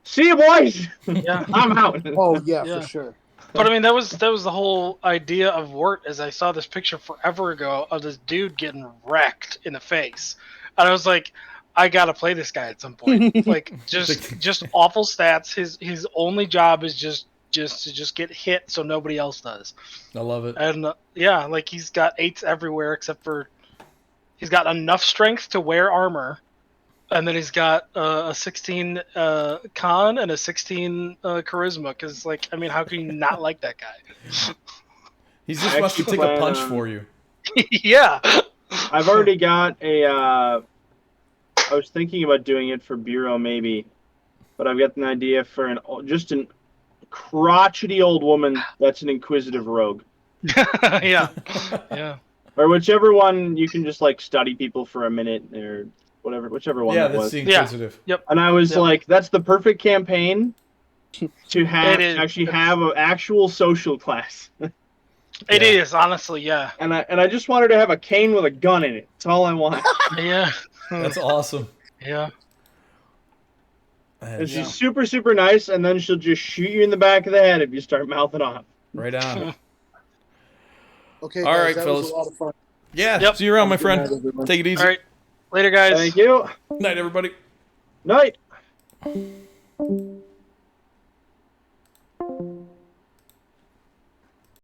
Speaker 4: "See you, boys.
Speaker 3: Yeah.
Speaker 4: I'm out."
Speaker 2: Oh yeah,
Speaker 3: Yeah.
Speaker 2: for sure.
Speaker 3: But I mean, that was the whole idea of Wort. As I saw this picture forever ago of this dude getting wrecked in the face, and I was like, I gotta play this guy at some point. Like just awful stats. His only job is just to get hit so nobody else does.
Speaker 1: I love it.
Speaker 3: And yeah, like he's got 8s everywhere except for he's got enough strength to wear armor. And then he's got a 16 con and a 16 charisma. Because, like, I mean, how can you not like that guy?
Speaker 1: He's just
Speaker 4: I
Speaker 1: wants to
Speaker 4: actually
Speaker 1: take a
Speaker 4: plan
Speaker 1: punch
Speaker 4: on-
Speaker 1: for you.
Speaker 3: Yeah.
Speaker 4: I've already got a. I was thinking about doing it for Bureau maybe, but I've got an idea for just an crotchety old woman that's an inquisitive rogue,
Speaker 3: Yeah. Yeah.
Speaker 4: or whichever one you can just like study people for a minute or whatever, whichever one
Speaker 1: Yeah,
Speaker 4: that
Speaker 1: that's
Speaker 4: was.
Speaker 1: the
Speaker 3: Yeah.
Speaker 1: inquisitive.
Speaker 4: And I was
Speaker 3: Yep.
Speaker 4: like, that's the perfect campaign to have
Speaker 3: It is.
Speaker 4: actually have an actual social class.
Speaker 3: It
Speaker 1: Yeah.
Speaker 3: is, honestly, yeah.
Speaker 4: And I just wanted to have a cane with a gun in it. That's all I want.
Speaker 3: Yeah.
Speaker 1: That's awesome.
Speaker 3: Yeah.
Speaker 4: And she's super, super nice, and then she'll just shoot you in the back of the head if you start mouthing off.
Speaker 1: Right on.
Speaker 2: Okay,
Speaker 1: All
Speaker 2: guys,
Speaker 1: right,
Speaker 2: that
Speaker 1: fellas.
Speaker 2: was a lot of fun.
Speaker 1: Yeah,
Speaker 3: Yep.
Speaker 1: see you around, my
Speaker 2: Good night,
Speaker 1: friend.
Speaker 2: everyone.
Speaker 1: Take it easy.
Speaker 3: All right. Later, guys.
Speaker 4: Thank you.
Speaker 1: Night, everybody.
Speaker 4: Night.